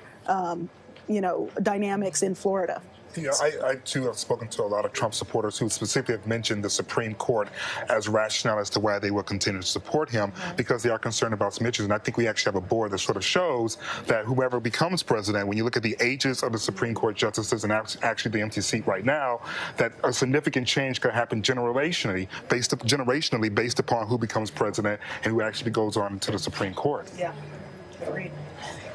dynamics in Florida. Yeah, I too have spoken to a lot of Trump supporters who specifically have mentioned the Supreme Court as rationale as to why they will continue to support him, because they are concerned about some issues. And I think we actually have a board that sort of shows that whoever becomes president, when you look at the ages of the Supreme Court justices and actually the empty seat right now, that a significant change could happen generationally based upon who becomes president and who actually goes on to the Supreme Court. Yeah, agreed.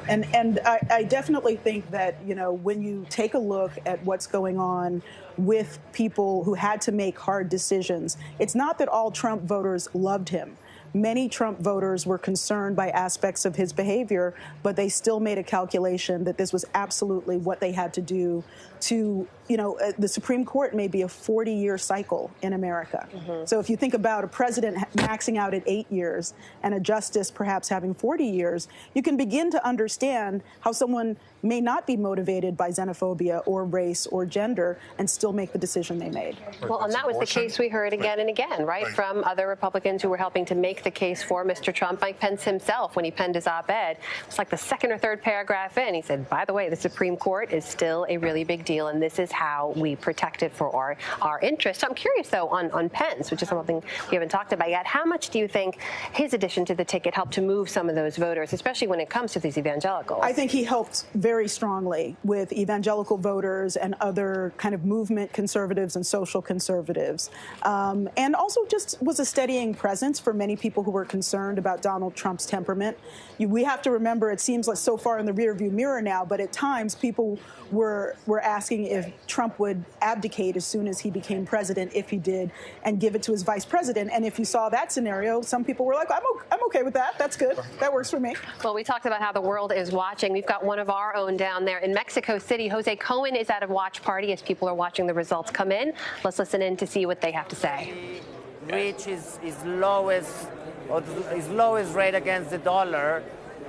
And I definitely think that, when you take a look at what's going on with people who had to make hard decisions, it's not that all Trump voters loved him. Many Trump voters were concerned by aspects of his behavior, but they still made a calculation that this was absolutely what they had to do to, the Supreme Court may be a 40-year cycle in America. So if you think about a president maxing out at 8 years and a justice perhaps having 40 years, you can begin to understand how someone may not be motivated by xenophobia or race or gender and still make the decision they made. Well, and that was the case we heard again and again, right, from other Republicans who were helping to make the case for Mr. Trump. Mike Pence himself, when he penned his op-ed, it's like the second or third paragraph in, he said, by the way, the Supreme Court is still a really big deal, and this is how we protect it for our interests. So I'm curious, though, on Pence, which is something we haven't talked about yet. How much do you think his addition to the ticket helped to move some of those voters, especially when it comes to these evangelicals? I think he helped very strongly with evangelical voters and other kind of movement conservatives and social conservatives. And also just was a steadying presence for many people who were concerned about Donald Trump's temperament. We have to remember, it seems like so far in the rearview mirror now, but at times people were asking if Trump would abdicate as soon as he became president, if he did, and give it to his vice president. And if you saw that scenario, some people were like, I'm okay with that. That's good. That works for me. Well, we talked about how the world is watching. We've got one of our own down there in Mexico City. Jose Cohen is at a watch party as people are watching the results come in. Let's listen in to see what they have to say. Reach his lowest rate against the dollar.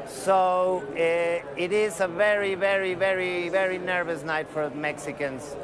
So it is a very, very, very, very nervous night for Mexicans.